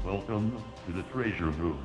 Welcome to the treasure room.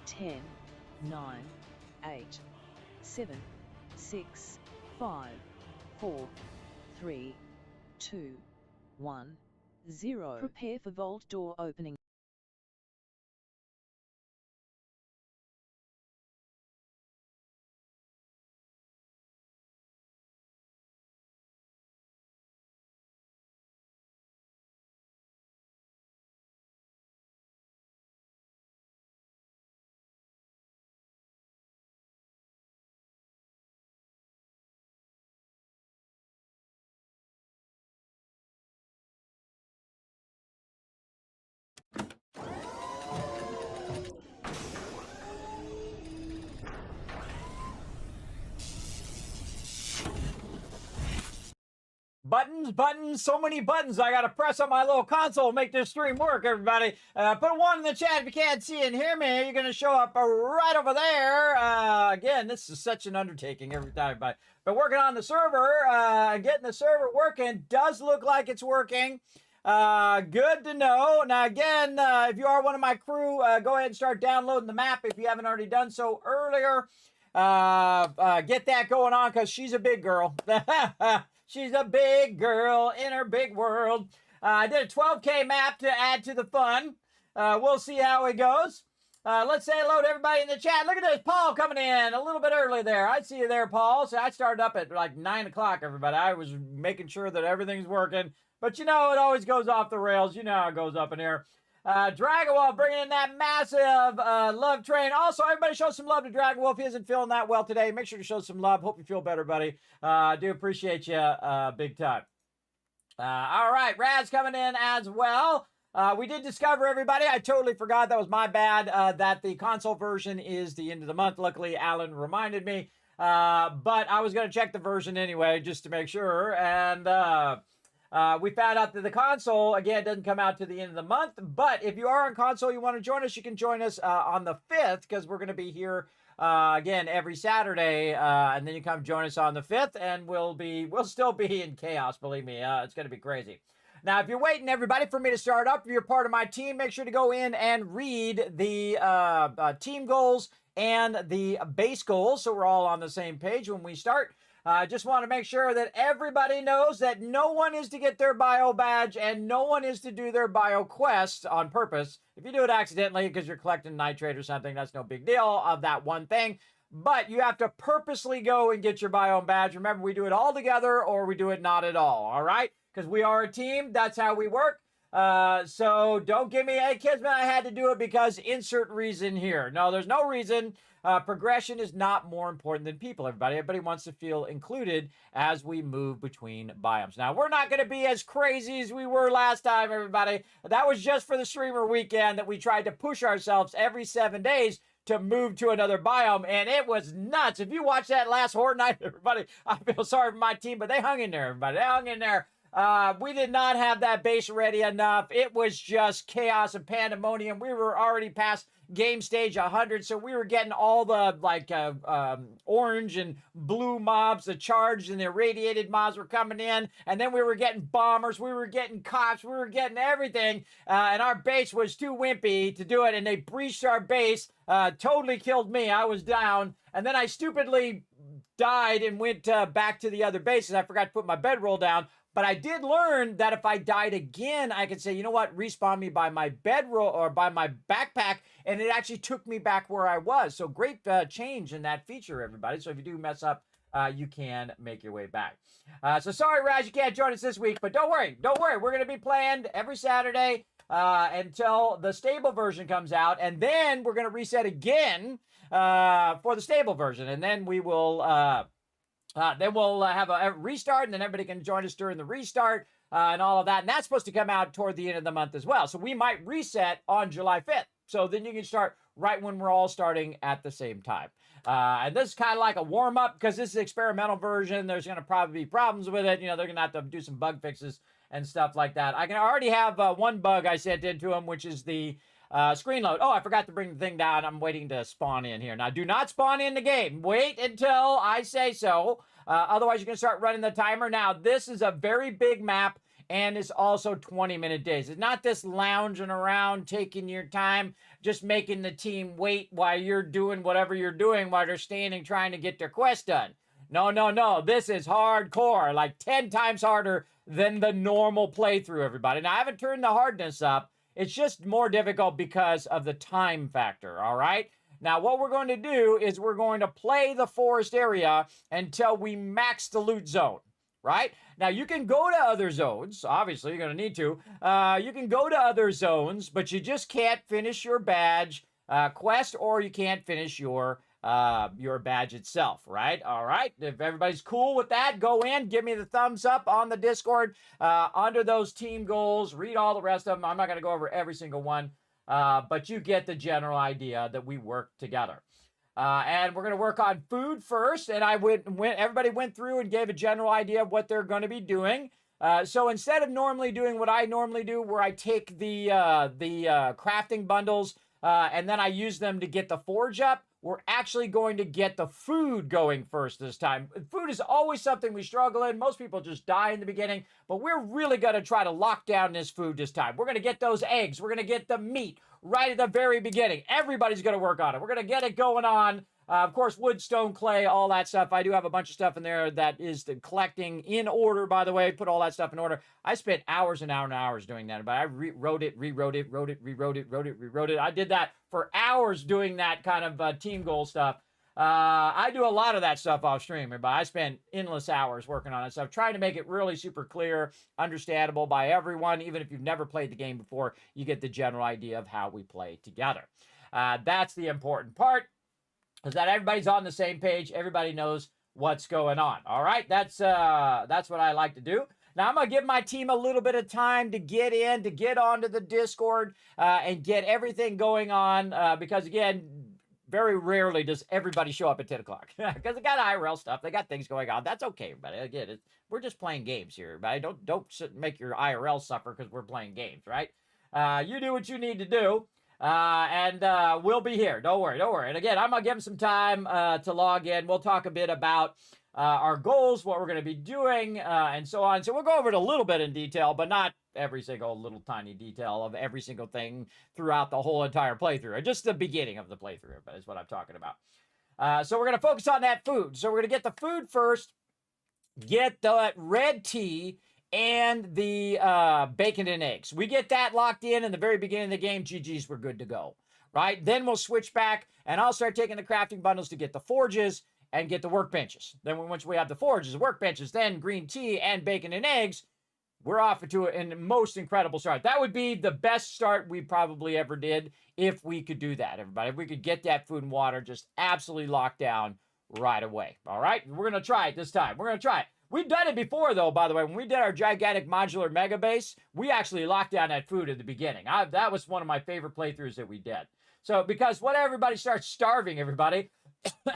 Ten, 9, 8, 7, 6, 5, 4, 3, 2, 1, 0. Prepare for vault door opening. Buttons, so many buttons I gotta press on my little console to make this stream work, everybody. Put one in the chat if you can't see and hear me. You're gonna show up right over there. Again, this is such an undertaking every time, but working on the server, getting the server working. Does look like it's working. Good to know. Now, again, if you are one of my crew, go ahead and start downloading the map if you haven't already done so earlier. Get that going on because she's a big girl. She's a big girl in her big world. I did a 12K map to add to the fun. We'll see how it goes. Let's say hello to everybody in the chat. Look at this, Paul coming in a little bit early there. I see you there, Paul. So I started up at like 9 o'clock, everybody. I was making sure that everything's working. But you know, it always goes off the rails. You know how it goes up in here. Dragonwolf bringing in that massive love train. Also, everybody show some love to Dragonwolf. He isn't feeling that well today. Make sure to show some love. Hope you feel better, buddy. I do appreciate you big time. All right, Raz coming in as well. We did discover, everybody, I totally forgot, that was my bad, that the console version is the end of the month. Luckily, Alan reminded me. But I was going to check the version anyway, just to make sure. And We found out that the console, again, doesn't come out to the end of the month. But if you are on console, you want to join us, you can join us on the 5th, because we're going to be here again every Saturday. And then you come join us on the 5th, and we'll still be in chaos, believe me. It's going to be crazy. Now, if you're waiting, everybody, for me to start up, if you're part of my team, make sure to go in and read the team goals and the base goals, so we're all on the same page when we start. I just want to make sure that everybody knows that no one is to get their bio badge and no one is to do their bio quest on purpose. If you do it accidentally because you're collecting nitrate or something, that's no big deal of that one thing. But you have to purposely go and get your bio badge. Remember, we do it all together or we do it not at all right? Because we are a team. That's how we work. So don't give me, hey, Kismet, I had to do it because insert reason here. No, there's no reason. Progression is not more important than people, everybody. Everybody wants to feel included as we move between biomes. Now, we're not going to be as crazy as we were last time, everybody. That was just for the streamer weekend that we tried to push ourselves every 7 days to move to another biome, and it was nuts. If you watch that last Horde Night, everybody, I feel sorry for my team, but they hung in there, everybody. They hung in there. We did not have that base ready enough. It was just chaos and pandemonium. We were already past game stage 100, so we were getting all the orange and blue mobs, the charged and the irradiated mobs were coming in, and then we were getting bombers, we were getting cops, we were getting everything, and our base was too wimpy to do it, and they breached our base, totally killed me. I was down, and then I stupidly died and went back to the other bases. I forgot to put my bedroll down. But I did learn that if I died again, I could say, you know what, respawn me by my bedroll or by my backpack, and it actually took me back where I was. So great change in that feature, everybody. So if you do mess up, you can make your way back. So sorry, Raj, you can't join us this week, but don't worry. We're going to be playing every Saturday until the stable version comes out, and then we're going to reset again for the stable version, and then we will... then we'll have a restart, and then everybody can join us during the restart and all of that. And that's supposed to come out toward the end of the month as well. So we might reset on July 5th. So then you can start right when we're all starting at the same time. And this is kind of like a warm-up because this is an experimental version. There's going to probably be problems with it. You know, they're going to have to do some bug fixes and stuff like that. I can already have one bug I sent into them, which is the screen load. Oh, I forgot to bring the thing down. I'm waiting to spawn in here. Now, do not spawn in the game. Wait until I say so. Otherwise, you can start running the timer. Now, this is a very big map, and it's also 20-minute days. It's not this lounging around, taking your time, just making the team wait while you're doing whatever you're doing while they're standing trying to get their quest done. No. This is hardcore, like 10 times harder than the normal playthrough, everybody. Now, I haven't turned the hardness up. It's just more difficult because of the time factor, all right? Now, what we're going to do is we're going to play the forest area until we max the loot zone, right? Now, you can go to other zones. Obviously, you're going to need to. You can go to other zones, but you just can't finish your badge quest, or you can't finish your badge itself, right? All right. If everybody's cool with that, go in, give me the thumbs up on the Discord under those team goals. Read all the rest of them. I'm not going to go over every single one, but you get the general idea that we work together. And we're going to work on food first. And everybody went through and gave a general idea of what they're going to be doing. So instead of normally doing what I normally do, where I take the crafting bundles and then I use them to get the forge up, we're actually going to get the food going first this time. Food is always something we struggle in. Most people just die in the beginning, but we're really going to try to lock down this food this time. We're going to get those eggs. We're going to get the meat right at the very beginning. Everybody's going to work on it. We're going to get it going on. Of course, wood, stone, clay, all that stuff. I do have a bunch of stuff in there that is the collecting in order, by the way. Put all that stuff in order. I spent hours and hours and hours doing that. But I rewrote it. I did that for hours doing that kind of team goal stuff. I do a lot of that stuff off stream, but I spent endless hours working on it stuff, trying to make it really super clear, understandable by everyone. Even if you've never played the game before, you get the general idea of how we play together. That's the important part. Is that everybody's on the same page, everybody knows what's going on. All right, that's what I like to do. Now, I'm going to give my team a little bit of time to get in, to get onto the Discord, and get everything going on, because, again, very rarely does everybody show up at 10 o'clock because they got IRL stuff. They got things going on. That's okay, everybody. Again, we're just playing games here, everybody. Don't make your IRL suffer because we're playing games, right? You do what you need to do. And we'll be here. Don't worry. And again, I'm going to give them some time to log in. We'll talk a bit about our goals, what we're going to be doing, and so on. So we'll go over it a little bit in detail, but not every single little tiny detail of every single thing throughout the whole entire playthrough. Just the beginning of the playthrough, but is what I'm talking about. So we're going to focus on that food. So we're going to get the food first, get that red tea, and the bacon and eggs. We get that locked in the very beginning of the game. GG's, we're good to go, right? Then we'll switch back, and I'll start taking the crafting bundles to get the forges and get the workbenches. Then once we have the forges, the workbenches, then green tea and bacon and eggs, we're off to a most incredible start. That would be the best start we probably ever did if we could do that, everybody. If we could get that food and water just absolutely locked down right away, all right? We're going to try it this time. We're going to try it. We've done it before, though, by the way. When we did our gigantic modular mega base, we actually locked down that food at the beginning. That was one of my favorite playthroughs that we did. So, because what everybody starts starving, everybody,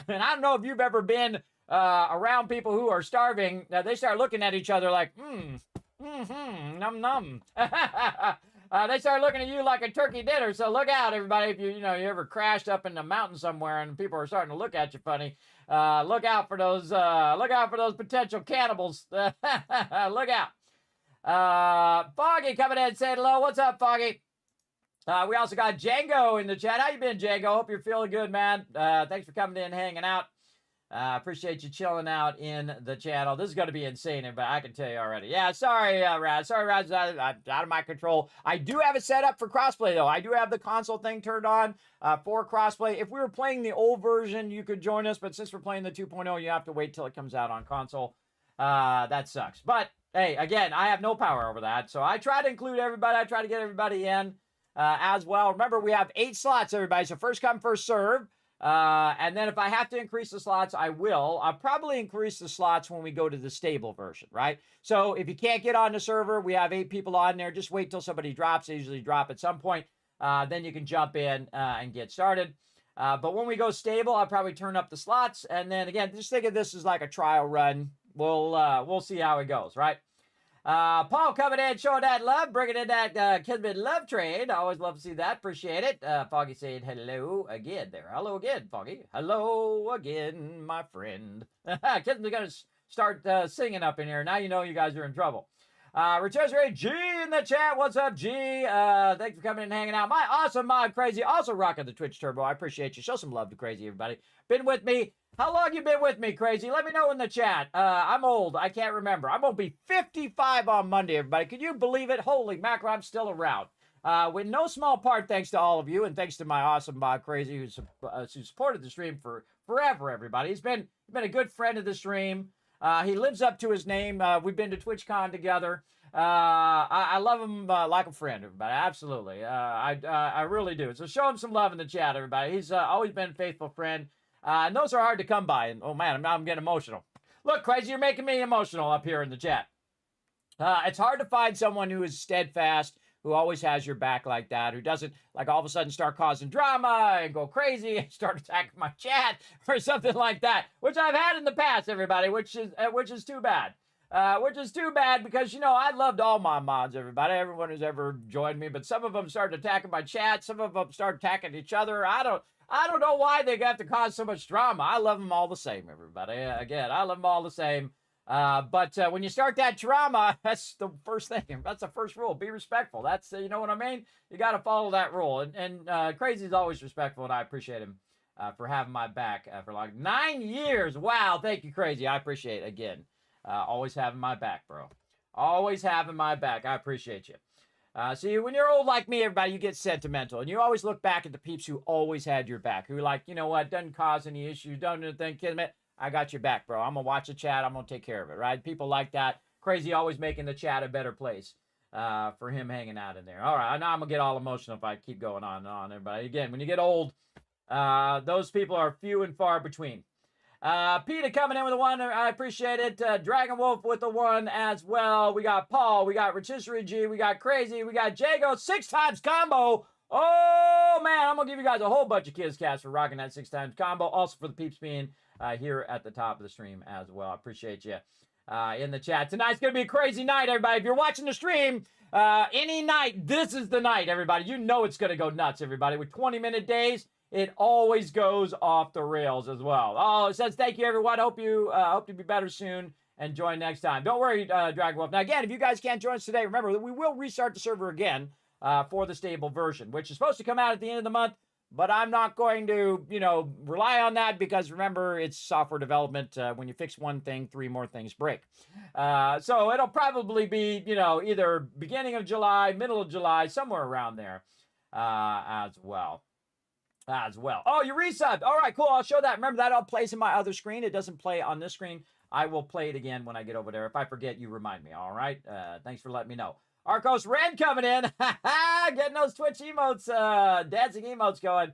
and I don't know if you've ever been around people who are starving, they start looking at each other like, num num. They start looking at you like a turkey dinner. So look out, everybody. If you ever crashed up in the mountain somewhere and people are starting to look at you funny, look out for those potential cannibals. Look out. Foggy coming in saying hello. What's up, Foggy? We also got Django in the chat. How you been, Django? Hope you're feeling good, man. Thanks for coming in, hanging out. Appreciate you chilling out in the channel. This is going to be insane, but I can tell you already. Yeah, sorry, Raz. Sorry, Raz. Out of my control. I do have it set up for crossplay, though. I do have the console thing turned on for crossplay. If we were playing the old version, you could join us. But since we're playing the 2.0, you have to wait till it comes out on console. That sucks. But, hey, again, I have no power over that. So I try to include everybody. I try to get everybody in as well. Remember, we have 8 slots, everybody. So first come, first serve. And then if I have to increase the slots, I will. I'll probably increase the slots when we go to the stable version, right? So if you can't get on the server, we have 8 people on there. Just wait till somebody drops. They usually drop at some point. Then you can jump in and get started. But when we go stable, I'll probably turn up the slots. And then again, just think of this as like a trial run. We'll see how it goes, right? Paul coming in, showing that love, bringing in that Kismet love train. I always love to see that. Appreciate it. Foggy saying hello again there. Hello again, Foggy. Hello again, my friend. Kismet's going to start singing up in here. Now you know you guys are in trouble. Returns Ray G in the chat. What's up, G? Thanks for coming and hanging out. My awesome mod, Crazy, also rocking the Twitch Turbo. I appreciate you. Show some love to Crazy, everybody. Been with me. How long you been with me, Crazy? Let me know in the chat. I'm old. I can't remember. I'm going to be 55 on Monday, everybody. Can you believe it? Holy mackerel, I'm still around. With no small part thanks to all of you, and thanks to my awesome mod, Crazy, who supported the stream for forever, everybody. He's been a good friend of the stream. He lives up to his name. We've been to TwitchCon together. I love him like a friend, everybody. Absolutely. I really do. So show him some love in the chat, everybody. He's always been a faithful friend. And those are hard to come by. And oh man, I'm getting emotional. Look, Crazy, you're making me emotional up here in the chat. It's hard to find someone who is steadfast, who always has your back like that, who doesn't like all of a sudden start causing drama and go crazy and start attacking my chat or something like that, which I've had in the past, everybody, which is too bad. Which is too bad because, I loved all my mods, everybody, everyone who's ever joined me, but some of them started attacking my chat. Some of them started attacking each other. I don't know why they have to cause so much drama. I love them all the same, everybody. Again, I love them all the same. But when you start that drama, that's the first thing. That's the first rule. Be respectful. That's, you know what I mean? You got to follow that rule. And Crazy's always respectful, and I appreciate him for having my back for like 9 years. Wow. Thank you, Crazy. I appreciate it again. Always having my back, bro. Always having my back. I appreciate you. See, when you're old like me, everybody, you get sentimental. And you always look back at the peeps who always had your back. Who like, you know what, doesn't cause any issues, don't do anything, Kismet. I got your back, bro. I'm going to watch the chat. I'm going to take care of it, right? People like that. Crazy always making the chat a better place for him hanging out in there. All right, now I'm going to get all emotional if I keep going on and on, everybody. Again, when you get old, those people are few and far between. Peter coming in with a 1. I appreciate it. Dragon Wolf with the 1 as well. We got Paul. We got Rotisserie G. We got Crazy. We got Jago. 6 times combo. Oh, man, I'm going to give you guys a whole bunch of Kids Cats for rocking that 6 times combo. Also for the peeps being here at the top of the stream as well. I appreciate you in the chat. Tonight's going to be a crazy night, everybody. If you're watching the stream, any night, this is the night, everybody. You know it's going to go nuts, everybody. With 20-minute days, it always goes off the rails as well. Oh, it says, thank you, everyone. Hope to be better soon and join next time. Don't worry, Dragon Wolf. Now, again, if you guys can't join us today, remember that we will restart the server again for the stable version, which is supposed to come out at the end of the month. But I'm not going to, rely on that because remember, it's software development. When you fix one thing, 3 more things break. So it'll probably be, either beginning of July, middle of July, somewhere around there as well. Oh, you resubbed. All right, cool. I'll show that. Remember, that all plays in my other screen. It doesn't play on this screen. I will play it again when I get over there. If I forget, you remind me. All right. Thanks for letting me know. Arcos Ren coming in. Getting those Twitch emotes, dancing emotes going.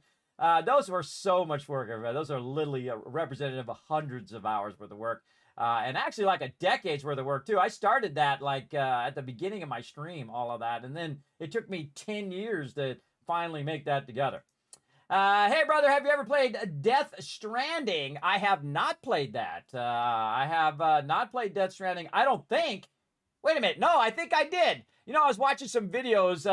Those were so much work, everybody. Those are literally representative of hundreds of hours worth of work. And actually like a decade's worth of work, too. I started that at the beginning of my stream, all of that. And then it took me 10 years to finally make that together. Hey, brother, have you ever played Death Stranding? I have not played that. I have not played Death Stranding. I don't think. Wait a minute. No, I think I did. I was watching some videos,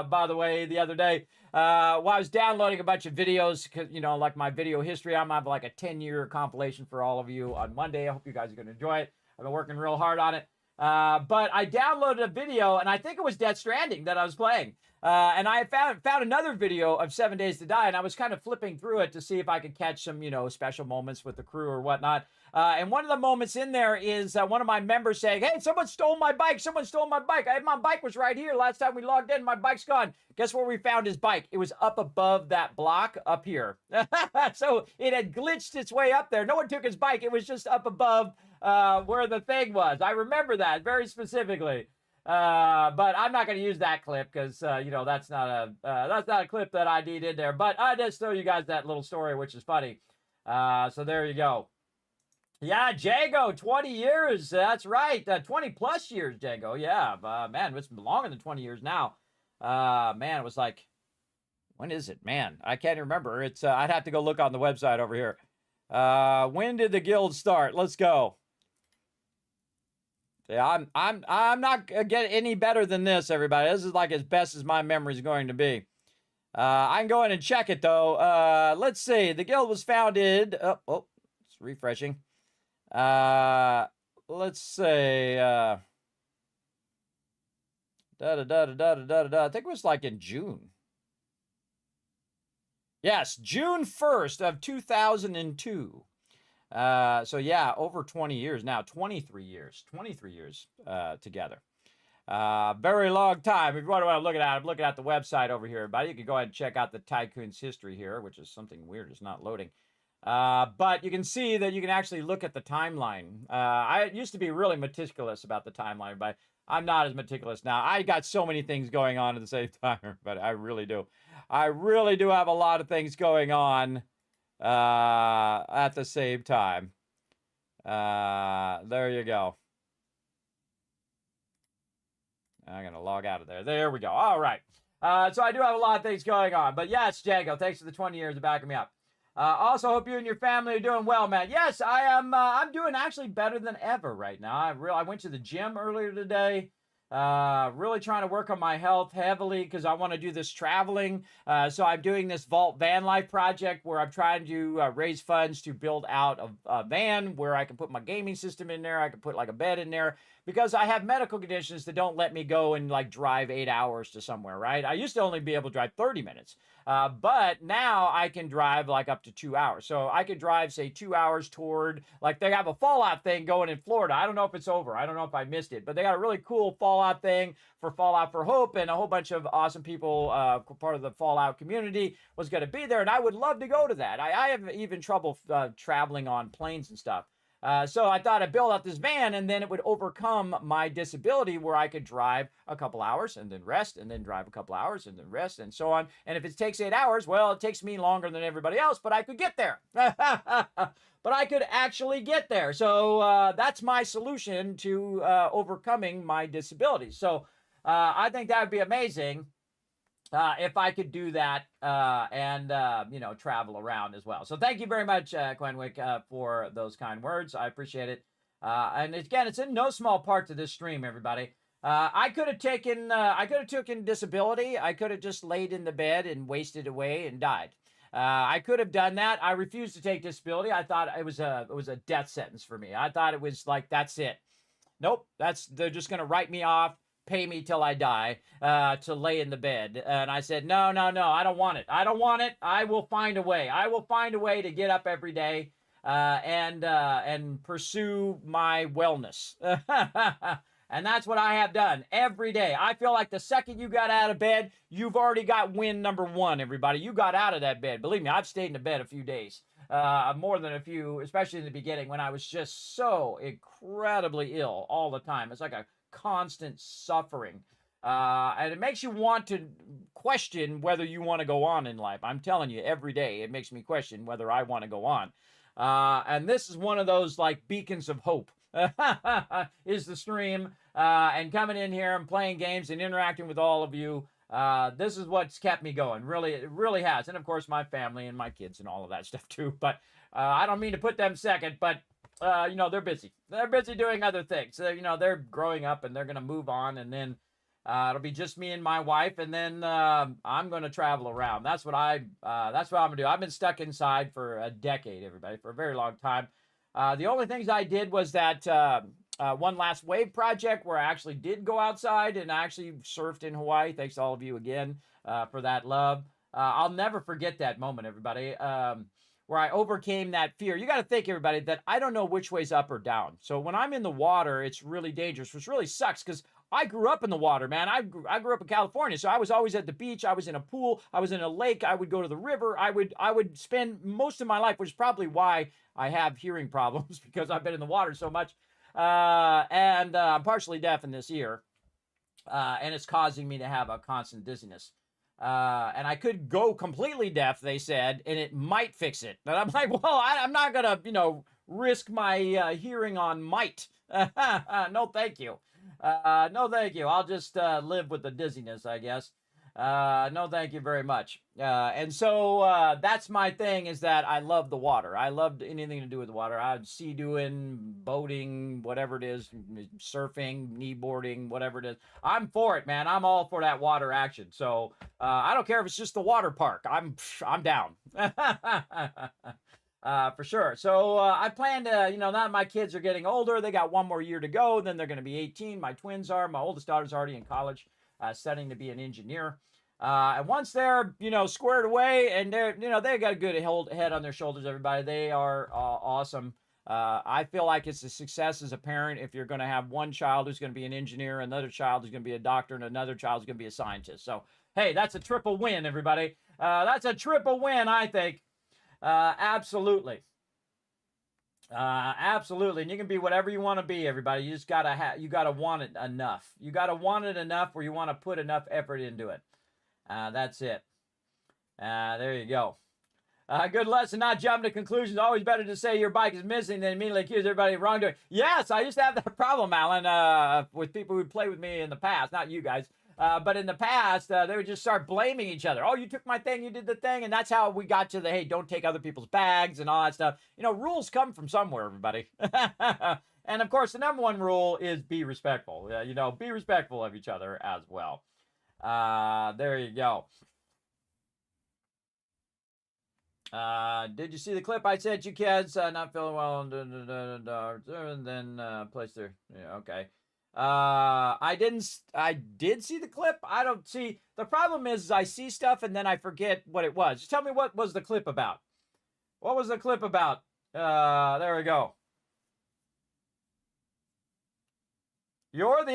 by the way, the other day, while I was downloading a bunch of videos, because, like my video history. I'm going to have like a 10-year compilation for all of you on Monday. I hope you guys are going to enjoy it. I've been working real hard on it. But I downloaded a video, and I think it was Death Stranding that I was playing. And I found another video of 7 Days to Die, and I was kind of flipping through it to see if I could catch some, special moments with the crew or whatnot. And one of the moments in there is one of my members saying, hey, someone stole my bike. Someone stole my bike. My bike was right here. Last time we logged in, my bike's gone. Guess where we found his bike? It was up above that block up here. So it had glitched its way up there. No one took his bike. It was just up above where the thing was. I remember that very specifically. But I'm not going to use that clip because, that's not a clip that I need in there. But I just show you guys that little story, which is funny. So there you go. Yeah, Django, 20 years. That's right. 20 plus years, Django. Yeah, man, it's been longer than 20 years now. Man, it was like, when is it? Man, I can't remember. It's I'd have to go look on the website over here. When did the guild start? Let's go. Yeah, I'm not gonna get any better than this, everybody. This is like as best as my memory is going to be. I can go in and check it though. Let's see. The guild was founded. Oh, it's refreshing. Let's say. I think it was like in June. Yes, June 1st of 2002. So yeah, over 20 years now, 23 years together. Very long time. If you want to look at it, I'm looking at the website over here, everybody. You can go ahead and check out the Tycoons history here, which is something weird. It's not loading. But you can see that you can actually look at the timeline. I used to be really meticulous about the timeline, but I'm not as meticulous now. I got so many things going on at the same time, but I really do. I really do have a lot of things going on at the same time. There you go. I'm going to log out of there. There we go. All right. So I do have a lot of things going on. But yes, Django, thanks for the 20 years of backing me up. Also, hope you and your family are doing well, man. Yes, I am. I'm doing actually better than ever right now. I went to the gym earlier today. Really trying to work on my health heavily because I want to do this traveling. So I'm doing this Vault Van Life project where I'm trying to raise funds to build out a van where I can put my gaming system in there. I can put like a bed in there because I have medical conditions that don't let me go and like drive 8 hours to somewhere, right? I used to only be able to drive 30 minutes. But now I can drive like up to 2 hours. So I could drive, say, 2 hours toward, like they have a Fallout thing going in Florida. I don't know if it's over. I don't know if I missed it. But they got a really cool Fallout thing for Fallout for Hope. And a whole bunch of awesome people, part of the Fallout community, was going to be there. And I would love to go to that. I have even trouble traveling on planes and stuff. So I thought I'd build out this van and then it would overcome my disability where I could drive a couple hours and then rest and then drive a couple hours and then rest and so on. And if it takes 8 hours, well, it takes me longer than everybody else, but I could get there. But I could actually get there. So that's my solution to overcoming my disability. So I think that would be amazing. if I could do that and travel around as well. So thank you very much, Quenwick, for those kind words. I appreciate it. And again, it's in no small part to this stream, everybody. I could have taken disability. I could have just laid in the bed and wasted away and died. I could have done that. I refused to take disability. I thought it was a death sentence for me. I thought it was like, that's it. Nope, they're just going to write me off, pay me till I die to lay in the bed. And I said, no, I don't want it. I don't want it. I will find a way. I will find a way to get up every day and pursue my wellness. And that's what I have done every day. I feel like the second you got out of bed, you've already got win number one, everybody. You got out of that bed. Believe me, I've stayed in the bed a few days. More than a few, especially in the beginning when I was just so incredibly ill all the time. It's like a constant suffering. And it makes you want to question whether you want to go on in life. I'm telling you, every day it makes me question whether I want to go on. And this is one of those like beacons of hope. Is the stream and coming in here and playing games and interacting with all of you. This is what's kept me going. Really, it really has. And of course, my family and my kids and all of that stuff too. But I don't mean to put them second, but they're busy. They're busy doing other things. So, they're growing up and they're going to move on, and then it'll be just me and my wife, and then I'm going to travel around. That's what I'm going to do. I've been stuck inside for a decade, everybody, for a very long time. The only things I did was that one last wave project where I actually did go outside and I actually surfed in Hawaii. Thanks to all of you again for that love. I'll never forget that moment, everybody, where I overcame that fear. You got to think, everybody, that I don't know which way's up or down. So when I'm in the water, it's really dangerous, which really sucks because I grew up in the water, man. I grew up in California, so I was always at the beach. I was in a pool. I was in a lake. I would go to the river. I would spend most of my life, which is probably why I have hearing problems, because I've been in the water so much. And I'm partially deaf in this ear, and it's causing me to have a constant dizziness. And I could go completely deaf, they said, and it might fix it. And I'm like, well, I'm not going to, risk my hearing on might. No, thank you. No, thank you. I'll just live with the dizziness, I guess. No, thank you very much. And so that's my thing, is that I love the water. I loved anything to do with the water. I'd sea doing, boating, whatever it is, surfing, kneeboarding, whatever it is. I'm for it, man. I'm all for that water action. So I don't care if it's just the water park. I'm down. For sure. So I plan to, now that my kids are getting older, they got one more year to go. Then they're going to be 18. My twins are. My oldest daughter's already in college, studying to be an engineer. And once they're, squared away and they got a good head on their shoulders, everybody, they are awesome. I feel like it's a success as a parent if you're going to have one child who's going to be an engineer, another child who's going to be a doctor, and another child who's going to be a scientist. So, hey, that's a triple win, everybody. That's a triple win, I think. Absolutely. Absolutely. And you can be whatever you want to be, everybody. You just you gotta want it enough. You gotta want it enough where you want to put enough effort into it. That's it. There you go. Good lesson, not jump to conclusions. Always better to say your bike is missing than immediately accuse everybody of wrongdoing. Yes, I used to have that problem, Alan, with people who played with me in the past. Not you guys. But in the past, they would just start blaming each other. Oh, you took my thing, you did the thing. And that's how we got to the, hey, don't take other people's bags and all that stuff. Rules come from somewhere, everybody. And of course, the number one rule is be respectful. Be respectful of each other as well. There you go. Did you see the clip I sent you, kids? Not feeling well, and then place there. Yeah, okay. I did see the clip. I don't see. The problem is I see stuff and then I forget what it was. Just tell me, what was the clip about? What was the clip about? There we go. You're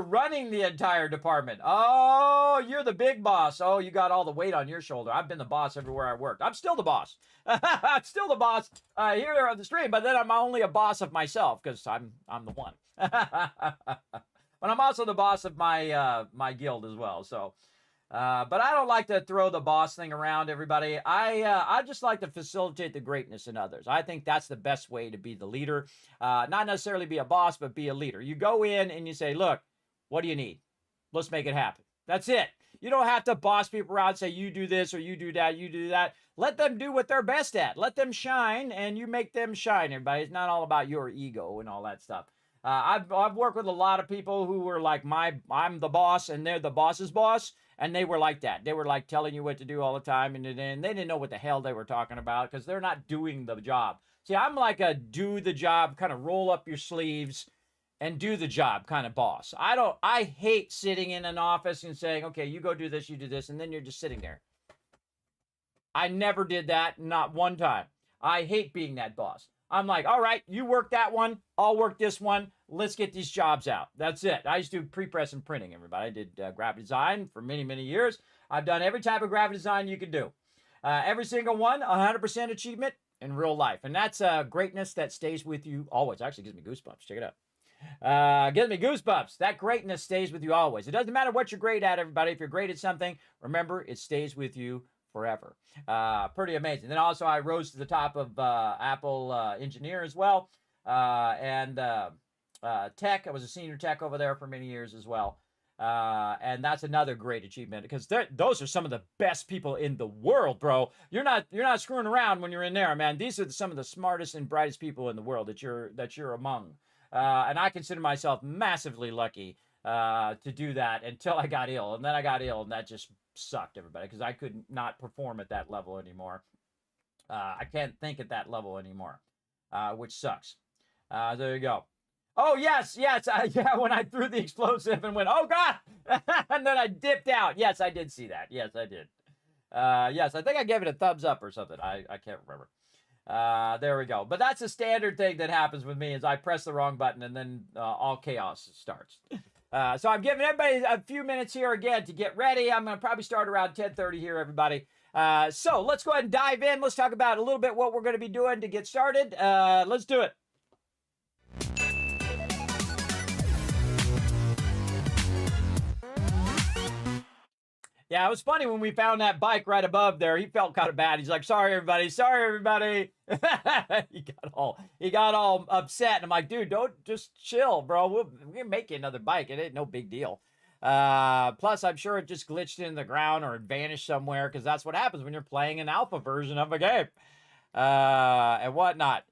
running the entire department. Oh, you're the big boss. Oh, you got all the weight on your shoulder. I've been the boss everywhere I worked. I'm still the boss. I'm still the boss here on the stream, but then I'm only a boss of myself because I'm the one. But I'm also the boss of my guild as well. So, but I don't like to throw the boss thing around, everybody. I just like to facilitate the greatness in others. I think that's the best way to be the leader. Not necessarily be a boss, but be a leader. You go in and you say, look, what do you need? Let's make it happen. That's it. You don't have to boss people around and say, you do this or you do that, you do that. Let them do what they're best at. Let them shine, and you make them shine, everybody. It's not all about your ego and all that stuff. I've worked with a lot of people who were like, I'm the boss, and they're the boss's boss, and they were like that. They were like telling you what to do all the time, and they didn't know what the hell they were talking about because they're not doing the job. See, I'm like a do the job, kind of roll up your sleeves and do the job kind of boss. I hate sitting in an office and saying, okay, you go do this, you do this, and then you're just sitting there. I never did that, not one time. I hate being that boss. I'm like, all right, you work that one, I'll work this one. Let's get these jobs out. That's it. I used to do pre-press and printing, everybody. I did graphic design for many, many years. I've done every type of graphic design you can do. Every single one, 100% achievement in real life. And that's greatness that stays with you always. Actually gives me goosebumps. Check it out. Gives me goosebumps. That greatness stays with you always. It doesn't matter what you're great at, everybody. If you're great at something, remember, it stays with you forever. Pretty amazing. Then also I rose to the top of Apple engineer as well. And tech. I was a senior tech over there for many years as well. And that's another great achievement because those are some of the best people in the world, bro. You're not screwing around when you're in there, man. These are some of the smartest and brightest people in the world that you're among. And I consider myself massively lucky to do that until I got ill. And then I got ill, and that just sucked, everybody, because I could not perform at that level anymore. I can't think at that level anymore, which sucks. There you go. Oh, yes. Yeah, when I threw the explosive and went, oh, God, and then I dipped out. Yes, I did see that. Yes, I did. Yes, I think I gave it a thumbs up or something. I can't remember. There we go. But that's a standard thing that happens with me is I press the wrong button and then all chaos starts. So I'm giving everybody a few minutes here again to get ready. I'm going to probably start around 10:30 here, everybody. So let's go ahead and dive in. Let's talk about a little bit what we're going to be doing to get started. Let's do it. Yeah, it was funny when we found that bike right above there. He felt kind of bad. He's like, sorry, everybody. Sorry, everybody. he got all upset. And I'm like, dude, don't just chill, bro. We're going to make you another bike. It ain't no big deal. Plus, I'm sure it just glitched in the ground or it vanished somewhere because that's what happens when you're playing an alpha version of a game and whatnot.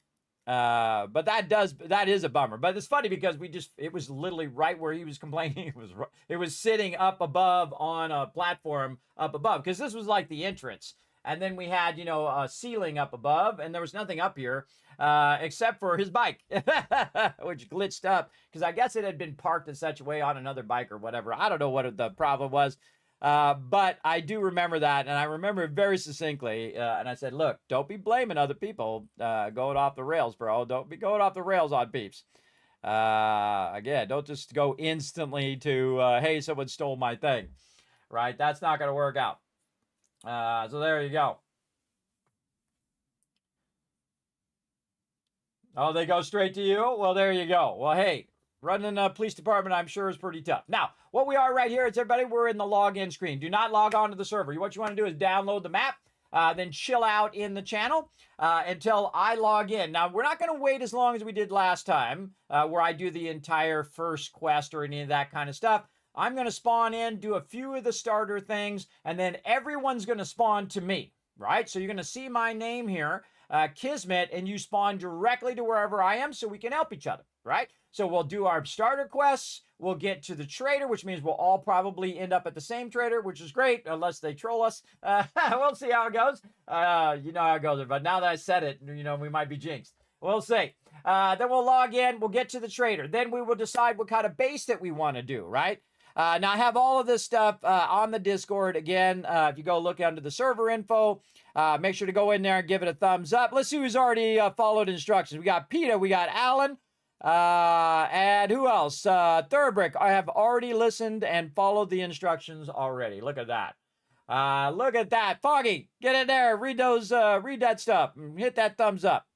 But that is a bummer. But it's funny because it was literally right where he was complaining. It was sitting up above on a platform up above because this was like the entrance. And then we had, a ceiling up above and there was nothing up here, except for his bike, which glitched up because I guess it had been parked in such a way on another bike or whatever. I don't know what the problem was. But I do remember that, and I remember it very succinctly. And I said, look, don't be blaming other people going off the rails, bro. Don't be going off the rails on peeps. Again, don't just go instantly to, hey, someone stole my thing, right? That's not going to work out. So there you go. Oh, they go straight to you? Well, there you go. Well, hey. Running a police department, I'm sure, is pretty tough. Now, what we are right here is, everybody, we're in the login screen. Do not log on to the server. What you want to do is download the map, then chill out in the channel until I log in. Now, we're not going to wait as long as we did last time, where I do the entire first quest or any of that kind of stuff. I'm going to spawn in, do a few of the starter things, and then everyone's going to spawn to me, right? So you're going to see my name here, Kismet, and you spawn directly to wherever I am so we can help each other, right? So we'll do our starter quests. We'll get to the trader, which means we'll all probably end up at the same trader, which is great, unless they troll us. We'll see how it goes. You know how it goes. But now that I said it, we might be jinxed. We'll see. Then we'll log in. We'll get to the trader. Then we will decide what kind of base that we want to do, right? Now, I have all of this stuff on the Discord. Again, if you go look under the server info, make sure to go in there and give it a thumbs up. Let's see who's already followed instructions. We got PETA. We got Alan. And who else? Thoroughbrick. I have already listened and followed the instructions already. Look at that. Look at that. Foggy, get in there. Read that stuff. Hit that thumbs up.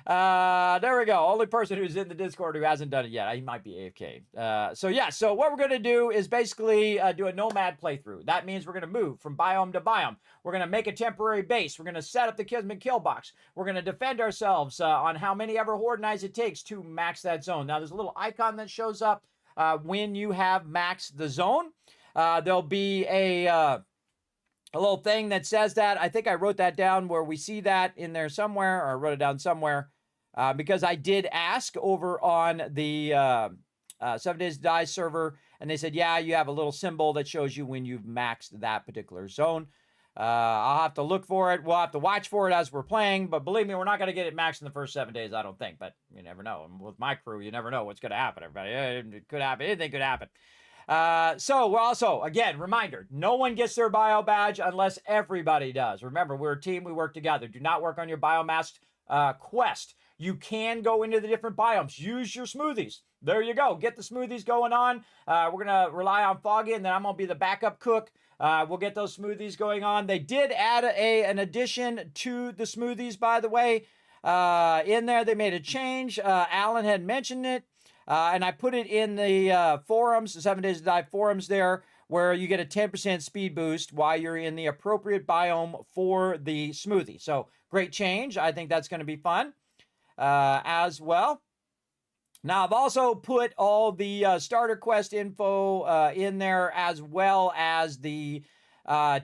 There we go. Only person who's in the Discord who hasn't done it yet. He might be AFK. So what we're going to do is basically do a nomad playthrough. That means we're going to move from biome to biome. We're going to make a temporary base. We're going to set up the Kismet kill box. We're going to defend ourselves on how many ever horde nights it takes to max that zone. Now, there's a little icon that shows up when you have maxed the zone. There'll be a little thing that says that. I think I wrote that down where we see that in there somewhere, or I wrote it down somewhere, because I did ask over on the 7 Days to Die server, and they said, yeah, you have a little symbol that shows you when you've maxed that particular zone. I'll have to look for it. We'll have to watch for it as we're playing, but believe me, we're not going to get it maxed in the first 7 days, I don't think, but you never know. And with my crew, you never know what's going to happen, everybody. It could happen. Anything could happen. So we're also, again, reminder, no one gets their bio badge unless everybody does. Remember, we're a team. We work together. Do not work on your biomass quest. You can go into the different biomes. Use your smoothies. There you go. Get the smoothies going on. We're going to rely on Foggy, and then I'm going to be the backup cook. We'll get those smoothies going on. They did add an addition to the smoothies, by the way. In there, they made a change. Alan had mentioned it. And I put it in the forums, the 7 Days to Die forums there, where you get a 10% speed boost while you're in the appropriate biome for the smoothie. So great change. I think that's going to be fun as well. Now, I've also put all the starter quest info in there, as well as the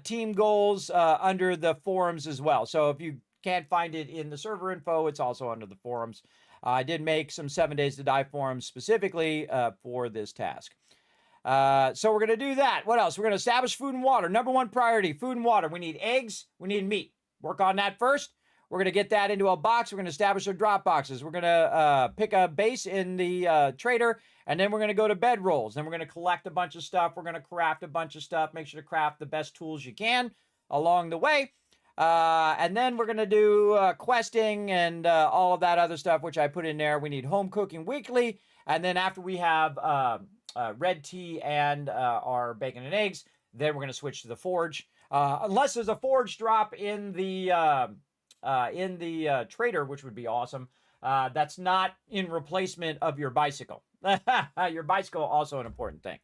team goals under the forums as well. So if you can't find it in the server info, it's also under the forums. I did make some 7 Days to Die forums specifically for this task. So we're going to do that. What else? We're going to establish food and water. Number one priority, food and water. We need eggs. We need meat. Work on that first. We're going to get that into a box. We're going to establish our drop boxes. We're going to pick a base in the trader, and then we're going to go to bedrolls. Then we're going to collect a bunch of stuff. We're going to craft a bunch of stuff. Make sure to craft the best tools you can along the way. And then we're going to do questing and all of that other stuff, which I put in there. We need home cooking weekly. And then after we have red tea and our bacon and eggs, then we're going to switch to the forge. Unless there's a forge drop in the trader, which would be awesome. That's not in replacement of your bicycle. Your bicycle, also an important thing.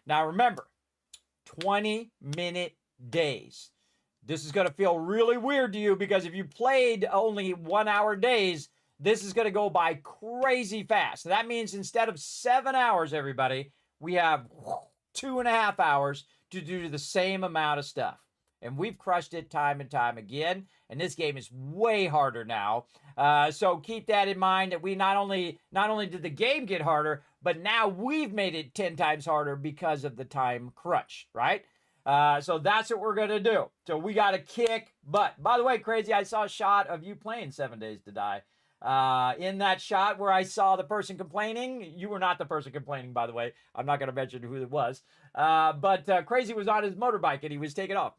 Now remember, 20-minute days. This is going to feel really weird to you, because if you played only 1 hour days, this is going to go by crazy fast. So that means instead of 7 hours, everybody, we have 2.5 hours to do the same amount of stuff. And we've crushed it time and time again. And this game is way harder now. So keep that in mind, that we not only did the game get harder, but now we've made it 10 times harder because of the time crunch, right? So that's what we're going to do. So we got to kick butt. By the way, Crazy, I saw a shot of you playing 7 Days to Die. In that shot where I saw the person complaining, you were not the person complaining, by the way. I'm not going to mention who it was. But Crazy was on his motorbike and he was taking off.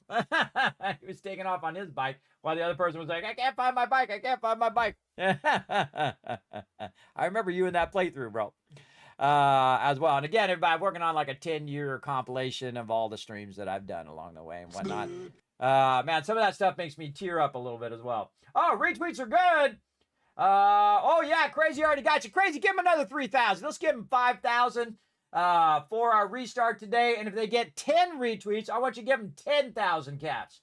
He was taking off on his bike while the other person was like, I can't find my bike. I can't find my bike. I remember you in that playthrough, bro. As well. And again, everybody, I'm working on like a 10-year compilation of all the streams that I've done along the way and whatnot. Man, some of that stuff makes me tear up a little bit as well. Oh, retweets are good. Oh yeah, Crazy already got you. Crazy, give him another 3,000. Let's give him 5,000 for our restart today. And if they get 10 retweets, I want you to give them 10,000 caps.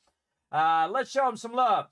Let's show them some love.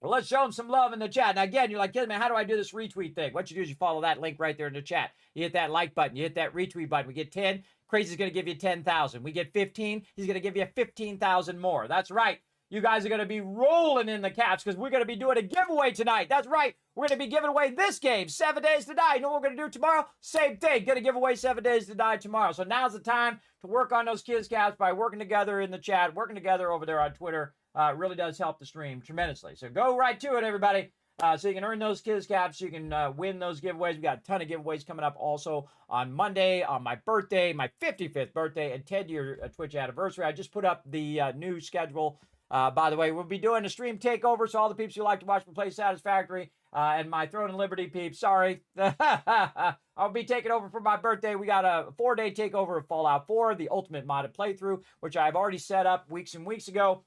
Well, let's show them some love in the chat. Now, again, you're like, man, how do I do this retweet thing? What you do is you follow that link right there in the chat. You hit that like button. You hit that retweet button. We get 10. Crazy's going to give you 10,000. We get 15. He's going to give you 15,000 more. That's right. You guys are going to be rolling in the caps because we're going to be doing a giveaway tonight. That's right. We're going to be giving away this game, 7 Days to Die. You know what we're going to do tomorrow? Same thing. Going to give away 7 Days to Die tomorrow. So now's the time to work on those kids caps by working together in the chat, working together over there on Twitter. It really does help the stream tremendously. So go right to it, everybody. So you can earn those kids caps. You can win those giveaways. We got a ton of giveaways coming up also on Monday, on my birthday, my 55th birthday, and 10-year Twitch anniversary. I just put up the new schedule. By the way, we'll be doing a stream takeover, so all the peeps who like to watch me play Satisfactory and my Throne and Liberty peeps, sorry. I'll be taking over for my birthday. We got a 4-day takeover of Fallout 4, the ultimate modded playthrough, which I've already set up weeks and weeks ago.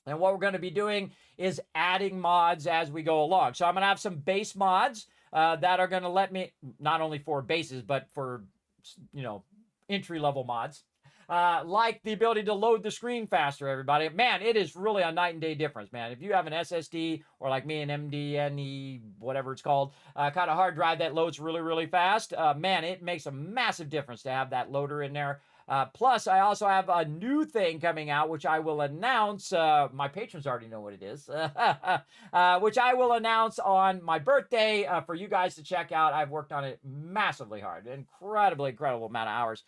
And what we're going to be doing is adding mods as we go along. So I'm going to have some base mods that are going to let me, not only for bases, but for, you know, entry-level mods. Like the ability to load the screen faster, everybody. Man, it is really a night and day difference, man. If you have an SSD or like me, an MDNE, whatever it's called, kind of hard drive that loads really, really fast, man, it makes a massive difference to have that loader in there. Plus, I also have a new thing coming out, which I will announce. My patrons already know what it is, which I will announce on my birthday for you guys to check out. I've worked on it massively hard, incredible amount of hours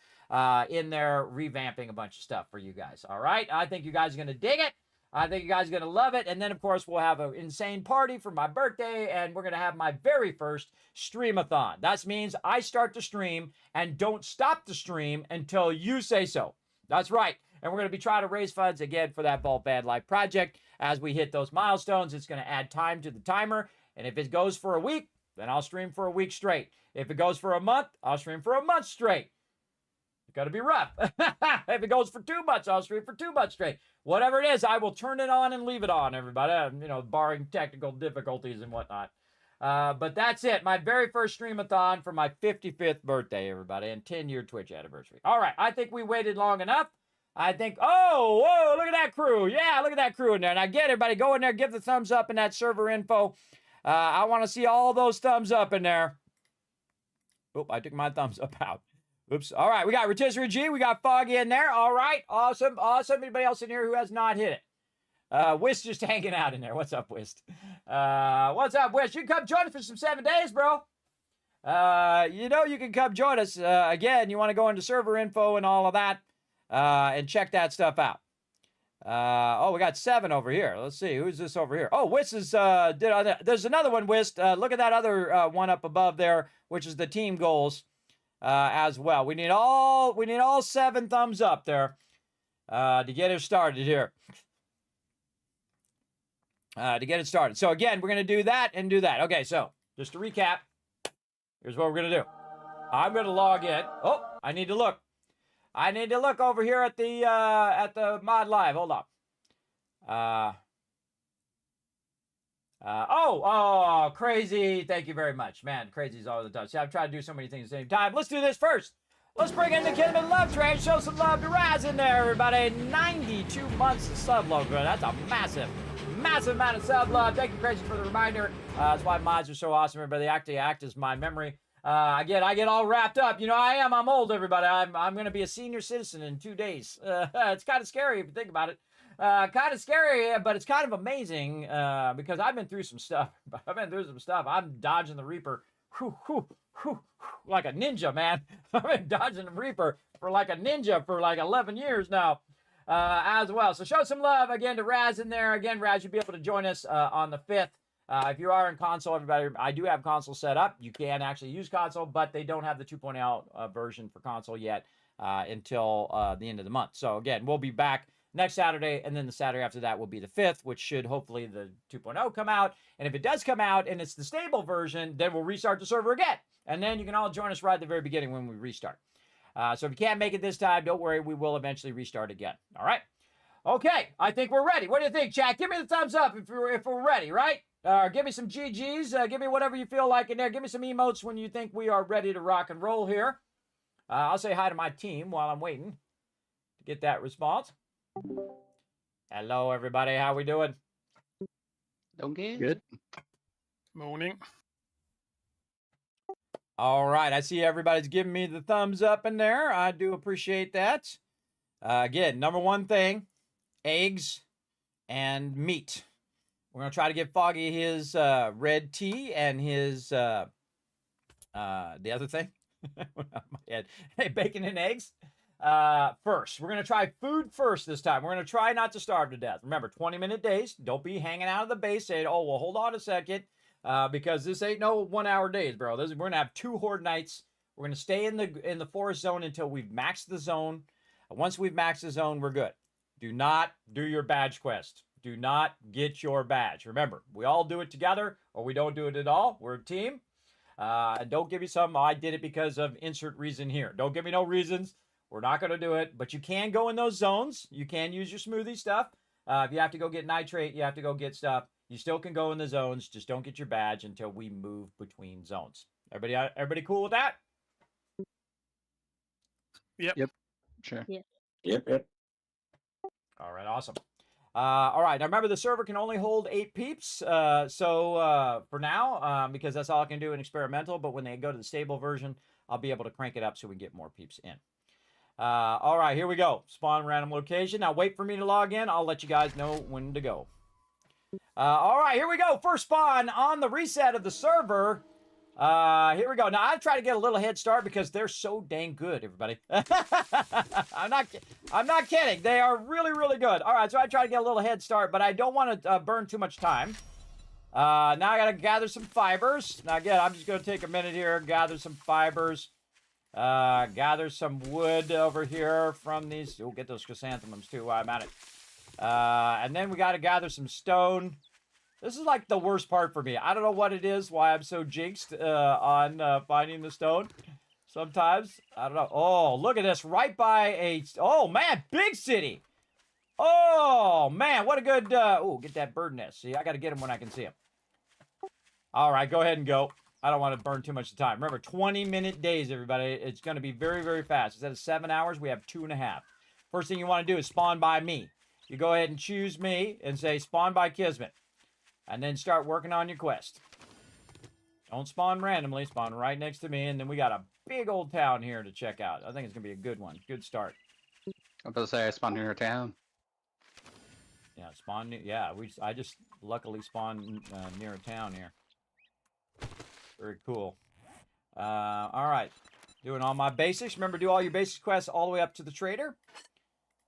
in there, revamping a bunch of stuff for you guys. All right, I think you guys are gonna dig it. I think you guys are going to love it. And then, of course, we'll have an insane party for my birthday, and we're going to have my very first streamathon. That means I start the stream and don't stop the stream until you say so. That's right. And we're going to be trying to raise funds again for that Vault Van Life project. As we hit those milestones, it's going to add time to the timer. And if it goes for a week, then I'll stream for a week straight. If it goes for a month, I'll stream for a month straight. It's got to be rough. If it goes for 2 months, I'll stream for 2 months straight. Whatever it is, I will turn it on and leave it on, everybody. You know, barring technical difficulties and whatnot. But that's it. My very first streamathon for my 55th birthday, everybody, and 10-year Twitch anniversary. All right, I think we waited long enough. I think, oh, whoa, look at that crew. Yeah, look at that crew in there. And I get everybody, go in there, give the thumbs up in that server info. I want to see all those thumbs up in there. Oop, I took my thumbs up out. Oops. All right, we got Rotisserie G. We got Foggy in there. All right, awesome. Anybody else in here who has not hit it? Whist just hanging out in there. What's up, Whist? What's up, Whist? You can come join us for some 7 days, bro. You know you can come join us. Again, you want to go into server info and all of that and check that stuff out. Oh, we got 7 over here. Let's see. Who's this over here? Oh, Whist is, there's another one, Whist. Look at that other one up above there, which is the team goals. As well. We need all 7 thumbs up there to get it started here. To get it started. So again, we're going to do that and do that. Okay, so just to recap, here's what we're going to do. I'm going to log in. Oh, I need to look. I need to look over here at the mod live. Hold on. Oh, Crazy. Thank you very much. Man, Crazy's all the time. See, I've tried to do so many things at the same time. Let's do this first. Let's bring in the Kismet Love Train. Show some love to Raz in there, everybody. 92 months of sub love. That's a massive amount of sub love. Thank you, Crazy, for the reminder. That's why mods are so awesome, everybody. They actually act as my memory. Again, I get all wrapped up. You know, I'm old, everybody. I'm going to be a senior citizen in 2 days. It's kind of scary if you think about it. Kind of scary, but it's kind of amazing because I've been through some stuff. I'm dodging the Reaper like a ninja, man. I've been dodging the Reaper for like a ninja for like 11 years now as well. So show some love again to Raz in there. Again, Raz, you'll be able to join us on the 5th. If you are in console, everybody, I do have console set up. You can actually use console, but they don't have the 2.0 version for console yet until the end of the month. So again, we'll be back next Saturday, and then the Saturday after that will be the 5th, which should hopefully the 2.0 come out. And if it does come out and it's the stable version, then we'll restart the server again. And then you can all join us right at the very beginning when we restart. So if you can't make it this time, don't worry, we will eventually restart again. All right? Okay, I think we're ready. What do you think, chat? Give me the thumbs up if we're ready, right? Give me some GGs. Give me whatever you feel like in there. Give me some emotes when you think we are ready to rock and roll here. I'll say hi to my team while I'm waiting to get that response. Hello, everybody. How we doing? Okay. Good. Morning. All right. I see everybody's giving me the thumbs up in there. I do appreciate that. Again, number one thing, eggs and meat. We're going to try to give Foggy his red tea and his, the other thing. Hey, bacon and eggs. First, we're going to try food first this time. We're going to try not to starve to death. Remember, 20-minute days. Don't be hanging out of the base saying, oh, well, hold on a second, because this ain't no 1-hour days, bro. We're going to have 2 horde nights. We're going to stay in the forest zone until we've maxed the zone. Once we've maxed the zone, we're good. Do not do your badge quest. Do not get your badge. Remember, we all do it together, or we don't do it at all. We're a team. And don't give me some, I did it because of insert reason here. Don't give me no reasons. We're not going to do it, but you can go in those zones. You can use your smoothie stuff. If you have to go get nitrate, you have to go get stuff. You still can go in the zones. Just don't get your badge until we move between zones. Everybody cool with that? Yep. Sure. Yep. All right, awesome. All right, now remember the server can only hold 8 peeps. So for now, because that's all I can do in experimental, but when they go to the stable version, I'll be able to crank it up so we can get more peeps in. All right, here we go. Spawn random location. Now wait for me to log in. I'll let you guys know when to go. All right, here we go. First spawn on the reset of the server. Here we go. Now, I try to get a little head start because they're so dang good, everybody. I'm not kidding. They are really, really good. All right, so I try to get a little head start, but I don't want to burn too much time. Now I got to gather some fibers. Now, again, I'm just going to take a minute here, gather some fibers. Gather some wood over here from these. We'll get those chrysanthemums, too, while I'm at it. And then we got to gather some stone. This is like the worst part for me. I don't know what it is, why I'm so jinxed on finding the stone sometimes. I don't know. Oh, look at this. Right by a... Oh, man, big city. Oh, man, what a good... Oh, get that bird nest. See, I got to get him when I can see him. All right, go ahead and go. I don't want to burn too much time. Remember, 20-minute days, everybody. It's going to be very, very fast. Instead of 7 hours, we have 2.5. First thing you want to do is spawn by me. You go ahead and choose me and say spawn by Kismet. And then start working on your quest. Don't spawn randomly. Spawn right next to me. And then we got a big old town here to check out. I think it's going to be a good one. Good start. I'm about to say I spawned near a town. Yeah, spawn. Yeah, I just luckily spawned near a town here. Very cool. All right. Doing all my basics. Remember, do all your basic quests all the way up to the trader.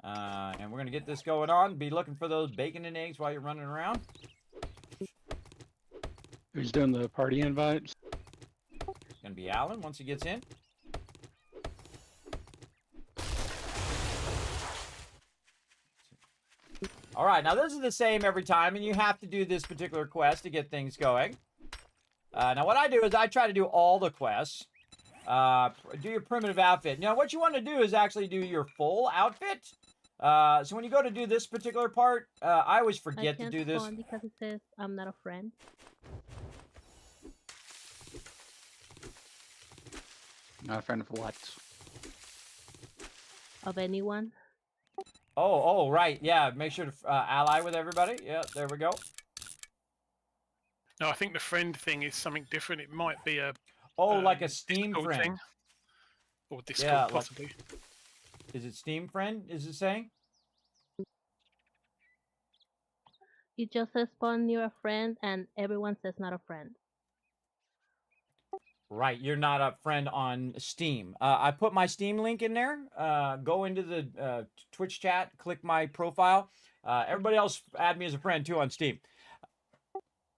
And we're going to get this going on. Be looking for those bacon and eggs while you're running around. Who's doing the party invites? It's going to be Alan once he gets in. All right, now this is the same every time, and you have to do this particular quest to get things going. Now what I do is I try to do all the quests. Do your primitive outfit. Now what you want to do is actually do your full outfit. So when you go to do this particular part, I always forget to do this. Because it says I'm not a friend. Not a friend of what? Of anyone. Oh, right. Yeah, make sure to ally with everybody. Yeah, there we go. No, I think the friend thing is something different. It might be a... like a Steam Discord friend. thing. Or Discord, Yeah, possibly. Is it Steam friend, is it saying? It just says spawn you're a friend and everyone says not a friend. Right, you're not a friend on Steam. I put my Steam link in there. Go into the Twitch chat, click my profile. Everybody else add me as a friend too on Steam.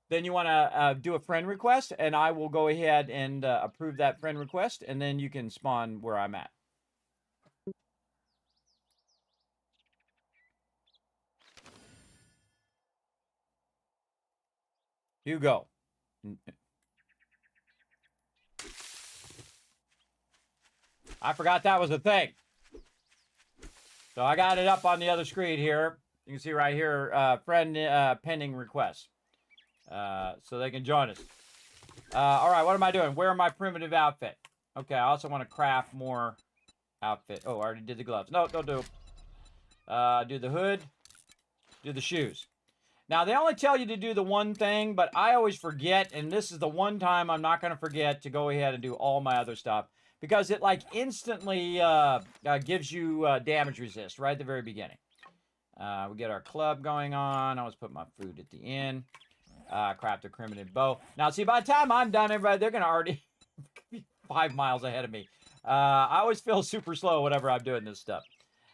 Then you want to do a friend request, and I will go ahead and approve that friend request, and then you can spawn where I'm at. You go. I forgot that was a thing. So I got it up on the other screen here. You can see right here, friend pending request. So they can join us. All right, what am I doing? Wear my primitive outfit. Okay, I also want to craft more outfit. Oh, I already did the gloves. No, don't do. Do the hood. Do the shoes. Now, they only tell you to do the one thing, but I always forget, and this is the one time I'm not going to forget to go ahead and do all my other stuff. Because it, like, instantly gives you damage resist right at the very beginning. We get our club going on. I always put my food at the end. Craft a primitive bow. Now, see, by the time I'm done, everybody, they're going to already be 5 miles ahead of me. I always feel super slow whenever I'm doing this stuff.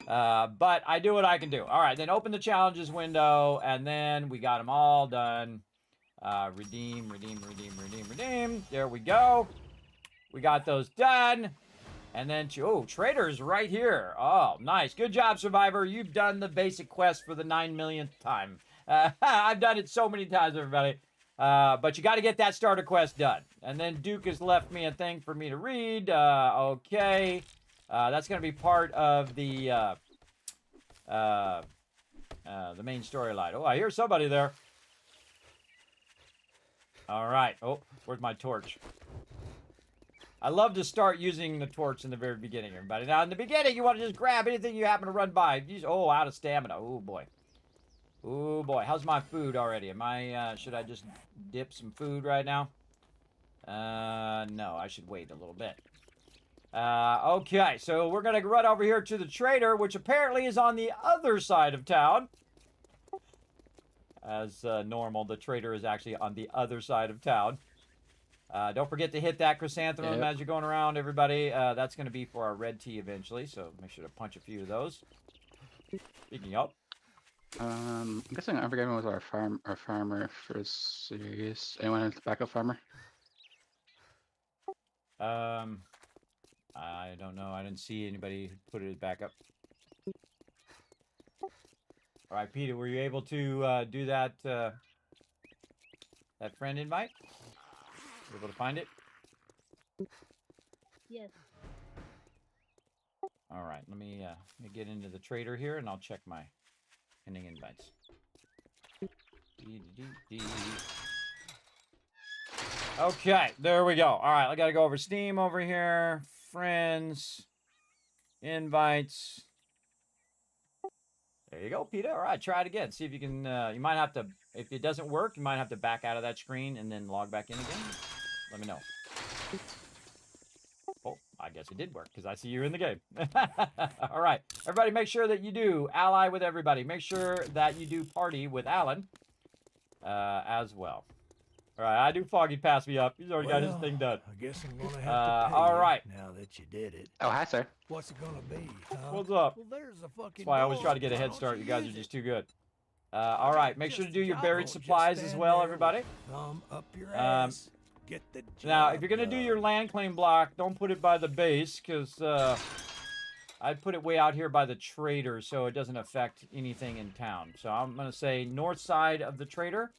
But I do what I can do. All right, then open the challenges window, and then we got them all done. Redeem. There we go. We got those done. And then, Trader's right here. Oh, nice. Good job, Survivor. You've done the basic quest for the 9 millionth time. I've done it so many times, everybody. But you got to get that starter quest done. And then Duke has left me a thing for me to read. Okay. That's going to be part of the main storyline. Oh, I hear somebody there. All right. Oh, where's my torch? I love to start using the torch in the very beginning, everybody. Now, in the beginning, you want to just grab anything you happen to run by. Oh, out of stamina. Oh, boy. Oh, boy. How's my food already? Am I, should I just dip some food right now? No, I should wait a little bit. Okay, so we're going to run over here to the trader, which apparently is on the other side of town. As normal, the trader is actually on the other side of town. Don't forget to hit that chrysanthemum as you're going around, everybody. That's going to be for our red tea eventually, so make sure to punch a few of those. Speaking of. I'm guessing Evergreen was our farmer for series. Anyone have the backup farmer? I don't know. I didn't see anybody put it back up. All right, Peter, were you able to do that that friend invite? You able to find it? Yes. All right, let me get into the trader here, and I'll check my pending invites. Okay, there we go. All right, I got to go over Steam over here. Friends, invites. There you go, Peter. All right, try it again. See if you can, you might have to, if it doesn't work, you might have to back out of that screen and then log back in again. Let me know. Oh, I guess it did work because I see you're in the game. All right, everybody make sure that you do ally with everybody. Make sure that you do party with Alan as well. All right, I do Foggy pass me up. He's already got his thing done. I guess I'm gonna have to pay all you right. now that you did it. Oh, hi, sir. What's it gonna be? Huh? What's up? Well, there's a fucking. That's why I always try to door. get a head Why start. don't You guys are use just it? too good. All right, make sure to do your buried Just supplies as stand well, there everybody. with thumb up your ass. Get the Now, job if you're going to do done. your land claim block, don't put it by the base, because I'd put it way out here by the trader so it doesn't affect anything in town. So I'm going to say north side of the trader.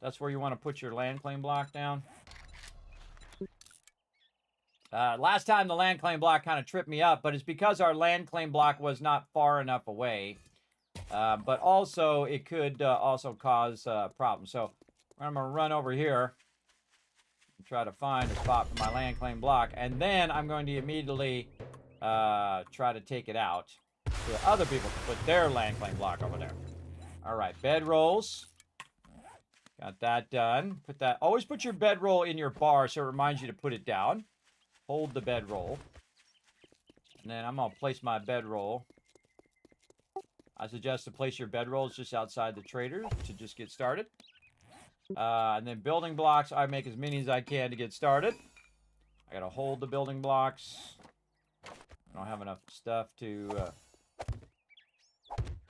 That's where you want to put your land claim block down. Last time the land claim block kind of tripped me up, but it's because our land claim block was not far enough away. But also, it could also cause problems. So I'm going to run over here and try to find a spot for my land claim block. And then I'm going to immediately try to take it out so that other people can put their land claim block over there. All right, bedrolls. Got that done. Put that. Always put your bedroll in your bar so it reminds you to put it down. Hold the bedroll. And then I'm going to place my bedroll. I suggest to place your bedrolls just outside the trader to just get started. And then building blocks, I make as many as I can to get started. I got to hold the building blocks. I don't have enough stuff to...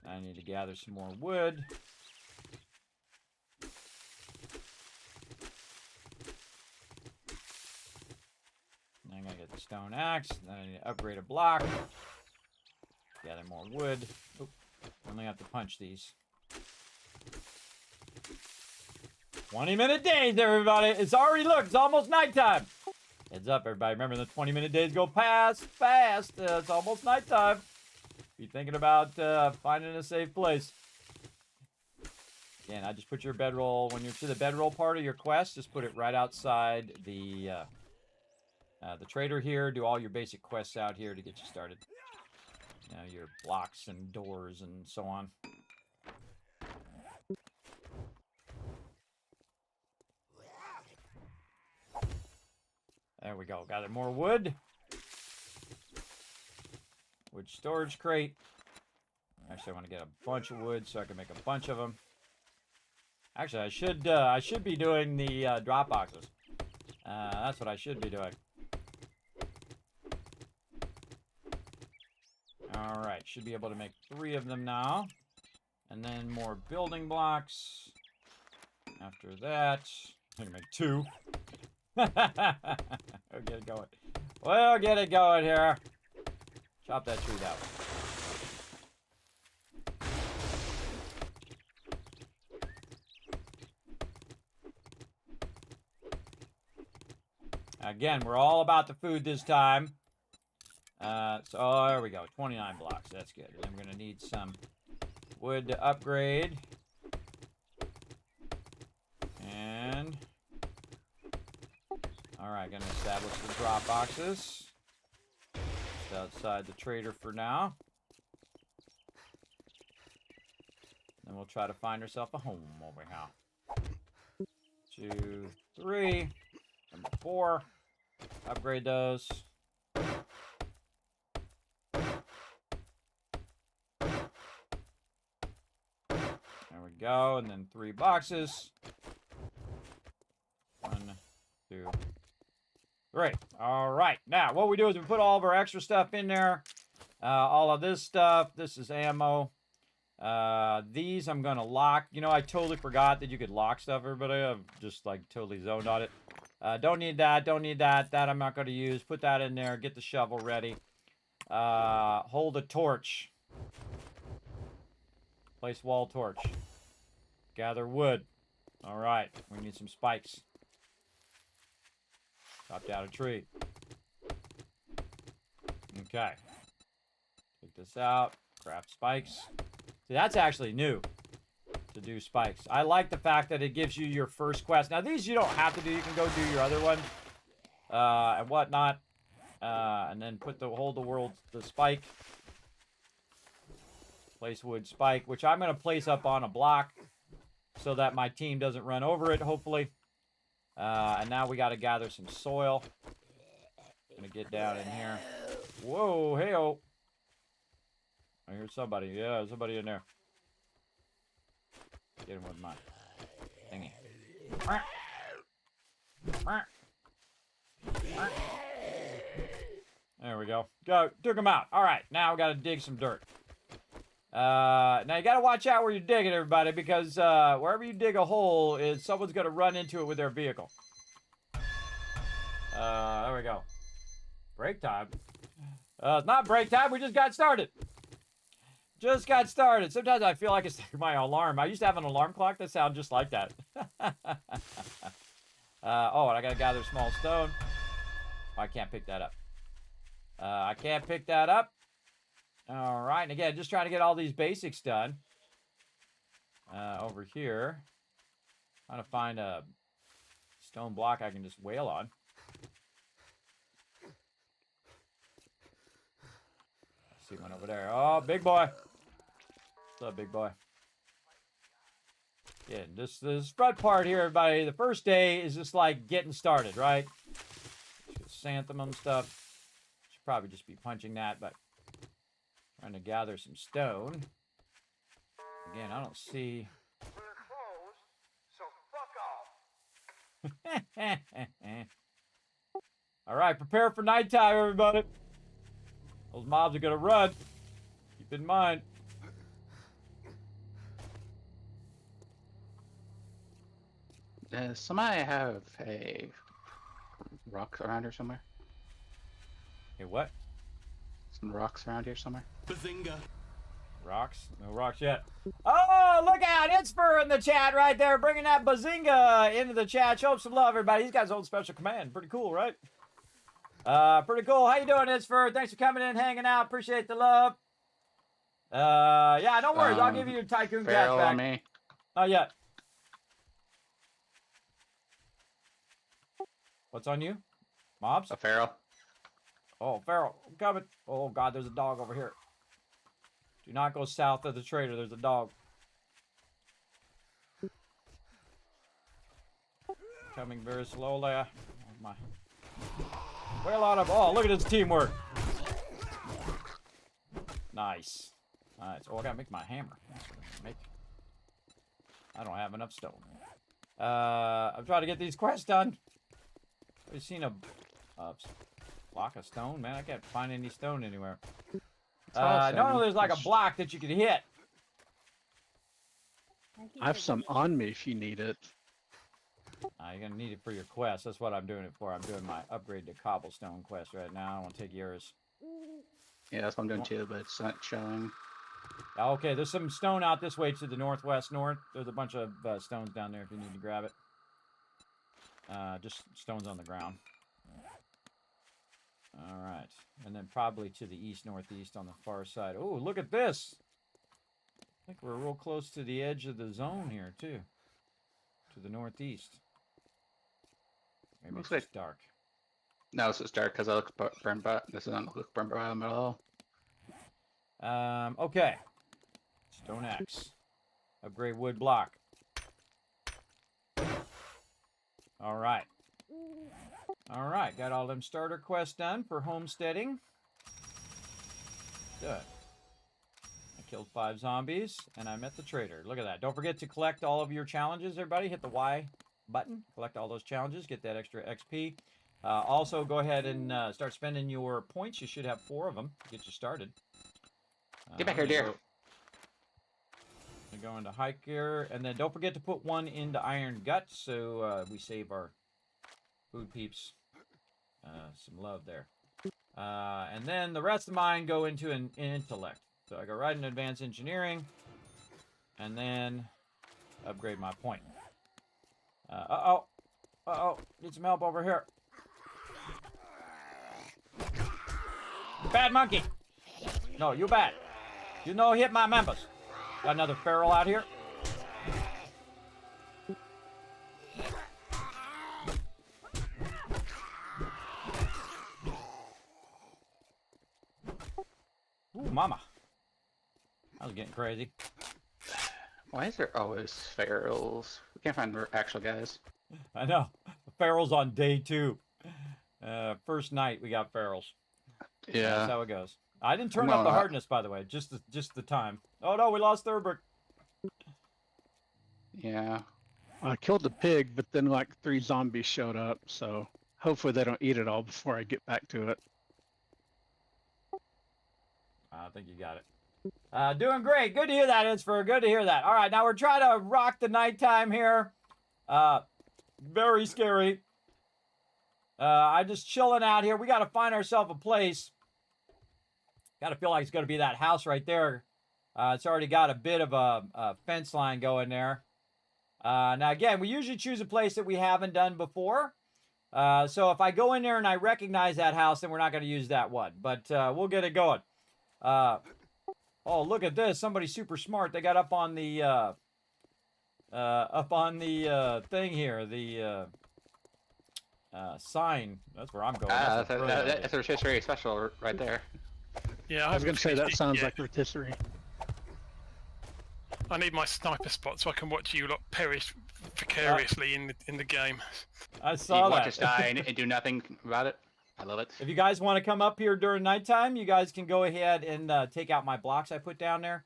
I need to gather some more wood. I'm going to get the stone axe. Then I need to upgrade a block. Gather more wood. Oop. Only have to punch these. 20-minute days, everybody. It's already, look, it's almost nighttime. Heads up, everybody. Remember, the 20-minute days go past fast. It's almost nighttime. Be thinking about finding a safe place. Again, I just put your bedroll, when you're to the bedroll part of your quest, just put it right outside the trader here. Do all your basic quests out here to get you started. You know, your blocks and doors and so on. There we go. Gather more wood. Wood storage crate. Actually, I want to get a bunch of wood so I can make a bunch of them. Actually, I should be doing the drop boxes. That's what I should be doing. All right, should be able to make 3 of them now. And then more building blocks. After that, I can make 2. We'll get it going. We'll get it going here. Chop that tree down. Again, we're all about the food this time. So there we go, 29 blocks. That's good. And I'm going to need some wood to upgrade. And all right, going to establish the drop boxes. Just outside the trader for now. Then we'll try to find ourselves a home over here. 2, 3, number 4. Upgrade those. go, and then 3 boxes. 1, 2, 3. All right. Now, what we do is we put all of our extra stuff in there. All of this stuff. This is ammo. These I'm going to lock. You know, I totally forgot that you could lock stuff, everybody. I've just, like, totally zoned on it. Don't need that. Don't need that. That I'm not going to use. Put that in there. Get the shovel ready. Hold a torch. Place wall torch. Gather wood. All right. We need some spikes. Chop down a tree. Okay. Take this out. Craft spikes. See, that's actually new to do spikes. I like the fact that it gives you your first quest. Now, these you don't have to do. You can go do your other one and whatnot. And then hold the spike. Place wood spike, which I'm going to place up on a block so that my team doesn't run over it, hopefully. And now we got to gather some soil. Gonna get down in here. Whoa, hey-oh. I hear somebody. Yeah, there's somebody in there. Get him with my thingy. There we go. Took him out. All right, now we got to dig some dirt. Now you got to watch out where you're digging, everybody, because wherever you dig a hole, someone's going to run into it with their vehicle. There we go. Break time. It's not break time. We just got started. Just got started. Sometimes I feel like it's my alarm. I used to have an alarm clock that sounded just like that. Oh, and I got to gather small stone. Oh, I can't pick that up. I can't pick that up. All right. And again, just trying to get all these basics done. Over here. Trying to find a stone block I can just wail on. See one over there. Oh, big boy. What's up, big boy? Yeah, this front part here, everybody, the first day is just like getting started, right? Chrysanthemum stuff. Should probably just be punching that, but trying to gather some stone. Again, I don't see. We're closed, so fuck off. All right, prepare for nighttime, everybody. Those mobs are gonna run. Keep in mind. Does somebody have a rock around here somewhere? Hey, what? Some rocks around here somewhere? Bazinga. Rocks? No rocks yet. Oh, look out! It's Fur in the chat right there, bringing that bazinga into the chat. Show him some love, everybody. He's got his own special command. Pretty cool, right? Pretty cool. How you doing, Isfur? Thanks for coming in, hanging out. Appreciate the love. Yeah, no worries. I'll give you your Tycoon cash back. Me. Not yet. What's on you? Mobs? A feral. Oh, feral. I'm coming. Oh, God, there's a dog over here. Do not go south of the trader. There's a dog. Coming very slowly. Oh, my. Well out of. Oh, look at this teamwork. Nice. Nice. Oh, I gotta make my hammer. That's what I'm gonna make. I don't have enough stone. I'm trying to get these quests done. I've seen a block of stone, man. I can't find any stone anywhere. No, there's like a block that you can hit. I have some on me if you need it. You're gonna need it for your quest. That's what I'm doing it for. I'm doing my upgrade to cobblestone quest right now. I want to take yours. Yeah, that's what I'm doing too, but it's not showing. Okay, there's some stone out this way to the northwest north. There's a bunch of stones down there if you need to grab it. Just stones on the ground. All right, and then probably to the east northeast on the far side. Oh, look at this! I think we're real close to the edge of the zone here too. To the northeast. Maybe Looks it's just dark. No, this is dark because I look burned by. This doesn't look burned by them at all. Okay. Stone axe. Upgrade wood block. All right. All right. Got all them starter quests done for homesteading. Good. I killed 5 zombies, and I met the trader. Look at that. Don't forget to collect all of your challenges, everybody. Hit the Y button. Collect all those challenges. Get that extra XP. Also, go ahead and start spending your points. You should have 4 of them to get you started. Get back here, dear. Go into hike here, and then don't forget to put 1 into Iron Gut, so we save our food peeps some love there. And then the rest of mine go into an intellect. So I go right into advanced engineering, and then upgrade my point. Need some help over here. Bad monkey. No, you bad. You know hit my members. Got another feral out here. Ooh, mama. I was getting crazy. Why is there always ferals? We can't find actual guys. I know. The ferals on day 2. First night we got ferals. Yeah. That's how it goes. I didn't turn up the hardness, by the way. Just the time. Oh no, we lost Thurberg. Yeah. I killed the pig, but then like 3 zombies showed up, so hopefully they don't eat it all before I get back to it. I think you got it. Doing great. Good to hear that, Isfer. Good to hear that. All right, now we're trying to rock the nighttime here. Very scary. I'm just chilling out here. We got to find ourselves a place. Got to feel like it's going to be that house right there. It's already got a bit of a fence line going there. Now, again, we usually choose a place that we haven't done before. So if I go in there and I recognize that house, then we're not going to use that one. But we'll get it going. Oh, look at this. Somebody's super smart. They got up on the thing here. The sign. That's where I'm going. That's a rotisserie special right there. Yeah, I was going to say that sounds like rotisserie. I need my sniper spot so I can watch you lot perish vicariously in the game. I saw that. Watch us die and do nothing about it. I love it. If you guys want to come up here during nighttime, you guys can go ahead and take out my blocks I put down there.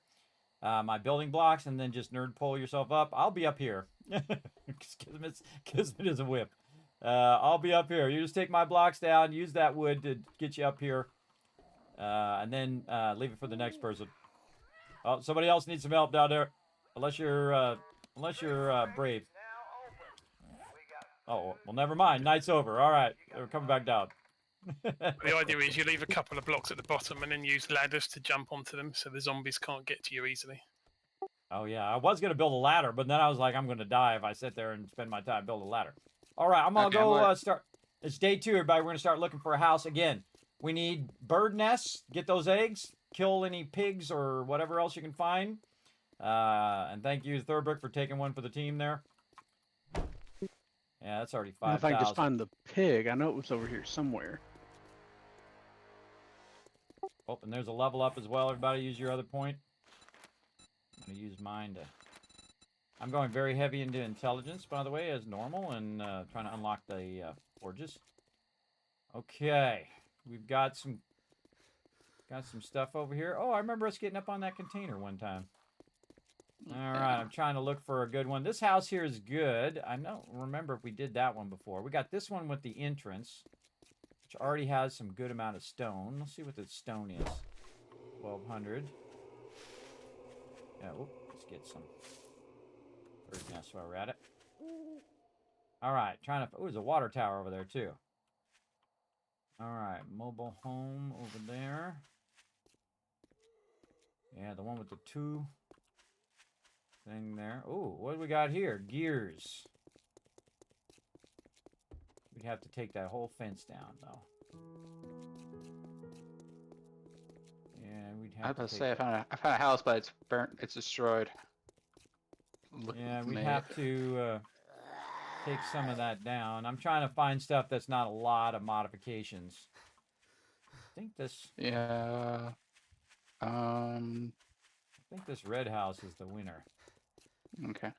My building blocks, and then just nerd pull yourself up. I'll be up here. Kismet is a whip. I'll be up here. You just take my blocks down, use that wood to get you up here, and then leave it for the next person. Oh, somebody else needs some help down there. Unless you're brave. Oh, well, never mind. Night's over. All right, we're coming back down. The idea is you leave a couple of blocks at the bottom and then use ladders to jump onto them so the zombies can't get to you easily. Oh, yeah. I was going to build a ladder, but then I was like, I'm going to die if I sit there and spend my time building a ladder. All right, I'm going to go start. It's day 2, everybody. We're going to start looking for a house. Again, we need bird nests. Get those eggs. Kill any pigs or whatever else you can find. And thank you, Thurbrick, for taking one for the team there. Yeah, that's already 5,000. If I can just find the pig, I know it was over here somewhere. Oh, and there's a level up as well. Everybody use your other point. I'm going to use mine to... I'm going very heavy into intelligence, by the way, as normal, and trying to unlock the forges. Okay. We've got some stuff over here. Oh, I remember us getting up on that container one time. All right, I'm trying to look for a good one. This house here is good. I don't remember if we did that one before. We got this one with the entrance, which already has some good amount of stone. Let's see what the stone is. 1,200. Yeah, let's get some bird nests while we're at it. All right, trying to... Oh, there's a water tower over there, too. All right, mobile home over there. Yeah, the one with the 2 thing there. Oh, what do we got here? Gears. We'd have to take that whole fence down, though. Yeah, we'd have I was about to say I found a house, but it's burnt. It's destroyed. Yeah, we'd have to take some of that down. I'm trying to find stuff that's not a lot of modifications. I think this... Yeah. I think this red house is the winner. Okay.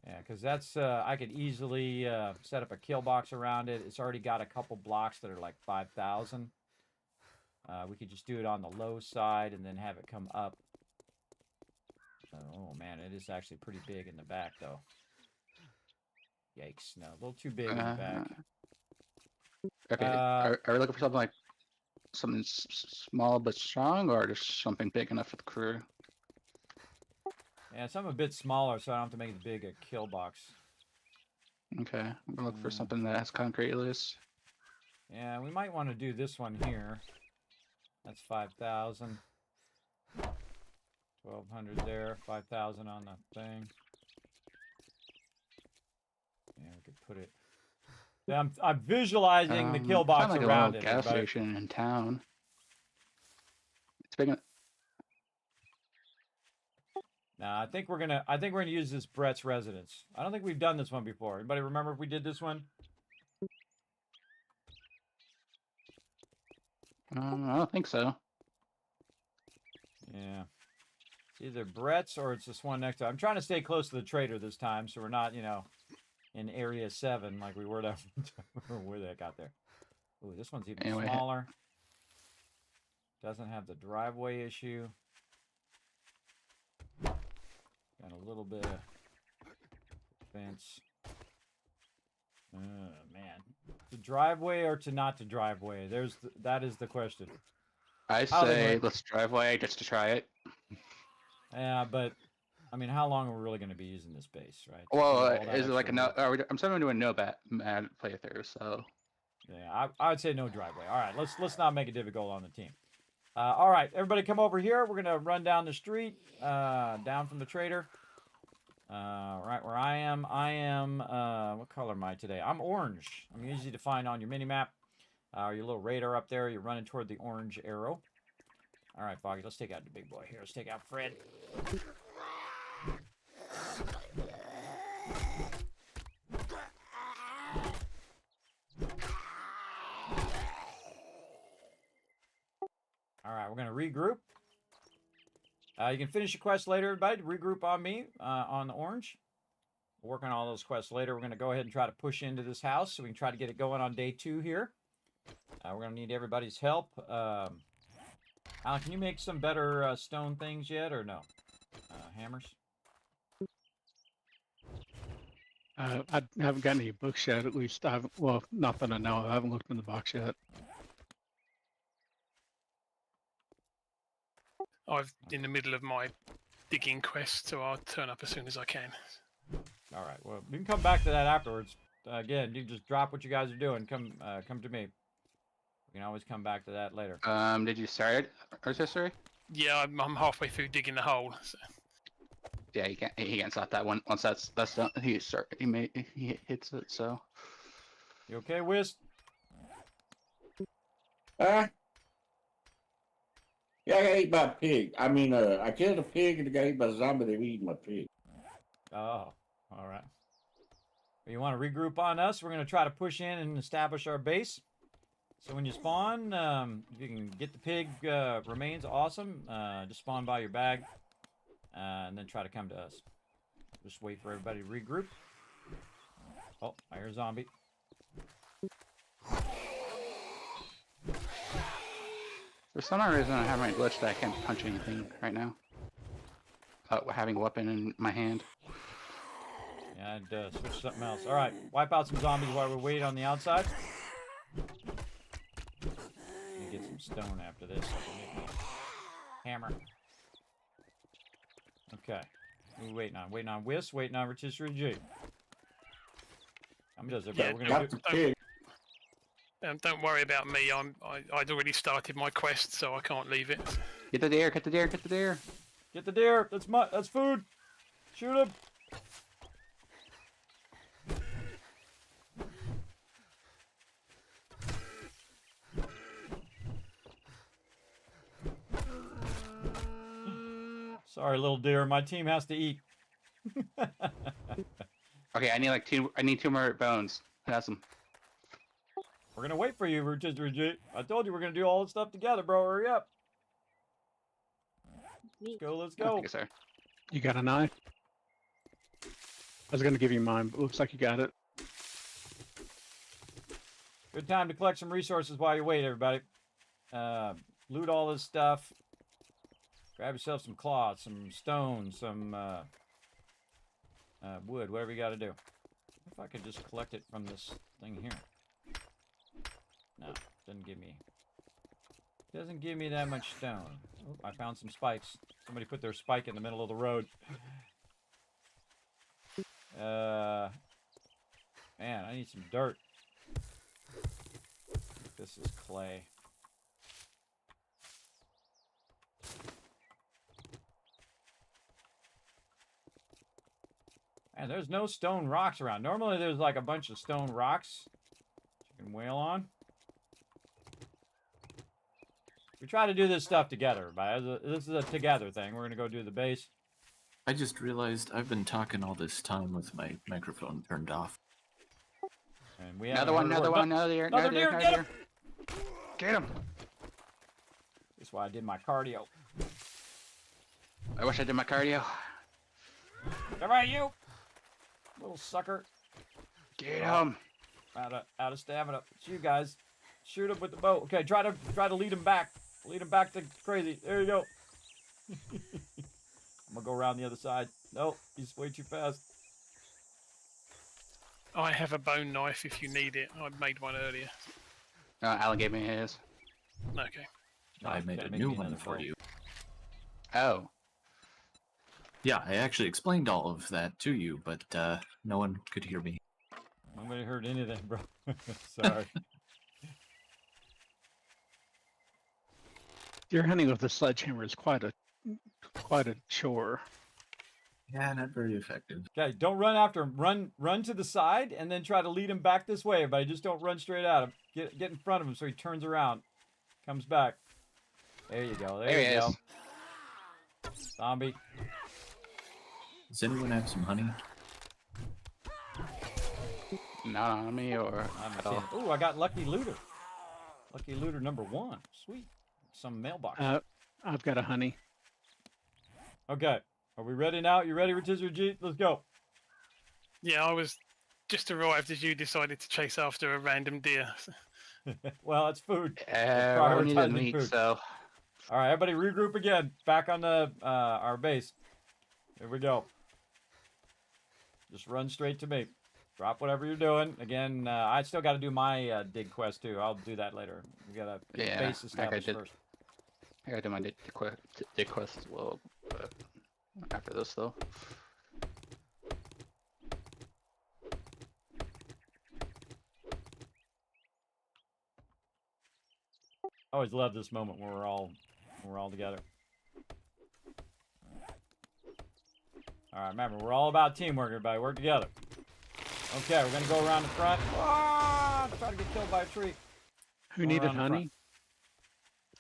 Yeah, because that's... I could easily set up a kill box around it. It's already got a couple blocks that are like 5,000. We could just do it on the low side and then have it come up. Oh man, it is actually pretty big in the back though. Yikes, no, a little too big in the back. Okay, are we looking for something like something small but strong, or just something big enough for the crew? Yeah, something a bit smaller so I don't have to make it big a kill box. Okay, I'm gonna look for something that has concrete loose. Yeah, we might want to do this one here. That's 5,000. 1,200 there, 5,000 on the thing. Yeah, we could put it. Yeah, I'm visualizing the kill box like around a it. gas station in town. It's big enough. Nah, I think we're gonna use this Brett's residence. I don't think we've done this one before. Anybody remember if we did this one? I don't think so. Yeah. It's either Brett's or it's this one next to it. I'm trying to stay close to the trader this time, so we're not, you know, in Area 7 like we were that where that got there. Ooh, this one's even smaller. Doesn't have the driveway issue. Got a little bit of fence. Oh man, the driveway or to not to driveway? That is the question. I say let's driveway just to try it. Yeah, but I mean, how long are we really going to be using this base, right? Well, is it like a no? I'm starting to do a no mad playthrough, so. Yeah, I would say no driveway. All right, let's not make it difficult on the team. All right, everybody, come over here. We're gonna run down the street, down from the trader. Right where I am. What color am I today? I'm orange. I'm easy to find on your mini map. Your little radar up there. You're running toward the orange arrow. All right, Foggy. Let's take out the big boy here. Let's take out Fred. All right, we're going to regroup. You can finish your quest later, everybody. Regroup on me, on the orange. We'll work on all those quests later. We're going to go ahead and try to push into this house so we can try to get it going on day 2 here. We're going to need everybody's help. Alan, can you make some better stone things yet or no? Hammers? I haven't got any books yet, at least. I haven't, well, not that I know of. I haven't looked in the box yet. I'm in the middle of my digging quest, so I'll turn up as soon as I can. All right. Well, we can come back to that afterwards. Again, you just drop what you guys are doing. Come to me. We can always come back to that later. Did you start Earth history? Yeah, I'm halfway through digging the hole. So. Yeah, he can't stop that one. Once that's done, he hits it. So. You okay, Wiz? Yeah, I got ate by a pig. I mean, I killed a pig and I got ate by a zombie. They were eating my pig. Oh, all right. You want to regroup on us? We're going to try to push in and establish our base. So when you spawn, if you can get the pig remains, awesome. Just spawn by your bag, and then try to come to us. Just wait for everybody to regroup. Oh, I hear a zombie. For some reason, I have my glitch that I can't punch anything right now. Having a weapon in my hand. Yeah, and switch something else. All right, wipe out some zombies while we wait on the outside. Get some stone after this. Hammer. Okay. We're waiting on. Waiting on Whis. Waiting on Rotisserie G. How many does everybody? We're gonna do. Don't worry about me. I'd already started my quest, so I can't leave it. Get the deer! Get the deer! Get the deer! Get the deer! That's food. Shoot him. Sorry, little deer. My team has to eat. Okay, I need two more bones. Pass them. We're gonna wait for you, Rotisserie G. I told you we're gonna do all this stuff together, bro. Hurry up. Let's go. Let's go. Yes, sir. You got a knife? I was going to give you mine, but looks like you got it. Good time to collect some resources while you wait, everybody. loot all this stuff. Grab yourself some cloth, some stone, some wood, whatever you got to do. If I could just collect it from this thing here. No, doesn't give me that much stone. Oh, I found some spikes. Somebody put their spike in the middle of the road. Man, I need some dirt. This is clay. And there's no stone rocks around. Normally there's like a bunch of stone rocks you can whale on. We try to do this stuff together, but this is a together thing. We're going to go do the base. I just realized I've been talking all this time with my microphone turned off. And we Another one, another deer. Get him. That's why I did my cardio. I wish I did my cardio. All right, you little sucker. Get him. Out of stamina. It's you guys. Shoot him with the bow. Okay, try to lead him back. Lead him back to crazy. There you go. I'm gonna go around the other side. Nope, he's way too fast. I have a bone knife if you need it. I made one earlier. Alan gave me his. Okay. I made a new one for you. Oh. Yeah, I actually explained all of that to you, but no one could hear me. Nobody heard anything, bro. Sorry. Deer hunting with a sledgehammer is quite a chore. Yeah, not very effective. Okay, don't run after him. Run to the side and then try to lead him back this way. But just don't run straight at him. Get in front of him so he turns around, comes back. There you go. There you go. Zombie. Does anyone have some honey? Not on me or at all. Ooh, I got lucky looter. Lucky looter number 1. Sweet. Some mailbox. I've got a honey. Okay. Are we ready now? You ready, Rotisserie G? Let's go. Yeah, I was just arrived as you decided to chase after a random deer. Well, it's food. We need meat, food. so. All right, everybody regroup again. Back on the our base. Here we go. Just run straight to me. Drop whatever you're doing. Again, I still got to do my dig quest too. I'll do that later. We got to base established first. I got to do my dig quest as well. But after this, though. I always love this moment when we're all together. All right, remember, we're all about teamwork, everybody. Work together. Okay, we're gonna go around the front. Ah, try to get killed by a tree. Who needed honey?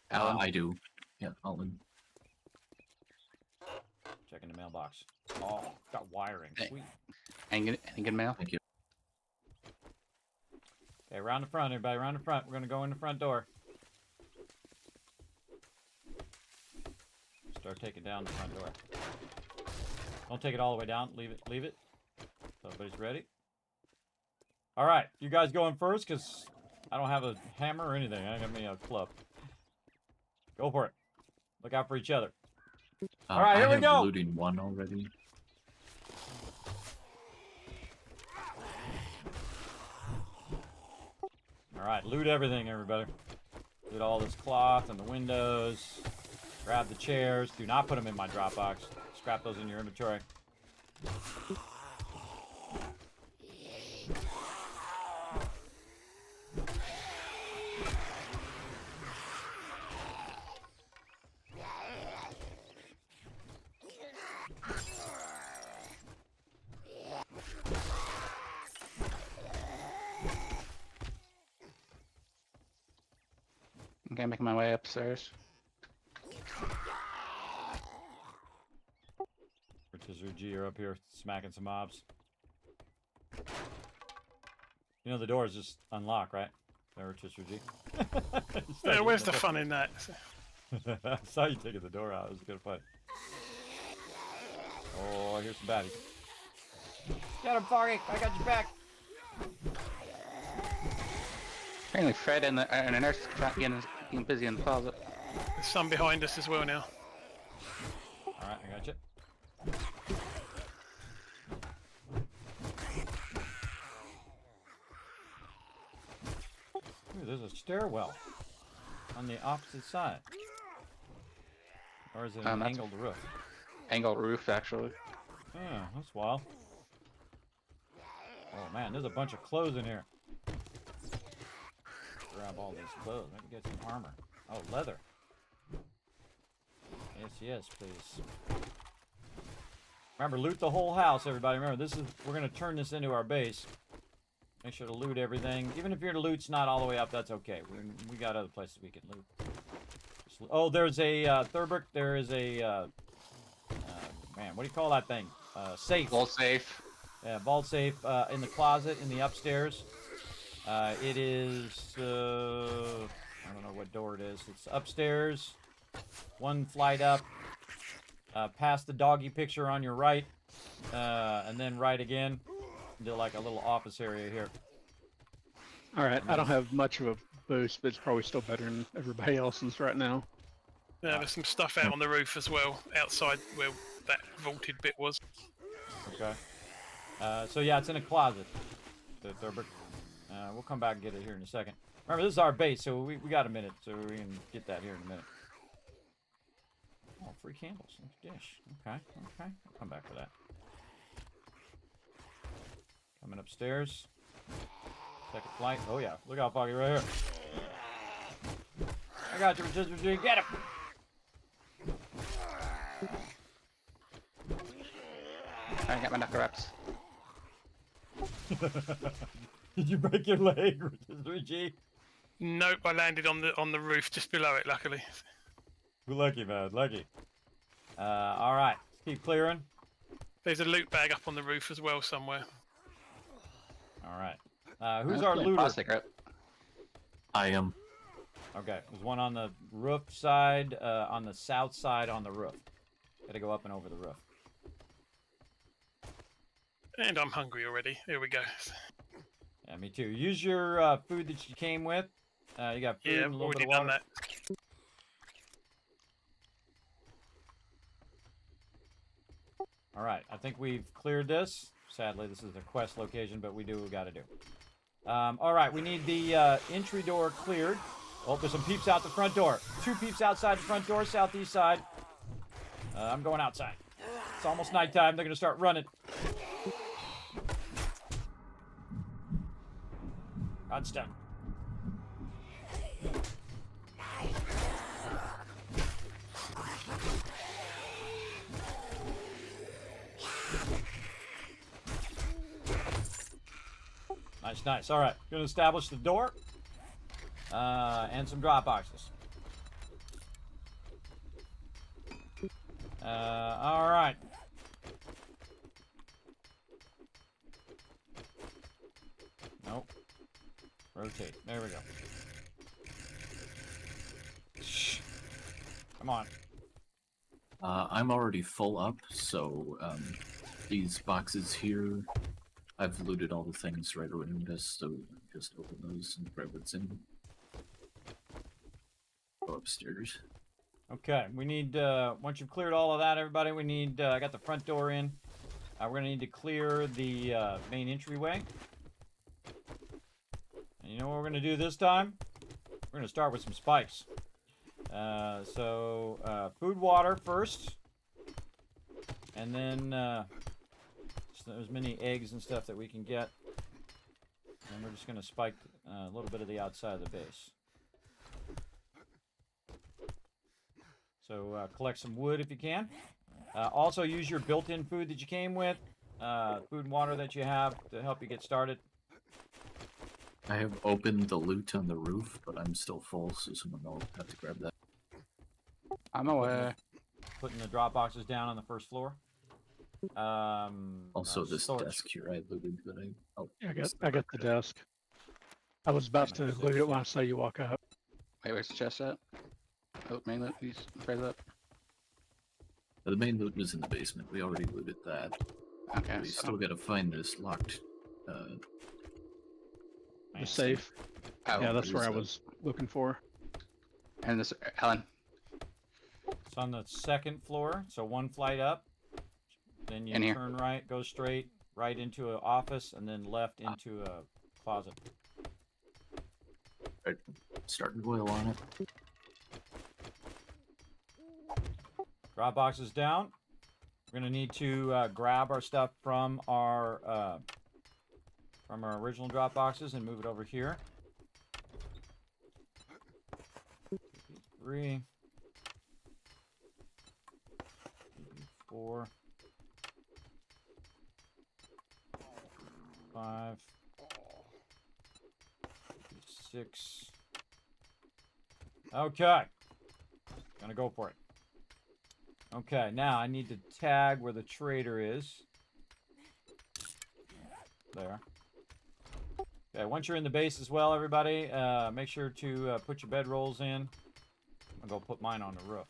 Alan, I do. Yeah, Alan. Checking the mailbox. Oh, got wiring. Sweet. Any good mail? Thank you. Okay, around the front, everybody. Around the front. We're gonna go in the front door. Start taking down the front door. Don't take it all the way down. Leave it. Leave it. So everybody's ready. All right, you guys going first, because I don't have a hammer or anything. I got me a club. Go for it. Look out for each other. All right, here we go. I have looting 1 already. All right, loot everything, everybody. Loot all this cloth and the windows. Grab the chairs. Do not put them in my drop box. Scrap those in your inventory. Okay, making my way upstairs. Rotisserie G, you're up here smacking some mobs. You know the doors just unlock, right? Rotisserie G. Yeah, where's the fun in that? I saw you taking the door out. It was a good fight. Oh, here's some baddies. Got him, Foggy. I got your back. Apparently Fred and the nurse is getting busy in the closet. some behind us as well now. All right, I got you. Ooh, there's a stairwell on the opposite side. Or is it an that's- angled roof? Angled roof, actually. Oh, that's wild. Oh man, there's a bunch of clothes in here. Grab all these clothes. Maybe get some armor. Oh, leather. Yes, yes, please. Remember, loot the whole house, everybody. Remember, we're gonna turn this into our base. Make sure to loot everything. Even if your loot's not all the way up, that's okay. We got other places we can loot. Oh, there's a Thurbrick. There is a man. What do you call that thing? Safe. Vault safe. Yeah, vault safe in the closet in the upstairs. It is. I don't know what door it is. It's upstairs. One flight up. Past the doggy picture on your right, and then right again. Into like a little office area here. All right, I don't have much of a boost, but it's probably still better than everybody else's right now. Yeah, there's some stuff out on the roof as well, outside where that vaulted bit was. Okay. So yeah, it's in a closet. The Thurbrick. We'll come back and get it here in a second. Remember, this is our base, so we got a minute, so we can get that here in a minute. Oh, free candles. Dish. Okay, okay. I'll come back for that. Coming upstairs. Second flight. Oh yeah, look how foggy right here. I got you, Mr. Get him! I got my knuckle wraps. Did you break your leg, Mr. G? Nope, I landed on the roof just below it, luckily. Lucky, man, lucky. All right, let's keep clearing. There's a loot bag up on the roof as well somewhere. All right. Who's our looter? Plastic, right? I am. Okay, there's one on the roof side, on the south side on the roof. Gotta go up and over the roof. And I'm hungry already. Here we go. Yeah, me too. Use your food that you came with. You got food Yeah, and a I've little bit already of water. done that. All right, I think we've cleared this. Sadly, this is a quest location, but we do what we got to do. All right, we need the entry door cleared. Oh, there's some peeps out the front door. 2 peeps outside the front door, southeast side. I'm going outside. It's almost nighttime. They're going to start running. God's done. Nice, nice. All right, gonna establish the door and some drop boxes. All right. Nope. Rotate. There we go. Shh. Come on. I'm already full up, so these boxes here, I've looted all the things right around us, so just open those and grab what's in. Go upstairs. Okay, we need, once you've cleared all of that, everybody, we need, I got the front door in. We're going to need to clear the main entryway. And you know what we're going to do this time? We're going to start with some spikes. Food, water first. And then as many eggs and stuff that we can get. And we're just going to spike a little bit of the outside of the base. So collect some wood if you can. Also use your built-in food that you came with. Food and water that you have to help you get started. I have opened the loot on the roof, but I'm still full, so someone will have to grab that. I'm aware. Putting the drop boxes down on the first floor. Also, this storage. desk here I looted, but Yeah, I got the desk. I was about to loot it when I saw you walk up. Wait, where's the chest at? Oh, main loot, please. Raise it up. The main loot was in the basement. We already looted that. Okay. We still gotta find this locked. The safe. Oh, Yeah, that's what where is I that? was looking for. And this, Helen. It's on the second floor, so one flight up. Then you In here. turn right, go straight, right into an office, and then left into a closet. Right. Starting to boil on it. Drop boxes down. We're gonna need to grab our stuff from our original drop boxes and move it over here. 3, 4, 5, 6. Okay. Gonna go for it. Okay, now I need to tag where the trader is. There. Okay, once you're in the base as well, everybody, make sure to put your bedrolls in. I'm gonna go put mine on the roof.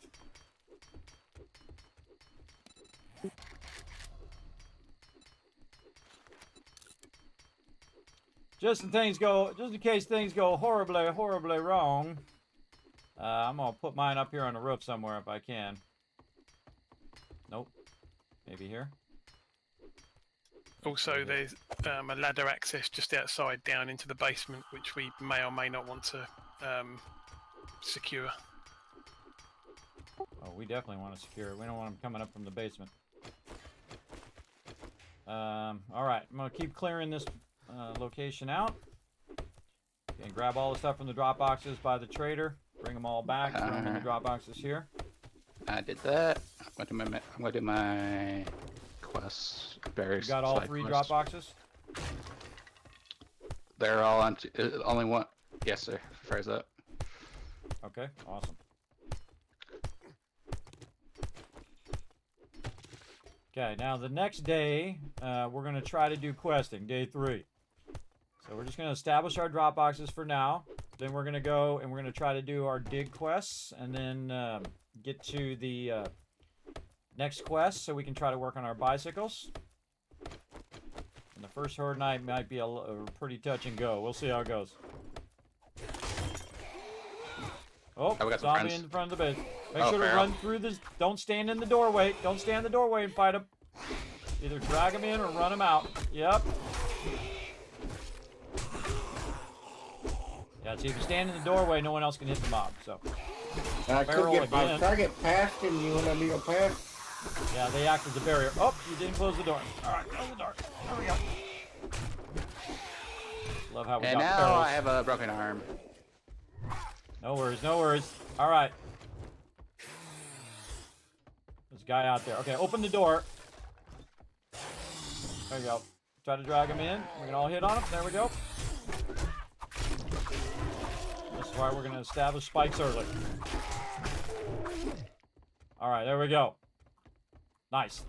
Just in case things go horribly, horribly wrong, I'm gonna put mine up here on the roof somewhere if I can. Nope. Maybe here. Also, there's a ladder access just outside down into the basement, which we may or may not want to secure. Oh, we definitely want to secure it. We don't want them coming up from the basement. All right, I'm gonna keep clearing this location out. And grab all the stuff from the drop boxes by the trader. Bring them all back. Throw them in the drop boxes here. I did that. I'm gonna do my quests. Various You got all side 3 quests. drop boxes? They're all on. Only one. Yes, sir. Phrase that. Okay, awesome. Okay, now the next day, we're going to try to do questing, day 3. So we're just going to establish our drop boxes for now. Then we're going to go and we're going to try to do our dig quests and then get to the next quest so we can try to work on our bicycles. And the first horde night might be a pretty touch and go. We'll see how it goes. Oh, we got some zombie friends. in the front of the base. Make Oh, sure to feral. run through this. Don't stand in the doorway. Don't stand in the doorway and fight them. Either drag them in or run them out. Yep. Yeah, see, if you stand in the doorway, no one else can hit the mob. So, I could Feral get my again. target past him. You want me to pass? yeah, they act as a barrier. Oh, you didn't close the door. All right, close the door. There we go. Love how we And got now ferals. I have a broken arm. No worries, no worries. All right. There's a guy out there. Okay, open the door. There you go. Try to drag him in. We can all hit on him. There we go. This is why we're going to establish spikes early. All right, there we go. Nice.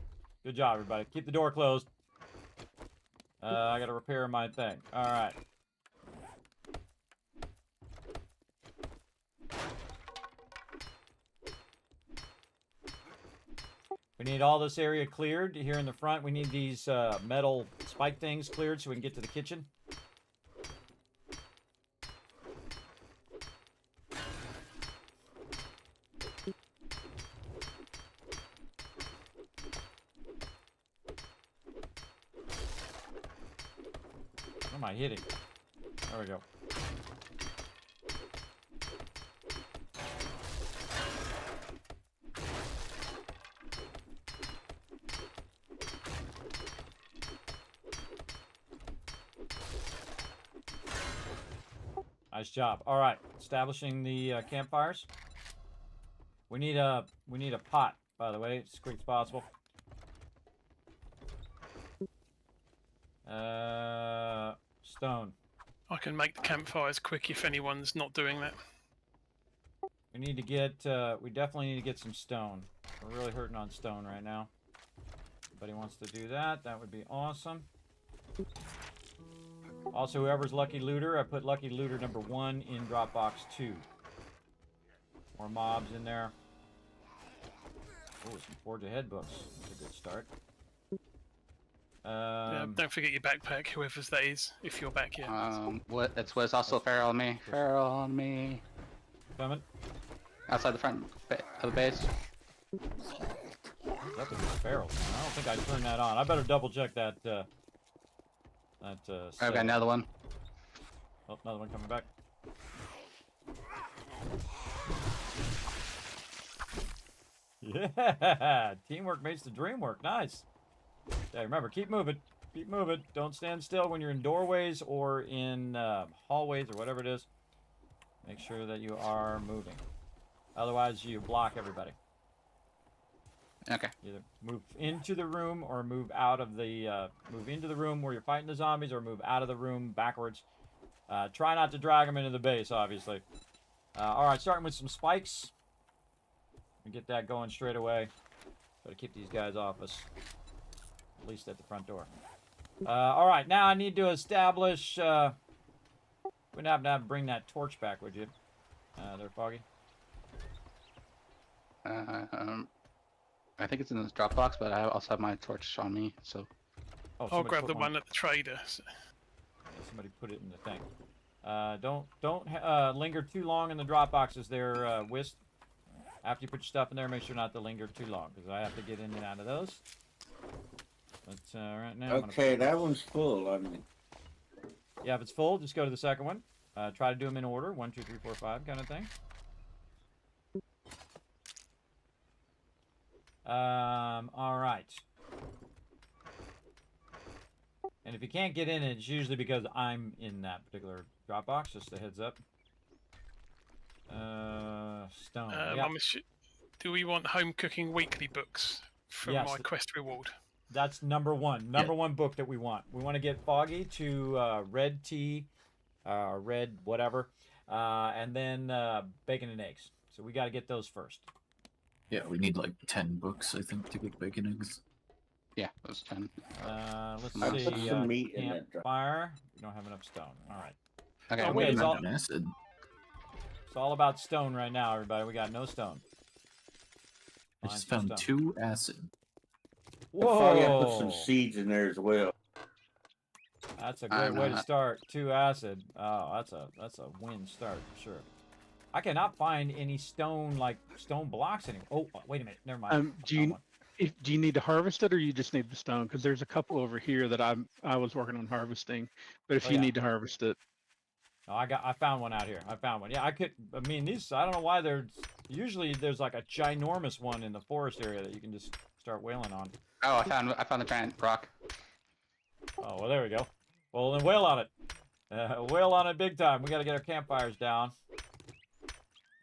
Good job, everybody. Keep the door closed. I got to repair my thing. All right. We need all this area cleared. Here in the front, we need these metal spike things cleared so we can get to the kitchen. What am I hitting? There we go. Nice job. All right, establishing the campfires. We need a pot, by the way, as quick as possible. Stone. I can make the campfires quick if anyone's not doing that. We need to get. We definitely need to get some stone. We're really hurting on stone right now. Anybody wants to do that? That would be awesome. Also, whoever's lucky looter, I put lucky looter number 1 in Dropbox 2. More mobs in there. Oh, some Forge Ahead books. That's a good start. Yeah, don't forget your backpack, whoever's that is, if you're back yet. What? That's what's also feral on me. Feral on me. Coming. Outside the front of the base. That's a barrel. I don't think I turned that on. I better double check that. I've setup. got another one. Oh, another one coming back. Yeah, teamwork makes the dream work. Nice. Okay, remember, keep moving. Keep moving. Don't stand still when you're in doorways or in hallways or whatever it is. Make sure that you are moving. Otherwise, you block everybody. Okay. Either move into the room or move out of the move into the room where you're fighting the zombies, or move out of the room backwards. Try not to drag them into the base, obviously. All right, starting with some spikes. We get that going straight away. Gotta keep these guys off us, at least at the front door. All right, now I need to establish. Wouldn't happen to have to bring that torch back, would you? There, Foggy. I think it's in this drop box, but I also have my torch on me, so. Oh, I'll grab the one at the trader. Yeah, somebody put it in the thing. Don't linger too long in the drop boxes there, Whist. After you put your stuff in there, make sure not to linger too long, because I have to get in and out of those. But right now, Okay, that one's full. I mean, yeah, if it's full, just go to the second one. Try to do them in order, 1, 2, 3, 4, 5, kind of thing. All right. And if you can't get in it, it's usually because I'm in that particular drop box. Just a heads up. Stone. Yeah. Do we want home cooking weekly books from Yes. my quest reward? That's number one. Number one book that we want. We want to get Foggy to red tea, red whatever, and then bacon and eggs. So we got to get those first. Yeah, we need like 10 books, I think, to get bacon eggs. Yeah, those 10. Let's I see. put some meat in that jar. Campfire. We don't have enough stone. All right. Okay, Oh, I'm wait, waiting. it's all, An acid. it's all about stone right now, everybody. We got no stone. I Find just some found stone. 2 acid. Foggy, I put some Whoa! seeds in there as well. That's a great I'm way to not. start. 2 acid. Oh, that's a win start for sure. I cannot find any stone blocks anymore. Oh, wait a minute. Never mind. Do you need to harvest it, or you just need the stone? Because there's a couple over here that I was working on harvesting. But if Oh, you yeah. need to harvest it, Oh, I found one out here. I found one. Yeah, I mean, these, I don't know why usually there's like a ginormous one in the forest area that you can just start whaling on. Oh, I found the giant rock. Oh, well, there we go. Well, then whale on it. Whale on it big time. We got to get our campfires down.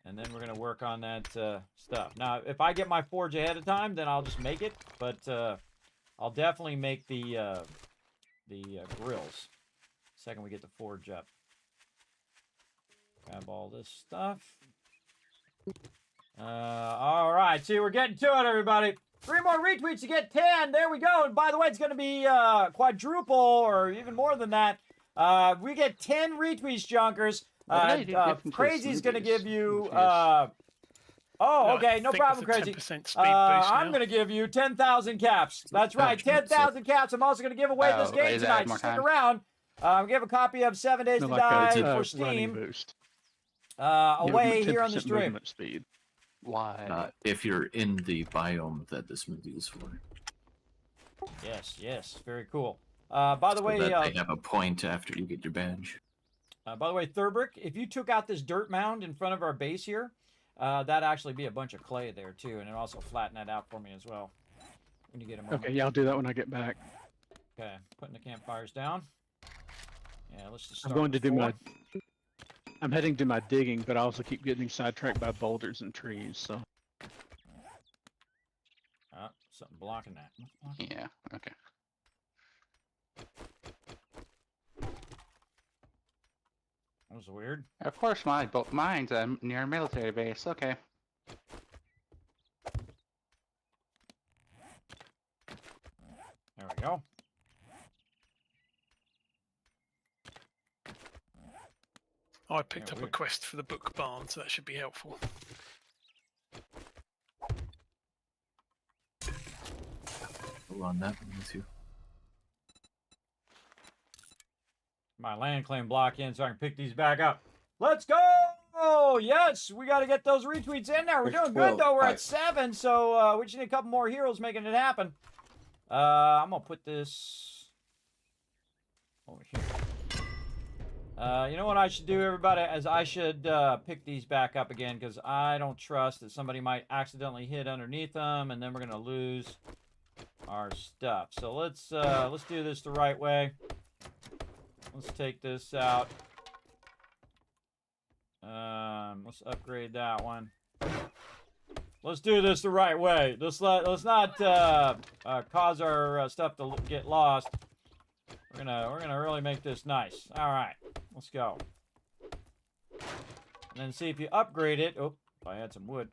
And then we're going to work on that stuff. Now, if I get my forge ahead of time, then I'll just make it. But I'll definitely make the grills. Second we get the forge up. Grab all this stuff. All right. See, we're getting to it, everybody. 3 more retweets to get 10. There we go. And by the way, it's going to be quadruple or even more than that. We get 10 retweets, Junkers. Crazy's going to give you... oh, okay. No problem, Crazy. I'm going to give you 10,000 caps. That's right. 10,000 caps. I'm also going to give away this game tonight. Stick around. Give a copy of 7 Days to Die for Steam boost. away here on the stream. Movement speed. Why? If you're in the biome that this movie is for. Yes, yes. Very cool. By the way... they have a point after you get your badge. By the way, Thurbrick, if you took out this dirt mound in front of our base here, that'd actually be a bunch of clay there too, and it also flatten that out for me as well. When you get a moment. Okay, yeah, I'll do that when I get back. Okay, putting the campfires down. Yeah, let's just start. I'm going to do my. I'm heading to my digging, but I also keep getting sidetracked by boulders and trees. So. Something blocking that. Yeah. Okay. That was weird. Of course, mine's near a military base. Okay. There we go. I picked up a quest for the book barn, so that should be helpful. We'll run that one with you. My land claim block in so I can pick these back up. Let's go! Oh, yes. We got to get those retweets in there. We're There's doing good, 12 though. We're at pipes. 7, so we just need a couple more heroes making it happen. I'm going to put this over here. You know what I should do, everybody? Is I should pick these back up again, because I don't trust that somebody might accidentally hit underneath them, and then we're going to lose our stuff. So let's do this the right way. Let's take this out. Let's upgrade that one. Let's do this the right way. Let's not cause our stuff to get lost. We're gonna really make this nice. All right, let's go. And then see if you upgrade it. Oh, if I had some wood.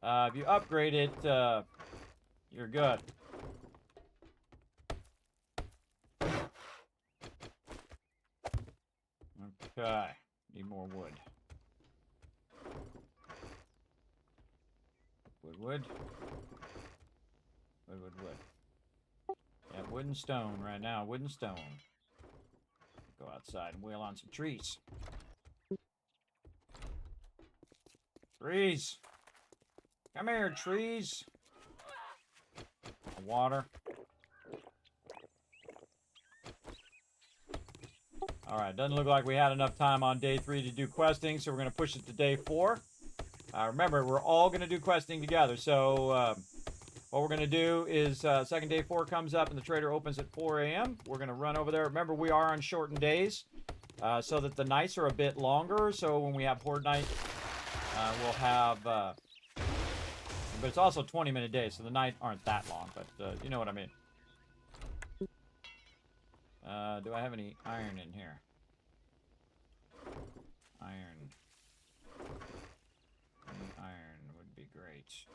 If you upgrade it, you're good. Okay, need more wood. Wood. Yeah, wood and stone right now. Wood and stone. Go outside and wheel on some trees. Trees. Come here, trees. Water. Alright, doesn't look like we had enough time on day 3 to do questing, so we're going to push it to day 4. Remember, we're all going to do questing together, so what we're going to do is second day 4 comes up and the trader opens at 4 a.m. We're going to run over there. Remember, we are on shortened days, so that the nights are a bit longer, so when we have Horde Night, we'll have... but it's also 20-minute days, so the night aren't that long, but you know what I mean. Do I have any iron in here? Iron. Any iron would be great.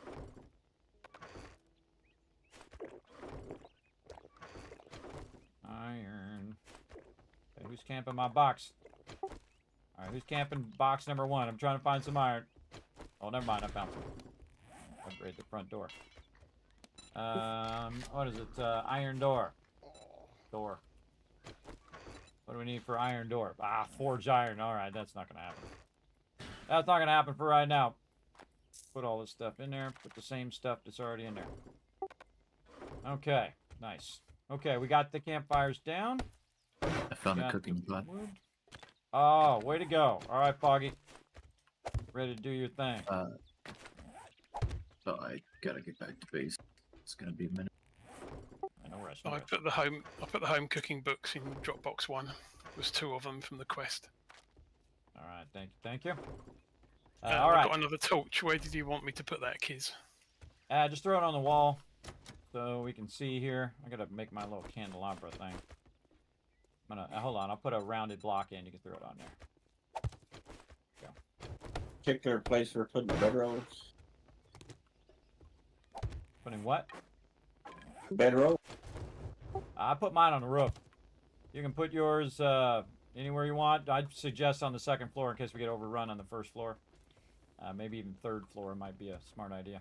Iron. Okay, who's camping my box? Alright, who's camping box number 1? I'm trying to find some iron. Oh, never mind, I found some. Upgrade the front door. What is it? Iron door. Door. What do we need for iron door? Ah, forged iron. Alright, that's not gonna happen. That's not gonna happen for right now. Put all this stuff in there. Put the same stuff that's already in there. Okay, nice. Okay, we got the campfires down. I found a cooking pot. Oh, way to go. Alright, Foggy. Ready to do your thing. But I gotta get back to base. It's gonna be a minute. No rush, I put the home cooking books in Dropbox 1. There's 2 of them from the quest. Alright, thank you. I've alright. got another torch. Where did you want me to put that, Kiz? Just throw it on the wall so we can see here. I gotta make my little candelabra thing. I'm gonna hold on. I'll put a rounded block in. You can throw it on there. Go. Particular place for putting bedrolls. Putting what? Bedroll. I put mine on the roof. You can put yours anywhere you want. I'd suggest on the 2nd floor in case we get overrun on the 1st floor. Maybe even 3rd floor might be a smart idea.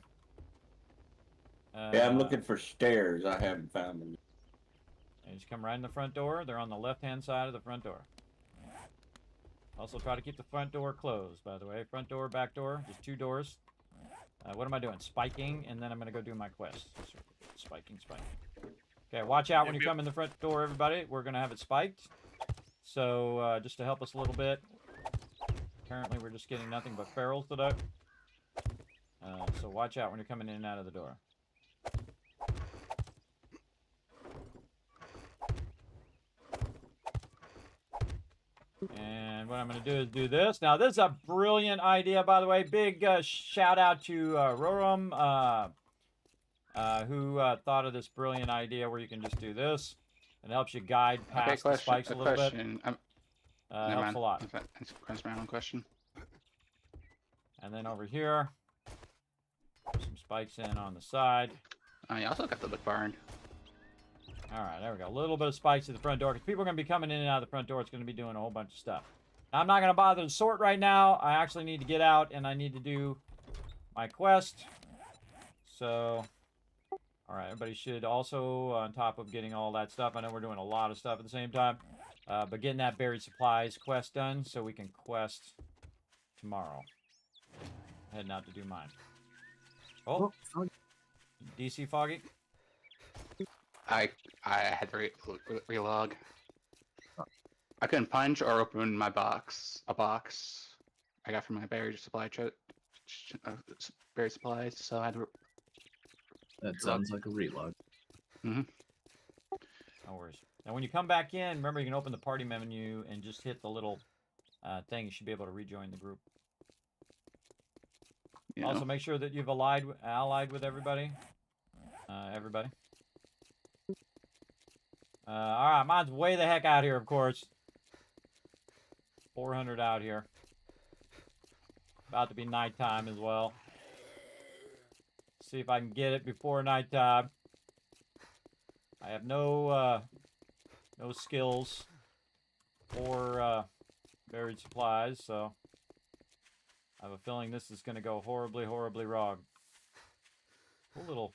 Yeah, I'm looking for stairs. I haven't found them. And just come right in the front door. They're on the left-hand side of the front door. Also try to keep the front door closed, by the way. Front door, back door, just 2 doors. What am I doing? Spiking, and then I'm going to go do my quest. Spiking. Okay, watch out when you come in the front door, everybody. We're going to have it spiked. So, just to help us a little bit. Apparently, we're just getting nothing but ferals today. So watch out when you're coming in and out of the door. And what I'm going to do is do this. Now, this is a brilliant idea, by the way. Big shout out to Roram, who thought of this brilliant idea where you can just do this. It helps you guide past the spikes a little bit. Helps a lot. That's my own question. And then over here, put some spikes in on the side. You also got the book barn. All right, there we go. A little bit of spikes at the front door because people are going to be coming in and out of the front door. It's going to be doing a whole bunch of stuff. Now, I'm not going to bother to sort right now. I actually need to get out and I need to do my quest. So, all right, everybody should also, on top of getting all that stuff, I know we're doing a lot of stuff at the same time, but getting that buried supplies quest done so we can quest tomorrow. Heading out to do mine. Oh, DC Foggy. I had to relog. I couldn't punch or open my box. A box I got from my berry supply berry supplies, so I had to. That sounds like a relog. No worries. Now, when you come back in, remember you can open the party menu and just hit the little thing. You should be able to rejoin the group. You Also, know. make sure that you've allied with everybody. Everybody. All right, mine's way the heck out here, of course. 400 out here. About to be nighttime as well. See if I can get it before nighttime. I have no skills or buried supplies, so I have a feeling this is going to go horribly, horribly wrong. Cool little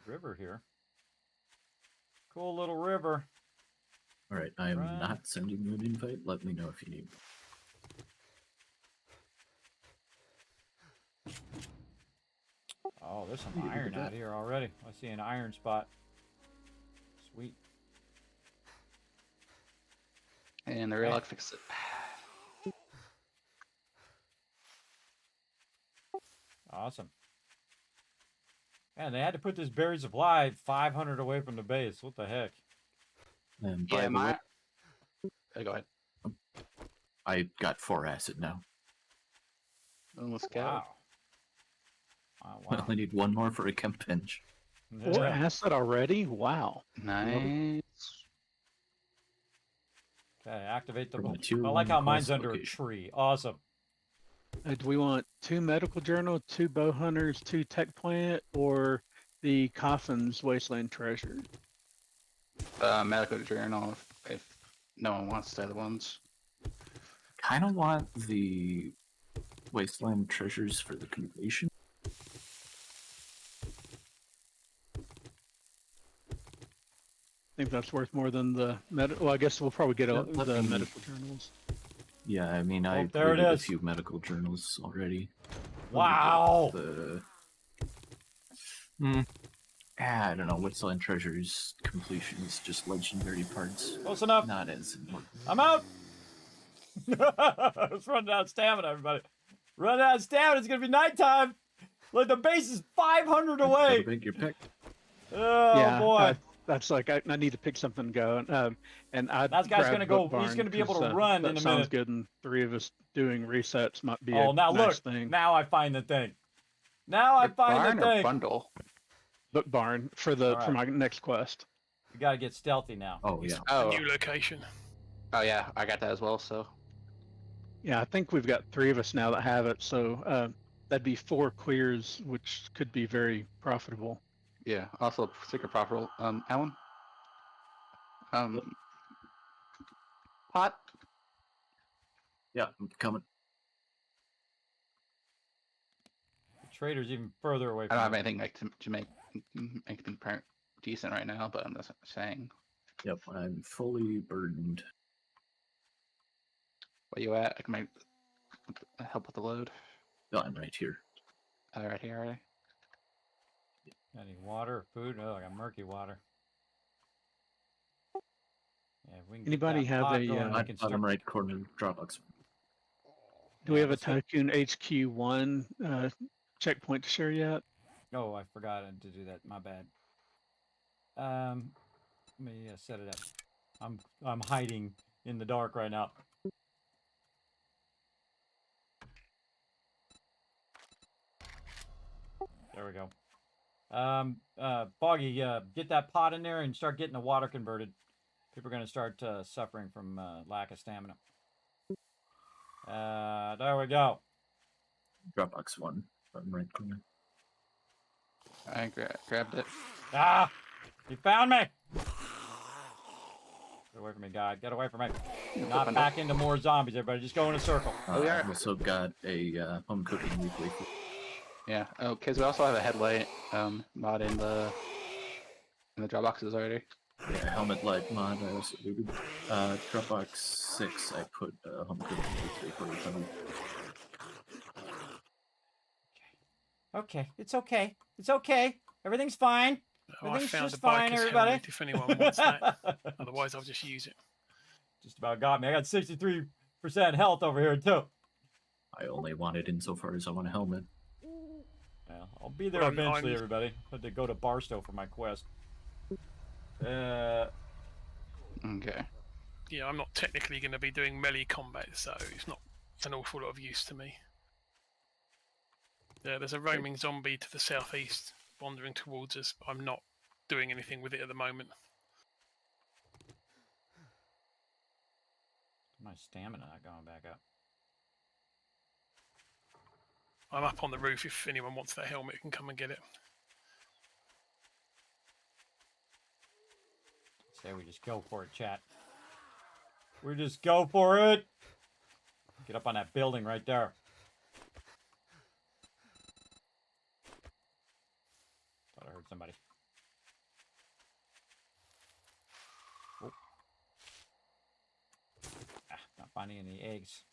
river here. Cool little river. All right, I am not sending you an invite. Let me know if you need. Oh, there's some iron out here already. I see an iron spot. Sweet. And the relog fixed it. Awesome. Man, they had to put this buried supply 500 away from the base. What the heck? And Yeah, my. Go ahead. I got 4 acid now. Let's go. Wow. I only need 1 more for a chem pinch. 4 acid already? Wow. Nice. Okay, activate the. From the tier I like how one mine's quest under a location. tree. Awesome. Do we want 2 medical journal, 2 bow hunters, 2 tech plant, or the coffins wasteland treasure? Medical journal if no one wants the other ones. Kind of want the wasteland treasures for the completion. I think that's worth more than the well, I guess we'll probably get Yeah, the medical journals. Yeah, I mean, I there it created a is. few medical journals already. Wow. I don't know. Wasteland Treasures completion is just legendary parts. Close enough. Not as important. I'm out. Let's run down stamina, everybody. Run down stamina. It's gonna be nighttime. Look, the base is 500 away. Make your pick. Oh yeah, boy. That's like I need to pick something to go. And I That guy's gonna go. He's gonna be able to run in a sounds minute. good, and 3 of us doing resets might be Oh, a now nice look. thing. Now I find the thing. Now I find Barn the or thing. bundle? Book barn for the All for right. my next quest. We gotta get stealthy now. Oh yeah. Oh, New location. oh yeah, I got that as well. So Yeah, I think we've got 3 of us now that have it, so that'd be 4 clears, which could be very profitable. yeah, also secret profitable. Alan. Pot. Yeah, I'm coming. The trader's even further away I don't from have me. anything like to make them decent right now, but I'm just saying. Yep, I'm fully burdened. Where you at? I can help with the load. Oh, I'm right here. Right here, already. Any water or food? Oh, I got murky water. Yeah, if we can get Anybody that have pot a, going, we Bottom can start- right corner Dropbox. Do we Yeah, have a let's go. Tycoon HQ1 checkpoint to share yet? Oh, I forgot to do that. My bad. Let me set it up. I'm hiding in the dark right now. There we go. Foggy, get that pot in there and start getting the water converted. People are gonna start suffering from lack of stamina. There we go. Dropbox 1. Bottom right corner. I grabbed it. Ah! You found me! Get away from me, God. Get away from me. Not back into more zombies, everybody. Just go in a circle. Oh, yeah. I've also got a home cooking weekly. Yeah. Oh, because we also have a headlight mod in the drop boxes already. Yeah, helmet light mod. I also looted. Dropbox 6. I put home cooking weekly for the tunnel. Okay, it's okay. It's okay. Everything's fine. Oh, I Everything's found just a fine, biker's everybody. helmet if anyone wants that. Otherwise, I'll just use it. Just about got me. I got 63% health over here too. I only want it insofar as I want a helmet. Well, I'll be there Well, eventually, everybody. Had to go to Barstow for my quest. Okay. Yeah, I'm not technically going to be doing melee combat, so it's not an awful lot of use to me. Yeah, there's a roaming zombie to the southeast wandering towards us, but I'm not doing anything with it at the moment. My stamina not going back up. I'm up on the roof. If anyone wants that helmet, can come and get it. Say we just go for it, chat. We just go for it. Get up on that building right there. Thought I heard somebody. Oh. Ah, not finding any eggs.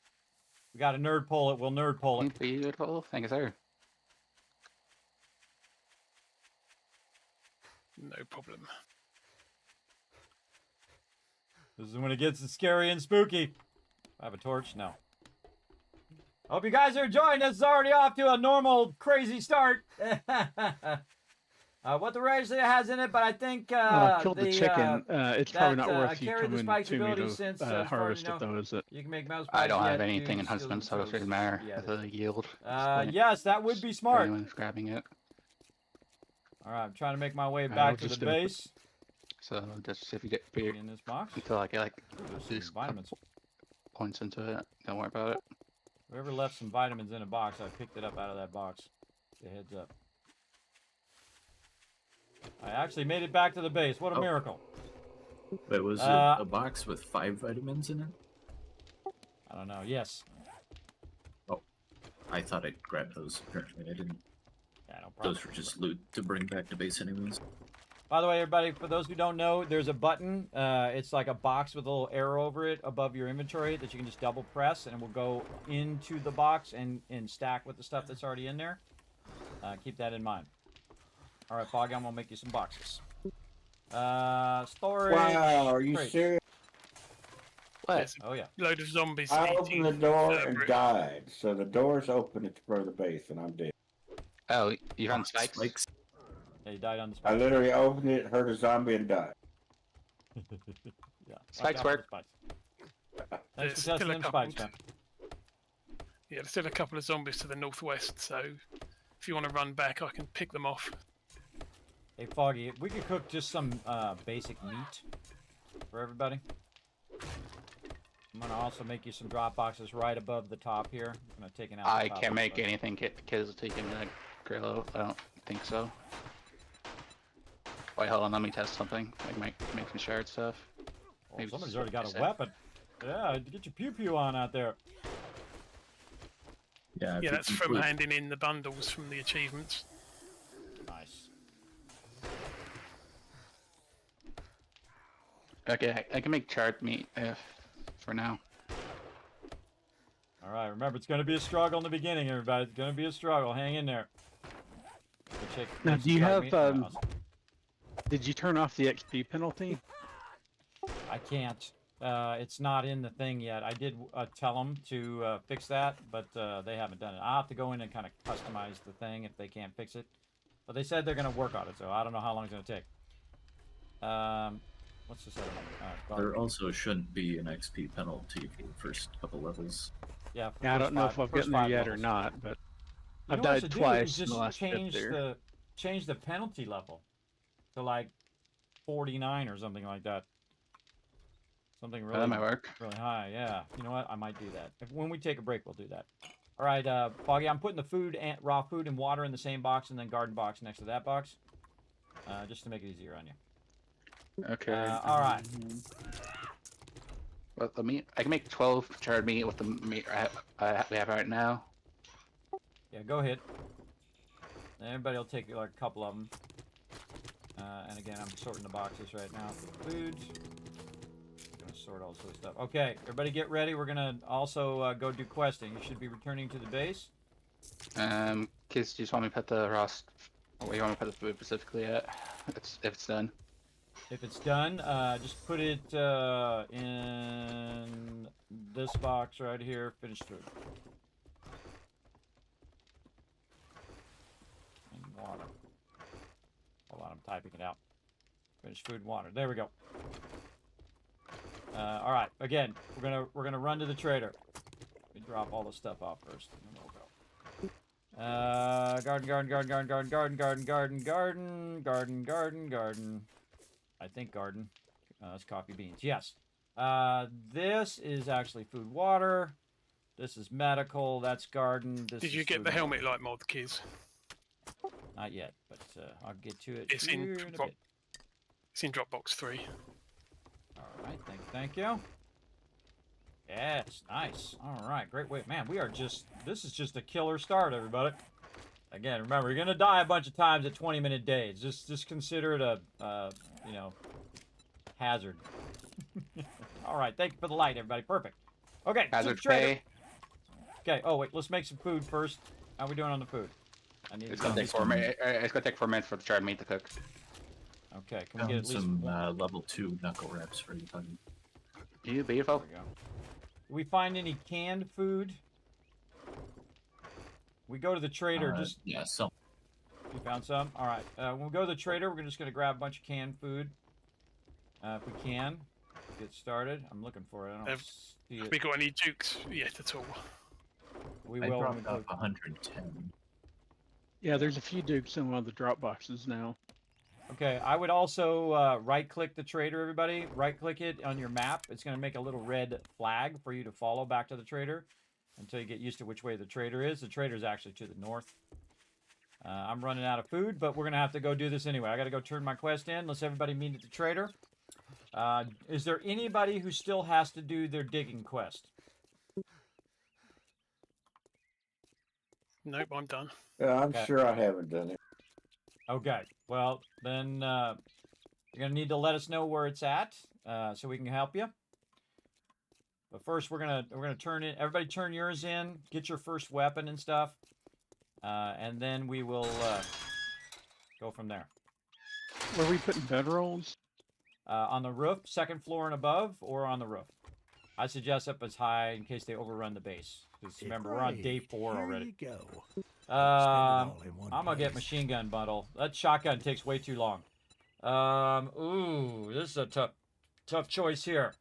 We got a nerd pull it. We'll nerd pull it. Beautiful. Thank you, sir. No problem. This is when it gets scary and spooky. I have a torch? No. Hope you guys are enjoying this. It's already off to a normal, crazy start. What the race has in it, but I think killed the chicken. It's probably not worth you coming to me to since, harvest it, though, is it? You can make mouse I don't pies have yet, anything in dudes, husband, so it shields, doesn't matter. yeah. The yield. Yes, that would be smart. Everyone's grabbing it. All right, I'm trying to make my way back to the base. So just if you get In this box. until I get like There's these some vitamins. points into it, don't worry about it. Whoever left some vitamins in a box, I picked it up out of that box. Get heads up. I actually made it back to the base. What a miracle. Wait, was it a box with 5 vitamins in it? I don't know. Yes. Oh, I thought I'd grab those. Apparently I didn't. Yeah, no problem. Those were just loot to bring back to base anyways. By the way, everybody, for those who don't know, there's a button. It's like a box with a little arrow over it above your inventory that you can just double press, and it will go into the box and stack with the stuff that's already in there. Keep that in mind. All right, Foggy, I'm going to make you some boxes. Storage. Wow, are you crate. serious? What? Oh, yeah. Load of zombies. I eating opened the door and brick. died. So the door's open for the base, and I'm dead. Oh, you found spikes? Yeah, you died on the I spike. literally opened it, heard a zombie, and died. Yeah. Spikes watch out work. for the spikes. Thanks There's for still testing a them couple. spikes, man. Yeah, there's still a couple of zombies to the northwest, so if you want to run back, I can pick them off. Hey, Foggy, if we could cook just some basic meat for everybody. I'm going to also make you some drop boxes right above the top here. I'm going to take it out. I can't make anything because you can like grill. I don't think so. Wait, hold on. Let me test something. Like make some shared stuff. Oh, Maybe somebody's just already got a reset. weapon. Yeah, get your pew pew on out there. Yeah, if Yeah, you that's from include- handing in the bundles from the achievements. Nice. Okay, I can make charred meat for now. All right, remember, it's going to be a struggle in the beginning, everybody. It's going to be a struggle. Hang in there. Now, do you have, Awesome. Did you turn off the XP penalty? I can't. It's not in the thing yet. I did tell them to fix that, but they haven't done it. I'll have to go in and kind of customize the thing if they can't fix it. But they said they're going to work on it, so I don't know how long it's going to take. What's this other one? There also shouldn't be an XP penalty for the first couple levels. Yeah, Yeah, I don't know if I've gotten there yet or not, but I've died twice in the last trip there. Change the penalty level to like 49 or something like that. Something really, that might work. really high. Yeah, you know what? I might do that. When we take a break, we'll do that. All right, Foggy, I'm putting the food and raw food and water in the same box, and then garden box next to that box, just to make it easier on you. Okay. All right. Well, the meat. I can make 12 charred meat with the meat we have right now. Yeah, go ahead. Everybody will take like a couple of them. And again, I'm sorting the boxes right now for food. I'm gonna sort all this stuff. Okay, everybody get ready. We're gonna also go do questing. You should be returning to the base. Kids, do you just want me to put the Ross? Where you want me to put the food specifically at? If it's done. If it's done, just put it in this box right here. Finished food. And water. Hold on, I'm typing it out. Finished food and water. There we go. All right. Again, we're gonna run to the trader. Let me drop all the stuff off first, and then we'll go. Garden. I think garden. That's coffee beans. Yes. This is actually food, water. This is medical. That's garden. This Did you is get food the and helmet water. light mod, kids? Not yet, but I'll get to it It's here in in a drop. bit. It's in Dropbox 3. All right. Thank you. Yes. Nice. All right. Great way. Man, this is just a killer start, everybody. Again, remember, you're going to die a bunch of times at 20-minute days. Just consider it a, hazard. All right. Thank you for the light, everybody. Perfect. Okay. Hazard trader. pay. Okay. Oh, wait. Let's make some food first. How are we doing on the food? I need It's gonna take 4 minutes. It's gonna take 4 minutes for the charred meat to cook. Okay. Can we get at least some one? level 2 knuckle wraps for you, buddy. You beautiful. There we go. Do we find any canned food? We go to the trader. Just Yeah, some. You found some? All right. When we go to the trader, we're just going to grab a bunch of canned food. If we can. Get started. I'm looking for it. I don't see Have it. we got any jukes yet at all? We I will. when we dropped go- off 110. Yeah, there's a few dukes in one of the drop boxes now. Okay. I would also right-click the trader, everybody. Right-click it on your map. It's going to make a little red flag for you to follow back to the trader until you get used to which way the trader is. The trader is actually to the north. I'm running out of food, but we're going to have to go do this anyway. I got to go turn my quest in. Let's everybody meet at the trader. Is there anybody who still has to do their digging quest? Nope, I'm done. Yeah, I'm Okay. sure I haven't done it. Okay. Well, then you're going to need to let us know where it's at so we can help you. But first, we're gonna turn it. Everybody, turn yours in. Get your first weapon and stuff, and then we will go from there. Where are we putting bedrolls? On the roof, second floor and above, or on the roof. I suggest up as high in case they overrun the base. Because remember, we're on day 4 Here already. You go. I'm Spend it all in one gonna get place. machine gun bundle. That shotgun takes way too long. Ooh, this is a tough choice here.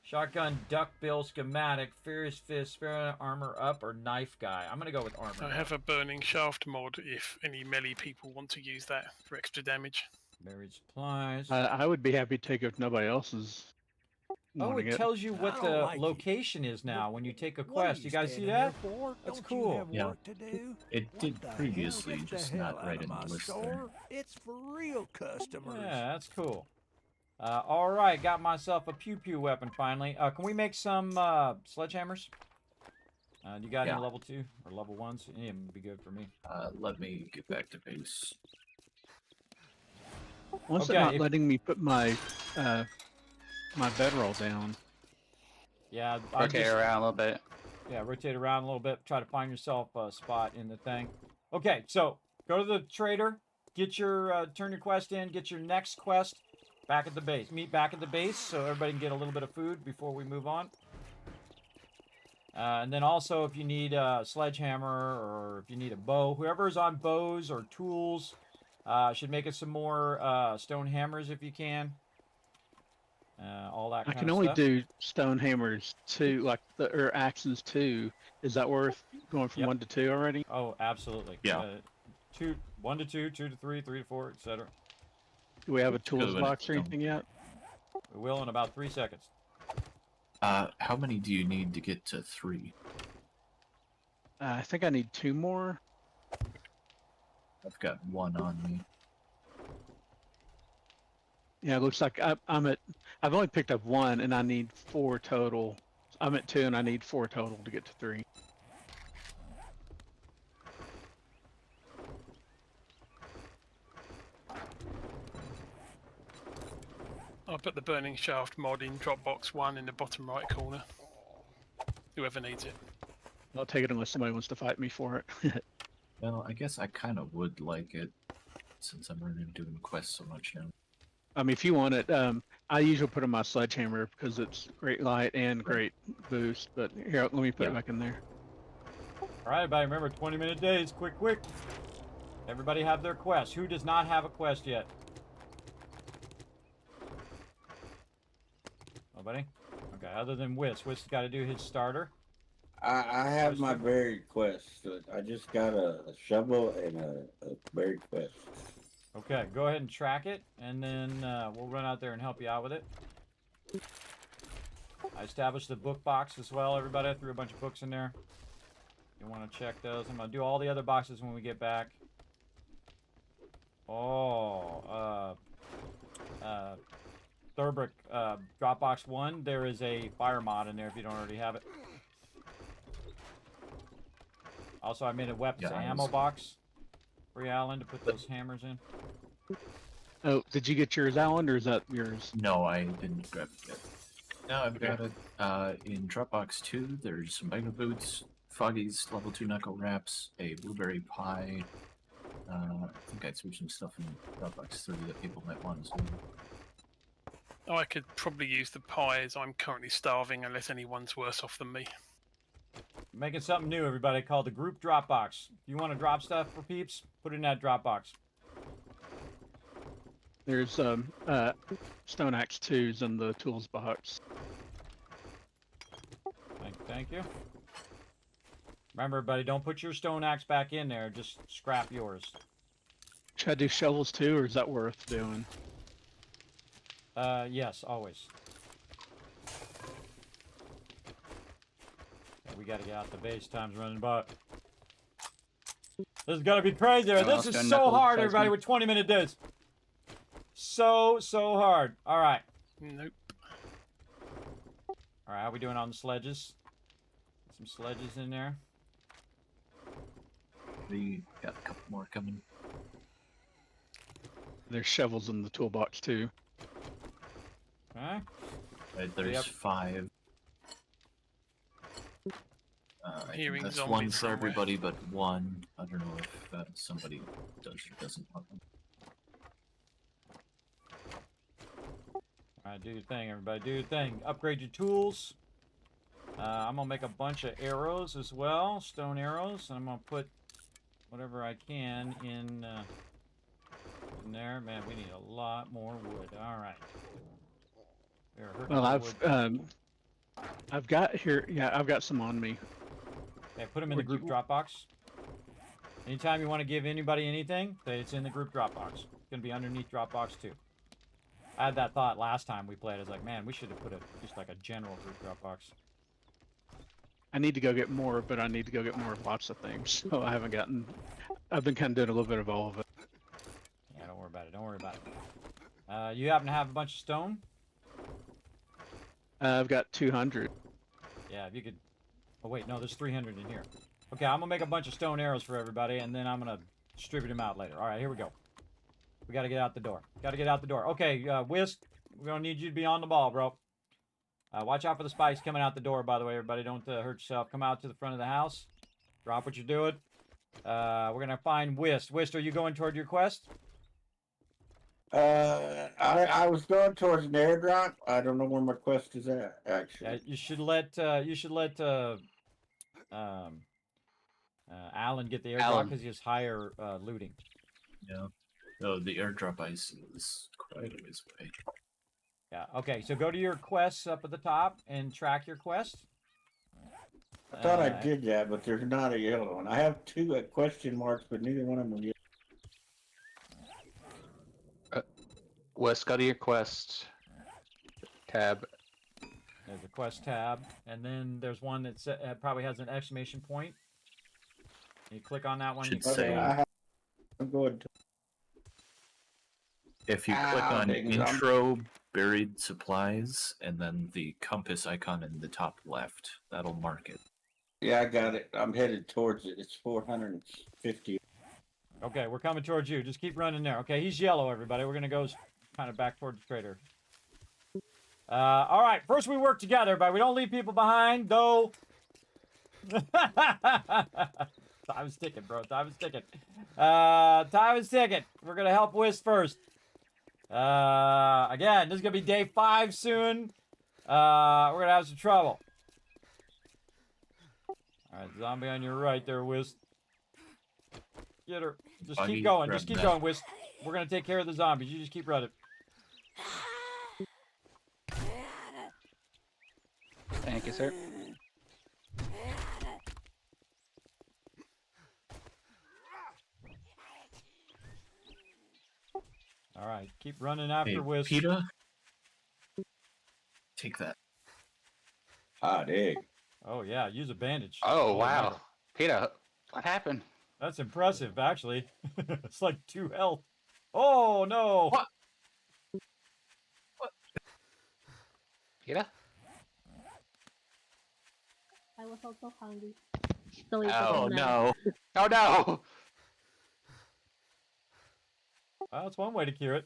Shotgun, duckbill, schematic, fierce fist, spare armor up, or knife guy. I'm gonna go with armor. I have a burning shaft mod if any melee people want to use that for extra damage. Buried supplies. I would be happy to take it if nobody else is Oh, wanting it it. tells you I what don't the like it. location is now when you take a What are quest. You guys see standing that? here for? That's Don't cool. You have Yeah. work to do? It What did the hell? previously, Get the just hell not out right of in the my list there. store. It's for real customers. Yeah, that's cool. All right, got myself a pew weapon finally. Can we make some sledgehammers? You got Yeah. any level 2 or level 1s? Any of them would be good for me. Let me get back to base. Once Okay, they're not if- letting me put my my bedroll down. Yeah, Rotate around a little bit. Yeah, rotate around a little bit. Try to find yourself a spot in the thing. Okay, so go to the trader. Get your turn your quest in. Get your next quest back at the base. Meet back at the base so everybody can get a little bit of food before we move on. And then also, if you need a sledgehammer or if you need a bow, whoever's on bows or tools should make us some more stone hammers if you can. All that I kind can of only stuff. do stone hammers 2, or axes 2. Is that worth going from Yep. 1 to 2 already? Oh, absolutely. Yeah. 1 to 2, 2 to 3, 3 to 4, etc. Do we have a go tools with box or stone. anything yet? We will in about 3 seconds. How many do you need to get to 3? I think I need 2 more. I've got 1 on me. Yeah, it looks like I've only picked up 1 and I need 4 total. I'm at 2 and I need 4 total to get to 3. I'll put the burning shaft mod in Dropbox 1 in the bottom right corner. Whoever needs it. I'll take it unless somebody wants to fight me for it. Well, I guess I kind of would like it since I'm running doing quests so much now. I mean, if you want it, I usually put on my sledgehammer because it's great light and great boost. But here, let me put it back in there. All right, everybody, remember 20-minute days. Quick, quick. Everybody have their quest. Who does not have a quest yet? Nobody? Okay, other than Whis. Whis got to do his starter. I have my berry quest. I just got a shovel and a berry quest. Okay, go ahead and track it, and then we'll run out there and help you out with it. I established the book box as well, everybody. I threw a bunch of books in there. You want to check those. I'm going to do all the other boxes when we get back. Oh, Thurbrick, Dropbox 1, there is a fire mod in there if you don't already have it. Also, I made a weapons ammo box for you, Alan, to put those hammers in. Oh, did you get yours, Alan, or is that yours? No, I didn't grab it yet. No, I've got it in Dropbox 2. There's some Mega Boots, Foggy's level 2 knuckle wraps, a blueberry pie. I think I threw some stuff in Dropbox 3 that people might want as well. Oh, I could probably use the pies. I'm currently starving unless anyone's worse off than me. Making something new, everybody, called the group Dropbox. If you want to drop stuff for peeps, put it in that Dropbox. There's Stone Axe 2s in the tools box. Thank you. Remember, everybody, don't put your stone axe back in there. Just scrap yours. Should I do shovels too, or is that worth doing? Yes, always. We gotta get out the base. Time's running by. This is gonna be crazy. This is so hard, everybody, with 20-minute days. So hard. All right. Nope. All right, how we doing on the sledges? Some sledges in there. We got a couple more coming. There's shovels in the toolbox too. Okay. Right, there's 5. Hearing that's zombies one for somewhere. everybody, but one. I don't know if somebody does or doesn't want them. All right, do your thing, everybody. Do your thing. Upgrade your tools. I'm gonna make a bunch of arrows as well, stone arrows, and I'm gonna put whatever I can in there. Man, we need a lot more wood. All right. Well, I've got here. Yeah, I've got some on me. Okay, put them in the group Dropbox. Anytime you want to give anybody anything, it's in the group Dropbox. It's gonna be underneath Dropbox too. I had that thought last time we played. I was like, man, we should have put it just like a general group Dropbox. I need to go get more, but I need to go get more of lots of things. So I haven't gotten. I've been kind of doing a little bit of all of it. Yeah, don't worry about it. Don't worry about it. You happen to have a bunch of stone? I've got 200. Yeah, if you could. Oh wait, no, there's 300 in here. Okay, I'm gonna make a bunch of stone arrows for everybody, and then I'm gonna distribute them out later. All right, here we go. We gotta get out the door. Gotta get out the door. Okay, Whisk, we're gonna need you to be on the ball, bro. Watch out for the spikes coming out the door, by the way, everybody. Don't hurt yourself. Come out to the front of the house. Drop what you're doing. We're gonna find Whist. Whist, are you going toward your quest? I was going towards an airdrop. I don't know where my quest is at, actually. Yeah, you should let Alan get the airdrop because he has higher looting. Yeah. Oh, the airdrop I see is quite a ways away. Yeah. Okay. So go to your quests up at the top and track your quest. I thought I did that, but there's not a yellow one. I have 2 question marks, but neither one of them are yellow. Wes, go to your quest tab. There's a quest tab, and then there's one that probably has an exclamation point. You click on that one. Should you say- I'm going to. If you click on intro, buried supplies, and then the compass icon in the top left, that'll mark it. Yeah, I got it. I'm headed towards it. It's 450. Okay, we're coming towards you. Just keep running there. Okay, he's yellow, everybody. We're gonna go kind of back toward the crater. All right. First, we work together, but we don't leave people behind, though. Time is ticking, bro. Time is ticking. Time is ticking. We're gonna help Whist first. Again, this is gonna be day 5 soon. We're gonna have some trouble. Alright, zombie on your right there, Whist. Get her. Just Buggy, keep going. grab Just keep that. going, Whist. We're gonna take care of the zombies. You just keep running. Thank you, sir. Alright, keep running after Hey, Whist. PETA, take that. Ah, dig. Oh yeah, use a bandage. Oh, my wow. God. Peter, what happened? That's impressive, actually. It's like 2 health. Oh no! What? Peter? I was also hungry. So it Oh, was nice. no. Oh, no! Well, that's one way to cure it.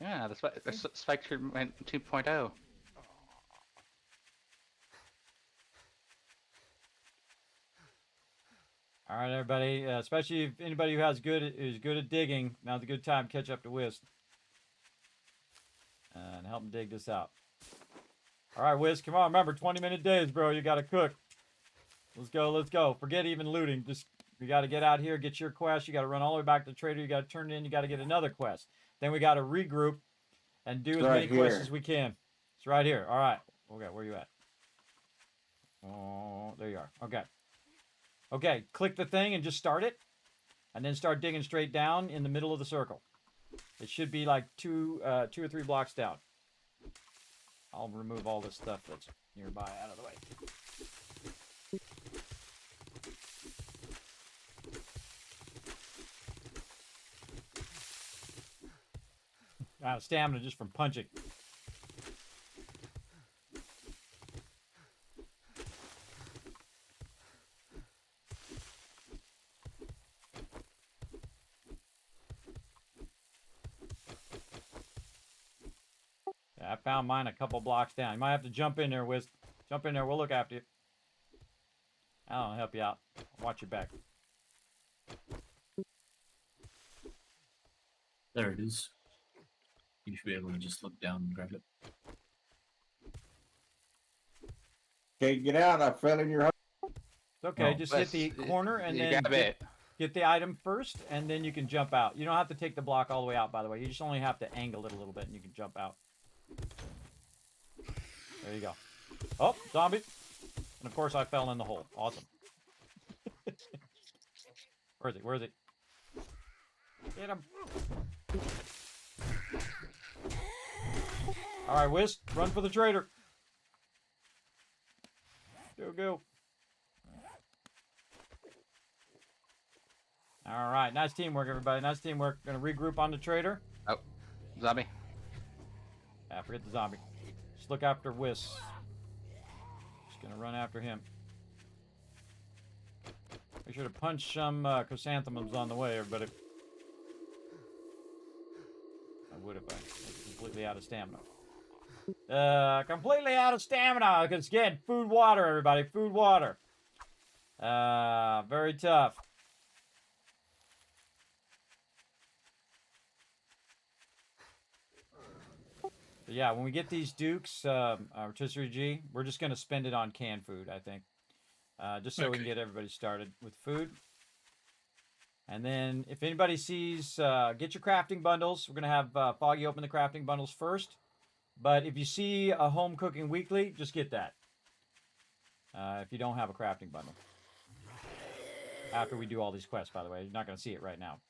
Yeah, the spike treatment 2.0. All right, everybody. Especially if anybody who is good at digging, now's a good time to catch up to Whist and help him dig this out. All right, Whist, come on. Remember, 20-minute days, bro. You got to cook. Let's go. Let's go. Forget even looting. Just you got to get out here, get your quest. You got to run all the way back to the trader. You got to turn it in. You got to get another quest. Then we got to regroup and do as many quests as we can. It's right here. All right. Okay, where you at? Oh, there you are. Okay. Okay, click the thing and just start it. And then start digging straight down in the middle of the circle. It should be like 2 or 3 blocks down. I'll remove all this stuff that's nearby out of the way. Out of stamina just from punching. Yeah, I found mine a couple blocks down. You might have to jump in there, Wiz. Jump in there. We'll look after you. I'll help you out. Watch your back. There it is. You should be able to just look down and grab it. Okay, get out. I fell in your hole. It's okay. No, just hit the corner and you then got it. get the item first, and then you can jump out. You don't have to take the block all the way out, by the way. You just only have to angle it a little bit, and you can jump out. There you go. Oh, zombie. And of course, I fell in the hole. Awesome. Where is he? Where is he? Get him. All right, Whisk, run for the trader. Go, go. All right, nice teamwork, everybody. Nice teamwork. Gonna regroup on the trader. Oh, zombie. Ah, forget the zombie. Just look after Whisk. Just gonna run after him. Make sure to punch some chrysanthemums on the way, everybody. I would if I was completely out of stamina. Completely out of stamina. Because again, food, water, everybody. Food, water. Very tough. But yeah, when we get these dukes, rotisserie G, we're just going to spend it on canned food, I think. Just so we can get everybody started with food. And then if anybody sees, get your crafting bundles. We're going to have Foggy open the crafting bundles first. But if you see a home cooking weekly, just get that. If you don't have a crafting bundle. After we do all these quests, by the way. You're not going to see it right now.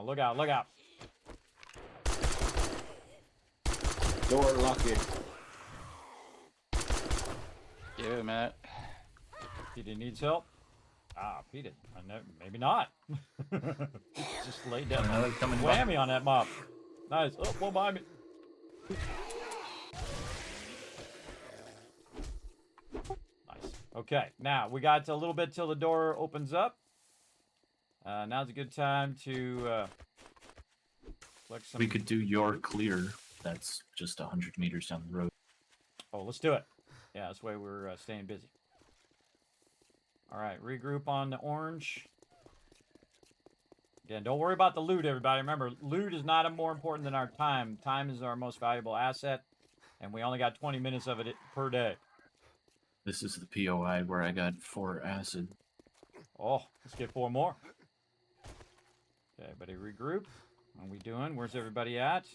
Look out, look out. Door lock it. Give it a minute. Peter needs help. Ah, Peter. Maybe not. Just laid down. Another coming Whammy on that mop. Nice. Oh, one behind me. Nice. Okay, now we got a little bit till the door opens up. Now's a good time to collect some. We could do your clear. That's just 100 meters down the road. Oh, let's do it. Yeah, that's the way we're staying busy. All right, regroup on the orange. Again, don't worry about the loot, everybody. Remember, loot is not more important than our time. Time is our most valuable asset, and we only got 20 minutes of it per day. This is the POI where I got 4 acid. Oh, let's get 4 more. Okay, everybody regroup. What are we doing? Where's everybody at?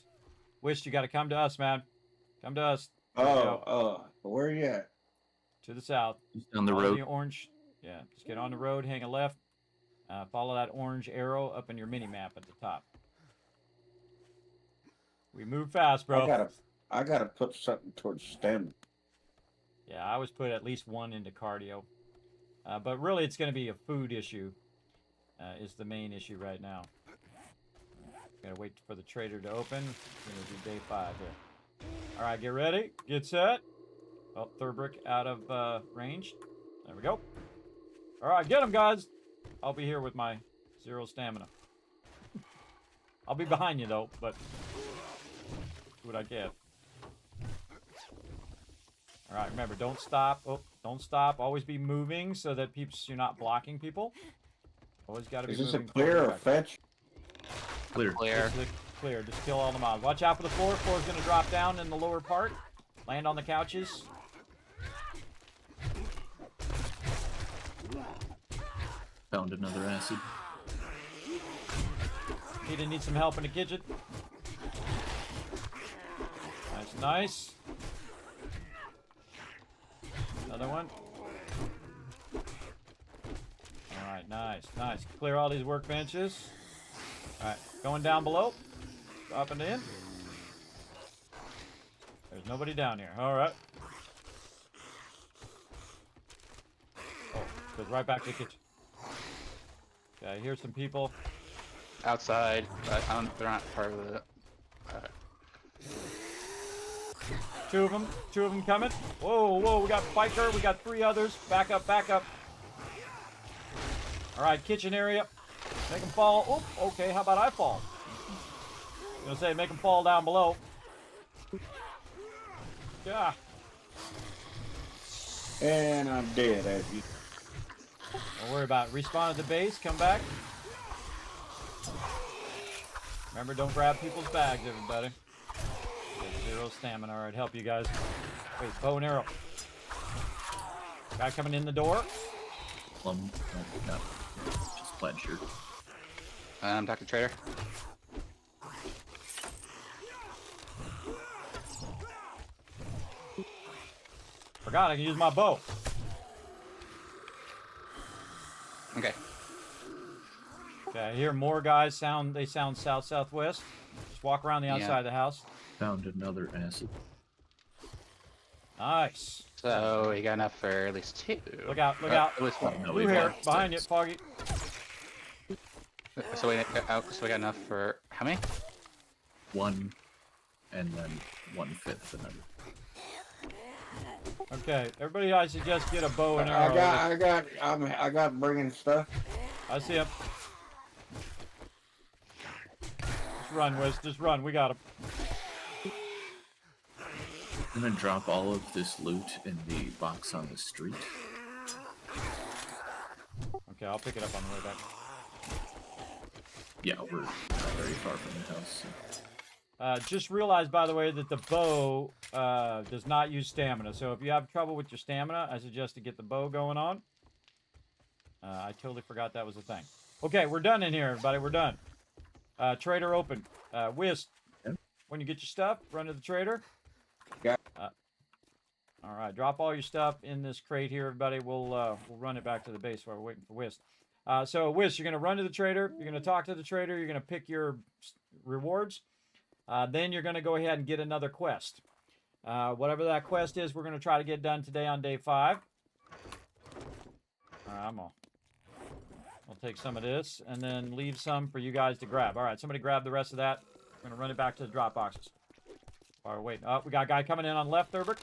Wish, you got to come to us, man. Come to us. Where you at? To the south. Just down the Follow road. the orange. Yeah, just get on the road, hang a left. Follow that orange arrow up in your mini map at the top. We move fast, bro. I gotta put something towards stamina. Yeah, I always put at least 1 into cardio. But really, it's going to be a food issue. Is the main issue right now. Gotta wait for the trader to open. We're gonna do day 5 here. All right, get ready, get set. Oh, third brick out of range. There we go. All right, get him, guys. I'll be here with my 0 stamina. I'll be behind you though, but do what I can. All right, remember, don't stop. Oh, don't stop. Always be moving so that you're not blocking people. Always got to be moving. Is this a clear or fetch? Clear. Clear. Clear. Just kill all the mobs. Watch out for the floor. Floor's going to drop down in the lower part. Land on the couches. Found another acid. Peter needs some help in the kitchen. Nice, nice. Another one. Alright, nice, nice. Clear all these workbenches. Alright, going down below. Dropping in. There's nobody down here. Alright. Oh, goes right back to the kitchen. Okay, here's some people. Outside, but they're not part of the... Two of them coming. Whoa, whoa, we got Biker, we got 3 others. Back up, back up. All right, kitchen area. Make them fall. Oh, okay, how about I fall? I'm gonna say make them fall down below. Yeah. And I'm dead, as you. Don't worry about it. Respawn at the base, come back. Remember, don't grab people's bags, everybody. 0 stamina. Alright, help you guys. Wait, bow and arrow. Guy coming in the door. Plum. No, just plaid shirt. Dr. Trader. Forgot I can use my bow. Okay. Okay, I hear more guys they sound south-southwest. Just walk around the outside of the house. Found another acid. Nice. So you got enough for at least 2. Look out, look out. At least 1. No, Blue we've hair, lost behind you, six. Foggy. So we got enough for how many? 1, and then 1/5 another. Okay, everybody, I suggest get a bow and arrow. I got bringing stuff. I see him. Just run, Wiz. Just run. We got him. I'm gonna drop all of this loot in the box on the street. Okay, I'll pick it up on the way back. Yeah, we're not very far from the house. So. Just realize, by the way, that the bow does not use stamina. So if you have trouble with your stamina, I suggest to get the bow going on. I totally forgot that was a thing. Okay, we're done in here, everybody. We're done. Trader open. Wiz, when you get your stuff, run to the trader. Got all right, drop all your stuff in this crate here, everybody. We'll run it back to the base while we're waiting for Wiz. So, Wiz, you're going to run to the trader. You're going to talk to the trader. You're going to pick your rewards. Then you're going to go ahead and get another quest. Whatever that quest is, we're going to try to get done today on day 5. All right, I'll take some of this and then leave some for you guys to grab. All right, somebody grab the rest of that. We're going to run it back to the drop boxes. All right, wait. Oh, we got a guy coming in on left, Thurber.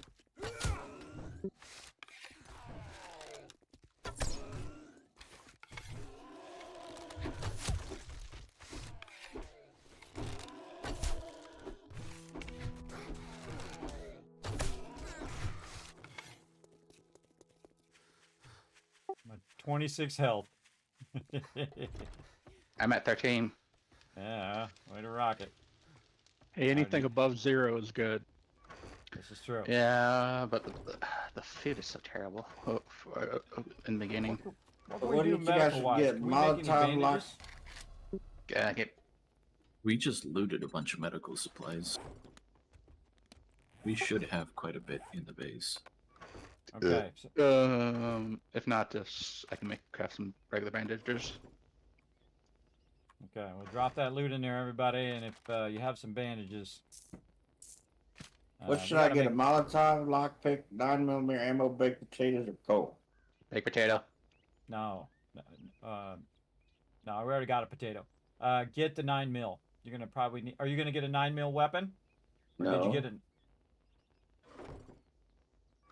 I'm at 26 health. I'm at 13. Yeah, way to rock it. Hey, anything above 0 is good. This is true. Yeah, but the food is so terrible in the beginning. What can What do we do you guys medical-wise? get? Can we make any Molotov lock? bandages? We just looted a bunch of medical supplies. We should have quite a bit in the base. Okay. So, If not, just I can craft some regular bandages. okay, we'll drop that loot in there, everybody, and if you have some bandages. What we should I gotta get? A make- Molotov, lockpick, 9mm ammo, baked potatoes, or coal? Baked potato. No. No, we already got a potato. Get the 9mm. You're gonna probably need. Are you gonna get a 9mm weapon? Or No. did you get an?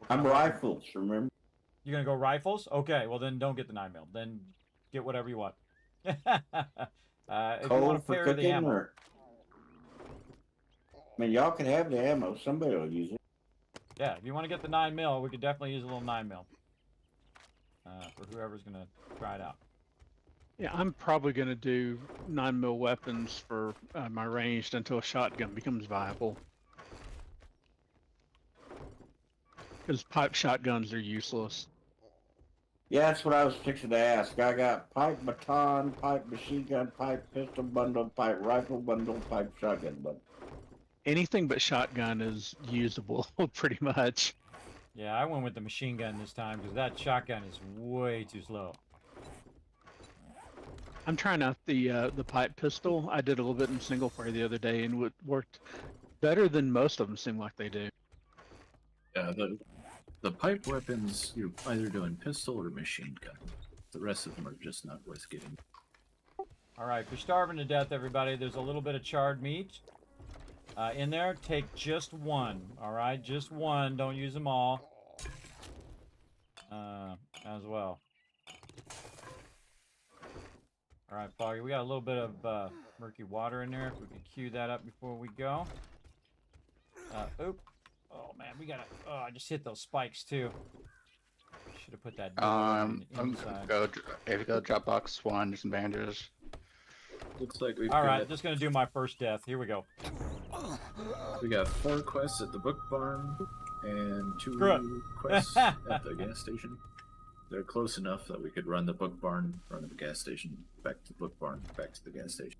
I'm rifles, remember? You're gonna go rifles? Okay, well then don't get the 9mm. Then get whatever you want. If you Coal want to for pair the cooking, ammo. or? I mean, y'all can have the ammo. Somebody will use it. Yeah, if you want to get the 9mm, we could definitely use a little 9mm. For whoever's gonna try it out. Yeah, I'm probably going to do 9mm weapons for my ranged until a shotgun becomes viable. Because pipe shotguns are useless. Yeah, that's what I was fixing to ask. I got pipe baton, pipe machine gun, pipe pistol bundle, pipe rifle bundle, pipe shotgun bundle. Anything but shotgun is usable, pretty much. Yeah, I went with the machine gun this time because that shotgun is way too slow. I'm trying out the pipe pistol. I did a little bit in single player the other day, and it worked better than most of them seem like they do. Yeah, the pipe weapons you're either doing pistol or machine gun. The rest of them are just not worth getting. All right, if you're starving to death, everybody, there's a little bit of charred meat in there. Take just one, all right? Just one. Don't use them all as well. All right, Foggy, we got a little bit of murky water in there. If we can cue that up before we go. Oop. Oh, man, we gotta... Oh, I just hit those spikes, too. Should have put that door on the inside. If you go Dropbox 1, there's some bandages. Looks like we've All right, got, just gonna do my first death. Here we go. we got 4 quests at the book barn and 2 Screw quests at the gas station. They're close enough that we could run the book barn, run to the gas station, back to the book barn, back to the gas station.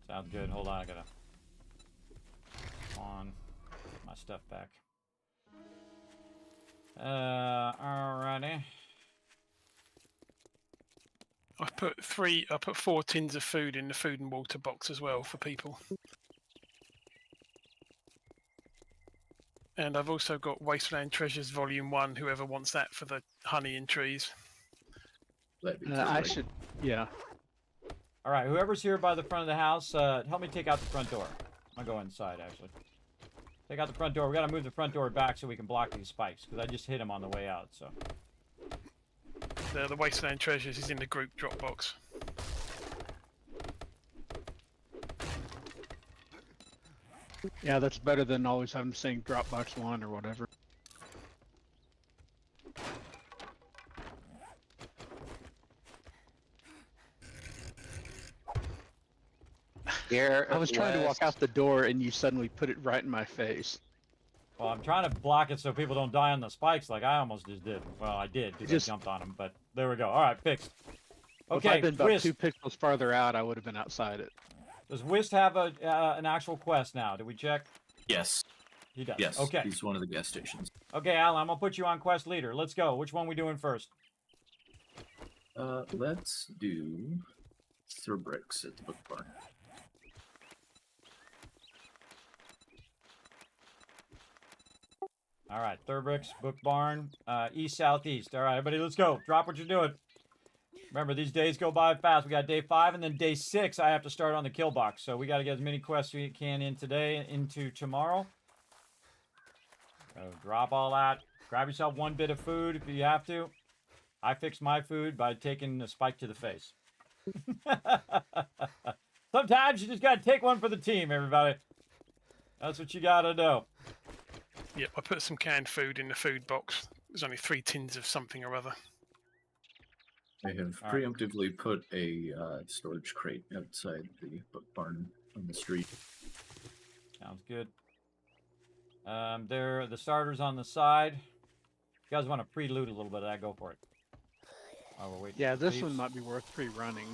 Sounds good. Hold on, I gotta... Get my stuff back. Alrighty. I put 4 tins of food in the food and water box as well for people. And I've also got Wasteland Treasures Volume 1, whoever wants that for the honey and trees. I should, yeah. All right, whoever's here by the front of the house, help me take out the front door. I'll go inside, actually. Take out the front door. We gotta move the front door back so we can block these spikes, because I just hit them on the way out, so. The Wasteland Treasures is in the group Dropbox. Yeah, that's better than always having to saying Dropbox 1 or whatever. Here I was trying to walk out the door and you suddenly put it right in my face. Well, I'm trying to block it so people don't die on the spikes like I almost just did. Well, I did, because I jumped on them, but there we go. All right, fixed. If Okay, I'd been about Whist. 2 pixels farther out, I would have been outside it. Does Whist have an actual quest now? Did we check? Yes. He does. Yes. Okay. He's one of the gas stations. Okay, Alan, I'm gonna put you on quest leader. Let's go. Which one we doing first? Let's do throw bricks at the book barn. All right, Thurbricks, Book Barn, east, southeast. All right, everybody, let's go. Drop what you're doing. Remember, these days go by fast. We got day 5, and then day 6, I have to start on the kill box. So we got to get as many quests we can in today into tomorrow. So drop all that. Grab yourself 1 bit of food if you have to. I fixed my food by taking a spike to the face. Sometimes you just got to take one for the team, everybody. That's what you got to do. Yep, I put some canned food in the food box. There's only 3 tins of something or other. I have All right. preemptively put a storage crate outside the book barn on the street. Sounds good. There, the starters on the side. If you guys want to pre-loot a little bit of that, go for it. While we're waiting Yeah, for this peeps. one might be worth pre-running.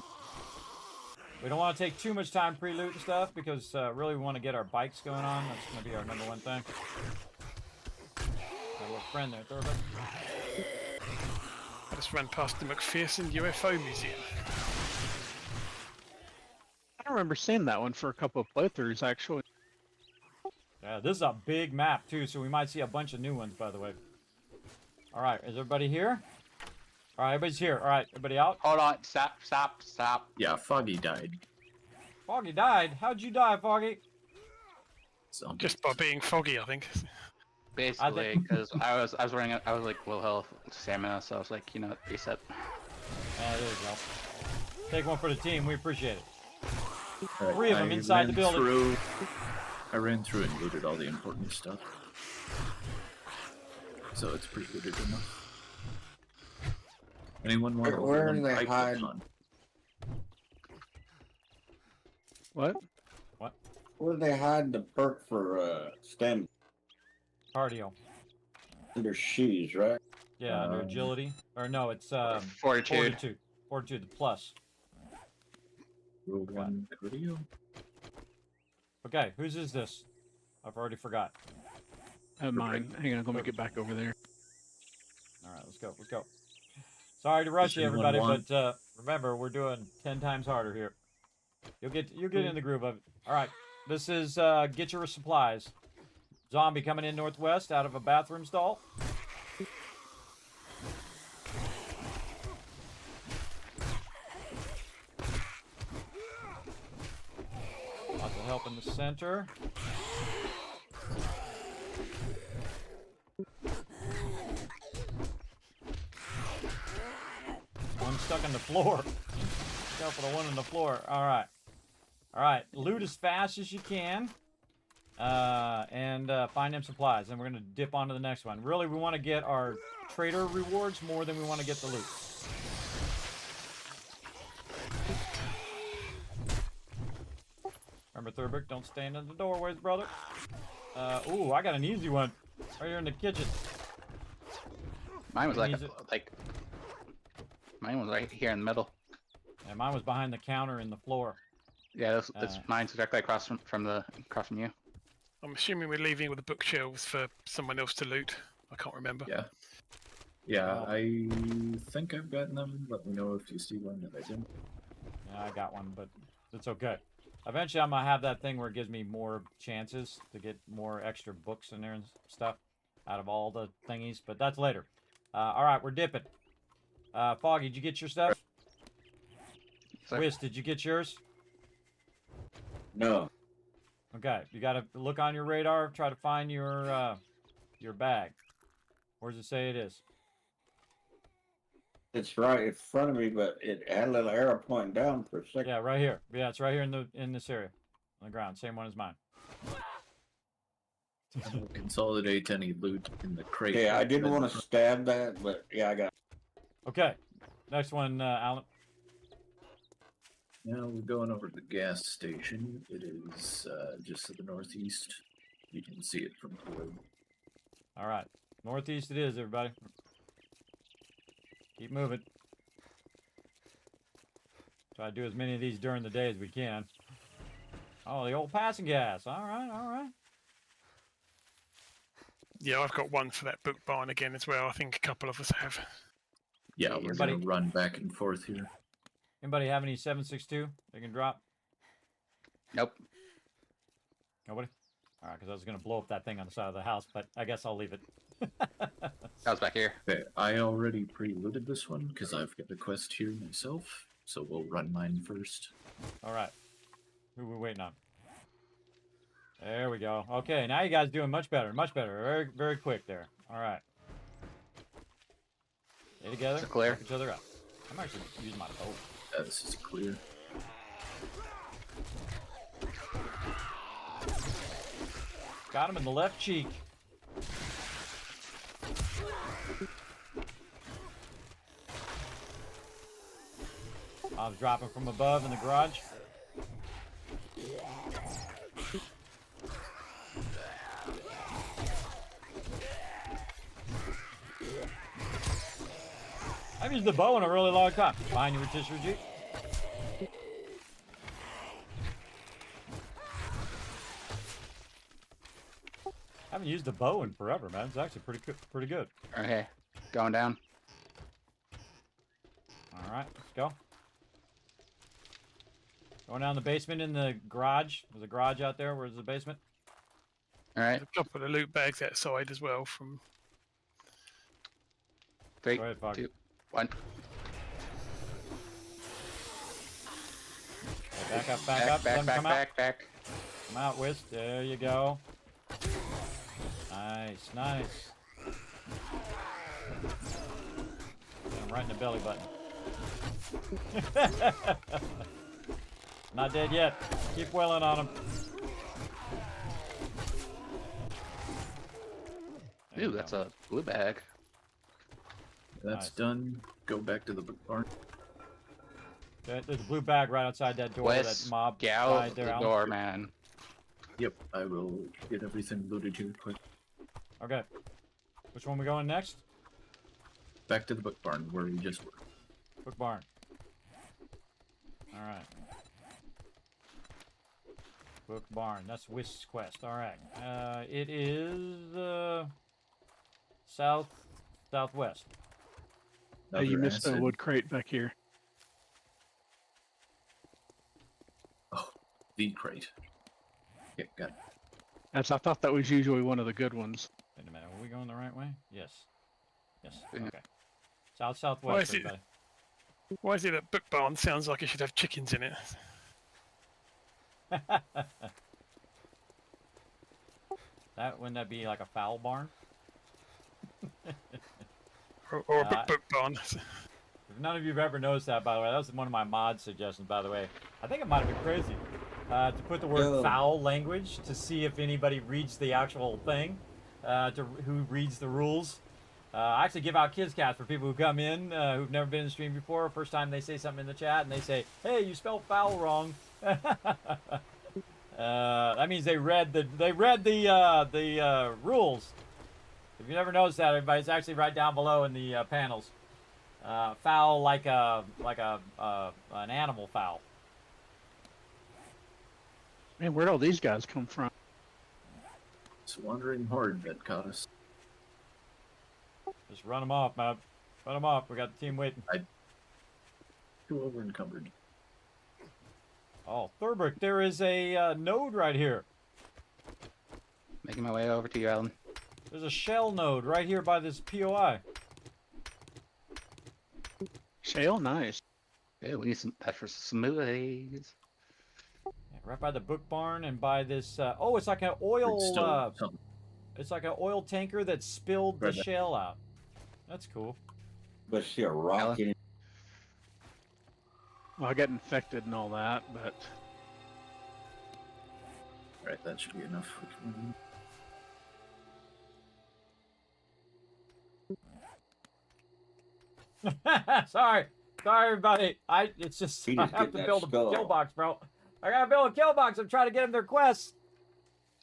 We don't want to take too much time pre-looting stuff because really we want to get our bikes going on. That's going to be our #1 thing. My little friend there, Thurber. I just ran past the McPherson UFO Museum. I remember seeing that one for a couple of playthroughs, actually. Yeah, this is a big map too, so we might see a bunch of new ones, by the way. All right, is everybody here? All right, everybody's here. All right, everybody out? Hold on. Stop. Yeah, Foggy died. Foggy died? How'd you die, Foggy? Zombie. Just by being foggy, I think. Basically, because I was running. I was like low health stamina, so I was like, you know, reset. Yeah, there you go. Take one for the team. We appreciate it. Alright, 3 of them I inside the ran building. I ran through and looted all the important stuff. So it's pretty good enough. Anyone want to Where one do they pipe hide? baton? What? Where do they hide the perk for stamina? Cardio. Under shoes, right? Yeah, under agility. Or no, it's Fortitude. Fortitude, the plus. Roll one cardio. Okay, whose is this? I've already forgot. Mine. Hang on, let me get back over there. All right, let's go. Sorry to rush Does you, anyone everybody, want- but remember, we're doing 10 times harder here. You'll get in the groove of it. All right, this is get your supplies. Zombie coming in northwest out of a bathroom stall. Lots of help in the center. One stuck on the floor. Go for the one on the floor. All right. Loot as fast as you can, and find them supplies. And we're gonna dip onto the next one. Really, we want to get our trader rewards more than we want to get the loot. Remember, Thurbrick, don't stand in the doorways, brother. Ooh, I got an easy one right here in the kitchen. Mine was mine was right here in the middle. And mine was behind the counter in the floor. Yeah, that's mine's directly across from you. I'm assuming we're leaving with the bookshelves for someone else to loot. I can't remember. Yeah. Yeah, I think I've gotten them. Let me know if you see one that I didn't. Yeah, I got one, but it's okay. Eventually, I'm gonna have that thing where it gives me more chances to get more extra books in there and stuff out of all the thingies, but that's later. All right, we're dipping. Foggy, did you get your stuff? Sorry. Whis, did you get yours? No. Okay, you gotta look on your radar, try to find your bag. Where does it say it is? It's right in front of me, but it had a little arrow pointing down for a second. Yeah, right here. Yeah, it's right here in this area, on the ground. Same one as mine. I don't consolidate any loot in the crate. Yeah, I didn't want to stab that, but yeah, I got it. Okay, next one, Alan. Now we're going over to the gas station. It is just to the northeast. You can see it from the road. All right, northeast it is, everybody. Keep moving. Try to do as many of these during the day as we can. Oh, the old passing gas. All right. Yeah, I've got one for that book barn again as well. I think a couple of us have. Yeah, we're Everybody- gonna run back and forth here. Anybody have any 7.62 they can drop? Nope. Nobody? All right, because I was going to blow up that thing on the side of the house, but I guess I'll leave it. That was back here. Okay, I already pre-looted this one because I've got the quest here myself. So we'll run mine first. All right. Who are we waiting on? There we go. Okay, now you guys doing much better. Very, very quick there. All right. Stay together. Is it clear? Help each other up. I'm actually using my bow. This is clear. Got him in the left cheek. Mobs dropping from above in the garage. I've used the bow in a really long time. Behind you, rotisserie Jeep. I haven't used the bow in forever, man. It's actually pretty good. Okay, going down. All right, let's go. Going down the basement in the garage. There's a garage out there. Where's the basement? All right, A couple of loot bags outside as well from 3, Go ahead, Foggy. 2, 1. Okay, back up, back up. Let them come out. Back. Come out, Whisk. There you go. Nice, nice. Get him right in the belly button. Not dead yet. Keep wailing on him. There Ooh, you that's go. a blue bag. That's Nice. done. Go back to the book barn. Okay, there's a blue bag right outside that door. West, That mob get out died there, the Alan. door, man. Yep, I will get everything looted here quick. Okay. Which one we going next? Back to the book barn where we just were. Book barn. All right. Book barn. That's Whisk's quest. All right. It is southwest. Oh, you Another missed a acid. wood crate back here. Oh, the crate. Yeah, got it. I thought that was usually one of the good ones. Wait a minute. Are we going the right way? Yes. Yes. Yeah. Okay. Why Southwest. is it- Everybody. Why is it that book barn sounds like it should have chickens in it? Wouldn't that be like a fowl barn? Or a book barn? If none of you have ever noticed that, by the way, that was one of my mod suggestions, by the way. I think it might have been crazy to put the word Yo. foul language to see if anybody reads the actual thing, who reads the rules. I actually give out kids cats for people who come in who've never been in the stream before. First time they say something in the chat and they say, "Hey, you spelled foul wrong." That means they read the rules. If you never noticed that, everybody, it's actually right down below in the panels. Foul like an animal foul. Man, where'd all these guys come from? It's a wandering horde that caught us. Just run them off, man. Run them off. We got the team waiting. Too over encumbered. Oh, Thurbrick, there is a node right here. Making my way over to you, Alan. There's a shell node right here by this POI. Shale, nice. Yeah, we need some that for smoothies. Yeah, right by the book barn and by this. Oh, it's like an It's oil. still something. It's like an oil tanker that spilled the Right there. shell out. That's cool. But see a rock in Well, I got infected and all that, but Alright, that should be enough. Sorry, everybody. It's just He I just have get to that build a skull. kill box, bro. I gotta build a kill box. I'm trying to get them their quests.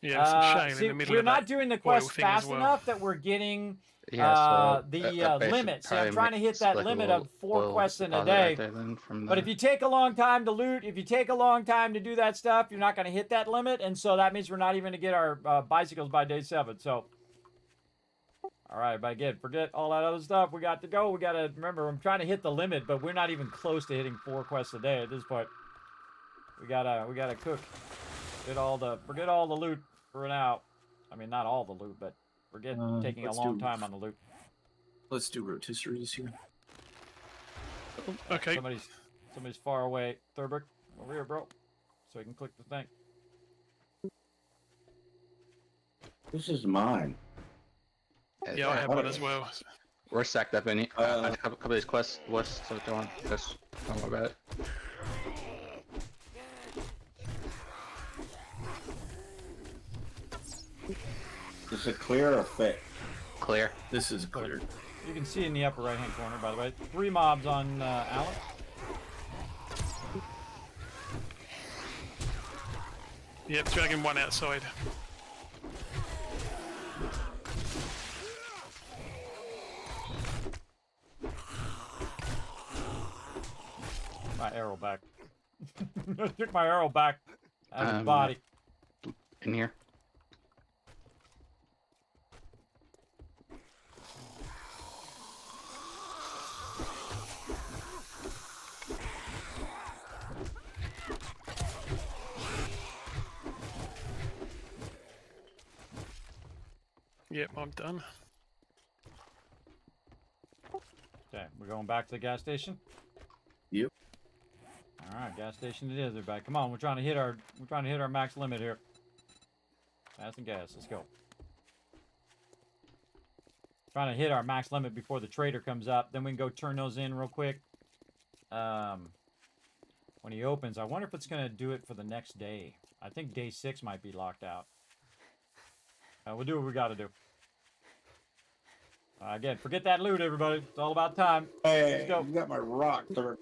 Yeah, there's some shame See, in the middle we're of not that doing the oil quest thing as fast well. enough that we're getting Yeah, so the that base limit. should See, I'm probably trying to hit that like a limit little of 4 oil quests in a deposit day. right there then from But if you take a long time to loot, if you take a long time to do that stuff, you're not going to hit that limit, and so that means we're not even going to get our bicycles by day 7. So, all right, but again, forget all that other stuff. We got to go. We got to remember. I'm trying to hit the limit, but we're not even close to hitting 4 quests a day at this point. We gotta cook. Forget all the loot for now. I mean, not all the loot, but we're taking a let's long do- time on the loot. Let's do rotisseries here. Okay. Somebody's far away. Thurbrick, over here, bro, so we can click the thing. This is mine. Yeah, I have one as well. We're stacked up in here. Uh, A couple of these quests, so don't worry about it. Is it clear or thick? Clear. This is clear. You can see in the upper right-hand corner, by the way, 3 mobs on Alan. Yep, dragging one outside. My arrow back. I took my arrow back out of his Um, body. In here. Yep, I'm done. Okay, we're going back to the gas station. Yep. All right, gas station it is, everybody. Come on, we're trying to hit our max limit here. Gas and gas. Let's go. Trying to hit our max limit before the trader comes up. Then we can go turn those in real quick. When he opens, I wonder if it's gonna do it for the next day. I think day 6 might be locked out. We'll do what we got to do. Again, forget that loot, everybody. It's all about time. Hey, Let's go. you got my rock, sir.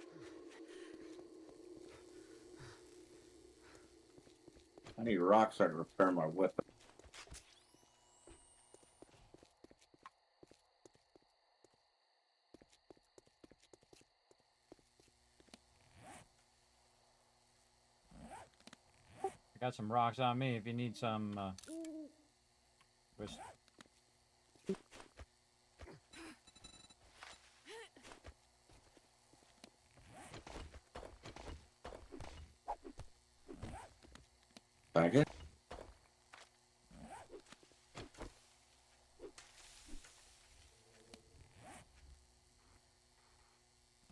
I need rocks so I can repair my weapon. I got some rocks on me if you need some. Back it.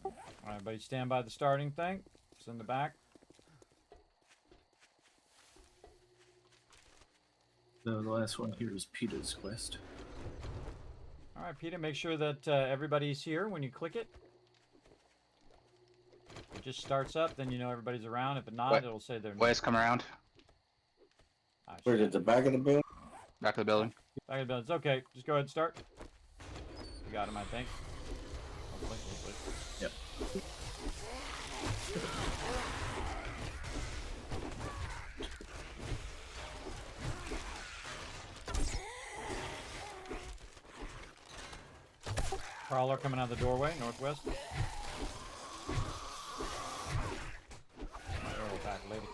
All right, everybody stand by the starting thing. It's in the back. The last one here is Peter's quest. All right, Peter, make sure that everybody's here when you click it. It just starts up, then you know everybody's around. If not, What? it'll say they're Ways come around. Where's it? The back of the building? Back of the building. Back of the building. It's okay. Just go ahead and start. You got him, I think. Hopefully. Yep. Crawler coming out the doorway, northwest. My arrow back, lady.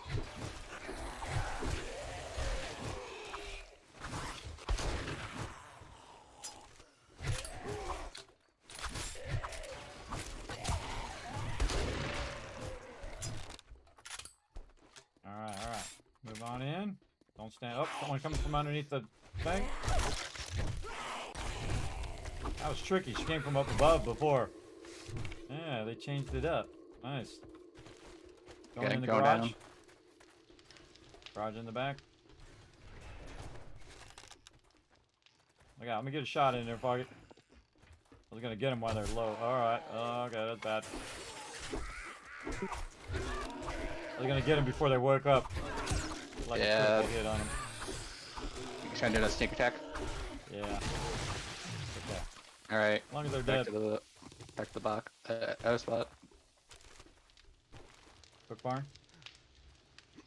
All right. Move on in. Don't stand up. Someone coming from underneath the thing. That was tricky. She came from up above before. Yeah, they changed it up. Nice. Going in the go garage. down. Garage in the back. Look out. Let me get a shot in there, Foggy. I was going to get them while they're low. Alright. Okay, that's bad. I was going to get them before they woke up. Like Yeah. a hit on them. You trying to do a sneak attack? Yeah. Okay. All right. As long as they're Back dead. to the box. Other spot. Book barn.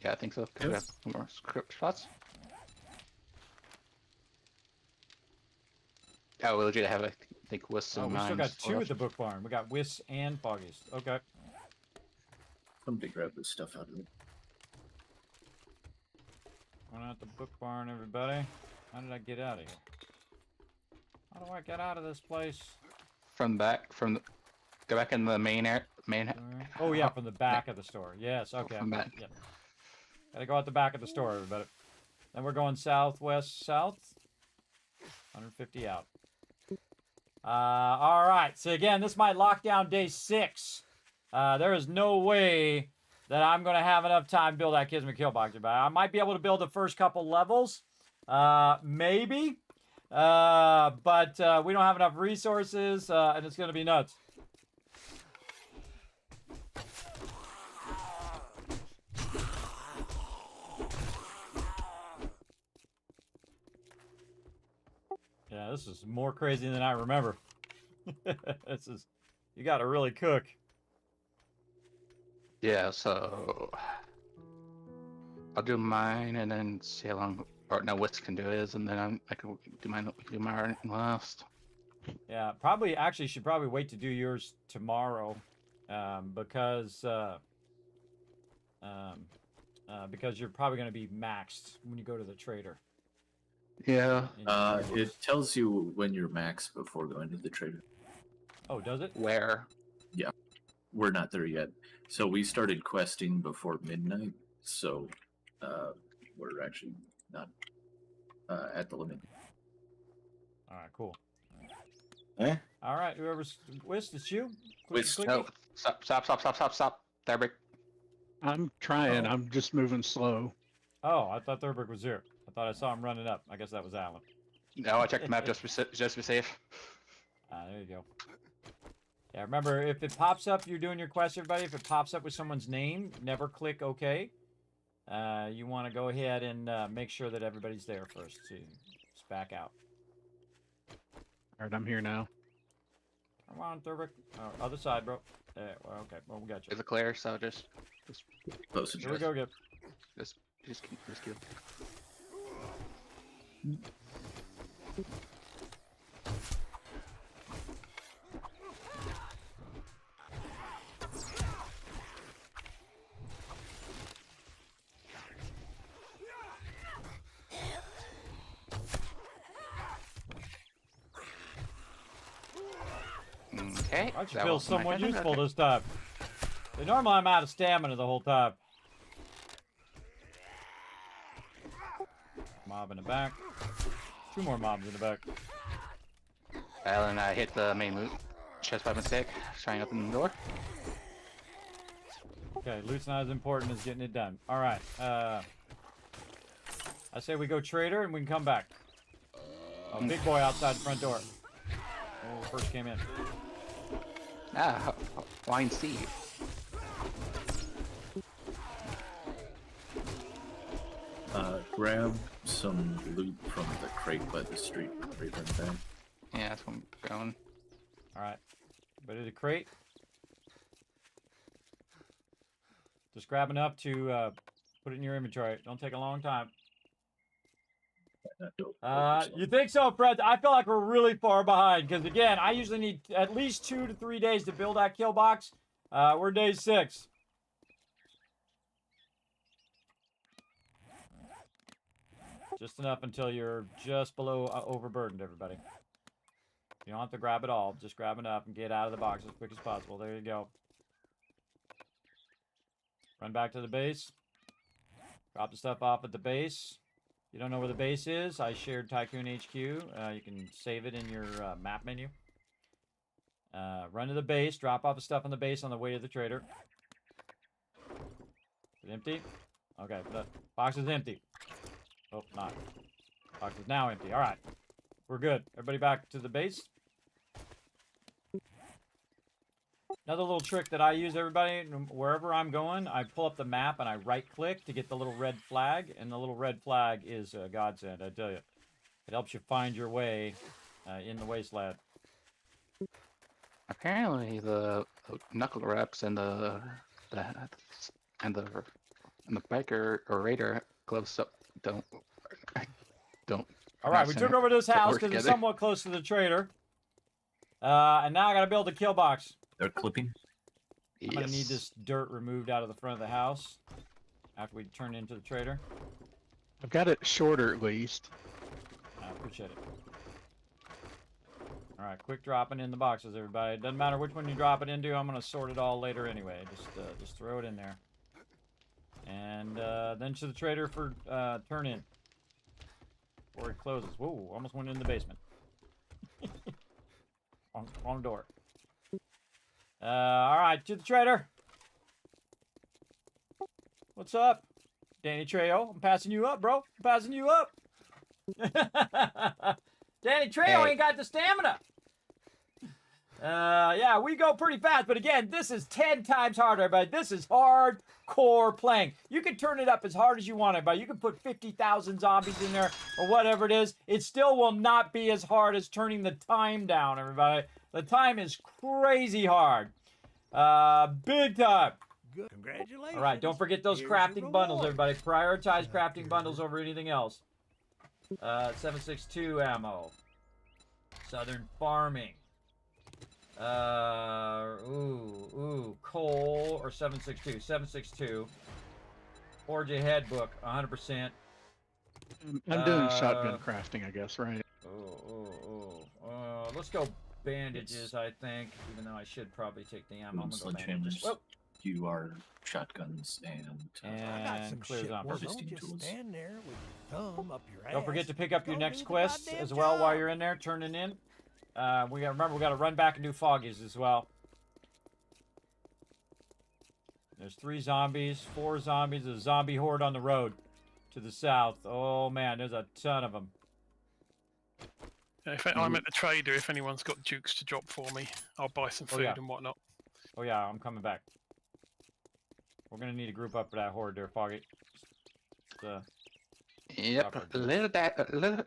Yeah, I think so. Could we have some more script shots? Oh, we legit have, I think, Wisps Oh, and we still got Mines 2 at left. the book barn. We got Wisps and Foggies. Okay. Somebody grab this stuff out of it. Going out the book barn, everybody. How did I get out of here? How do I get out of this place? From back, go back in the main Oh yeah, from the back of the store. Yes, okay. From back. Yep. Gotta go out the back of the store, everybody. Then we're going southwest south. 150 out. All right. So again, this might lock down day 6. There is no way that I'm going to have enough time to build that Kismet kill box. I might be able to build the first couple levels. Maybe. But we don't have enough resources, and it's going to be nuts. Yeah, this is more crazy than I remember. You got to really cook. Yeah, so I'll do mine and then see how long, or no, Whisk can do his, and then I can do mine. Do mine last. Yeah, probably. Actually, should probably wait to do yours tomorrow, because you're probably going to be maxed when you go to the trader. Yeah. It tells you when you're max before going to the trader. Oh, does it? Where? Yeah, we're not there yet. So we started questing before midnight, so we're actually not at the limit. All right, cool. Eh? All right, whoever's Whisk, it's you. Whisk. No, stop. There, break. I'm trying. Oh. I'm just moving slow. Oh, I thought Thurberg was here. I thought I saw him running up. I guess that was Alan. No, I checked the map just to be safe. There you go. Yeah, remember, if it pops up, you're doing your quest, everybody. If it pops up with someone's name, never click OK. You want to go ahead and make sure that everybody's there first. So just back out. All right, I'm here now. Come on, Thurberg. Oh, other side, bro. There, well, okay, well, we got you. Is it clear? So just Close to Here we go, good. just kill. Okay. I should that feel was my somewhat turn. useful Okay. this time. Normally I'm out of stamina the whole time. Mob in the back. 2 more mobs in the back. Alan, I hit the main loot chest by mistake, trying to open the door. Okay, loot's not as important as getting it done. All right. I say we go trader and we can come back. Oh, big boy outside the front door. Oh, first came in. Ah, wine C. Grab some loot from the crate by the street. Right there. Yeah, that's where I'm going. All right. Ready to crate? Just grab enough to put it in your inventory. Don't take a long time. You think so, Fred? I feel like we're really far behind because, again, I usually need at least 2 to 3 days to build that kill box. We're day 6. Just enough until you're just below overburdened, everybody. You don't have to grab it all. Just grab enough and get out of the box as quick as possible. There you go. Run back to the base. Drop the stuff off at the base. You don't know where the base is? I shared Tycoon HQ. You can save it in your map menu. Run to the base. Drop off the stuff on the base on the way to the trader. Is it empty? Okay, the box is empty. Oh, not. Box is now empty. All right. We're good. Everybody back to the base. Another little trick that I use, everybody, wherever I'm going, I pull up the map and I right-click to get the little red flag, and the little red flag is a godsend, I tell you. It helps you find your way in the wasteland. Apparently, the knuckle reps and the biker or raider gloves don't. All right, we took over this house because it's somewhat close to the trader, and now I got to build a kill box. They're clipping. I'm gonna need this dirt removed out of the front of the house after we turn into the trader. I've got it shorter at least. I appreciate it. All right, quick dropping in the boxes, everybody. It doesn't matter which one you drop it into. I'm gonna sort it all later anyway. Just throw it in there, and then to the trader for turn in before it closes. Whoa! Almost went in the basement. wrong door. All right, to the trader. What's up, Danny Trejo? I'm passing you up, bro. I'm passing you up. Danny Trejo ain't got the stamina. Yeah, we go pretty fast, but again, this is 10 times harder, everybody. This is hardcore playing. You can turn it up as hard as you want, everybody. You can put 50,000 zombies in there or whatever it is. It still will not be as hard as turning the time down, everybody. The time is crazy hard. Big time. Good. Congratulations. All right, don't forget those Here's your crafting bundles, reward. everybody. Prioritize crafting bundles over anything else. 7.62 ammo. Southern farming. Coal or 7.62. 7.62. Forge ahead book, 100%. I'm doing shotgun crafting, I guess, right? Let's go bandages, I think. Even though I should probably take the ammo. I'm gonna go Sledgehammers. bandages. Whoop. You are shotguns and I got some clear shit. zombies. Well, don't harvesting just tools. stand there with your thumb up your ass. Don't forget to pick up your Go next do the quests goddamn as well while job. you're in there, turning in. Remember, we got to run back and do foggies as well. There's 3 zombies, 4 zombies, a zombie horde on the road to the south. Oh man, there's a ton of them. I'm at the trader. If anyone's got dukes to drop for me, I'll buy some food yeah. and whatnot. Oh yeah, I'm coming back. We're gonna need to group up for that horde there, Foggy. Yep, a little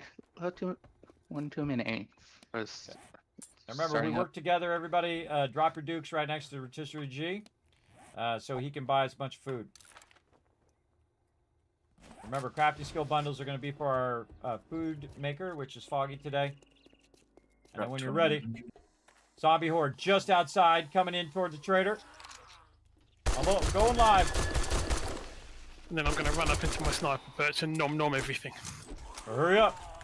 too many. First, Remember, we work together, everybody. Drop your dukes right next to the rotisserie G, so he can buy us a bunch of food. Remember, crafting skill bundles are going to be for our food maker, which is Foggy today. And then when you're ready, zombie horde just outside, coming in towards the trader. I'm going live. And then I'm going to run up into my sniper perch and nom everything. Hurry up.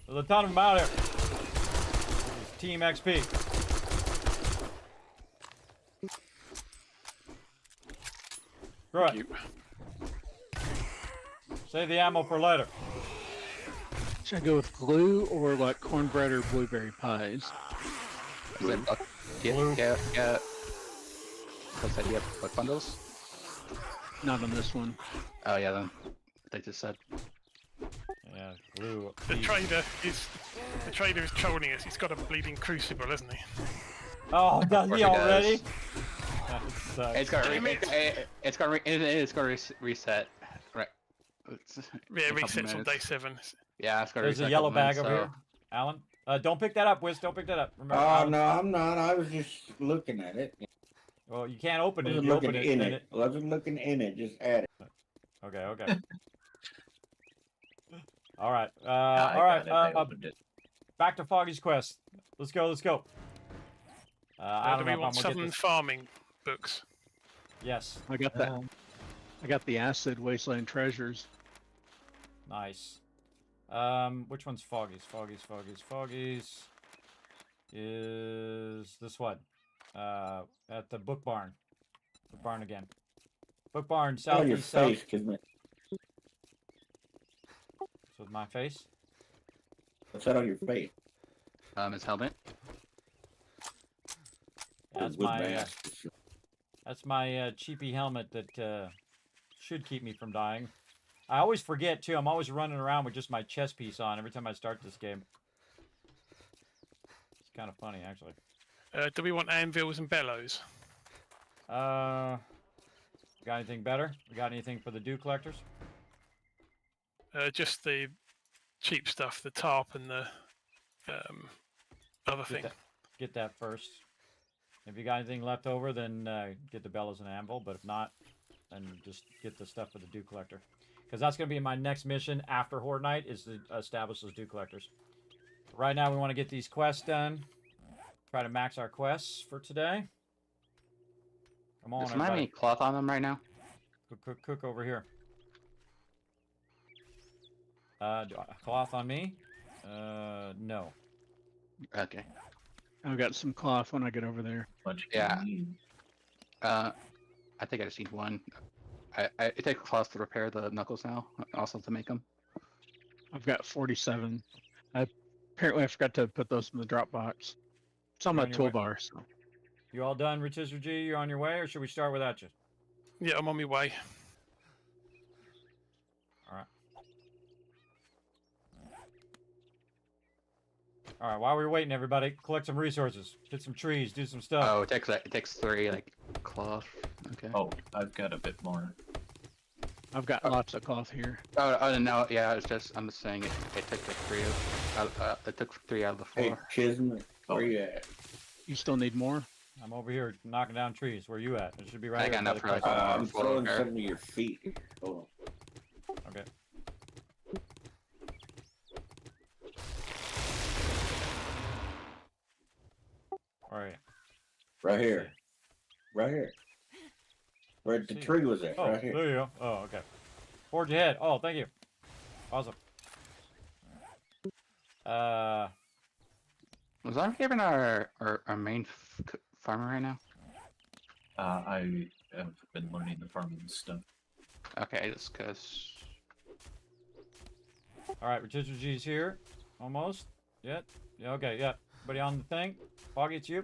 There's a ton of them out here. This is Team XP. Right. Save the ammo for later. Should I go with glue or like cornbread or blueberry pies? Yeah. What's that? You have what bundles? Not on this one. Oh yeah, then they just said. Yeah, glue. The trader is trolling us. He's got a bleeding crucible, hasn't he? Oh, does he He already? does. It's got reset. Right. Yeah, it resets on day 7. Yeah, it's got There's reset a yellow couple minutes, bag over so- here. Alan, don't pick that up, Wiz. Don't pick that up. Remember, Oh Alan? no, I'm not. I was just looking at it. Well, you can't open I it. wasn't You looking open it, in then it. I wasn't looking in it. Just at it. Okay. All right. I All right. got it, I opened it. Back to Foggy's quest. Let's go. I Do don't we know if I'm want gonna get southern this. farming books? Yes. I got that. I got the acid wasteland treasures. Nice. Which one's Foggy's? Foggy's is this one. At the book barn. Book barn again. Book barn, On your southeast south. face, Kismet. So my face. What's that on your face? His helmet. That's With my mask. that's my cheapy helmet that should keep me from dying. I always forget too. I'm always running around with just my chest piece on every time I start this game. It's kind of funny actually. Do we want anvils and bellows? Got anything better? We got anything for the dew collectors? Just the cheap stuff, the tarp and the other thing. Get that first. If you got anything left over, then get the bellows and anvil. But if not, then just get the stuff for the dew collector. Because that's going to be my next mission after Horde Night, is to establish those dew collectors. Right now, we want to get these quests done. Try to max our quests for today. Come on, Does somebody have any everybody. cloth on them right now? Cook over here. Cloth on me? No. Okay. I've got some cloth when I get over there. Yeah. I think I just need one. It takes cloth to repair the knuckles now, also to make them. I've got 47. Apparently I forgot to put those in the drop box. It's on You're my on your way. toolbar. So. You all done, Rotisserie G? You're on your way, or should we start without you? Yeah, I'm on my way. All right, while we're waiting, everybody, collect some resources. Get some trees, do some stuff. Oh, it takes 3 like cloth. Okay. Oh, I've got a bit more. I've got lots of cloth here. Oh no, yeah. I'm just saying it took like 3 of. It took 3 out of the 4. Hey, Kismet, where you at? You still need more? I'm over here knocking down trees. Where you at? It should be right I here. got by enough the for like quest. I'm full throwing repair. some of your feet. Hold Okay. All right. Right here. Right here. Where the See. tree was at. Oh, Right here. there you go. Oh, okay. Forge ahead. Oh, thank you. Awesome. Was I given our main farmer right now? I have been learning the farming stuff. Okay, just cause. All right, Rotisserie G's here. Almost. Yep. Yeah, okay, yeah. Everybody on the thing? Foggy, it's you.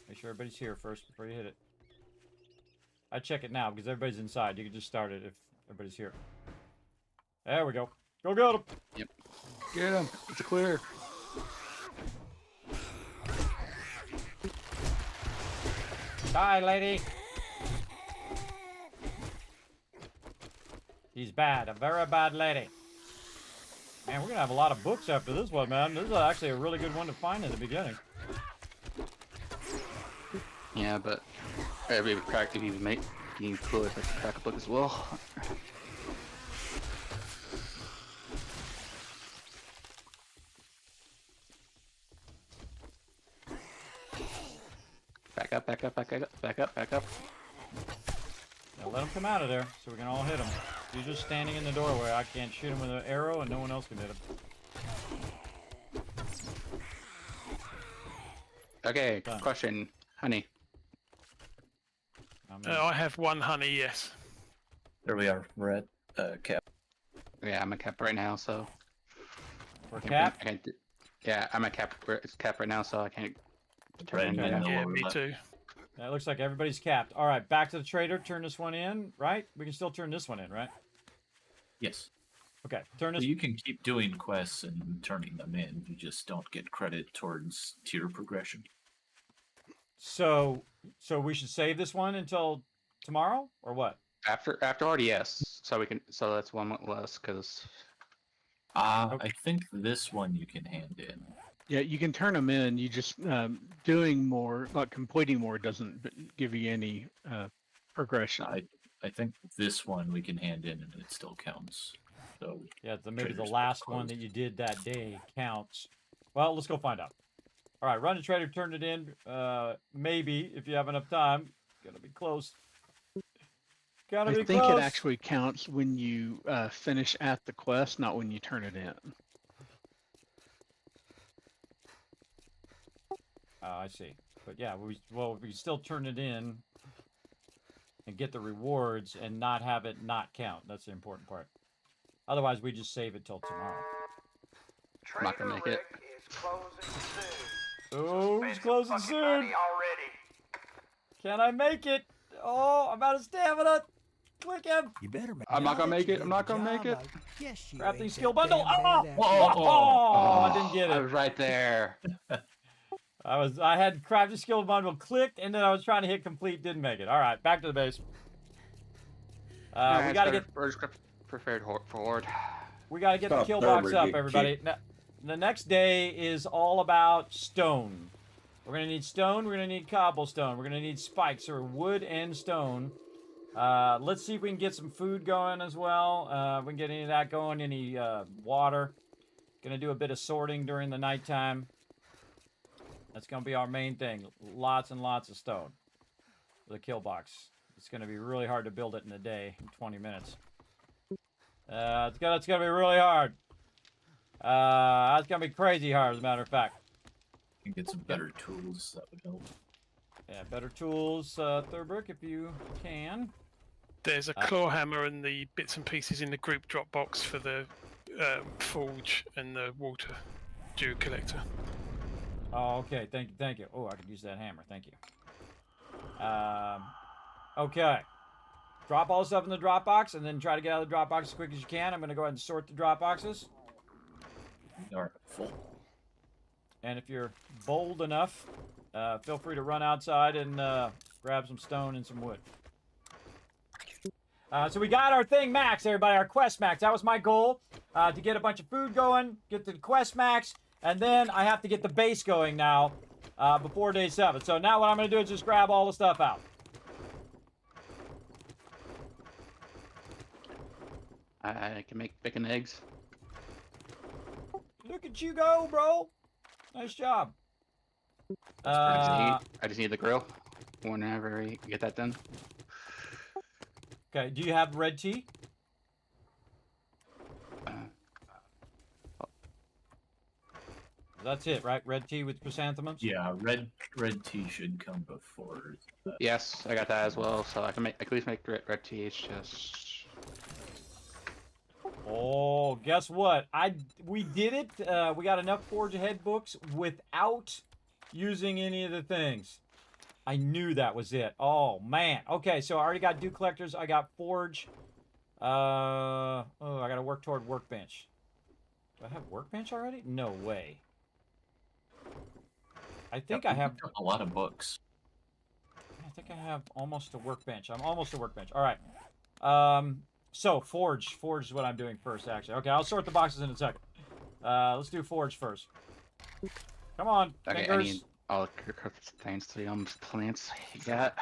Make sure everybody's here first before you hit it. I check it now because everybody's inside. You can just start it if everybody's here. There we go. Go get him. Yep. Get him. It's clear. Die, lady. She's bad. A very bad lady. Man, we're gonna have a lot of books after this one, man. This is actually a really good one to find in the beginning. Yeah, but it'd be crack if you make you cool if I could crack a book as well. Back up, back up, back up, back up, back up. Now let him come out of there so we can all hit him. He's just standing in the doorway. I can't shoot him with an arrow and no one else can hit him. Okay, Done. question, honey. I have 1 honey, yes. There we are. We're at cap. Yeah, I'm a cap right now, so. For I can't- cap? I can't do- yeah, I'm a cap. It's cap right now, so I can't turn Right, it yeah. in. Yeah, we're me left. too. That looks like everybody's capped. All right, back to the trader. Turn this one in, right? We can still turn this one in, right? Yes. Okay, turn So this. you can keep doing quests and turning them in. You just don't get credit towards tier progression. So we should save this one until tomorrow, or what? After already, yes. So we can. So that's one less, cause. Okay. I think this one you can hand in. Yeah, you can turn them in. You just doing more, like completing more, doesn't give you any progression. I think this one we can hand in and it still counts. So Yeah, maybe the Trader's last closed. one that you did that day counts. Well, let's go find out. All right, run to trader, turn it in. Maybe if you have enough time. Gotta be close. Gotta I be think close. it actually counts when you finish at the quest, not when you turn it in. I see. But yeah, we still turn it in and get the rewards and not have it not count. That's the important part. Otherwise, we just save it till tomorrow. I'm not gonna make it. Oh, it's closing soon. Can I make it? Oh, I'm out of stamina. Click him. You better make I'm not gonna I'll make let it, you I'm do not the gonna make job. it. I guess you Crafting ain't skill that bundle. damn Oh, bad at oh, I didn't get I it. was right there. I had crafting skill bundle clicked, and then I was trying to hit complete, didn't make it. All right, back to the base. We gotta get prepared forward. the Stop kill there, box we up, get everybody. kicked. Now, the next day is all about stone. We're gonna need stone. We're gonna need cobblestone. We're gonna need spikes or wood and stone. Let's see if we can get some food going as well. We can get any of that going. Any water. Gonna do a bit of sorting during the nighttime. That's gonna be our main thing. Lots and lots of stone for the kill box. It's gonna be really hard to build it in a day, in 20 minutes. It's gonna be really hard. It's gonna be crazy hard, as a matter of fact. you can get some better tools that would help. Yeah, better tools, Thurbrick, if you can. There's a claw hammer and the bits and pieces in the group Dropbox for the forge and the water dew collector. Oh, okay. Thank you. Oh, I could use that hammer. Thank you. Okay. Drop all the stuff in the Dropbox, and then try to get out of the Dropbox as quick as you can. I'm going to go ahead and sort the Dropboxes. All right, full. And if you're bold enough, feel free to run outside and grab some stone and some wood. So we got our thing max, everybody, our quest max. That was my goal, to get a bunch of food going, get the quest max, and then I have to get the base going now. before day 7. So now what I'm going to do is just grab all the stuff out. I can make bacon and eggs. Look at you go, bro. Nice job. I just need the grill. Whenever you get that done. Okay, do you have red tea? That's it, right? Red tea with chrysanthemums? Yeah, red tea should come before that. Yes, I got that as well. So I can at least make red tea. It's just. Oh, guess what? We did it. We got enough Forge Ahead books without using any of the things. I knew that was it. Oh, man. Okay, so I already got Dew Collectors. I got Forge. I got to work toward Workbench. Do I have Workbench already? No way. I think I have a lot of books. I think I have almost a Workbench. I'm almost a Workbench. All right. So Forge is what I'm doing first, actually. Okay, I'll sort the boxes in a second. Let's do Forge first. Come on, Okay, fingers. I need all thanks to the plants you got.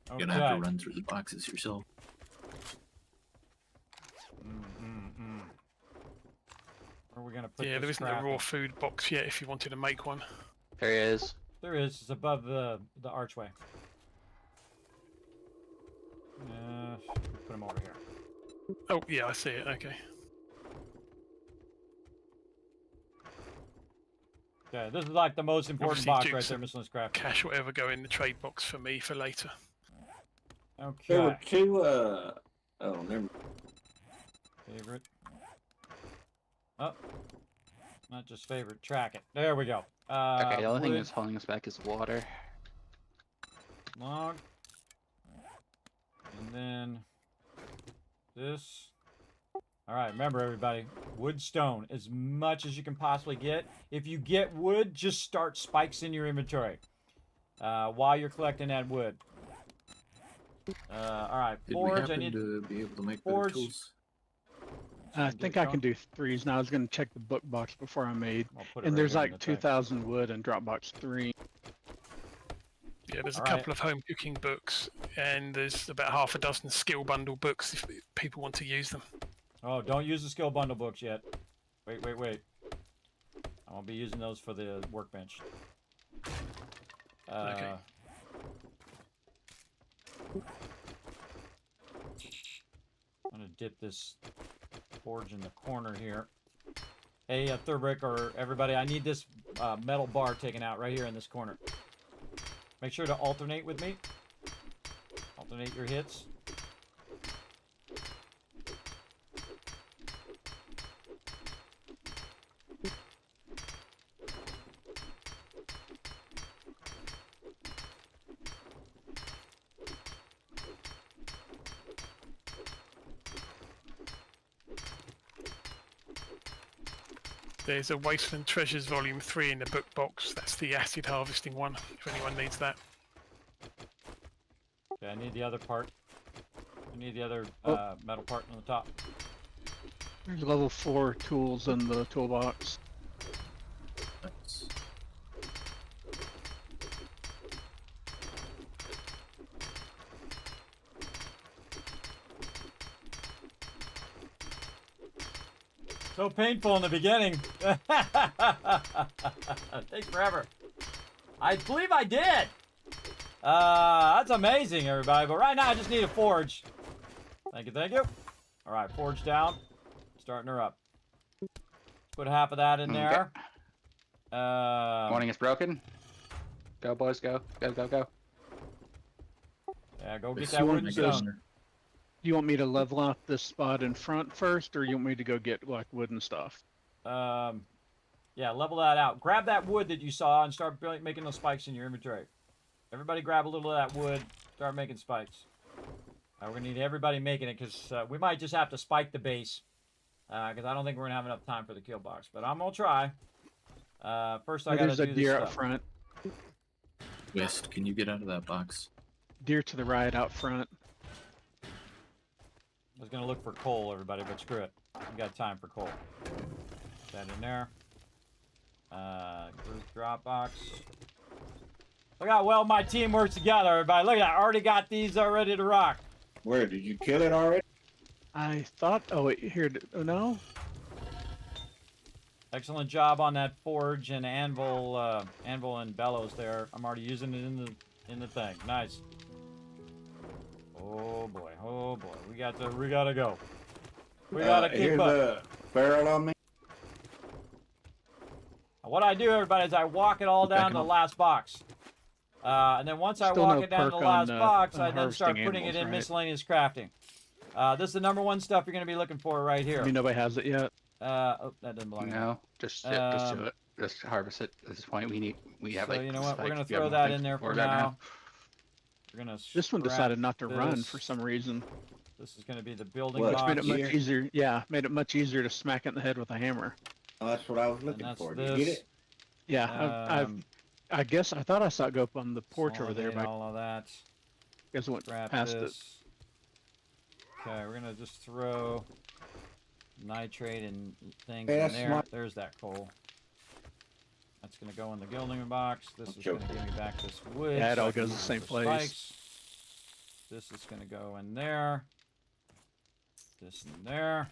You're gonna have to run through the boxes yourself. Where are we gonna put Yeah, this there isn't a crap raw in? food box yet if you wanted to make one. There he is. There is. It's above the archway. Put him over here. Oh, yeah, I see it. Okay. Okay, this is like the most important Obviously, box Dukes right there, and Michelin Craft. Cash, whatever, go in the trade box for me for later. Okay. There were two, oh, never. Favorite. Oh. Not just favorite, track it. There we go. Okay, the only thing wood, that's holding us back is water. log. And then this. All right, remember everybody, wood, stone, as much as you can possibly get. If you get wood, just start spikes in your inventory while you're collecting that wood. All right, Did forge. we I happen need to be able to make better forge. tools? I think I can do 3s. Now I was going to check the book box before I made. I'll put it And right there's here in like the text. 2,000 wood in Dropbox 3. Yeah, there's a All right. couple of home cooking books, and there's about half a dozen skill bundle books if people want to use them. Oh, don't use the skill bundle books yet. Wait. I won't be using those for the workbench. Okay. I'm gonna dip this forge in the corner here. Hey, Thurbrick, or everybody, I need this metal bar taken out right here in this corner. Make sure to alternate with me. Alternate your hits. There's a Wasteland Treasures Volume 3 in the book box. That's the acid harvesting one, if anyone needs that. Okay, I need the other part. I need the other metal part on the top. There's level 4 tools in the toolbox. Nice. So painful in the beginning. Take forever. I believe I did. That's amazing, everybody. But right now, I just need a forge. Thank you. All right, forge down. Starting her up. Put half of that in there. Morning is broken. Go, boys, go. Go. Yeah, go get If that you wood want and to go- stone. Do you want me to level out this spot in front first, or you want me to go get like wood and stuff? Yeah, level that out. Grab that wood that you saw and start making those spikes in your inventory. Everybody grab a little of that wood. Start making spikes. We're going to need everybody making it because we might just have to spike the base. Because I don't think we're going to have enough time for the kill box. But I'm going to try. First, I got to There's a do deer this up stuff. front. West, can you get out of that box? Deer to the right out front. I was going to look for coal, everybody, but screw it. We got time for coal. Put that in there. Group Dropbox. Look how well my team works together, everybody. Look at that. I already got these ready to rock. Where, did you kill it already? I thought. Oh wait, here. Oh no. Excellent job on that forge and anvil, anvil and bellows there. I'm already using it in the thing. Nice. Oh boy, oh boy. We gotta go. We gotta keep here's up. a barrel on me. What I do, everybody, is I walk it all down to the last box. And then once I Still walk no it down to the perk last on, box, on I then start harvesting putting it in animals, right? miscellaneous crafting. This is the #1 stuff you're going to be looking for right here. I mean, nobody has it yet. Oh, that doesn't belong. No, just do it. Just harvest it. At this point, we have So like. you know what? We're like, going to we have throw that nothing in there for that now. We're going to. This one decided not to run for some reason. This is going to be the building Well, box. Made it much Here. easier. Yeah, made it much easier to smack it in the head with a hammer. Oh, that's what I was looking that's for. Did you get this. it? Yeah, I guess I thought I saw it go up on the porch over there, Consolidate but all of that. I guess it went Grab past this. it. Okay, we're gonna just throw nitrate and things Hey, in that's there. smart. There's that coal. That's gonna go in the gilding box. This is Okay. gonna give me back this wood. Yeah, it so all I can goes the use same for place. spikes. This is gonna go in there. This in there.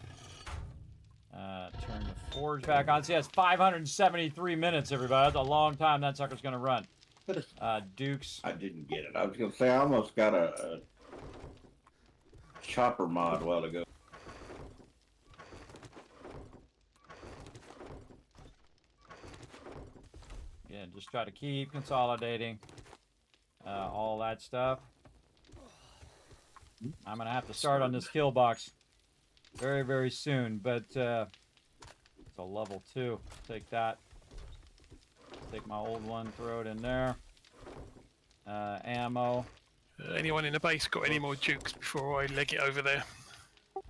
Turn the forge back on. See, that's 573 minutes, everybody. That's a long time that sucker's gonna run. Dukes. I didn't get it. I was gonna say I almost got a chopper mod a while ago. Again, just try to keep consolidating all that stuff. I'm gonna have to start on this kill box very, very soon, but it's a level 2. Take that. Take my old one, throw it in there. Ammo Anyone in the base got any more dukes before I leg it over there?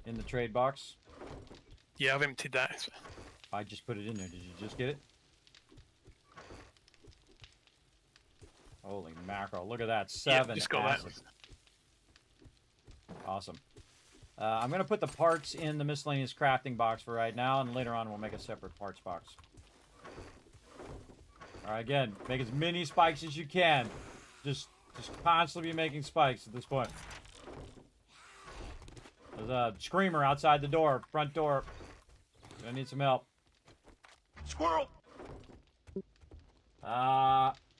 in the trade box. Yeah, I've emptied that. I just put it in there. Did you just get it? Holy mackerel! Look at that. 7 just got that. acid. Awesome. I'm gonna put the parts in the miscellaneous crafting box for right now, and later on we'll make a separate parts box. All right, again, make as many spikes as you can. Just constantly be making spikes at this point. There's a screamer outside the door, front door. I need some help. Squirrel!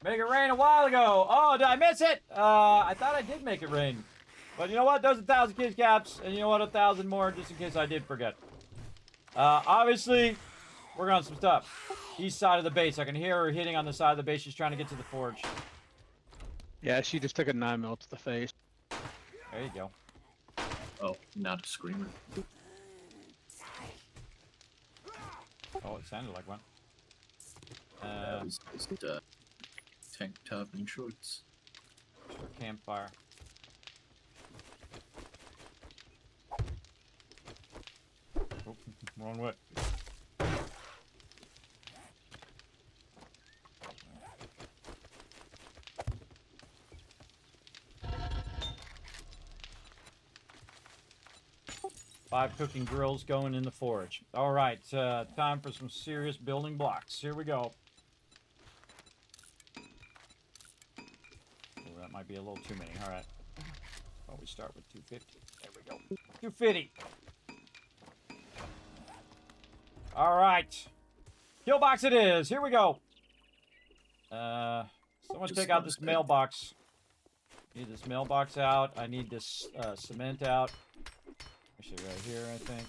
Make it rain a while ago. Oh, did I miss it? I thought I did make it rain. But you know what? There's 1,000 kids caps, and you know what? 1,000 more just in case I did forget. Obviously, working on some stuff. East side of the base. I can hear her hitting on the side of the base. She's trying to get to the forge. Yeah, she just took a 9mm to the face. There you go. Oh, not a screamer. Oh, it sounded like one. That was just tank top and shorts. Just a campfire. Oh, wrong way. Five cooking grills going in the forge. All right, time for some serious building blocks. Here we go. Oh, that might be a little too many. All right. Well, we start with 250. There we go. 250. All right. Kill box it is. Here we go. Someone Just take out one this step. mailbox. Need this mailbox out. I need this cement out. Actually, right here, I think.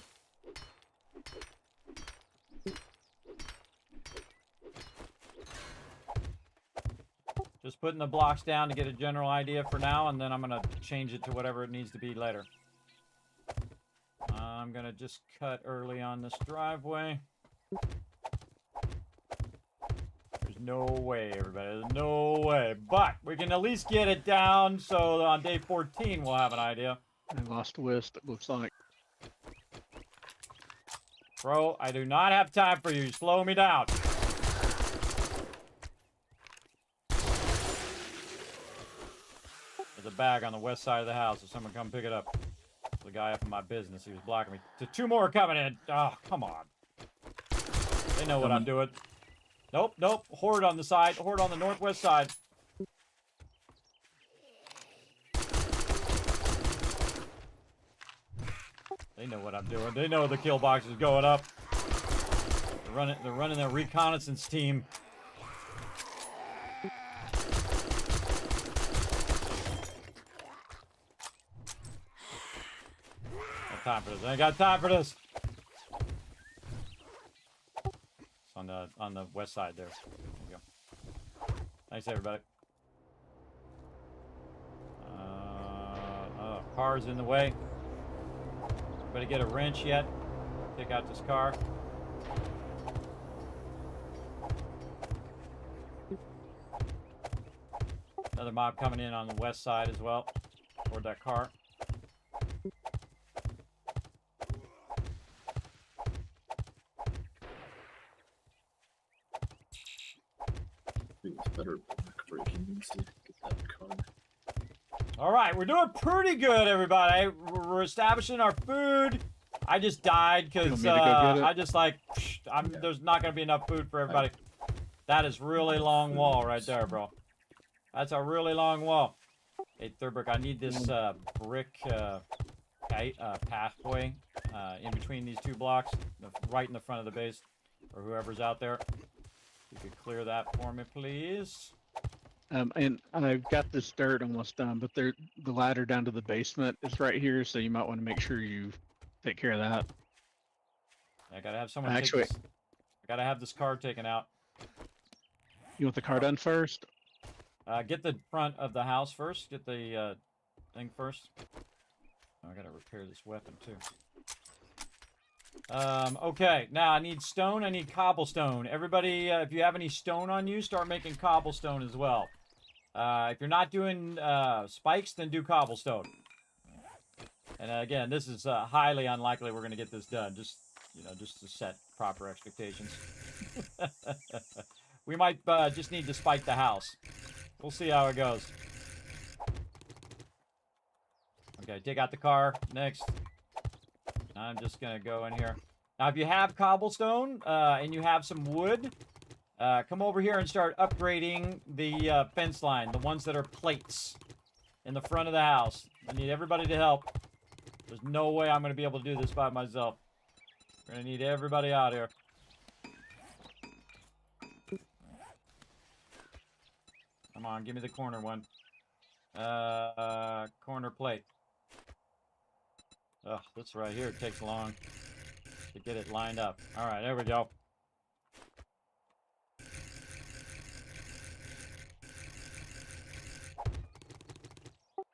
Just putting the blocks down to get a general idea for now, and then I'm going to change it to whatever it needs to be later. I'm going to just cut early on this driveway. There's no way, everybody. There's no way. But we can at least get it down so on day 14 we'll have an idea. I lost Wisp, it looks like. Bro, I do not have time for you. Slow me down. There's a bag on the west side of the house. If someone come pick it up. The guy up in my business, he was blocking me. 2 more coming in. Oh, come on. They know what I'm doing. Nope, nope. Horde on the side. Horde on the northwest side. They know what I'm doing. They know the kill box is going up. They're running their reconnaissance team. Got time for this. I ain't got time for this. It's on the west side there. There we go. Thanks everybody. Car's in the way. Anybody get a wrench yet? Take out this car. Another mob coming in on the west side as well, toward that car. It's better breaking to get that car. All right, we're doing pretty good, everybody. We're establishing our food. I just died because I just like, there's not going to be enough food for everybody. That is really long wall right there, bro. That's a really long wall. Hey, Thurbrick, I need this brick pathway in between these two blocks, right in the front of the base, or whoever's out there. You could clear that for me, please. And I've got this dirt almost done, but the ladder down to the basement is right here, so you might want to make sure you take care of that. I gotta have someone Actually, take this. I gotta have this car taken out. You want the car done first? Get the front of the house first. Get the thing first. Oh, I gotta repair this weapon too. Okay, now I need stone. I need cobblestone. Everybody, if you have any stone on you, start making cobblestone as well. If you're not doing spikes, then do cobblestone. And again, this is highly unlikely we're gonna get this done. Just to set proper expectations. We might just need to spike the house. We'll see how it goes. Okay, take out the car. Next. I'm just going to go in here. Now, if you have cobblestone and you have some wood, come over here and start upgrading the fence line, the ones that are plates in the front of the house. I need everybody to help. There's no way I'm going to be able to do this by myself. We're going to need everybody out here. Come on, give me the corner one. Corner plate. Ugh, this right here takes long to get it lined up. All right, there we go.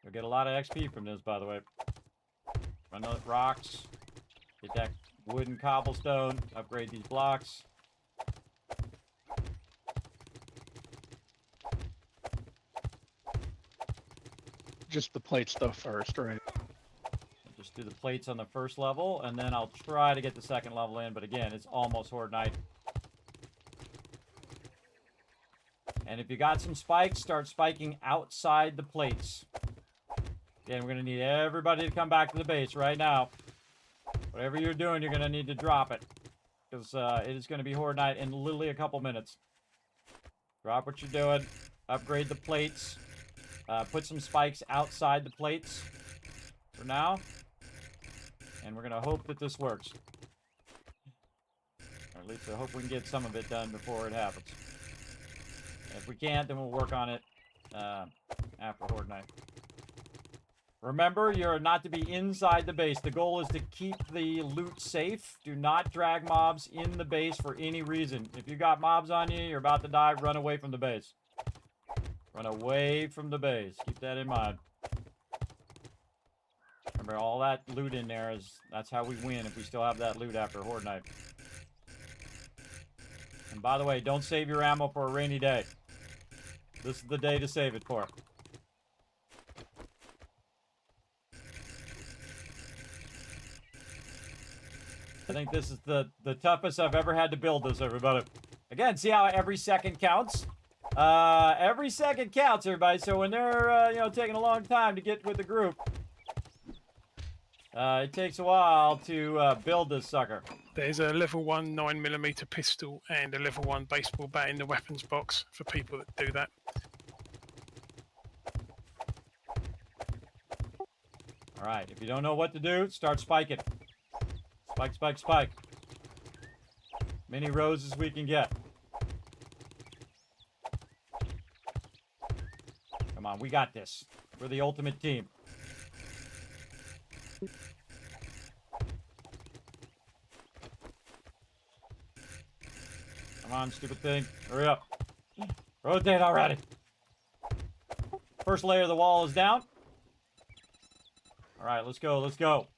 You'll get a lot of XP from this, by the way. Run those rocks. Get that wood and cobblestone. Upgrade these blocks. Just the plate stuff first, right? Just do the plates on the first level, and then I'll try to get the second level in, but again, it's almost Horde Night. And if you got some spikes, start spiking outside the plates. Again, we're going to need everybody to come back to the base right now. Whatever you're doing, you're going to need to drop it. Because it is going to be Horde Night in literally a couple minutes. Drop what you're doing. Upgrade the plates. Put some spikes outside the plates for now. And we're going to hope that this works. Or at least I hope we can get some of it done before it happens. If we can't, then we'll work on it after Horde Night. Remember, you're not to be inside the base. The goal is to keep the loot safe. Do not drag mobs in the base for any reason. If you got mobs on you, you're about to die, run away from the base. Run away from the base. Keep that in mind. Remember, all that loot in there that's how we win if we still have that loot after Horde Night. And by the way, don't save your ammo for a rainy day. This is the day to save it for. I think this is the toughest I've ever had to build this, everybody. Again, see how every second counts? Every second counts, everybody. So when they're, taking a long time to get with the group, It takes a while to build this sucker. There's a level 1 9mm pistol and a level 1 baseball bat in the weapons box for people that do that. All right, if you don't know what to do, start spiking. Spike, spike, spike. Many rows as we can get. Come on, we got this. We're the ultimate team. Come on, stupid thing. Hurry up. Rotate already. First layer of the wall is down. All right, let's go, let's go.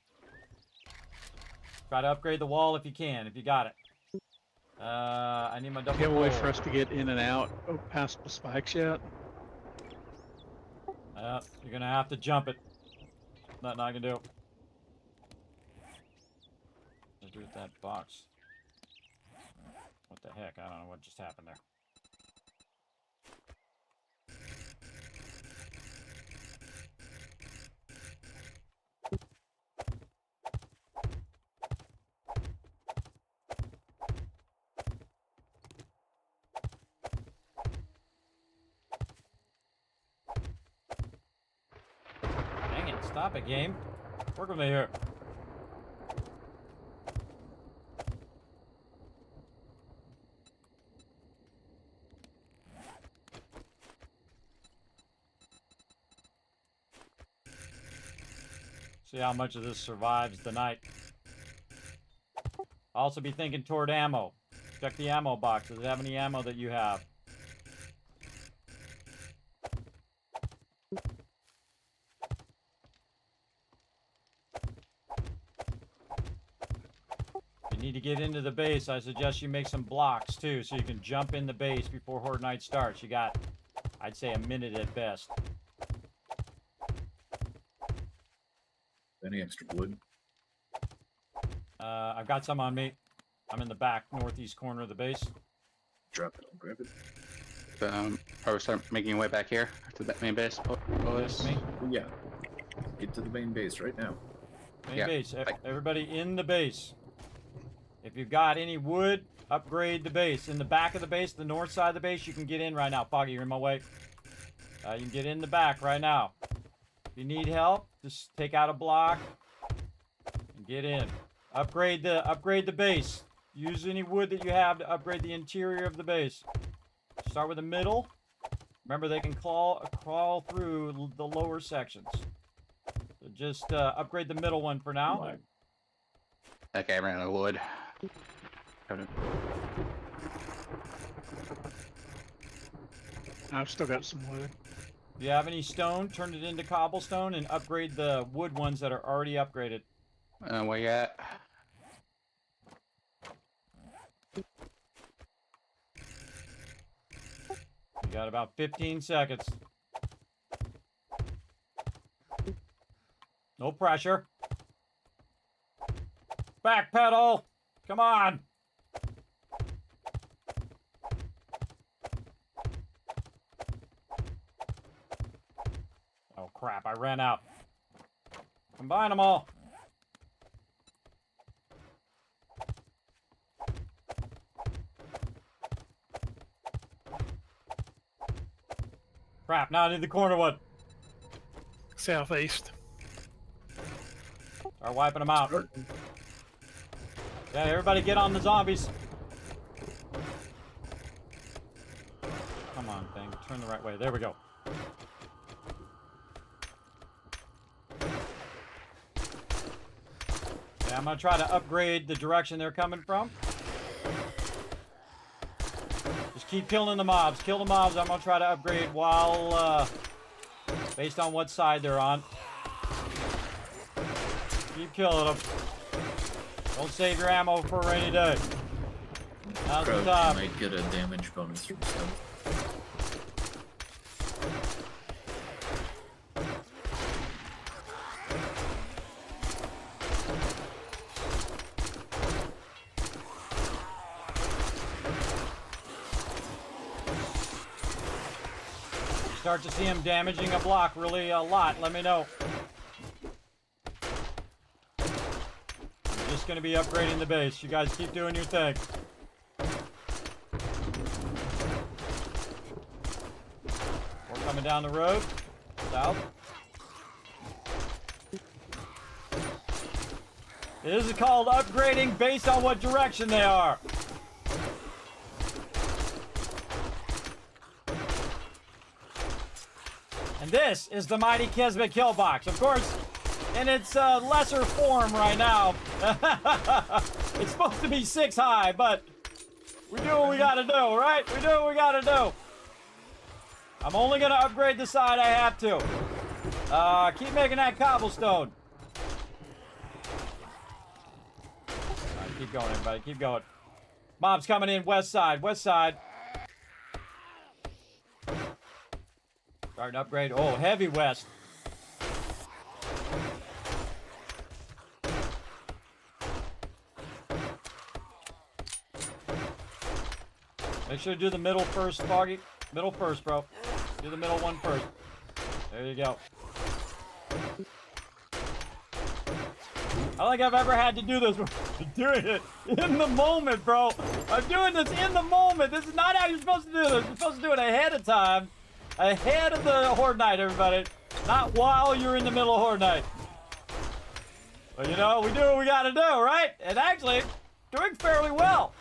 Try to upgrade the wall if you can, if you got it. I need my double. Do you have a way for us to get in and out past the spikes yet? You're gonna have to jump it. Nothing I can do. What do with that box? What the heck? I don't know what just happened there. Dang it, stop it, game. Work with me here. See how much of this survives the night. Also be thinking toward ammo. Check the ammo box. Does it have any ammo that you have? If you need to get into the base, I suggest you make some blocks too, so you can jump in the base before Horde Night starts. You got, I'd say, a minute at best. Any extra wood? I've got some on me. I'm in the back northeast corner of the base. Drop it, I'll grab it. Probably start making your way back here to that main base. Yes, me. Yeah. Get to the main base right now. Main Yeah. base. Everybody in the base. If you've got any wood, upgrade the base. In the back of the base, the north side of the base, you can get in right now. Foggy, you're in my way. You can get in the back right now. If you need help, just take out a block and get in. Upgrade the base. Use any wood that you have to upgrade the interior of the base. Start with the middle. Remember, they can crawl through the lower sections. So just upgrade the middle one for now. Okay, I ran out of wood. I've still got some wood. If you have any stone, turn it into cobblestone and upgrade the wood ones that are already upgraded. Where you at? You got about 15 seconds. No pressure. Backpedal! Come on! Oh crap, I ran out. Combine them all. Crap, now I need the corner one. Southeast. Start wiping them out. Yeah, everybody get on the zombies. Come on, thing. Turn the right way. There we go. Yeah, I'm going to try to upgrade the direction they're coming from. Just keep killing the mobs. Kill the mobs. I'm going to try to upgrade while, based on what side they're on. Keep killing them. Don't save your ammo for a rainy day. Now's the time. Might get a damage bonus from stealth. Start to see him damaging a block really a lot. Let me know. going to be upgrading the base. You guys keep doing your thing. We're coming down the road. South. This is called upgrading based on what direction they are. And this is the mighty Kismet kill box. Of course, in its lesser form right now. It's supposed to be 6 high, but we do what we gotta do, right? We do what we gotta do. I'm only gonna upgrade the side I have to. Keep making that cobblestone. Alright, keep going, everybody. Keep going. Mob's coming in west side. West side. Starting to upgrade. Oh, heavy west. Make sure to do the middle first, Foggy. Middle first, bro. Do the middle one first. There you go. I don't think I've ever had to do this. I'm doing it in the moment, bro. I'm doing this in the moment. This is not how you're supposed to do this. You're supposed to do it ahead of time. Ahead of the Horde Night, everybody. Not while you're in the middle of Horde Night. But you know, we do what we gotta do, right? And actually, doing fairly well.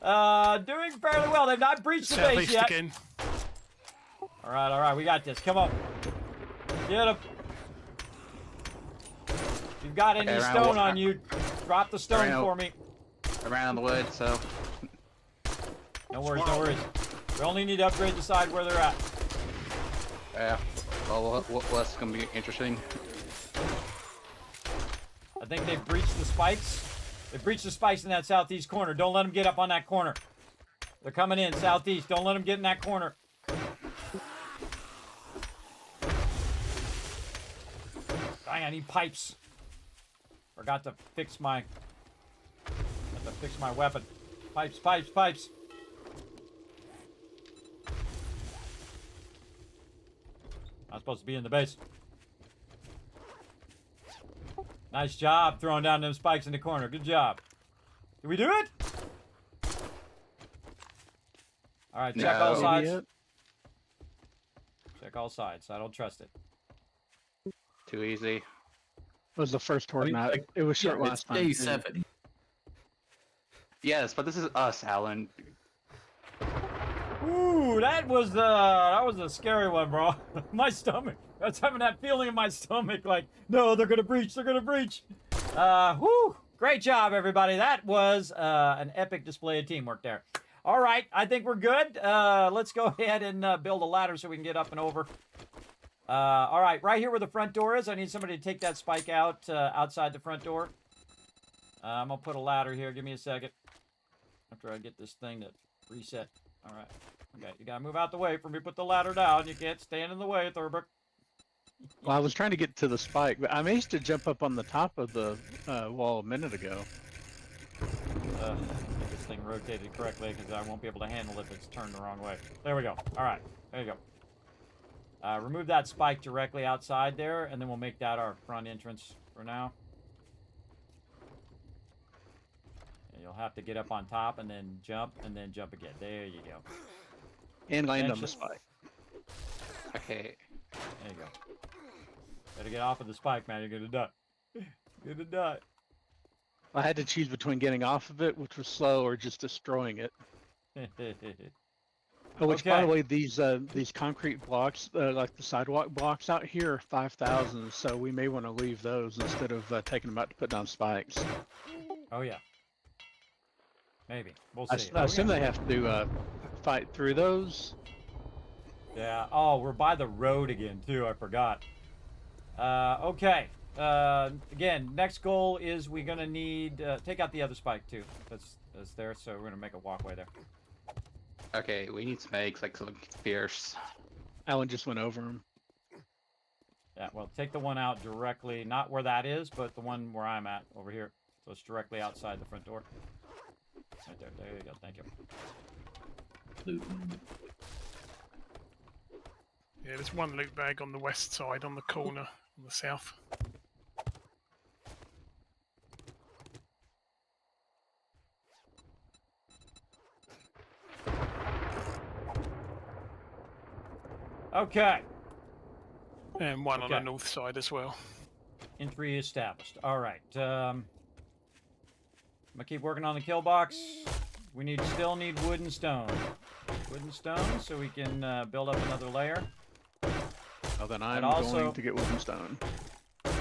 Doing fairly well. They've not breached the base yet. Again. All right, we got this. Come on. Get him. If you've got any stone on you, drop the stone for me. I ran on the wood, so. No worries, no worries. We only need to upgrade the side where they're at. Yeah. Well, what's gonna be interesting? I think they've breached the spikes. They breached the spikes in that southeast corner. Don't let them get up on that corner. They're coming in southeast. Don't let them get in that corner. Dang, I need pipes. Forgot to fix my weapon. Pipes, pipes, pipes. Not supposed to be in the base. Nice job throwing down them spikes in the corner. Good job. Did we do it? All right, check all sides. Check all sides. I don't trust it. Too easy. It was the first Horde Night. It was short last time. Day 7. Yes, but this is us, Alan. Ooh, that was a scary one, bro. My stomach. I was having that feeling in my stomach, like, no, they're gonna breach. They're gonna breach. Whoo! Great job, everybody. That was an epic display of teamwork there. All right, I think we're good. Let's go ahead and build a ladder so we can get up and over. All right, right here where the front door is, I need somebody to take that spike out outside the front door. I'm gonna put a ladder here. Give me a second. After I get this thing to reset. All right. Okay, you gotta move out the way for me to put the ladder down. You can't stand in the way, Thurber. Well, I was trying to get to the spike, but I managed to jump up on the top of the wall a minute ago. Get this thing rotated correctly because I won't be able to handle it if it's turned the wrong way. There we go. All right, there you go. Remove that spike directly outside there, and then we'll make that our front entrance for now. And you'll have to get up on top and then jump again. There you go. And land on the spike. Okay. There you go. Gotta get off of the spike, man. You're gonna die. You're gonna die. I had to choose between getting off of it, which was slow, or just destroying it. Which, by the way, these concrete blocks, like the sidewalk blocks out here, are 5,000. So we may want to leave those instead of taking them out to put down spikes. Oh yeah. Maybe. We'll see. I assume they have to fight through those. Yeah. Oh, we're by the road again too. I forgot. Okay. Again, next goal is we're gonna need take out the other spike too. That's there. So we're gonna make a walkway there. Okay, we need some eggs, like something fierce. Alan just went over them. Yeah. Well, take the one out directly, not where that is, but the one where I'm at over here. So it's directly outside the front door. Right there. There you go. Thank you. Yeah, there's one loot bag on the west side, on the corner, on the south. Okay. And one on the Okay. north side as well. Entry established. All right. I'm gonna keep working on the kill box. We still need wood and stone. Wood and stone, so we can build up another layer. Well, then I'm And also- going to get wood and stone.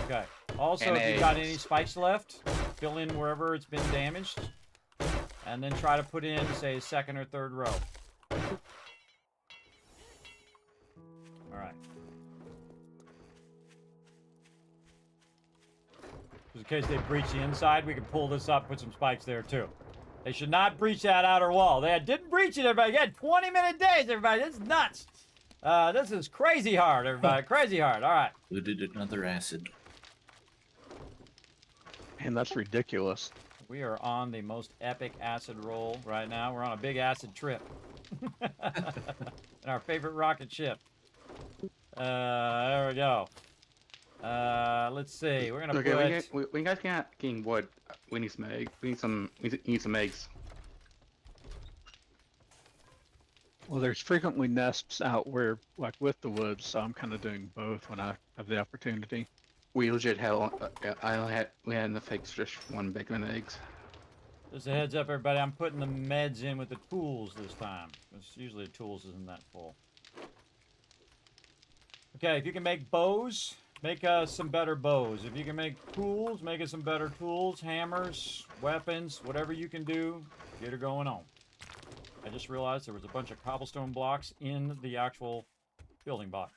Okay. Also, And if you got eggs. any spikes left, fill in wherever it's been damaged, and then try to put in, say, a second or third row. All right. Just in case they breach the inside, we can pull this up, put some spikes there too. They should not breach that outer wall. They didn't breach it, everybody. You had 20-minute days, everybody. This is nuts. This is crazy hard, everybody. Crazy hard. All right. Looted another acid. And that's ridiculous. We are on the most epic acid roll right now. We're on a big acid trip. In our favorite rocket ship. There we go. Let's see. We're gonna Okay, put. we guys can't getting wood. We need some eggs. We need some eggs. Well, there's frequently nests out where, like, with the woods, so I'm kind of doing both when I have the opportunity. We legit had. We had enough eggs for just one bacon and eggs. Just a heads up, everybody. I'm putting the meds in with the tools this time. Because usually the tools isn't that full. Okay, if you can make bows, make some better bows. If you can make tools, make us some better tools, hammers, weapons, whatever you can do, get her going on. I just realized there was a bunch of cobblestone blocks in the actual building block.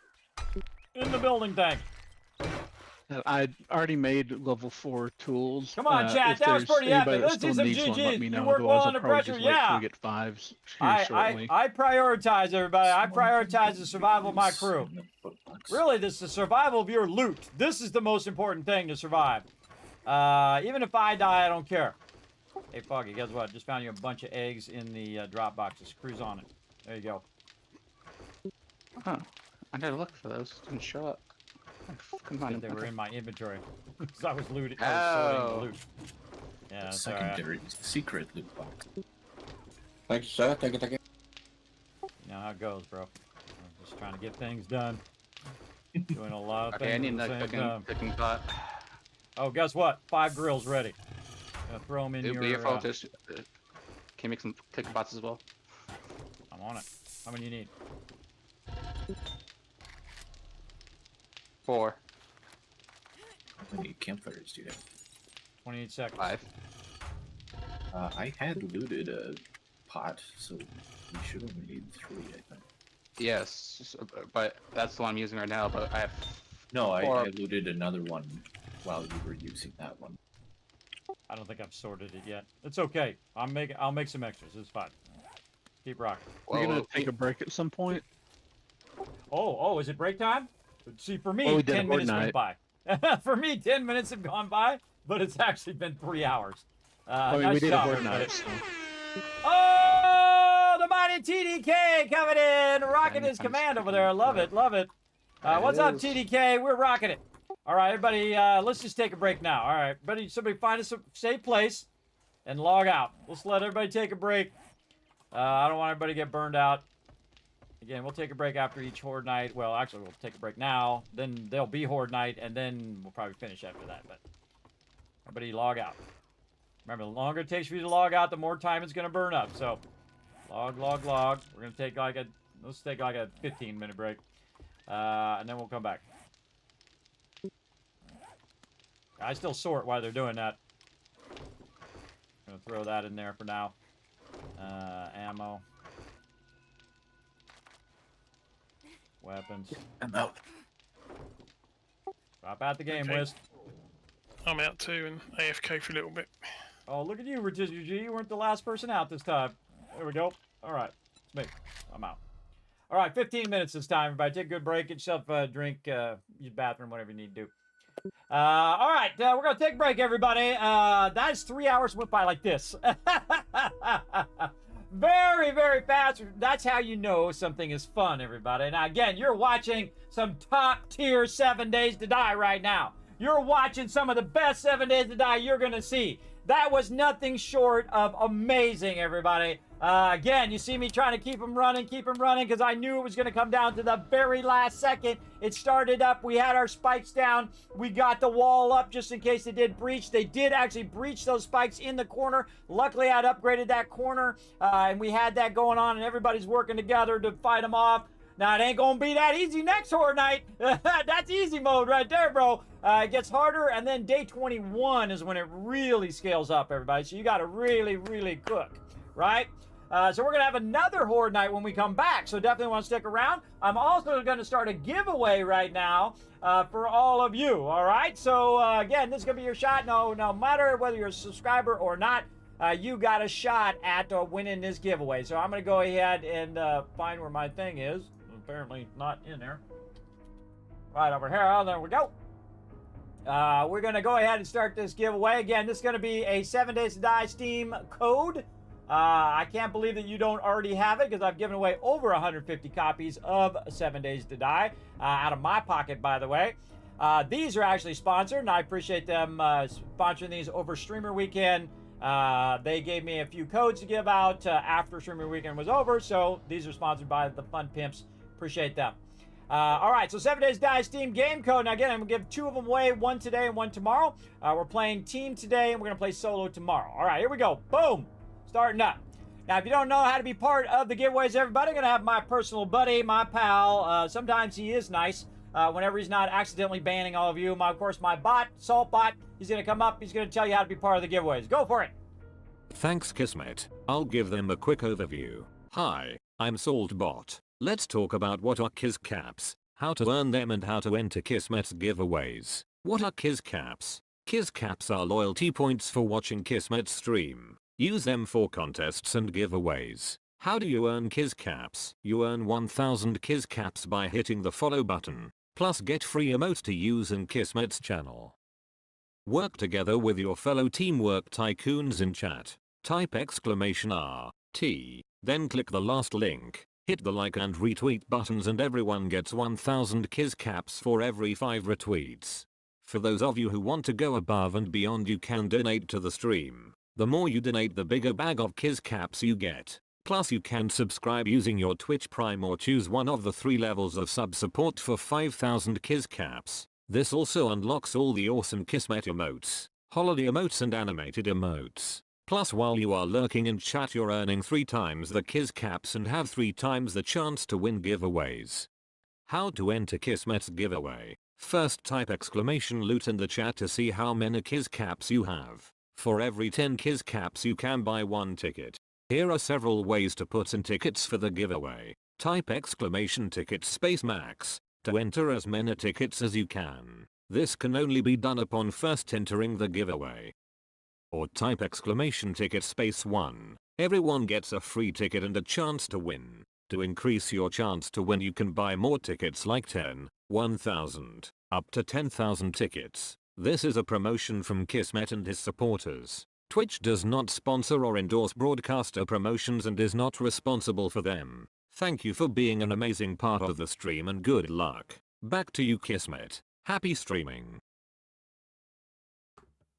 In the building tank. I already made level 4 tools. Come on, chat, if that was there's pretty anybody epic. that Let's see still some needs one, let GGs. me You know. work well Otherwise, under I'll probably pressure, just wait yeah. till we get 5s here shortly. I prioritize everybody. I prioritize the survival of my crew. Really, this is the survival of your loot. This is the most important thing to survive. Even if I die, I don't care. Hey, Foggy, guess what? Just found you a bunch of eggs in the drop boxes. Cruise on it. There you go. Huh. I gotta look for those. Didn't show up. Come on. They were in my inventory. Because I was looting. I was sorting the loot. Yeah, that's all right. Secondary secret loot box. Thank you, sir. Thank you, thank you. You know how it goes, bro. I'm just trying to get things done. Doing a lot of Okay, I things need at the the same time. cooking pot. Oh, guess what? 5 grills ready. Gonna throw them in It'd be your. your fault. Can you make some cooking pots as well? I'm on it. How many you need? 4, How many campfires do you have? 28 seconds. 5. I had looted a pot, so we should only need 3, I think. Yes, but that's the one I'm using right now. But I have. No, I 4. looted another one while you were using that one. I don't think I've sorted it yet. It's okay. I'll make some extras. It's fine. Keep rocking. We're going to take a break at some point. Oh, is it break time? See, for me, Well, we did 10 a minutes Horde went by. For me, 10 minutes have gone by, but it's actually been 3 hours. I mean, nice we did a job, Horde everybody. night, so. Oh, the mighty TDK coming in, rocking his command over there. Love it, love it. What's up, TDK? We're rocking it. All right, everybody, let's just take a break now. All right, buddy, somebody find us a safe place and log out. Let's let everybody take a break. I don't want everybody to get burned out. Again, we'll take a break after each Horde night. Well, actually, we'll take a break now. Then there'll be Horde night, and then we'll probably finish after that. But everybody log out. Remember, the longer it takes for you to log out, the more time it's going to burn up. So, log. We're going to take let's take like a 15-minute break. And then we'll come back. I still sort while they're doing that. I'm going to throw that in there for now. Ammo. Weapons. I'm out. Drop out the game, Okay. Wist. I'm out too and AFK for a little bit. Oh, look at you, Rotisserie G. You weren't the last person out this time. There we go. All right. It's me. I'm out. All right, 15 minutes this time, everybody. Take a good break. Get yourself a drink, use the bathroom, whatever you need to do. All right, we're going to take a break, everybody. That's 3 hours went by like this. Very, very fast. That's how you know something is fun, everybody. Now, again, you're watching some top-tier 7 Days to Die right now. You're watching some of the best 7 Days to Die you're going to see. That was nothing short of amazing, everybody. Again, you see me trying to keep them running, because I knew it was going to come down to the very last second. It started up. We had our spikes down. We got the wall up just in case they did breach. They did actually breach those spikes in the corner. Luckily, I'd upgraded that corner, and we had that going on, and everybody's working together to fight them off. Now, it ain't going to be that easy next Horde Night. That's easy mode right there, bro. It gets harder, and then day 21 is when it really scales up, everybody. So you got to really, really cook, right? So we're going to have another Horde Night when we come back, so definitely want to stick around. I'm also going to start a giveaway right now for all of you, all right? So, again, this is going to be your shot. No matter whether you're a subscriber or not, you got a shot at winning this giveaway. So I'm going to go ahead and find where my thing is. Apparently not in there. Right over here. Oh, there we go. We're going to go ahead and start this giveaway. Again, this is going to be a 7 Days to Die Steam code. I can't believe that you don't already have it because I've given away over 150 copies of 7 Days to Die out of my pocket, by the way. These are actually sponsored, and I appreciate them sponsoring these over Streamer Weekend. They gave me a few codes to give out after Streamer Weekend was over, so these are sponsored by the Fun Pimps. Appreciate them. All right, so 7 Days to Die Steam game code. Now, again, I'm going to give 2 of them away, one today and one tomorrow. We're playing team today, and we're going to play solo tomorrow. All right, here we go. Boom. Starting up. Now, if you don't know how to be part of the giveaways, everybody, I'm going to have my personal buddy, my pal. Sometimes he is nice whenever he's not accidentally banning all of you. Of course, my bot, Salt Bot, he's going to come up. He's going to tell you how to be part of the giveaways. Go for it. Thanks, Kismet. I'll give them a quick overview. Hi, I'm Saltbot. Let's talk about what are Kiz Caps, how to earn them, and how to enter Kismet's giveaways. What are Kiz Caps? Kiz Caps are loyalty points for watching Kismet stream. Use them for contests and giveaways. How do you earn Kiz Caps? You earn 1000 Kiz Caps by hitting the follow button, plus get free emotes to use in Kismet's channel. Work together with your fellow Teamwork Tycoons in chat. Type !RT, then click the last link. Hit the like and retweet buttons and everyone gets 1000 Kiz Caps for every 5 retweets. For those of you who want to go above and beyond, you can donate to the stream. The more you donate, the bigger bag of Kiz Caps you get. Plus you can subscribe using your Twitch Prime or choose one of the 3 levels of sub support for 5000 Kiz Caps. This also unlocks all the awesome Kismet emotes, holiday emotes and animated emotes. Plus while you are lurking in chat, you're earning 3 times the Kiz Caps and have 3 times the chance to win giveaways. How to enter Kismet's giveaway? First, type !loot in the chat to see how many Kiz Caps you have. For every 10 Kiz Caps you can buy 1 ticket. Here are several ways to put in tickets for the giveaway. Type !ticket space max to enter as many tickets as you can. This can only be done upon first entering the giveaway. Or type !ticket space 1. Everyone gets a free ticket and a chance to win. To increase your chance to win, you can buy more tickets like 10, 1000, up to 10,000 tickets. This is a promotion from Kismet and his supporters. Twitch does not sponsor or endorse broadcaster promotions and is not responsible for them. Thank you for being an amazing part of the stream and good luck. Back to you, Kismet. Happy streaming.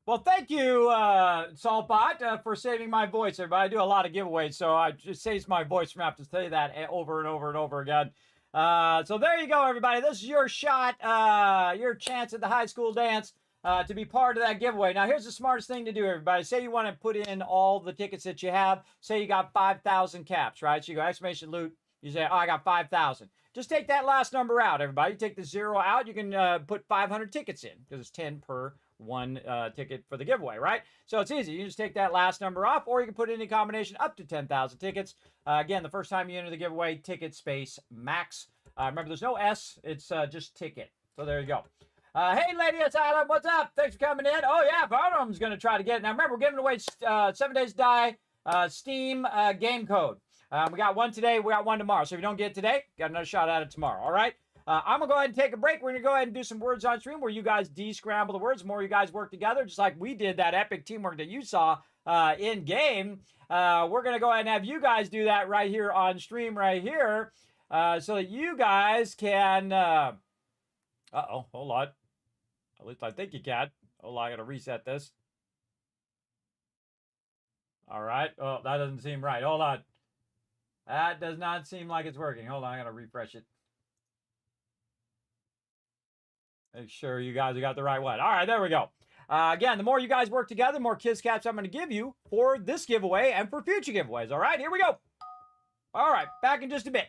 Well, thank you, Saltbot, for saving my voice, everybody. I do a lot of giveaways, so it just saves my voice from having to say that over and over and over again. So there you go, everybody. This is your shot, your chance at the high school dance to be part of that giveaway. Now, here's the smartest thing to do, everybody. Say you want to put in all the tickets that you have. Say you got 5,000 caps, right? So you go exclamation loot. You say, oh, I got 5,000. Just take that last number out, everybody. You take the 0 out. You can put 500 tickets in because it's 10 per 1 ticket for the giveaway, right? So it's easy. You can just take that last number off, or you can put in a combination up to 10,000 tickets. Again, the first time you enter the giveaway, ticket space max. Remember, there's no S. It's just ticket. So there you go. Hey, Lady Asylum, what's up? Thanks for coming in. Oh, yeah, Barnum's going to try to get it. Now, remember, we're giving away 7 Days to Die Steam game code. We got one today. We got one tomorrow. So if you don't get it today, got another shot at it tomorrow. All right? I'm going to go ahead and take a break. We're going to go ahead and do some words on stream where you guys de-scramble the words. The more you guys work together, just like we did that epic teamwork that you saw in game. We're going to go ahead and have you guys do that right here on stream right here so that you guys can... Uh-oh, hold on. At least I think you can. Hold on, I got to reset this. All right. Oh, that doesn't seem right. Hold on. That does not seem like it's working. Hold on, I gotta refresh it. Make sure you guys have got the right one. All right, there we go. Again, the more you guys work together, the more Kiss Caps I'm going to give you for this giveaway and for future giveaways. All right, here we go. All right, back in just a bit.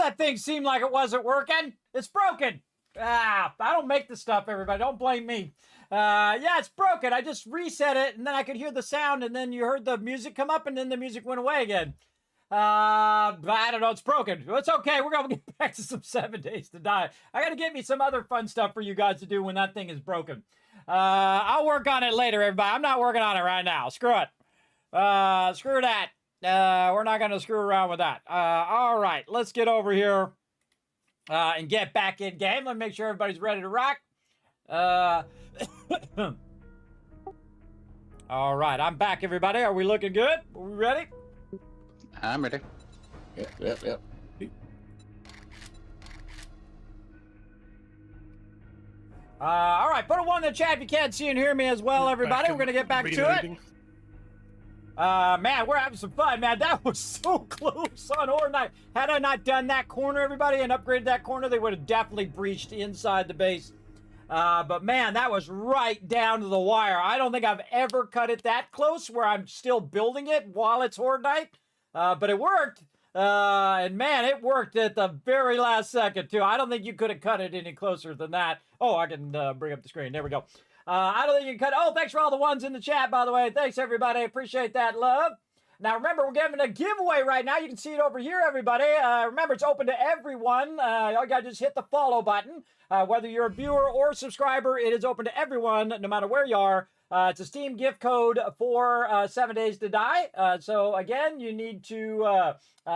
that thing seem like it wasn't working? It's broken. I don't make the stuff, everybody. Don't blame me. Yeah, it's broken. I just reset it, and then I could hear the sound, and then you heard the music come up, and then the music went away again. I don't know. It's broken. It's okay. We're going to get back to some 7 Days to Die. I got to get me some other fun stuff for you guys to do when that thing is broken. I'll work on it later, everybody. I'm not working on it right now. Screw it. Screw that. We're not going to screw around with that. All right. Let's get over here and get back in game. Let me make sure everybody's ready to rock. All right. I'm back, everybody. Are we looking good? Are we ready? I'm ready. Yep. All right, put a 1 in the chat if you can't see and hear me as well, everybody. We're going to get back to it. Man, we're having some fun, man. That was so close on Horde Night. Had I not done that corner, everybody, and upgraded that corner, they would have definitely breached inside the base. But, man, that was right down to the wire. I don't think I've ever cut it that close where I'm still building it while it's Horde Night. But it worked. And man, it worked at the very last second, too. I don't think you could have cut it any closer than that. Oh, I can bring up the screen. There we go. I don't think you can cut. Oh, thanks for all the ones in the chat, by the way. Thanks, everybody. Appreciate that love. Now, remember, we're giving a giveaway right now. You can see it over here, everybody. Remember, it's open to everyone. All you got to just hit the follow button. Whether you're a viewer or subscriber, it is open to everyone, no matter where you are. It's a Steam gift code for 7 Days to Die. So, again, you need to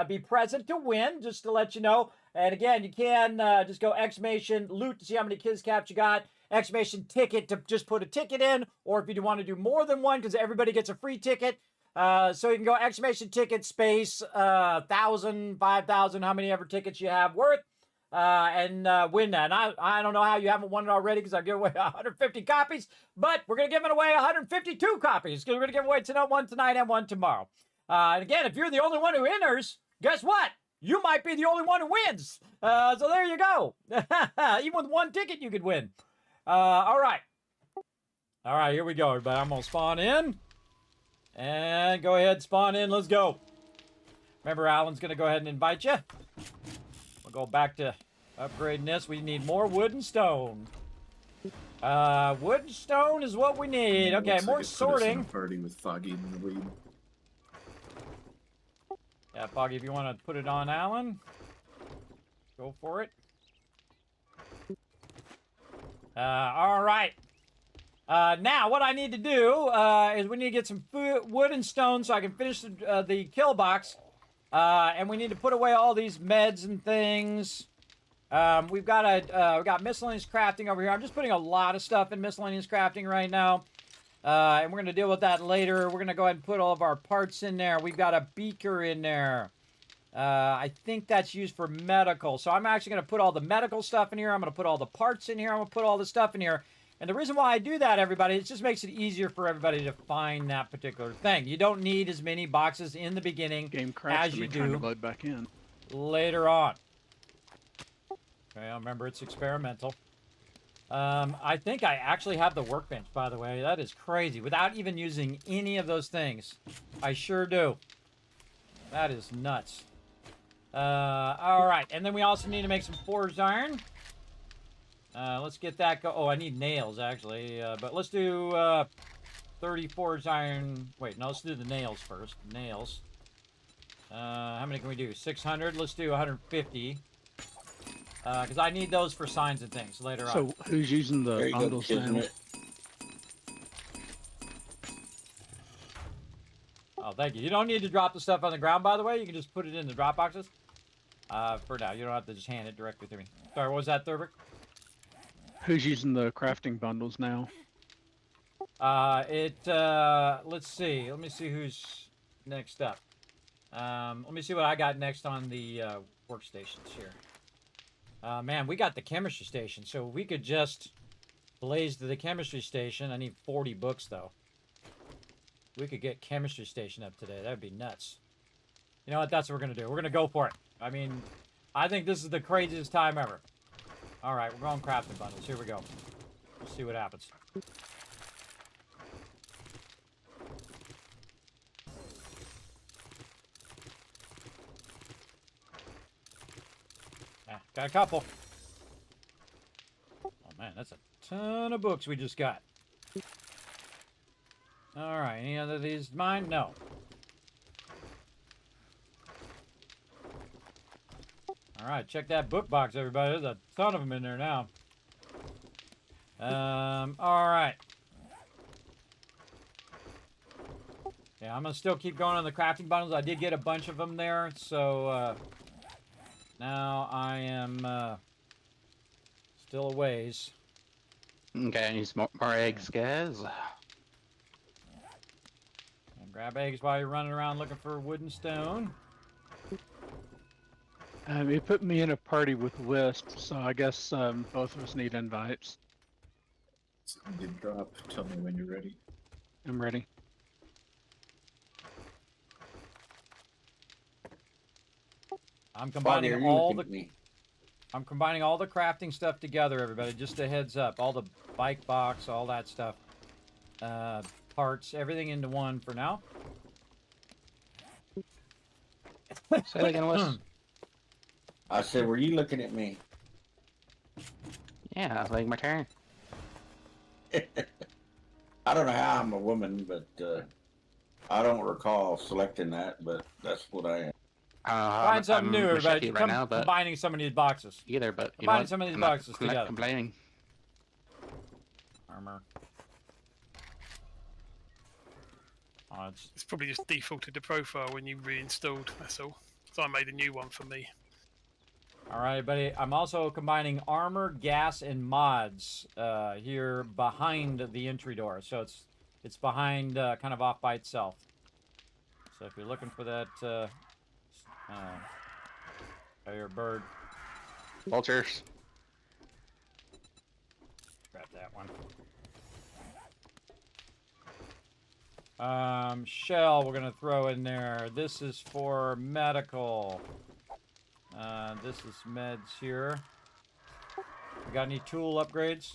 be present to win, just to let you know. And, again, you can just go exclamation loot to see how many kids caps you got. Exclamation ticket to just put a ticket in. Or if you want to do more than one, because everybody gets a free ticket. So you can go exclamation ticket space 1,000, 5,000, how many ever tickets you have worth. And win that. And I don't know how you haven't won it already because I give away 150 copies, but we're going to give it away 152 copies because we're going to give away one tonight and one tomorrow. And again, if you're the only one who enters, guess what? You might be the only one who wins. So there you go. Even with one ticket, you could win. All right. All right, here we go, everybody. I'm going to spawn in. And go ahead, spawn in. Let's go. Remember, Alan's going to go ahead and invite you. We'll go back to upgrading this. We need more wood and stone. Wood and stone is what we need. Okay, more sorting. Party with Foggy in the lead. Yeah, Foggy, if you want to put it on Alan, go for it. All right. Now, what I need to do is we need to get some wood and stone so I can finish the kill box. And we need to put away all these meds and things. We've got miscellaneous crafting over here. I'm just putting a lot of stuff in miscellaneous crafting right now. And we're going to deal with that later. We're going to go ahead and put all of our parts in there. We've got a beaker in there. I think that's used for medical. So I'm actually going to put all the medical stuff in here. I'm going to put all the parts in here. I'm going to put all the stuff in here. And the reason why I do that, everybody, it just makes it easier for everybody to find that particular thing. You don't need as many boxes in the beginning as you do load back in later on. Okay, remember it's experimental. I think I actually have the workbench, by the way. That is crazy. Without even using any of those things. I sure do. That is nuts. All right, and then we also need to make some forged iron. Let's get that go. Oh, I need nails, actually. But let's do 30 forged iron. Wait, no, let's do the nails first. Nails. How many can we do? 600? Let's do 150. Because I need those for signs and things later on. So, who's using the bundles now? Oh, thank you. You don't need to drop the stuff on the ground, by the way. You can just put it in the drop boxes. For now, you don't have to just hand it directly to me. Sorry, what was that, Thurber? Who's using the crafting bundles now? Let's see. Let me see who's next up. Let me see what I got next on the workstations here. Man, we got the chemistry station, so we could just blaze to the chemistry station. I need 40 books, though. We could get chemistry station up today. That'd be nuts. You know what? That's what we're going to do. We're going to go for it. I mean, I think this is the craziest time ever. All right, we're going crafting bundles. Here we go. Let's see what happens. Got a couple. Oh man, that's a ton of books we just got. All right, any other of these mine? No. All right, check that book box, everybody. There's a ton of them in there now. All right. Yeah, I'm gonna still keep going on the crafting bundles. I did get a bunch of them there, so now I am still a ways. Okay, I need some more eggs, guys. And grab eggs while you're running around looking for wood and stone. It put me in a party with Wisp, so I guess both of us need invites. Did drop. Tell me when you're ready. I'm ready. I'm Foggy, combining are you all looking the at me? I'm combining all the crafting stuff together, everybody. Just a heads up. All the bike box, all that stuff. Parts, everything into one for now. Say that again, Wes. I said, were you looking at me? Yeah, I was waiting my turn. I don't know how I'm a woman, but I don't recall selecting that, but that's what I am. Find something new, everybody. Right now, but combining some of these boxes. either, but you know Combining what? some of these I'm not boxes together. complaining. Armor. Oh, It's probably just defaulted the profile when you reinstalled, that's all. So I made a new one for me. all right, buddy. I'm also combining armor, gas, and mods here behind the entry door. So it's behind, kind of off by itself. So if you're looking for that, your bird. Vultures. Grab that one. Shell we're gonna throw in there. This is for medical. This is meds here. We got any tool upgrades?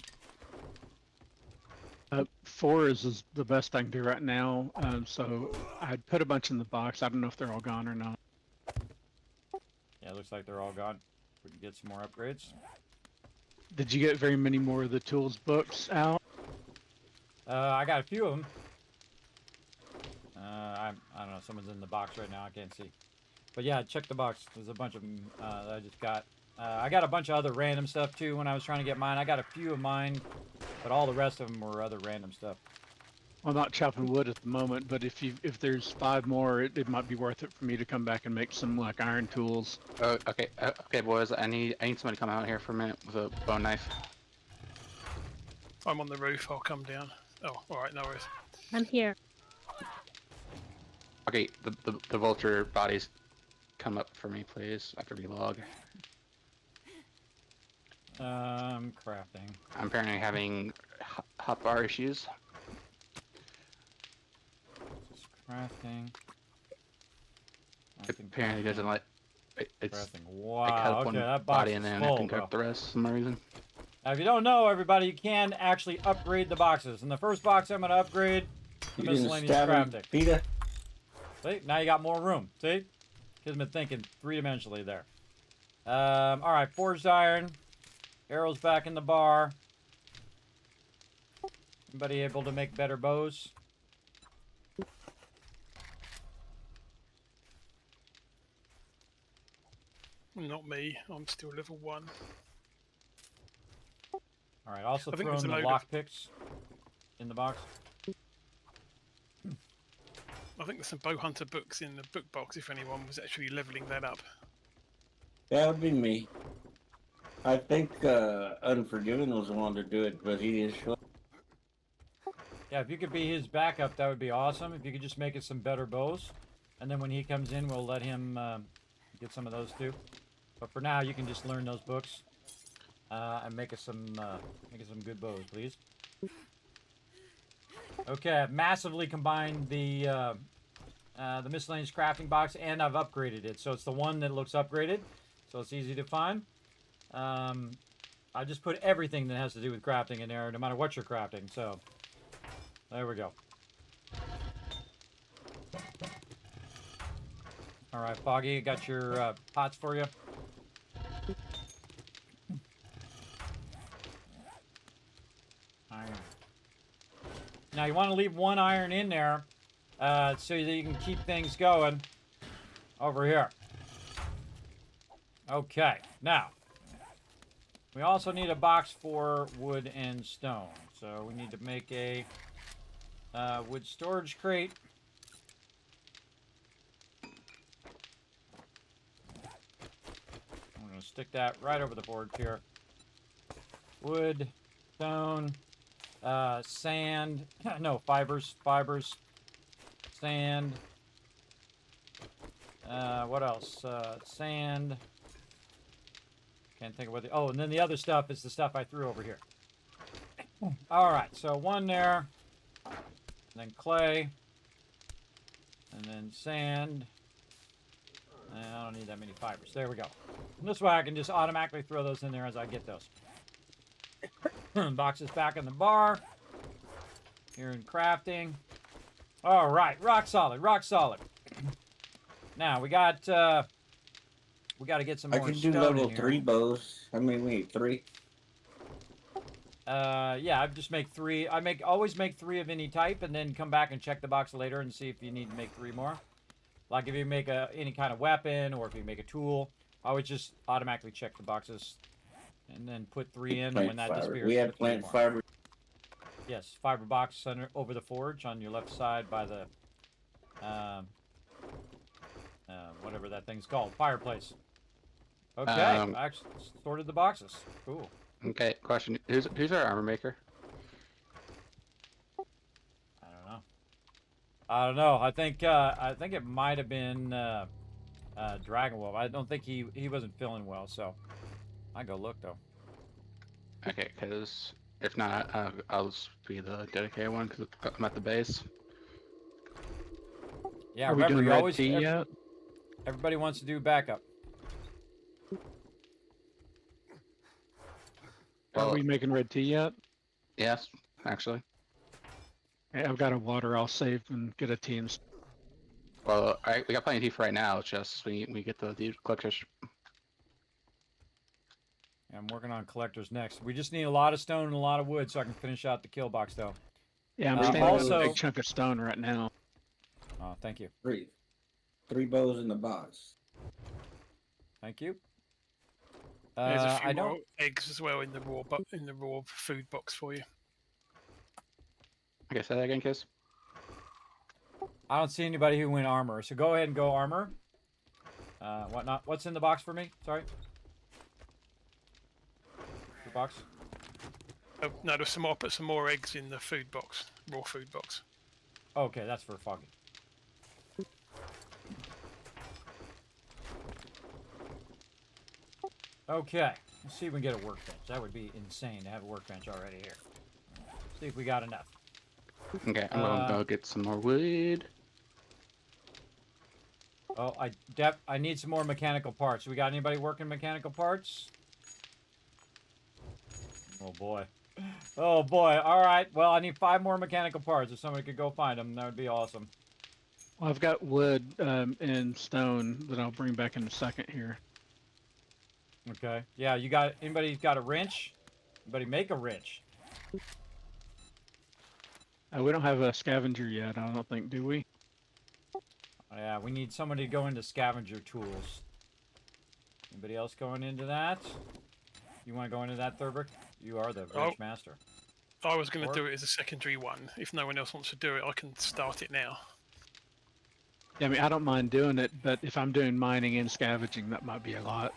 4 is the best I can do right now. So I'd put a bunch in the box. I don't know if they're all gone or not. Yeah, looks like they're all gone. We can get some more upgrades. Did you get very many more of the tools books out? I got a few of them. I don't know. Someone's in the box right now. I can't see. But yeah, check the box. There's a bunch of them that I just got. I got a bunch of other random stuff too when I was trying to get mine. I got a few of mine, but all the rest of them were other random stuff. I'm not chopping wood at the moment, but if there's 5 more, it might be worth it for me to come back and make some like iron tools. Oh, okay, okay, boys. I need somebody to come out here for a minute with a bone knife. I'm on the roof, I'll come down. Oh, alright, no worries. I'm here. Okay, the vulture bodies come up for me, please. After relog. Crafting. I'm apparently having hotbar issues. Just crafting. It apparently doesn't like. It's. Crafting. I cut Wow. up Okay, one that box body is and then full, I can cut bro. up the rest for some reason. Now, if you don't know, everybody, you can actually upgrade the boxes. And the first box I'm going to upgrade, the You didn't miscellaneous stab him, crafting. Peter? See, now you got more room. See? Kismet thinking three-dimensionally there. All right, forged iron. Arrows back in the bar. Anybody able to make better bows? Not me, I'm still level 1. All right, also I think throw in there's the a load of- lockpicks in the box. I think there's some bow hunter books in the book box if anyone was actually leveling that up. That would be me. I think Unforgiven was the one to do it, but he is short. Yeah, if you could be his backup, that would be awesome. If you could just make us some better bows. And then when he comes in, we'll let him get some of those too. But for now, you can just learn those books and make us some good bows, please. Okay, I've massively combined the miscellaneous crafting box, and I've upgraded it. So it's the one that looks upgraded, so it's easy to find. I just put everything that has to do with crafting in there, no matter what you're crafting. So there we go. All right, Foggy, got your pots for you. Now, you want to leave 1 iron in there so that you can keep things going over here. Okay, now, we also need a box for wood and stone. So we need to make a wood storage crate. I'm going to stick that right over the board here. Wood, stone, sand, no, fibers, sand, what else? Sand. Can't think of what the, oh, and then the other stuff is the stuff I threw over here. All right, so 1 there, and then clay, and then sand, and I don't need that many fibers. There we go. And this way I can just automatically throw those in there as I get those. Boxes back in the bar. Here in crafting. All right, rock solid, rock solid. Now we got to get some I more can do stone level in here. 3 bows. I mean, we need 3. Yeah, I just make 3. I always make 3 of any type, and then come back and check the box later and see if you need to make 3 more. Like if you make any kind of weapon or if you make a tool, I would just automatically check the boxes and then put 3 in, and when that disappears, We have put 3 plant more. fiber. Yes, fiber box over the forge on your left side by the whatever that thing's called, fireplace. Okay, I actually sorted the boxes. Cool. Okay, question. Who's our armor maker? I don't know. I think it might have been Dragon Wolf. I don't think he wasn't feeling well, so I go look though. Okay, because if not, I'll just be the dedicated one because I'm at the base. Yeah, Are we remember doing you red always tea yet? everybody wants to do backup. Are we making red tea yet? Yes, actually. Hey, I've got a water. I'll save and get a tea. Well, we got plenty of tea for right now. It's just we get the collectors. I'm working on collectors next. We just need a lot of stone and a lot of wood so I can finish out the kill box though. Yeah, I'm standing on also a big chunk of stone right now. Oh, thank you. 3 bows in the box. Thank you. There's a few I more don't. eggs as well in the raw food box for you. Okay, say that again, Kiss. I don't see anybody who went armor, so go ahead and go armor. Whatnot? What's in the box for me? Sorry. The box. Oh, no, there's some more. Put some more eggs in the food box, raw food box. Okay, that's for Foggy. Okay, let's see if we can get a workbench. That would be insane to have a workbench already here. See if we got enough. Okay, I'm gonna go get some more wood. Oh, I need some more mechanical parts. We got anybody working mechanical parts? Oh boy. Oh boy. All right. Well, I need 5 more mechanical parts. If somebody could go find them, that would be awesome. Well, I've got wood and stone that I'll bring back in a second here. Okay. Yeah, you got anybody got a wrench? Anybody make a wrench? We don't have a scavenger yet, I don't think, do we? Yeah, we need somebody to go into scavenger tools. Anybody else going into that? You want to go into that, Thurber? You are the wrench master. I was going to do it as a secondary one. If no one else wants to do it, I can start it now. Yeah, I mean, I don't mind doing it, but if I'm doing mining and scavenging, that might be a lot.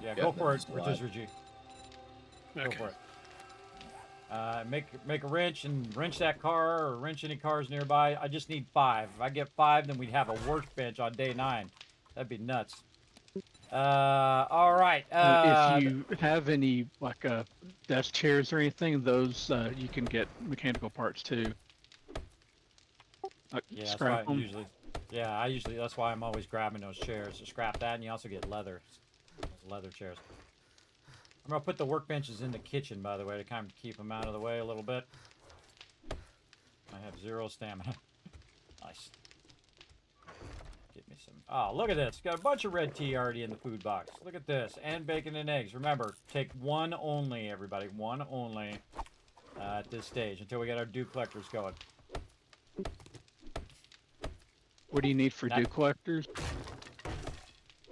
Yeah, go for it, Rotisserie. Okay. Go for it. Make a wrench and wrench that car or wrench any cars nearby. I just need 5. If I get 5, then we'd have a workbench on day 9. That'd be nuts. All right. If you have any like desk chairs or anything, those you can get mechanical parts too. Yeah, scrap them. I usually that's why I'm always grabbing those chairs to scrap that, and you also get leather chairs. I'm gonna put the workbenches in the kitchen, by the way, to kind of keep them out of the way a little bit. I have 0 stamina. Nice. Get me some. Oh, look at this. Got a bunch of red tea already in the food box. Look at this. And bacon and eggs. Remember, take 1 only, everybody. 1 only. at this stage until we get our dew collectors going. What do you need for dew collectors?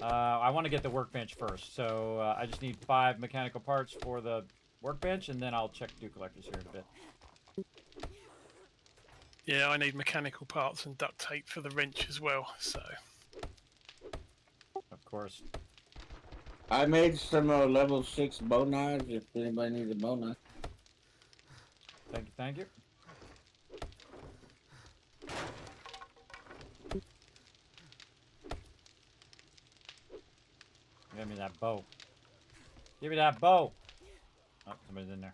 I want to get the workbench first, so I just need 5 mechanical parts for the workbench, and then I'll check dew collectors here in a bit. Yeah, I need mechanical parts and duct tape for the wrench as well, so... Of course. I made some level 6 bow knives if anybody needs a bow knife. Thank you, thank you. Give me that bow. Give me that bow. Oh, somebody's in there.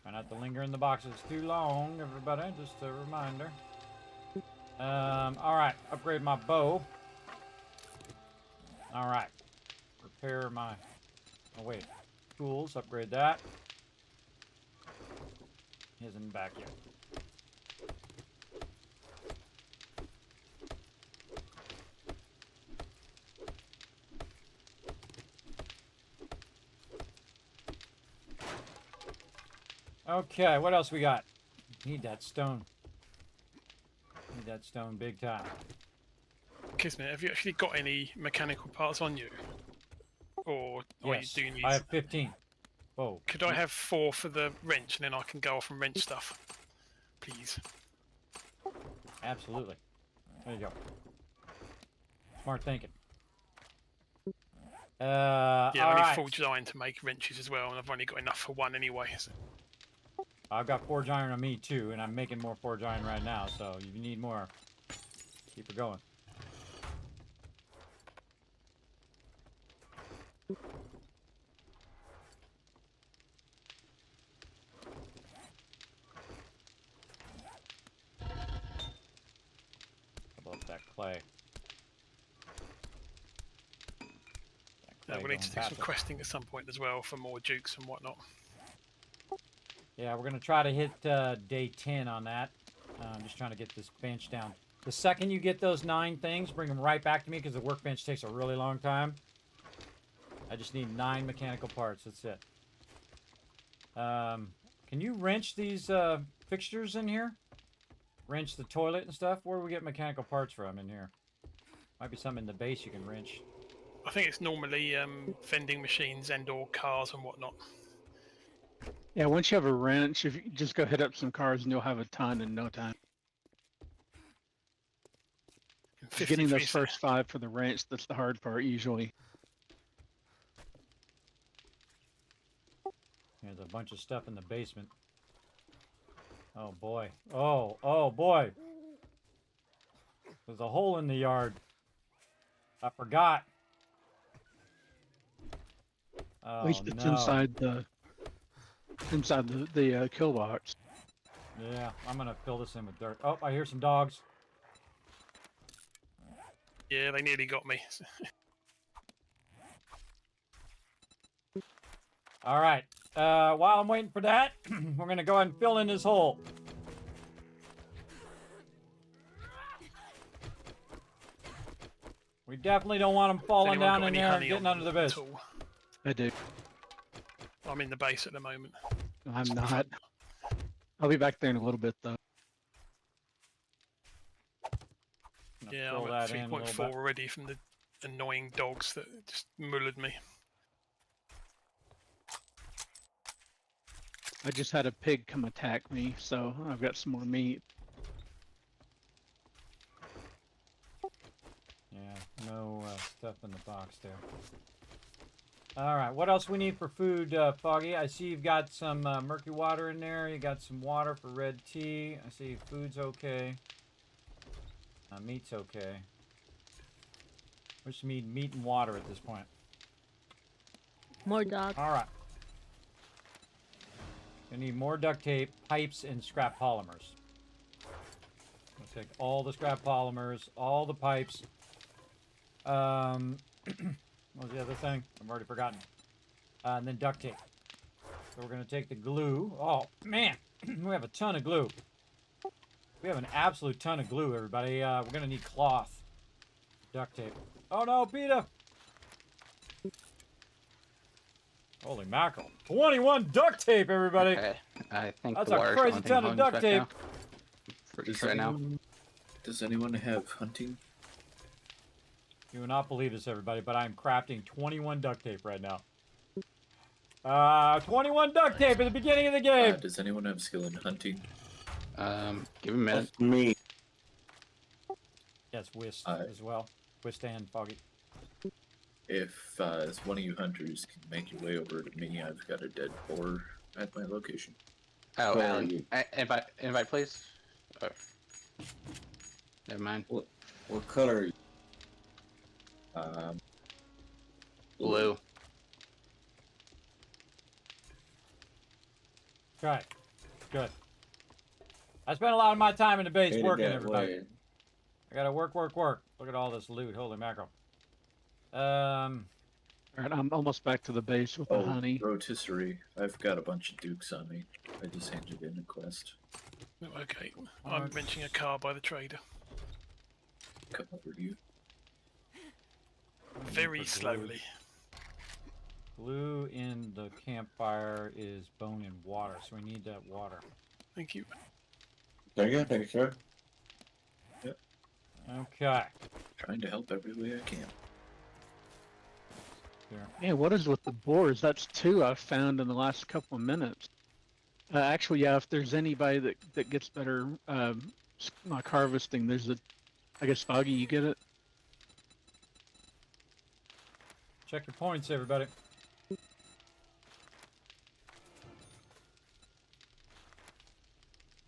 Try not to linger in the boxes too long, everybody. Just a reminder. Alright. Upgrade my bow. Alright. Repair my... Oh, wait. Tools. Upgrade that. He isn't back yet. Okay, what else we got? Need that stone. Need that stone big time. Kismet, have you actually got any mechanical parts on you? Or Yes, you do need... I have 15. Oh. Could I have 4 for the wrench, and then I can go off and wrench stuff? Please. Absolutely. There you go. Smart thinking. Yeah, I all need right. forged iron to make wrenches as well, and I've only got enough for 1 anyway. So. I've got forge iron on me too, and I'm making more forge iron right now, so if you need more, keep it going. How about that clay? We need to do some questing at some point as well for more dukes and whatnot. Yeah, we're going to try to hit day 10 on that. I'm just trying to get this bench down. The second you get those 9 things, bring them right back to me because the workbench takes a really long time. I just need 9 mechanical parts. That's it. Can you wrench these fixtures in here? Wrench the toilet and stuff? Where do we get mechanical parts from in here? Might be some in the base you can wrench. I think it's normally vending machines and or cars and whatnot. Yeah, once you have a wrench, if you just go hit up some cars and you'll have a ton in no time. Getting those first 5 for the wrench, that's the hard part usually. There's a bunch of stuff in the basement. Oh boy. Oh boy. There's a hole in the yard. I forgot. Oh, At least it's no. inside the kill box. Yeah, I'm gonna fill this in with dirt. Oh, I hear some dogs. Yeah, they nearly got me. All right. While I'm waiting for that, we're gonna go ahead and fill in this hole. We definitely don't want them falling down in there and getting under the base. I do. I'm in the base at the moment. I'm not. I'll be back there in a little bit though. Yeah, I'm at 3.4 already from the annoying dogs that just mullered me. I just had a pig come attack me, so I've got some more meat. Yeah, no stuff in the box there. All right, what else we need for food, Foggy? I see you've got some murky water in there. You got some water for red tea. I see food's okay. Meat's okay. We just need meat and water at this point. More dogs. All right. We need more duct tape, pipes, and scrap polymers. Let's take all the scrap polymers, all the pipes. What was the other thing? I've already forgotten. And then duct tape. So we're going to take the glue. Oh, man. We have a ton of glue. We have an absolute ton of glue, everybody. We're going to need cloth. Duct tape. Oh, no, PETA! Holy mackerel. 21 duct tape, everybody. Okay. I think That's the a water's crazy the only thing ton of holding duct us back tape. now. For right now. Does anyone have hunting? You will not believe this, everybody, but I'm crafting 21 duct tape right now. 21 duct tape at the beginning of the game. Does anyone have skill in hunting? Give me a minute. That's me. Yes, Whist as well. Whist and Foggy. If one of you hunters can make your way over to me, I've got a dead boar at my location. Oh, Where are Alan. you? Invite, please. Oh. Never mind. What color are you? Blue. Okay, good. I spent a lot of my time in the base Headed working, that everybody. way. I gotta work. Look at all this loot. Holy mackerel. All right, I'm almost back to the base with the honey. Rotisserie. I've got a bunch of dukes on me. I just handed in a quest. Oh, okay. I'm mentioning a car by the trader. Come over to you. Very slowly. Glue in the campfire is bone and water, so we need that water. Thank you. There you go. Thank you, sir. Yep. Okay. Trying to help every way I can. Here. Yeah, what is with the boars? That's two I've found in the last couple of minutes. Actually, yeah, if there's anybody that gets better like harvesting, there's I guess Foggy, you get it? Check your points, everybody.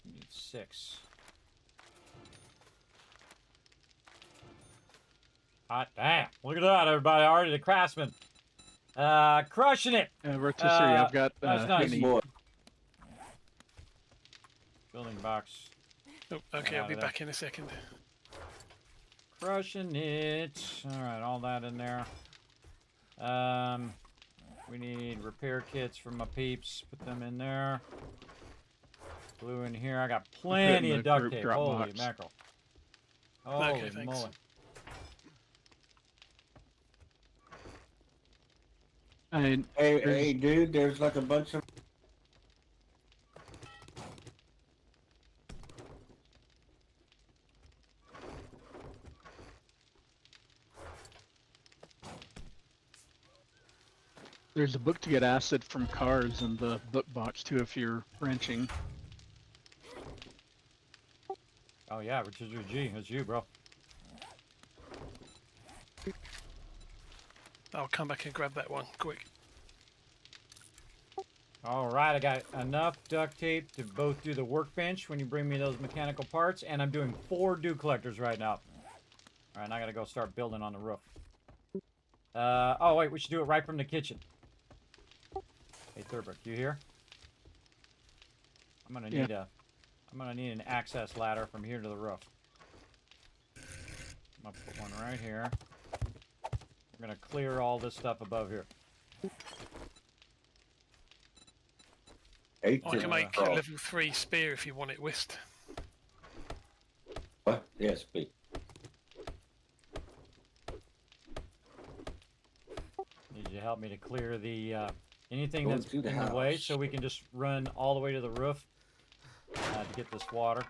Need 6. Hot damn. Look at that, everybody. Already the craftsman. Crushing it. Rotisserie, I've got that's nice. honey. Boy. Building box. Oh, okay, I'll be back in a second. Crushing it. Alright, all that in there. We need repair kits for my peeps. Put them in there. Glue in here. I got plenty of duct tape. Holy mackerel. Holy Okay, thanks. moly. Hey, dude, there's like a bunch of... There's a book to get acid from cars in the book box too if you're wrenching. Oh yeah, which is your G. That's you, bro. I'll come back and grab that one, quick. Alright, I got enough duct tape to both do the workbench when you bring me those mechanical parts, and I'm doing 4 dew collectors right now. Alright, now I gotta go start building on the roof. Oh wait, we should do it right from the kitchen. Hey Thurber, you here? I'm gonna need I'm gonna need an access ladder from here to the roof. I'm gonna put one right here. We're gonna clear all this stuff above here. I can make a level 3 spear if you want it, Whist. What? Yes, please. Need you to help me to clear the anything that's in the way, so we can just run all the way to the roof to get this water.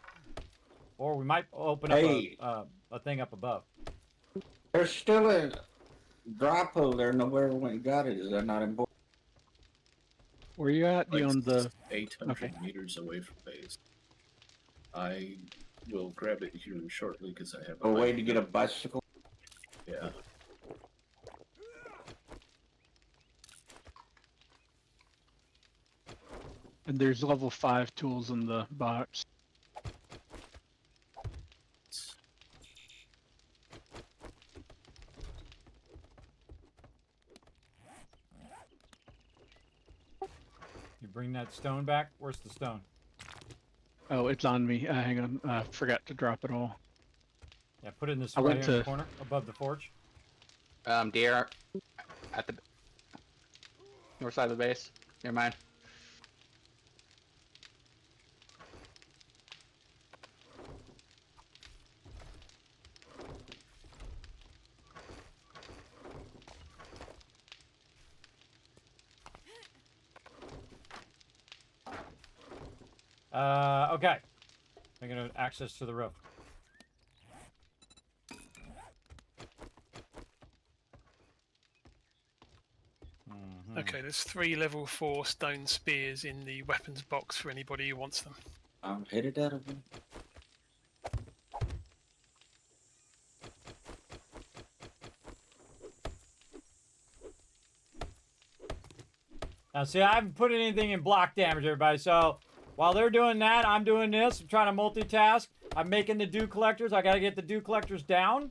Or we might open up a thing up above. There's still a drop hole there. Nowhere when you got it. Is that not important? Where you at? Like You on the 800 meters away from base. I will grab it here shortly because I have A way to get a bicycle? Yeah. and there's level 5 tools in the box. You bring that stone back? Where's the stone? Oh, it's on me. Hang on. I forgot to drop it all. Yeah, put it in this I right went here in the to- corner above the forge. Deer at the north side of the base. Near mine. Okay. I'm gonna access to the roof. Okay, there's 3 level 4 stone spears in the weapons box for anybody who wants them. I'm headed out of them. Now, see, I haven't put anything in block damage, everybody. So, while they're doing that, I'm doing this. I'm trying to multitask. I'm making the dew collectors. I got to get the dew collectors down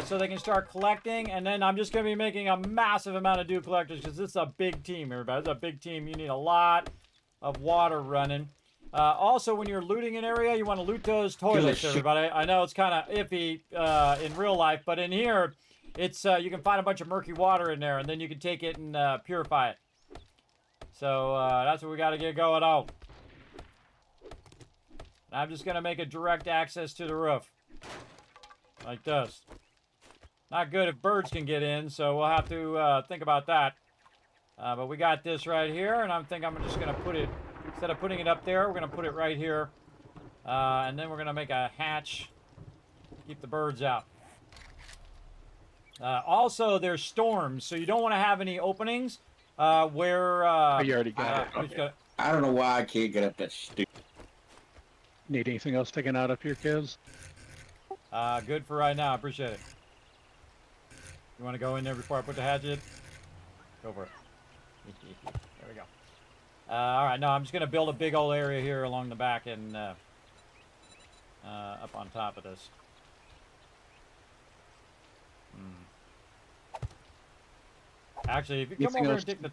so they can start collecting. And then I'm just going to be making a massive amount of dew collectors because this is a big team, everybody. This is a big team. You need a lot of water running. Also, when you're looting an area, you want to loot those toilets, everybody. I know it's kind of iffy in real life, but in here, it's you can find a bunch of murky water in there, and then you can take it and purify it. So that's what we got to get going on. I'm just going to make a direct access to the roof. Like this. Not good if birds can get in, so we'll have to think about that. But we got this right here, and I'm just going to put it, instead of putting it up there, we're going to put it right here. And then we're going to make a hatch. Keep the birds out. Also, there's storms, so you don't want to have any openings. Where you already got it. Okay. I don't know why I can't get up that stupid. Need anything else taken out up here, kids? Good for right now. Appreciate it. You want to go in there before I put the hatchet? Go for it. There we go. All right. No, I'm just gonna build a big old area here along the back and up on top of this. Actually, if you come over and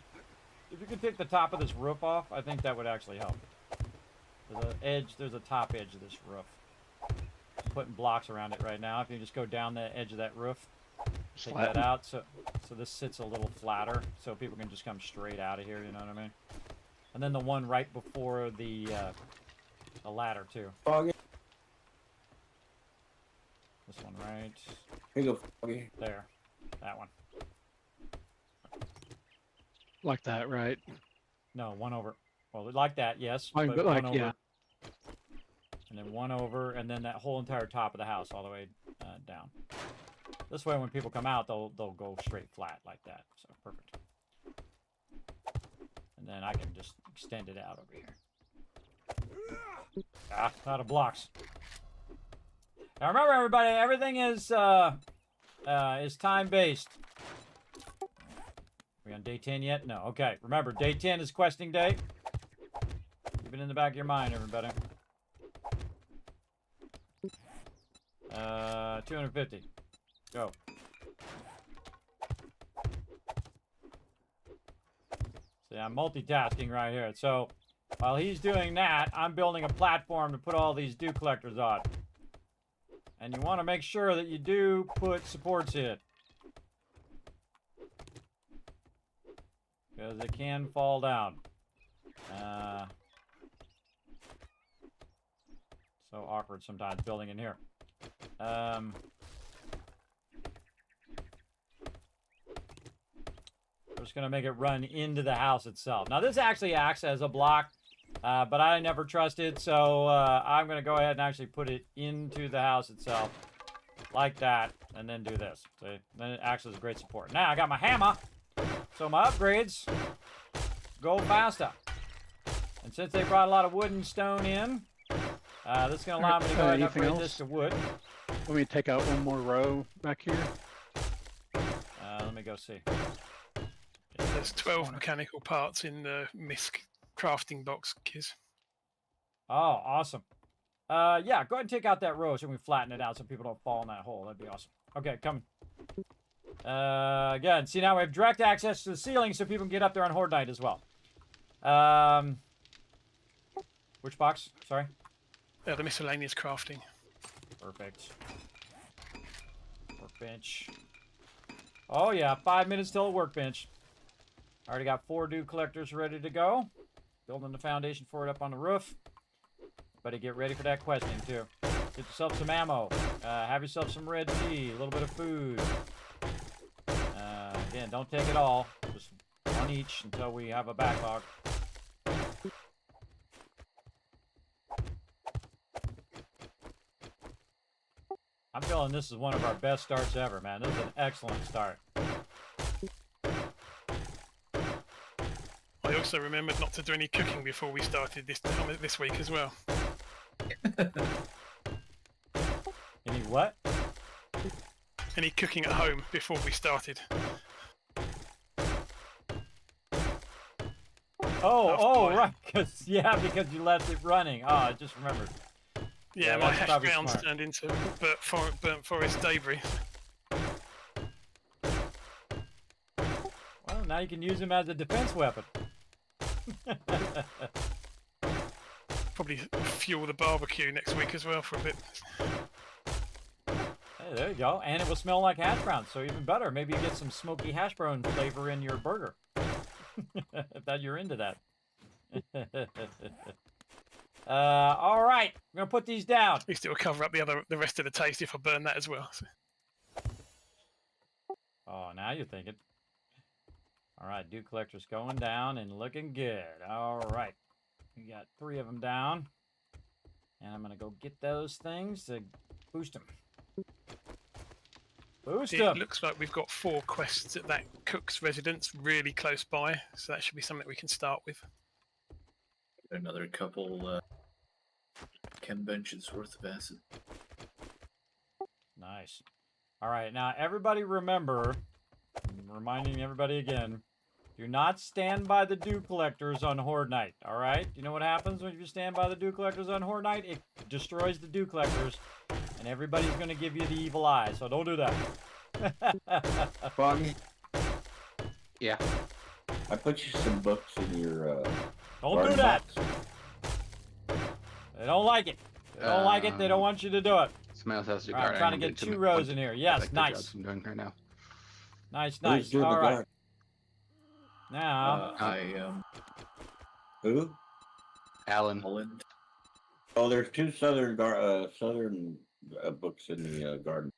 if you could take the top of this roof off, I think that would actually help. There's a top edge of this roof. I'm putting blocks around it right now. If you just go down the edge of that roof, take that out, so this sits a little flatter, so people can just come straight out of here. You know what I mean? And then the one right before the ladder too. Foggy. This one right. Here you go, Foggy. There. That one. Like that, right? No, one over. Well, like that, yes. But one like, over. yeah. And then one over, and then that whole entire top of the house all the way down. This way, when people come out, they'll go straight flat like that. So perfect. And then I can just extend it out over here. Out of blocks. Now remember, everybody, everything is time based. Are we on day 10 yet? No. Okay. Remember, day 10 is questing day. Keep it in the back of your mind, everybody. 250. Go. See, I'm multitasking right here. So, while he's doing that, I'm building a platform to put all these dew collectors on. And you want to make sure that you do put supports in. Because it can fall down. So awkward sometimes building in here. I'm just going to make it run into the house itself. Now this actually acts as a block, but I never trusted, so I'm going to go ahead and actually put it into the house itself. Like that, and then do this. See? Then it acts as a great support. Now I got my hammer. So my upgrades go faster. And since they brought a lot of wood and stone in, this is going to allow me to go ahead and upgrade this to wood. Let me take out one more row back here. Let me go see. There's 12 mechanical parts in the MISC crafting box, Kiz. Oh, awesome. Yeah, go ahead and take out that row so we can flatten it out so people don't fall in that hole. That'd be awesome. Okay, coming. Again, see now we have direct access to the ceiling so people can get up there on Horde Night as well. Which box? Sorry? The miscellaneous crafting. Perfect. Workbench. Oh yeah, 5 minutes till a workbench. Already got 4 dew collectors ready to go. Building the foundation for it up on the roof. Better get ready for that questing too. Get yourself some ammo. Have yourself some red tea. A little bit of food. Again, don't take it all. Just one each until we have a backlog. I'm feeling this is one of our best starts ever, man. This is an excellent start. I also remembered not to do any cooking before we started this week as well. Any what? Any cooking at home before we started. Oh, right. Because you left it running. Oh, I just remembered. Yeah, my that's hash probably browns smart. turned into burnt forest debris. Well, now you can use them as a defense weapon. Probably fuel the barbecue next week as well for a bit. Hey, there you go. And it will smell like hash browns, so even better. Maybe you get some smoky hash brown flavor in your burger. If that you're into that. All right, we're gonna put these down. At least it will cover up the rest of the taste if I burn that as well. So. Oh, now you're thinking. All right, dew collector's going down and looking good. All right, we got 3 of them down, and I'm gonna go get those things to boost them. Boost them. It looks like we've got 4 quests at that cook's residence really close by, so that should be something we can start with. Another couple chem benches worth of acid. Nice. All right, now everybody remember, I'm reminding everybody again, do not stand by the dew collectors on Horde Night, all right? You know what happens when you stand by the dew collectors on Horde Night? It destroys the dew collectors, and everybody's going to give you the evil eye, so don't do that. Foggy, Yeah. I put you some books in your. Don't do garden that. box. They don't like it. They don't like it. They don't want you to do it. Somebody else has to All right, guard. I'm trying to get 2 rows in here. Yes, nice. I'm doing right now. Nice, Who's nice. doing All the right. guard? Now, Who? Alan. Holland. Oh, there's 2 southern books in the garden.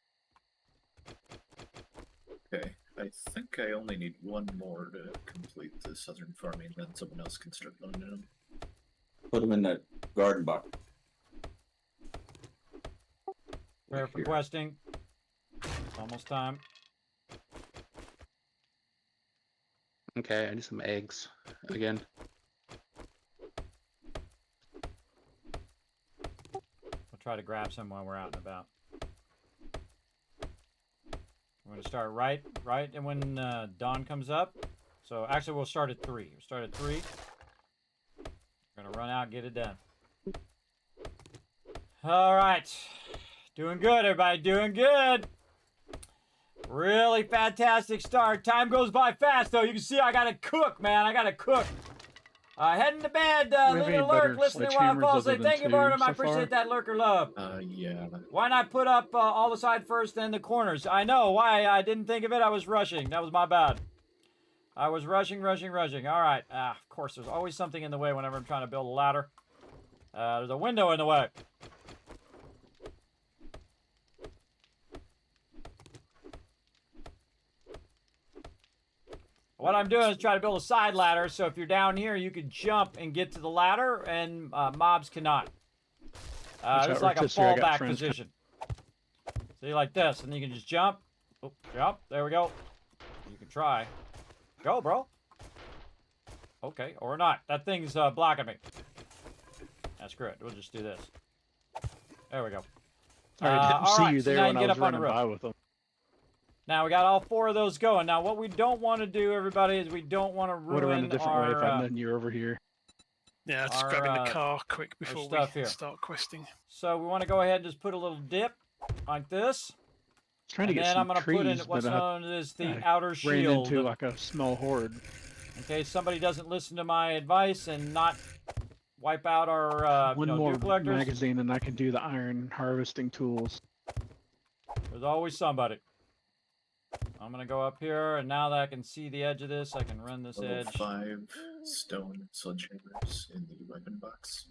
Okay, I think I only need 1 more to complete the southern farming, then someone else can start loading them. Put them in that garden box. prayer for questing. It's almost time. Okay, I need some eggs again. We'll try to grab some while we're out and about. We're going to start right and when dawn comes up. So actually we'll start at 3. We'll start at 3. We're going to run out and get it done. All right. Doing good, everybody. Doing good. Really fantastic start. Time goes by fast, though. You can see I got to cook, man. I got to cook. Heading to bed. Leaving a lurk, listening while I fall asleep. Thank you, Barnum. I appreciate that lurker love. Yeah. Why not put up all the side first, then the corners? I know. Why? I didn't think of it. I was rushing. That was my bad. I was rushing. All right. Of course, there's always something in the way whenever I'm trying to build a ladder. There's a window in the way. What I'm doing is trying to build a side ladder, so if you're down here, you can jump and get to the ladder, and mobs cannot. It's like a fallback position. See, like this, and you can just jump. Oh, jump. There we go. You can try. Go, bro. Okay, or not. That thing's blocking me. That's good. We'll just do this. There we go. Sorry, I didn't see all right, you so there now when you I get was up on the running roof. by with them. Now we got all 4 of those going. Now what we don't want to do, everybody, is we don't want to Would have run a ruin different way if I'd our known you were over here. Yeah, just our, grabbing the car quick before we here. start questing. So we want to go ahead and just put a little dip like this. Trying to And get then some I'm going to put in trees, what's but I known as the ran outer shield. into like a small horde. In case somebody doesn't listen to my advice and not wipe out our One more dew collectors. magazine and I can do the iron harvesting tools. There's always somebody. I'm going to go up here, and now that I can see the edge of this, I can run this Level edge. 5 stone sledgehammers in the weapon box.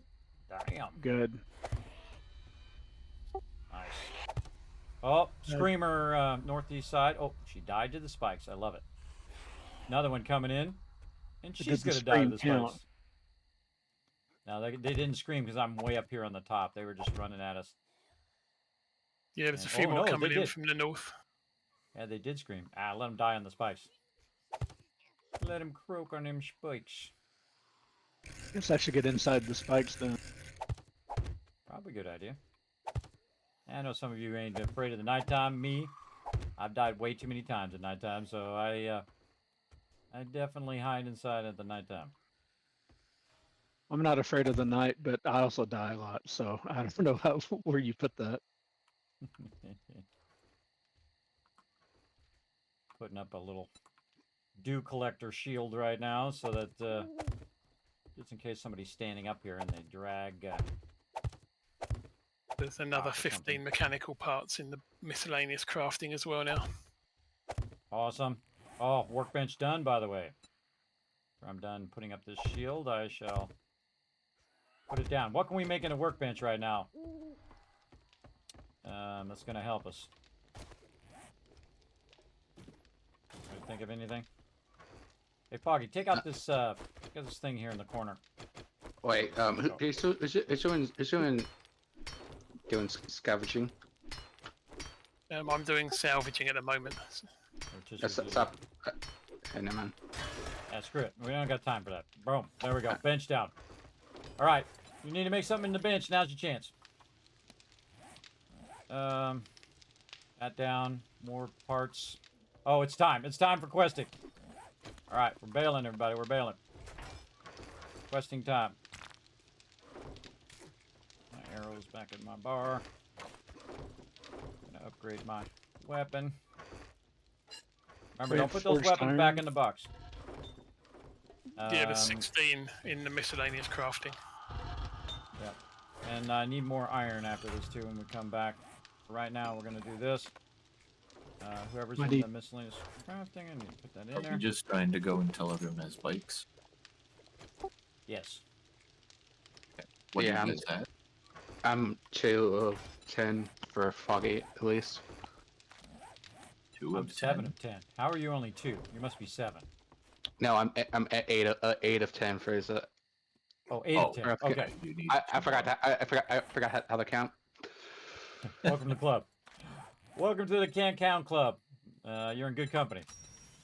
Damn. Good. Nice. Oh, Screamer, northeast side. Oh, she died to the spikes. I love it. Another one coming in. And Did she's the going to die to the scream count? spikes. No, they didn't scream because I'm way up here on the top. They were just running at us. Yeah, there's a And- few oh, more no, coming they in did. from the north. Yeah, they did scream. Ah, let them die on the spikes. Let them croak on them spikes. Guess I should get inside the spikes then. Probably a good idea. I know some of you ain't afraid of the nighttime. Me, I've died way too many times at nighttime, so I definitely hide inside at the nighttime. I'm not afraid of the night, but I also die a lot, so I don't know how where you put that. Putting up a little dew collector shield right now, so that just in case somebody's standing up here and they drag. There's another or 15 something. mechanical parts in the miscellaneous crafting as well now. Awesome. Oh, workbench done, by the way. After I'm done putting up this shield, I shall put it down. What can we make in a workbench right now? That's going to help us. Can you think of anything? Hey, Foggy, take out this thing here in the corner. Wait, is doing scavenging? I'm doing salvaging at the moment. Stop. Hey, no, man. Yeah, screw it. We don't got time for that. Boom. There we go. Bench down. All right. You need to make something in the bench. Now's your chance. That down. More parts. Oh, it's time. It's time for questing. All right. We're bailing, everybody. We're bailing. Questing time. My arrows back in my bar. Gonna upgrade my weapon. Remember, don't put those weapons back in the box. Yeah, there's 16 in the miscellaneous crafting. Yeah. And I need more iron after this, too, when we come back. Right now, we're going to do this. Whoever's in the miscellaneous crafting, I need to put that in Are there. you just trying to go and tell everyone has bikes? Yes. Okay. What Yeah, do you guys have? I'm 2 of 10 for Foggy, at least. 2 I'm of 10. 7 of 10. How are you only 2? You must be 7. No, I'm at 8 of 10 for his. Oh, 8 of 10. Okay. You need I forgot that. I forgot how to count. Welcome to the club. Welcome to the Can't Count Club. You're in good company.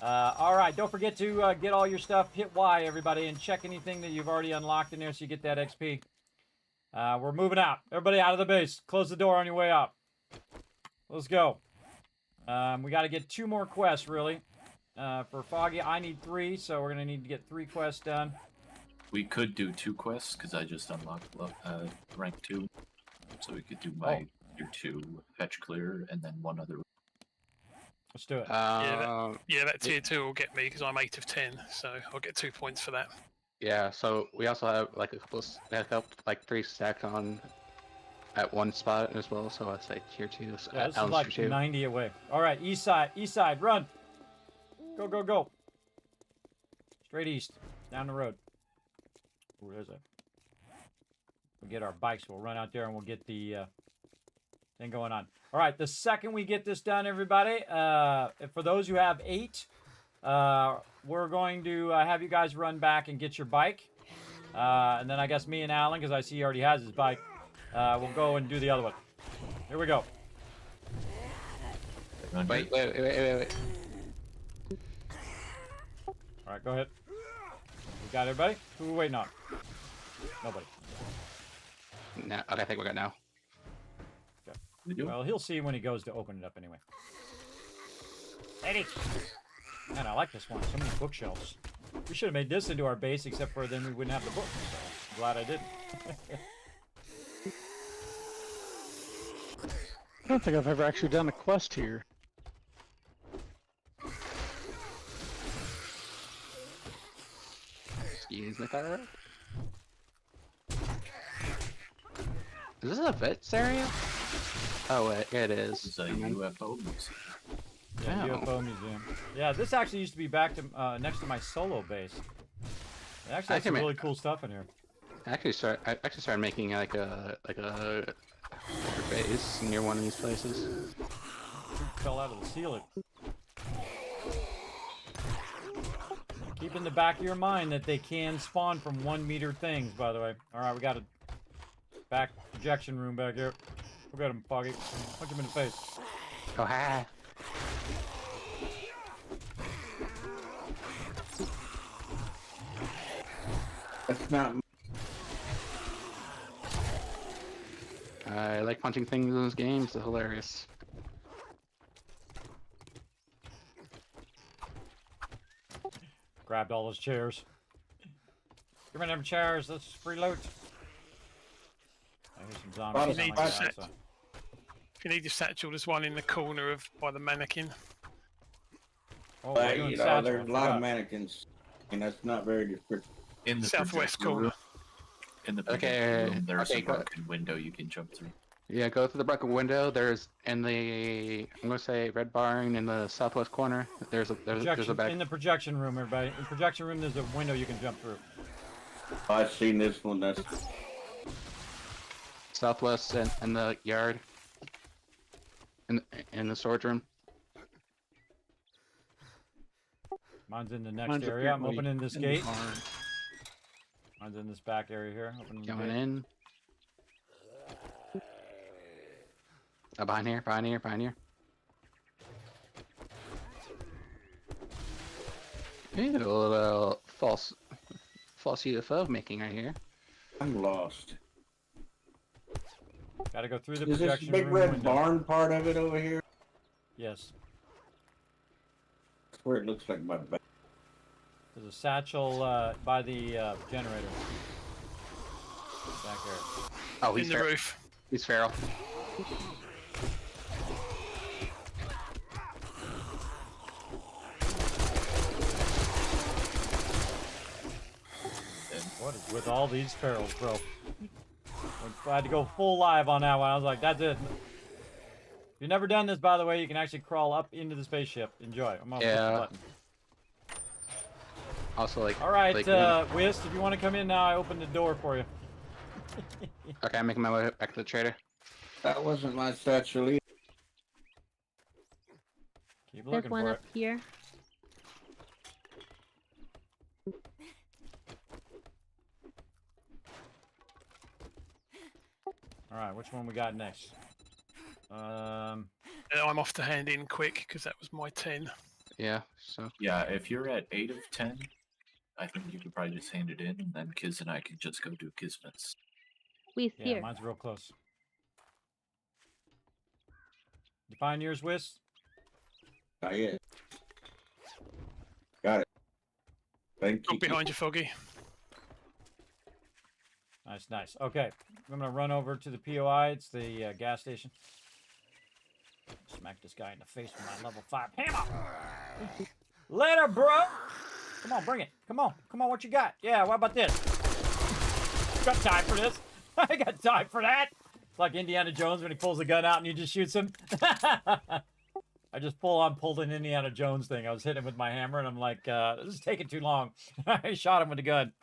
All right, don't forget to get all your stuff. Hit Y, everybody, and check anything that you've already unlocked in there so you get that XP. We're moving out. Everybody out of the base. Close the door on your way out. Let's go. We got to get 2 more quests, really. For Foggy, I need 3, so we're going to need to get 3 quests done. We could do 2 quests, because I just unlocked rank 2. So we could do my tier 2 fetch clear, and then 1 other. Let's do it. That tier 2 will get me, because I'm 8 of 10, so I'll get 2 points for that. Yeah, so we also have like a couple, like 3 stacked on at one spot as well. So I say tier 2. Yeah, this is like 90 away. All right, east side, run. Go, go, go. Straight east, down the road. Ooh, there's a. We'll get our bikes. We'll run out there and we'll get the thing going on. All right, the second we get this done, everybody, for those who have 8, we're going to have you guys run back and get your bike. And then I guess me and Alan, because I see he already has his bike, we'll go and do the other one. Here we go. Wait. All right, go ahead. We got everybody? Who are we waiting on? Nobody. No, okay, I think we're good now. Okay. Well, he'll see when he goes to open it up anyway. Eddie! Man, I like this one. So many bookshelves. We should have made this into our base, except for then we wouldn't have the books. So I'm glad I did. I don't think I've ever actually done a quest here. Excuse me, sir. Is this a vets area? Oh, wait, it is. It's a UFO museum. Yeah, Oh. UFO museum. Yeah, this actually used to be back to next to my solo base. It actually has some really cool stuff in here. I actually started making like a base near one of these places. Fell out of the ceiling. Keep in the back of your mind that they can spawn from 1 meter things, by the way. All right, we got a back projection room back here. Look at him, Foggy. Punch him in the face. Oh, hi. That's not. I like punching things in this game. It's hilarious. Grabbed all those chairs. Give me them chairs. Let's reload. I hear some zombies. You sound need like to that, set- so. If you need your satchel, there's one in the corner by the mannequin. Oh, we're But, doing you know, satchel, there's I a lot of forgot. mannequins, and that's not very descriptive. In the Southwest projector corner. room- In the Okay, projector room, there's okay, a go- broken window you can jump through. Yeah, go through the broken window. There's in the I'm gonna say red barn in the southwest corner. There's a Projection, back. in the projection room, everybody. In the projection room, there's a window you can jump through. I've seen this one. That's Southwest in the yard. In the storage room. Mine's in the next Mine's area. I'm apparently opening this in the gate. barn. Mine's in this back area here. Opening the Going gate. in. Oh, behind here. Hey, a little false UFO making right here. I'm lost. Gotta go through the Is this projection big room red window. barn part of it over here? Yes. That's where it looks like my back. There's a satchel by the generator. Back there. Oh, In the roof. He's feral. What is with all these ferals, bro? I had to go full live on that one. I was like, that's it. If you've never done this, by the way, you can actually crawl up into the spaceship. Enjoy. I'm gonna push the button. Also, like. All right, like, Whist, if you want to come in now, I opened the door for you. okay, I'm making my way back to the trader. That wasn't my satchel either. Keep There's looking one for up here. All right, which one we got next? I'm off to hand in quick because that was my 10. Yeah. So. Yeah, if you're at 8 of 10, I think you could probably just hand it in, and then Kiz and I could just go do Kismet's. We's Yeah, here. mine's real close. You find yours, Whist? Not yet. Got it. Thank you. Look behind you, Foggy. Nice, nice. Okay, I'm gonna run over to the POI. It's the gas station. Smack this guy in the face with my level 5 hammer. Later, bro. Come on, bring it. Come on, come on. What you got? Yeah. What about this? Got time for this? I got time for that. It's like Indiana Jones when he pulls the gun out and you just shoots him. I just pulled an Indiana Jones thing. I was hitting him with my hammer, and I'm like, this is taking too long. I shot him with the gun.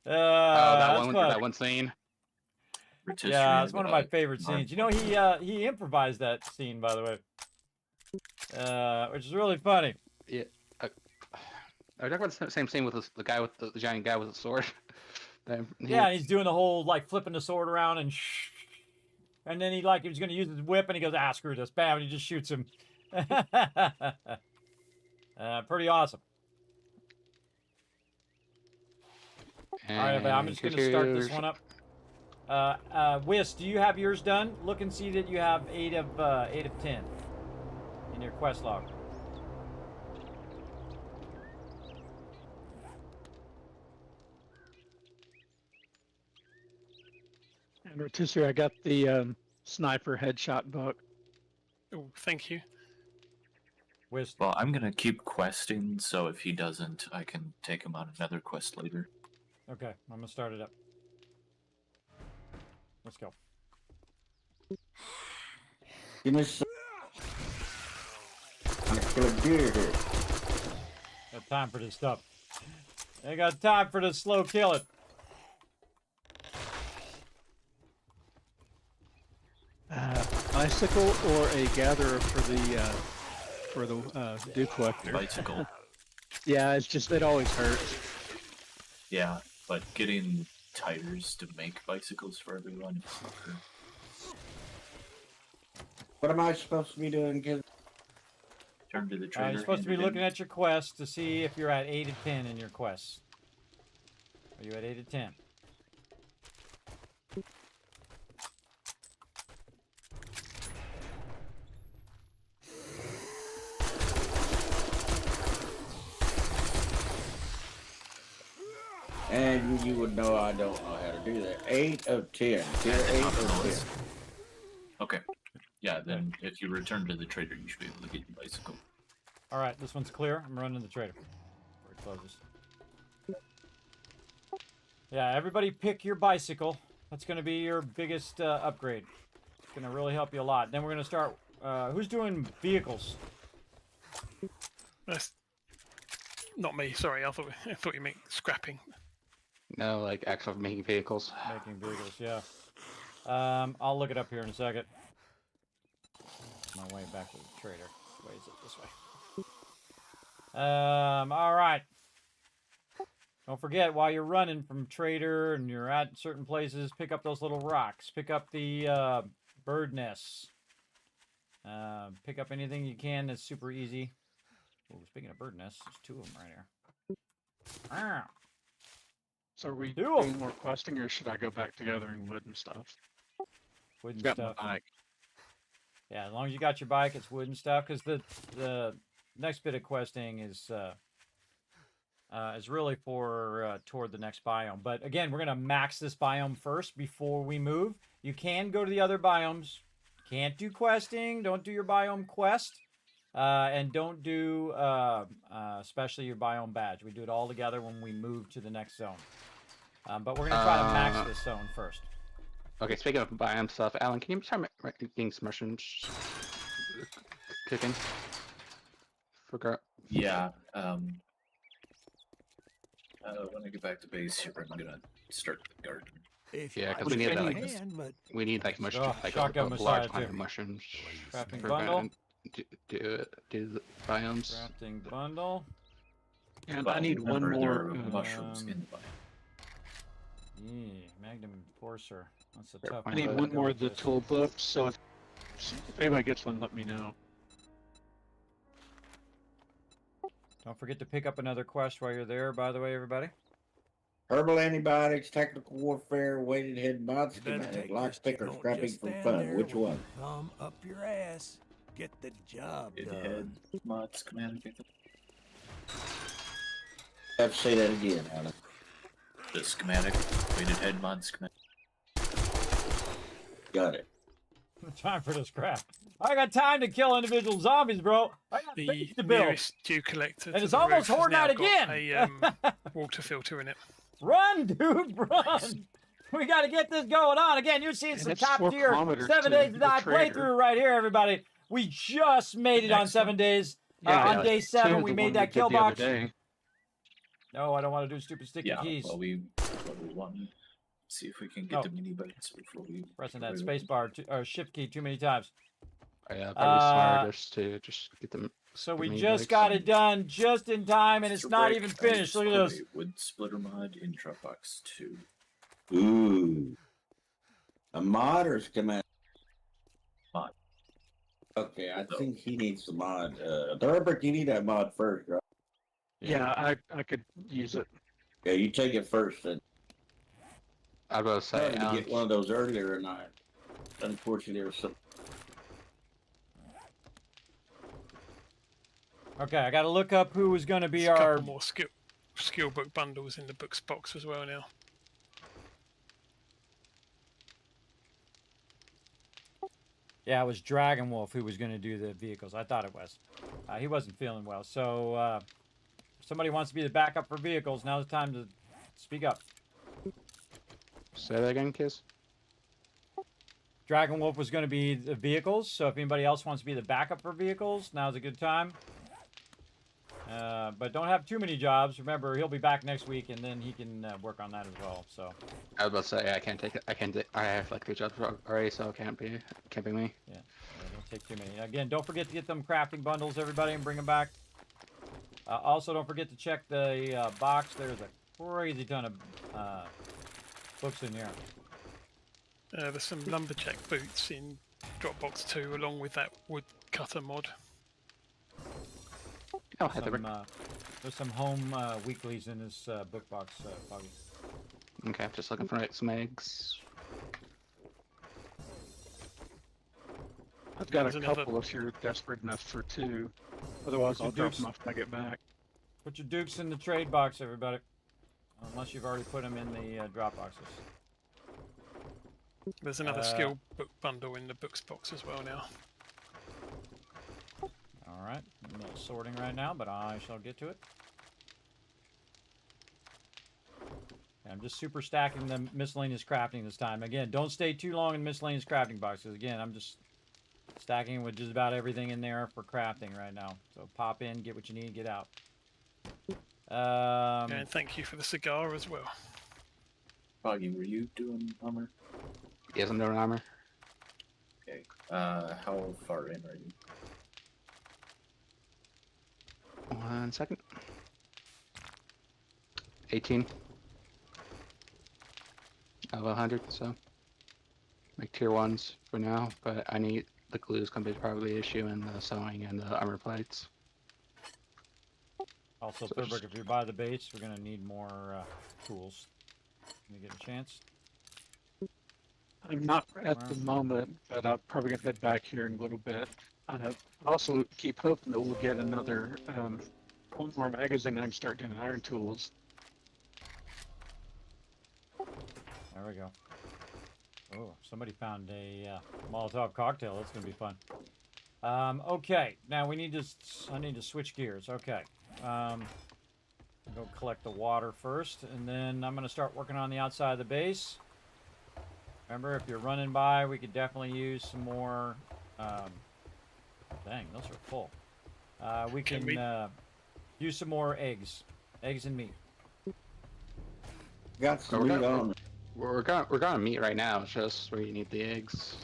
That one scene. Yeah, it's one of my favorite scenes. You know, he improvised that scene, by the way, which is really funny. Yeah. I talk about the same scene with the guy with the giant guy with the sword. Yeah, and he's doing the whole like flipping the sword around and then he was gonna use his whip and he goes, screw this, bam, and he just shoots him. Pretty awesome. All right, I'm just gonna start this one up. Whist, do you have yours done? Look and see that you have 8 of 10 in your quest log. And Rotisserie, I got the sniper headshot book. Oh, thank you. Whist. Well, I'm gonna keep questing, so if he doesn't, I can take him on another quest later. Okay, I'm gonna start it up. Let's go. Give me some. I'm gonna kill a deer here. Got time for this stuff. I got time for this slow killing. Bicycle or a gatherer for the dew collector. Bicycle. Yeah, it's just it always hurts. Yeah, but getting tires to make bicycles for everyone is super. What am I supposed to be doing? Turn to the trader. You're supposed to be looking at your quest to see if you're at 8 to 10 in your quests. Are you at 8 to 10? And you would know I don't know how to do that. 8 of 10. Tier 8 of 10. Okay. Yeah, then if you return to the trader, you should be able to get your bicycle. All right, this one's clear. I'm running the trader before it closes. Yeah, everybody pick your bicycle. That's going to be your biggest upgrade. It's going to really help you a lot. Then we're going to start. Who's doing vehicles? That's not me. Sorry, I thought you meant scrapping. No, like actual making vehicles. Making vehicles, yeah. I'll look it up here in a second. My way back to the trader. Where is it? This way. All right. Don't forget, while you're running from trader and you're at certain places, pick up those little rocks. Pick up the bird nests. Pick up anything you can that's super easy. Oh, speaking of bird nests, there's 2 of them right here. Ah. So are we doing more questing, or should I go back to gathering wood and stuff? Wood and Got stuff. my bike. Yeah, as long as you got your bike, it's wood and stuff. Because the next bit of questing is really for toward the next biome. But again, we're gonna max this biome first before we move. You can go to the other biomes. Can't do questing. Don't do your biome quest. And don't do especially your biome badge. We do it all together when we move to the next zone. But we're gonna try to max this zone first. Okay, speaking of biome stuff, Alan, can you start making some mushrooms cooking? Yeah. When I get back to base here, I'm gonna start the garden. Yeah, because we need we need like mushroom, like a large amount of mushrooms. Crafting bundle. Do the biomes. Crafting bundle. And I need one more mushrooms in the biome. Yeah, Magnum Enforcer. That's a tough I one. need one more of the tool books, so if anybody gets one, let me know. Don't forget to pick up another quest while you're there, by the way, everybody. Herbal antibiotics, technical warfare, weighted head mod schematic, lockpick or scrapping for fun. Which one? Thumb up your ass. Get the job It done. had mod schematic. I have to say that again, Alan. The schematic, weighted head mod schematic. Got it. Time for this crap. I got time to kill individual zombies, bro. I got The things to build. nearest dew collector And to it's the almost roof has hoarding now out got again. a water filter in it. Run, dude, run. We got to get this going on. Again, you're seeing And some it's top 4 tier kilometers 7 to days the to die trader. playthrough right here, everybody. We just made it on 7 days. On day 7, we made that kill box. No, I don't want to do stupid sticky keys. Well, we want to see if we can get the mini bites before we pressing that space bar or shift key too many times. Yeah, probably smart just to get them. So we just got it done just in time, and it's not even finished. Look at this. Wood splitter mod in Dropbox 2. Ooh. A mod or schematic? Mod. Okay, I think he needs the mod. Herbert, you need that mod first, right? Yeah, I could use it. Yeah, you take it first. Then. I was about to say, I tried to get one of those earlier, and unfortunately there was some. Okay, I got to look up who was going to be There's a our. couple more skill book bundles in the books box as well now. Yeah, it was Dragon Wolf who was going to do the vehicles. I thought it was. He wasn't feeling well, so if somebody wants to be the backup for vehicles, now's the time to speak up. Say that again, Kiss. Dragon Wolf was going to be the vehicles, so if anybody else wants to be the backup for vehicles, now's a good time. But don't have too many jobs. Remember, he'll be back next week, and then he can work on that as well. So. I was about to say I can't take it. I have like 3 jobs already, so it can't be me. Yeah, don't take too many. Again, don't forget to get them crafting bundles, everybody, and bring them back. Also, don't forget to check the box. There's a crazy ton of books in here. There's some lumberjack boots in Dropbox 2 along with that woodcutter mod. Oh, had the There's some home weeklies in this book box, Foggy. Okay, I'm just looking for some eggs. I've got There's a another- couple if you're desperate enough for 2. Otherwise, I'll drop them off when I get back. Put your dukes in the trade box, everybody. Unless you've already put them in the drop boxes. There's another skill book bundle in the books box as well now. Alright, I'm a little sorting right now, but I shall get to it. I'm just super stacking the miscellaneous crafting this time. Again, don't stay too long in miscellaneous crafting boxes. Again, I'm just stacking with just about everything in there for crafting right now. So pop in, get what you need, get out. And thank you for the cigar as well. Foggy, were you doing armor? Yes, I'm doing armor. Okay. How far in are you? 1 second. 18. Out of 100, so like tier 1s for now, but I need the glue is gonna be probably the issue in the sewing and the armor plates. Also, So Thurberg, if you buy the base, we're gonna need more tools. Can you get a chance? I'm not at the moment, but I'll probably gonna head back here in a little bit. I also keep hoping that we'll get another one more magazine and I can start doing iron tools. There we go. Oh, somebody found a Molotov cocktail. That's gonna be fun. Okay, now we need to. I need to switch gears. Okay. Go collect the water first, and then I'm gonna start working on the outside of the base. Remember, if you're running by, we could definitely use some more. Dang, those are full. We can use some more eggs and meat. Got some meat on. We're gonna meet right now. It's just where you need the eggs.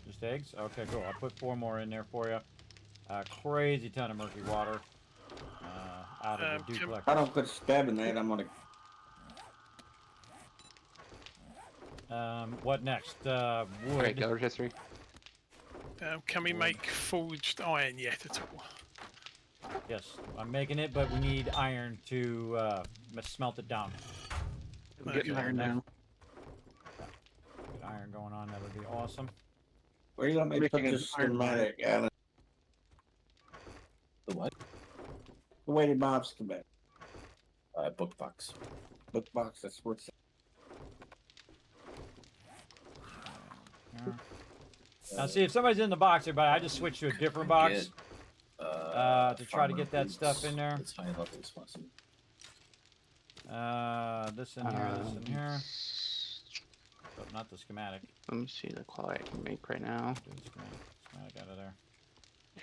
Just eggs? Okay, cool. I'll put 4 more in there for you. Crazy ton of murky water out of the dew collector. I don't put stab in that. I'm gonna. What next? Wood. Alright, go over history. Can we make forged iron yet at all? Yes, I'm making it, but we need iron to smelt it down. I'm getting iron now. Get iron going on. That would be awesome. Where you gonna put this schematic, Alan? The what? The weighted mob schematic. Book box. Book box. That's what's. Now, see if somebody's in the box, everybody. I just switched to a different box to try to get that stuff in there. As high level as possible. This in here, this in here. Oh, not the schematic. Let me see the quality I can make right now. Do the schematic out of there.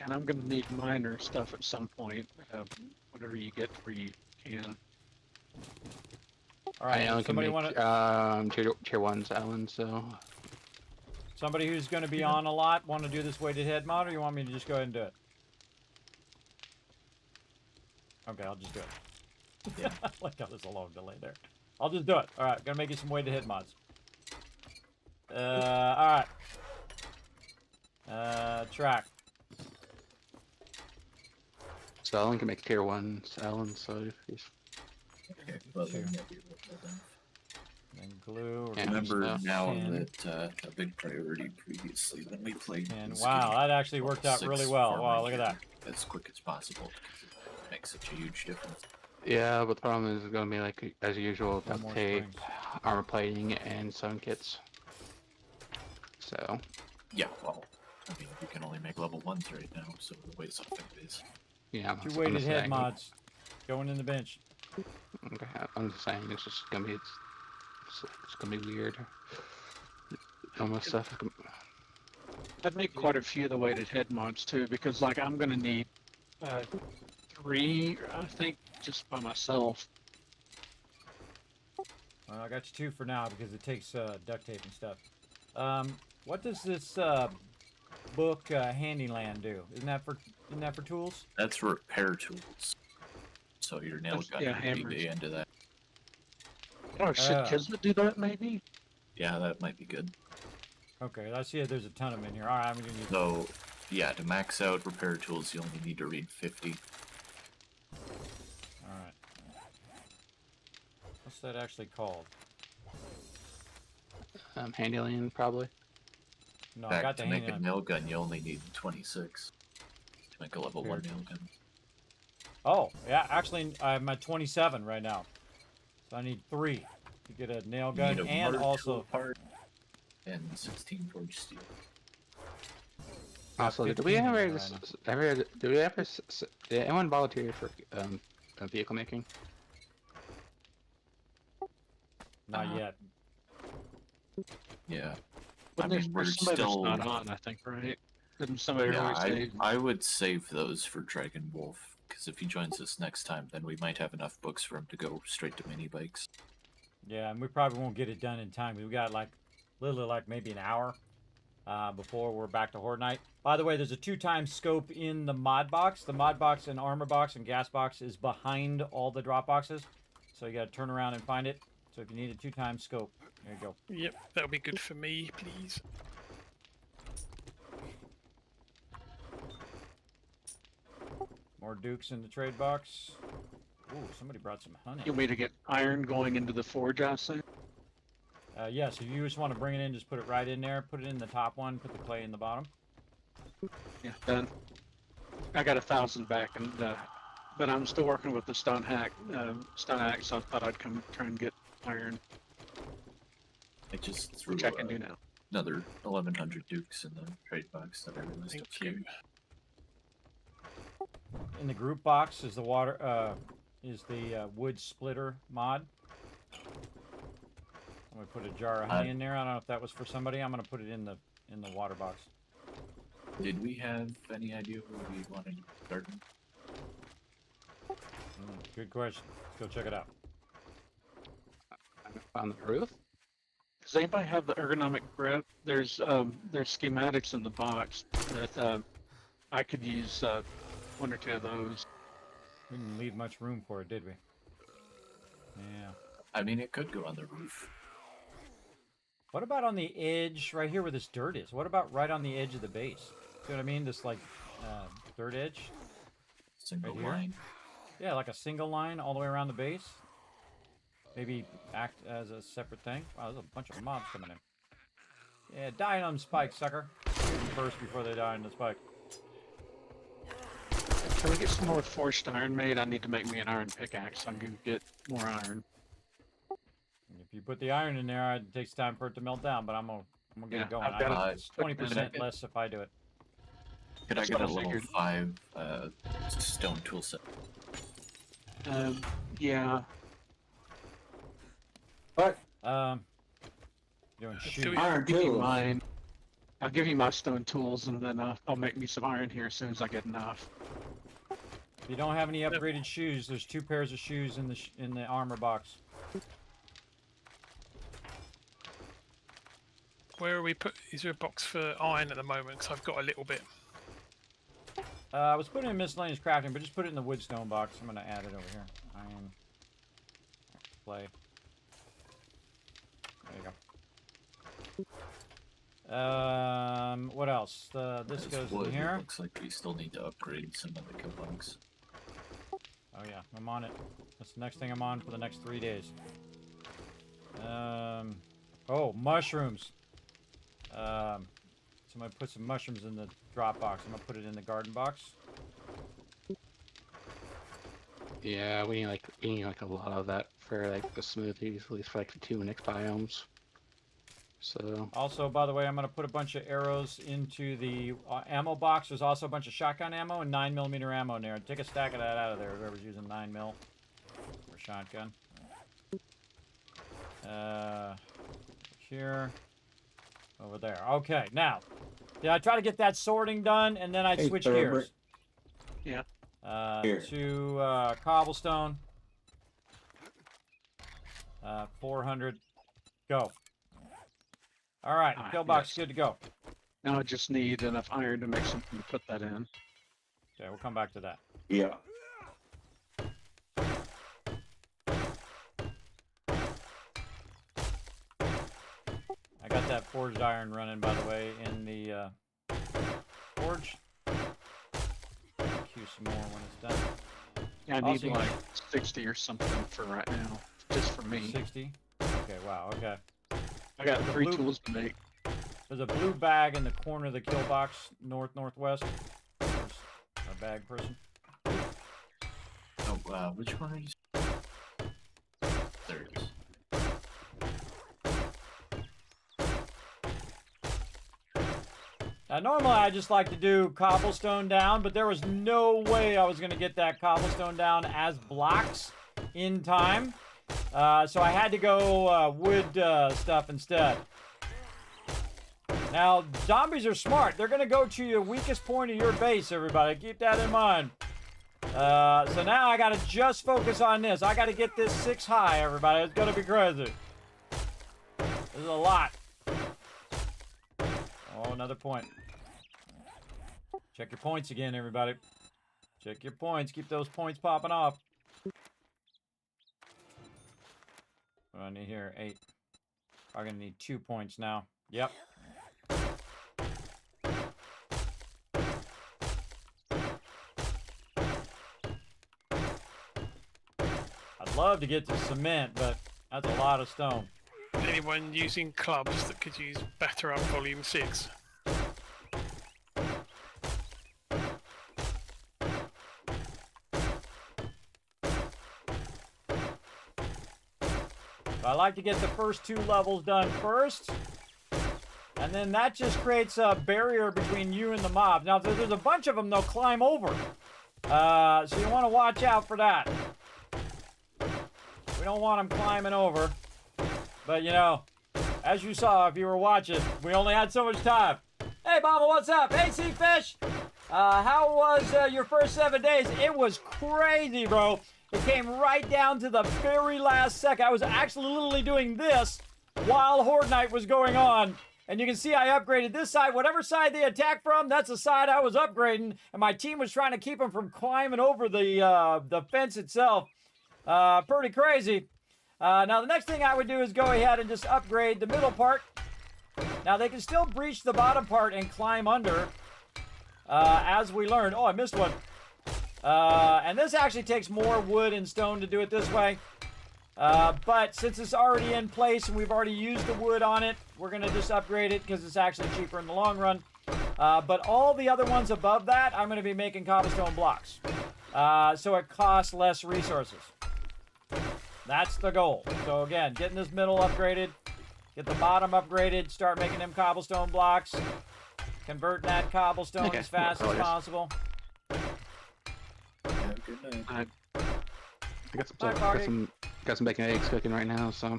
And I'm gonna need miner stuff at some point. Whatever you get where you can. All right. I only can Somebody make want to? tier 1s, Alan. So Somebody who's going to be on a lot want to do this weighted head mod, or you want me to just go ahead and do it? Okay, I'll just do it. Yeah. Like that was a long delay there. I'll just do it. All right, gonna make you some weighted head mods. All right. Track. So Alan can make tier 1s, Alan. So if he's Okay, well, then maybe we'll go down. And glue. Yeah, Remember now and, that a big priority previously when we played. and was wow, getting that actually worked out 6 really well. farmer Wow, look at that. as quick as possible because it makes such a huge difference. yeah, but the problem is it's gonna be like as usual, One duct more tape, springs. armor plating, and sewing kits. So Yeah, well, I mean, you can only make level 1s right now, so the way something is. yeah, Two I'm weighted just head saying. mods going in the bench. Okay, I'm just saying it's just gonna be it's gonna be weird. Almost stuff. I'd make quite a few of the weighted head mods too, because like I'm gonna need 3, I think, just by myself. Well, I got you 2 for now because it takes duct tape and stuff. What does this book Handyland do? Isn't that for tools? That's repair tools. So your nail gun yeah, would be hammers. into that. Oh, should Kismet do that maybe? Yeah, that might be good. Okay, I see there's a ton of them in here. All right, I'm gonna use. So, yeah, to max out repair tools, you only need to read 50. All right. What's that actually called? Handling, probably. No, In I fact, got the to make a handgun. nail gun, you only need 26 to make a level 1 Here. nail gun. Oh, yeah, actually, I'm at 27 right now. So I need 3 to get a nail You gun need a and mortar also. tool part and 16 forged steel. Also, did 15 in there did anyone volunteer for vehicle making? Not yet. Yeah. But I there's mean, we're somebody still. that's not on, I think, right? Didn't somebody Yeah, always say? I would save those for Dragon Wolf, because if he joins us next time, then we might have enough books for him to go straight to mini bikes. Yeah, and we probably won't get it done in time. We've got like literally like maybe an hour before we're back to Horde Night. By the way, there's a 2x scope in the mod box. The mod box and armor box and gas box is behind all the drop boxes. So you got to turn around and find it. So if you need a 2x scope, there you go. Yep, that'll be good for me, please. More dukes in the trade box. Ooh, somebody brought some honey. You want me to get iron going into the forge, I say? Yeah, so if you just want to bring it in, just put it right in there. Put it in the top one. Put the clay in the bottom. Yeah, done. I got 1,000 back, and but I'm still working with the stone axe. So I thought I'd come try and get iron, I just threw which I can do now. another 1,100 dukes in the trade box that I realized Thank was you. good. In the group box is the wood splitter mod. I'm gonna put a jar of honey in there. I don't know if that was for somebody. I'm gonna put it in the water box. Did we have any idea where we wanted to garden? Good question. Let's go check it out. On the roof? Does anybody have the ergonomic grip? There's schematics in the box that I could use 1 or 2 of those. We didn't leave much room for it, did we? Yeah. I mean, it could go on the roof. What about on the edge, right here where this dirt is? What about right on the edge of the base? See what I mean? This like dirt edge. Single Right here? line. Yeah, like a single line all the way around the base. Maybe act as a separate thing. Wow, there's a bunch of mobs coming in. Yeah, die on spike, sucker. Shoot them first before they die on the spike. Can we get some more forged iron made? I need to make me an iron pickaxe. So I'm gonna get more iron. If you put the iron in there, it takes time for it to melt down, but I'm gonna get it going. I've got It's 20% less if I do it. Could I That's get a what I level figured. 5 stone tool set? Yeah. What? Doing do shoot. it. Iron Give you tools. mine. I'll give you my stone tools, and then I'll make me some iron here as soon as I get enough. If you don't have any upgraded shoes, there's 2 pairs of shoes in the armor box. Where are we put? Is there a box for iron at the moment? Because I've got a little bit. I was putting it in miscellaneous crafting, but just put it in the woodstone box. I'm gonna add it over here. Iron. Play. There you go. What else? This As goes wood, in here. It looks like we still need to upgrade some of the kill bugs. Oh yeah, I'm on it. That's the next thing I'm on for the next 3 days. Oh, mushrooms. So I'm gonna put some mushrooms in the drop box. I'm gonna put it in the garden box. Yeah, we need like a lot of that for like the smoothies, at least for like the 2 next biomes. So Also, by the way, I'm gonna put a bunch of arrows into the ammo box. There's also a bunch of shotgun ammo and 9mm ammo in there. Take a stack of that out of there. Whoever's using 9mm or shotgun. Here. Over there. Okay, now, did I try to get that sorting done and then I Hey, switch Thurber. gears? Yeah. Here. To cobblestone. 400. Go. All right, Ah, pillbox yes. good to go. Now I just need enough iron to make something to put that in. Okay, we'll come back to that. Yeah. forged iron running, by the way, in the forge. Queue some more when it's done. Yeah, I Also, need like 60 or something for right now, just for me. 60? Okay, wow, okay. I got The 3 blue- tools to make. There's a blue bag in the corner of the kill box, northwest. There's our bag person. Oh, which one are you? There it is. Now, normally I just like to do cobblestone down, but there was no way I was going to get that cobblestone down as blocks in time. So I had to go wood stuff instead. Now, zombies are smart. They're going to go to your weakest point of your base, everybody. Keep that in mind. So now I got to just focus on this. I got to get this 6 high, everybody. It's going to be crazy. This is a lot. Oh, another point. Check your points again, everybody. Check your points. Keep those points popping off. What do I need here? 8. I'm going to need 2 points now. Yep. I'd love to get to cement, but that's a lot of stone. Anyone using clubs that could use Batter Up Volume 6? I like to get the first 2 levels done first, and then that just creates a barrier between you and the mob. Now, if there's a bunch of them, they'll climb over. So you want to watch out for that. We don't want them climbing over. But, you know, as you saw if you were watching, we only had so much time. Hey, Mama, what's up? Hey, Sea Fish. How was your first 7 days? It was crazy, bro. It came right down to the very last second. I was actually literally doing this while Horde Night was going on. And you can see I upgraded this side. Whatever side they attacked from, that's the side I was upgrading. And my team was trying to keep them from climbing over the fence itself. Pretty crazy. Now, the next thing I would do is go ahead and just upgrade the middle part. Now, they can still breach the bottom part and climb under, as we learned. Oh, I missed one. And this actually takes more wood and stone to do it this way. But since it's already in place and we've already used the wood on it, we're going to just upgrade it because it's actually cheaper in the long run. But all the other ones above that, I'm going to be making cobblestone blocks. So it costs less resources. That's the goal. So again, getting this middle upgraded, get the bottom upgraded, start making them cobblestone blocks, converting that cobblestone as fast as possible. Have a good night. I got some bacon and eggs cooking right now, so.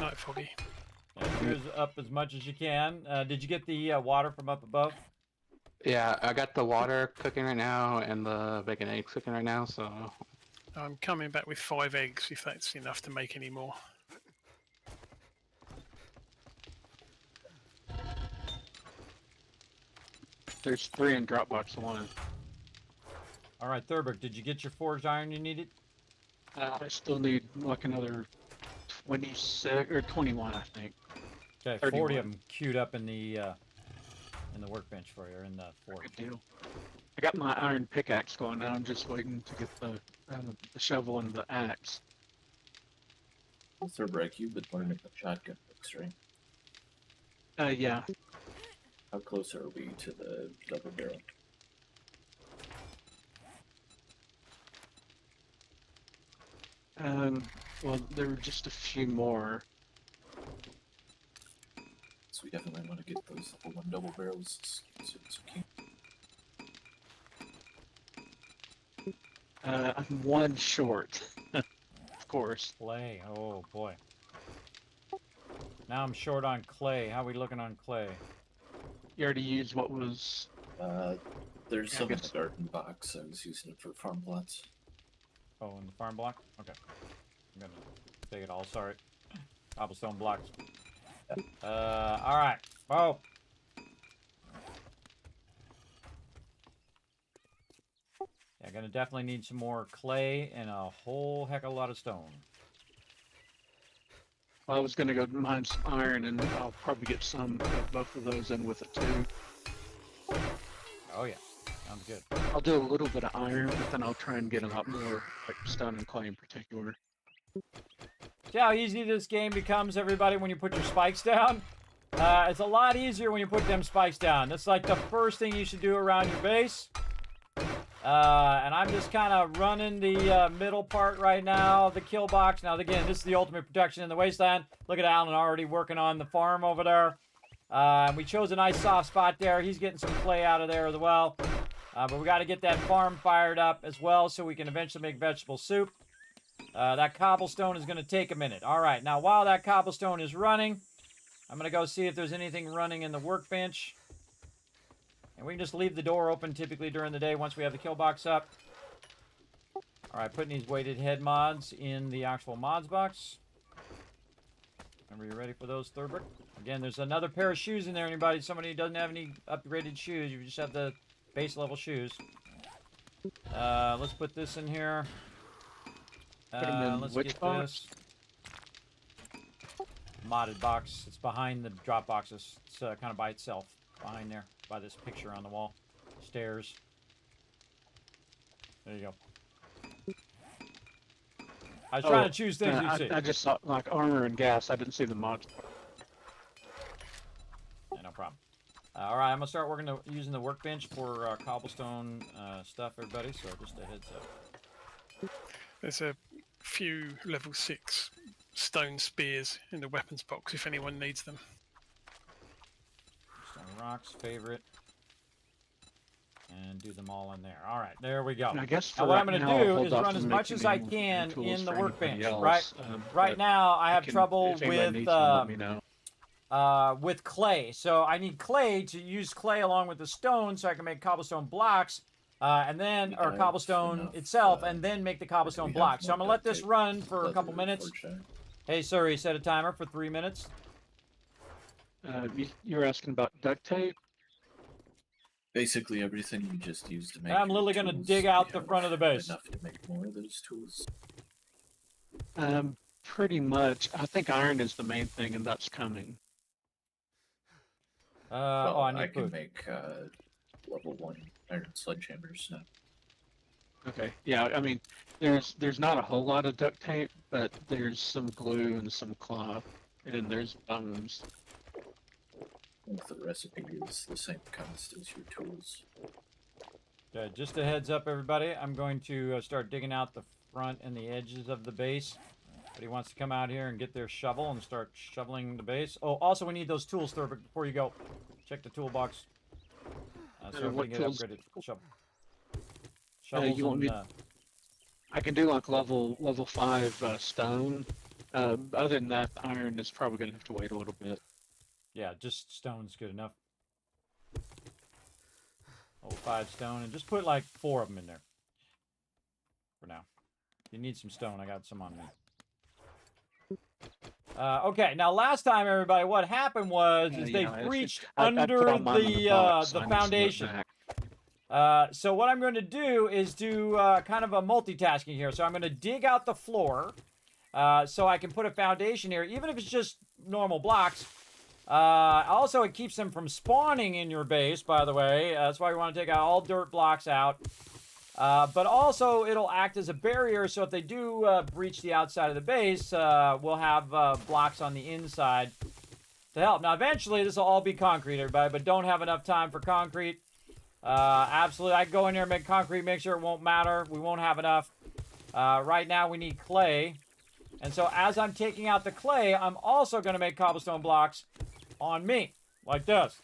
Night, Foggy. Use up as much as you can. Did you get the water from up above? Yeah, I got the water cooking right now and the bacon and eggs cooking right now, so. I'm coming back with 5 eggs if that's enough to make any more. There's 3 in Dropbox 1. All right, Thurberg, did you get your forged iron you needed? I still need like another 26 or 21, I think. Okay, 31. 40 of them queued up in the workbench for you, or in the forge. Good deal. I got my iron pickaxe going now. I'm just waiting to get the shovel and the axe. Third break, you've been learning the shotgun hooks, right? Yeah. How close are we to the double barrel? Well, there were just a few more. So we definitely want to get those level 1 double barrels as soon as we can. I'm 1 short, of course. Clay, oh boy. Now I'm short on clay. How are we looking on clay? You already used what was... There's Yeah, some I in guess- the garden box. I was using it for farm plots. Oh, in the farm block? Okay. I'm gonna take it all, sorry. Cobblestone blocks. Alright. Oh. Yeah, gonna definitely need some more clay and a whole heck of a lot of stone. Well, I was gonna go mine some iron, and I'll probably get some of both of those in with it too. Oh yeah, sounds good. I'll do a little bit of iron, but then I'll try and get a lot more, like stone and clay in particular. See how easy this game becomes, everybody, when you put your spikes down? It's a lot easier when you put them spikes down. That's like the first thing you should do around your base. And I'm just kind of running the middle part right now of the kill box. Now, again, this is the ultimate protection in the wasteland. Look at Alan already working on the farm over there. We chose a nice soft spot there. He's getting some clay out of there as well. But we got to get that farm fired up as well so we can eventually make vegetable soup. That cobblestone is going to take a minute. All right, now while that cobblestone is running, I'm going to go see if there's anything running in the workbench. And we can just leave the door open typically during the day once we have the kill box up. All right, putting these weighted head mods in the actual mods box. Remember, you ready for those, Thurbrick? Again, there's another pair of shoes in there. Anybody, somebody who doesn't have any upgraded shoes, you just have the base level shoes. Let's put this in here. Let's get this modded box. It's behind the drop boxes. It's kind of by itself, behind there, by this picture on the wall. Stairs. There you go. I was trying to choose things you see. I just saw like armor and gas. I didn't see the mods. Yeah, no problem. All right, I'm gonna start working using the workbench for cobblestone stuff, everybody. So just a heads up. There's a few level 6 stone spears in the weapons box if anyone needs them. Stone rocks, favorite. And do them all in there. All right, there we go. And I guess now what I'm going to do is run as much as I can in the workbench. Right now, I have trouble with clay. So I need clay to use clay along with the stone so I can make cobblestone blocks. And then, or cobblestone itself, and then make the cobblestone block. So I'm going to let this run for a couple minutes. Hey, sorry, set a timer for 3 minutes. You're asking about duct tape? Basically everything you just used to make. I'm literally going to dig out the front of the base. Enough to make more of those tools. Pretty much. I think iron is the main thing, and that's coming. Well, I need I can food. make level 1 iron sledgehammers now. Okay. Yeah, I mean, there's not a whole lot of duct tape, but there's some glue and some cloth, and there's bones. If the recipe is the same cost as your tools. Okay, just a heads up, everybody. I'm going to start digging out the front and the edges of the base. Everybody wants to come out here and get their shovel and start shoveling the base. Oh, also we need those tools, Thurbic, before you go. Check the toolbox. So we can get upgraded. Shovels you want me? I can do like level 5 stone. Other than that, iron is probably going to have to wait a little bit. Yeah, just stone's good enough. Level 5 stone, and just put like 4 of them in there. For now. If you need some stone, I got some on me. Okay, now last time, everybody, what happened was is they breached under the foundation. So what I'm going to do is do kind of a multitasking here. So I'm going to dig out the floor so I can put a foundation here, even if it's just normal blocks. Also, it keeps them from spawning in your base, by the way. That's why we want to take out all dirt blocks out. But also, it'll act as a barrier, so if they do breach the outside of the base, we'll have blocks on the inside to help. Now, eventually, this will all be concrete, everybody, but don't have enough time for concrete. Absolutely, I can go in here and make concrete, make sure it won't matter. We won't have enough. Right now, we need clay. And so, as I'm taking out the clay, I'm also going to make cobblestone blocks on me, like this.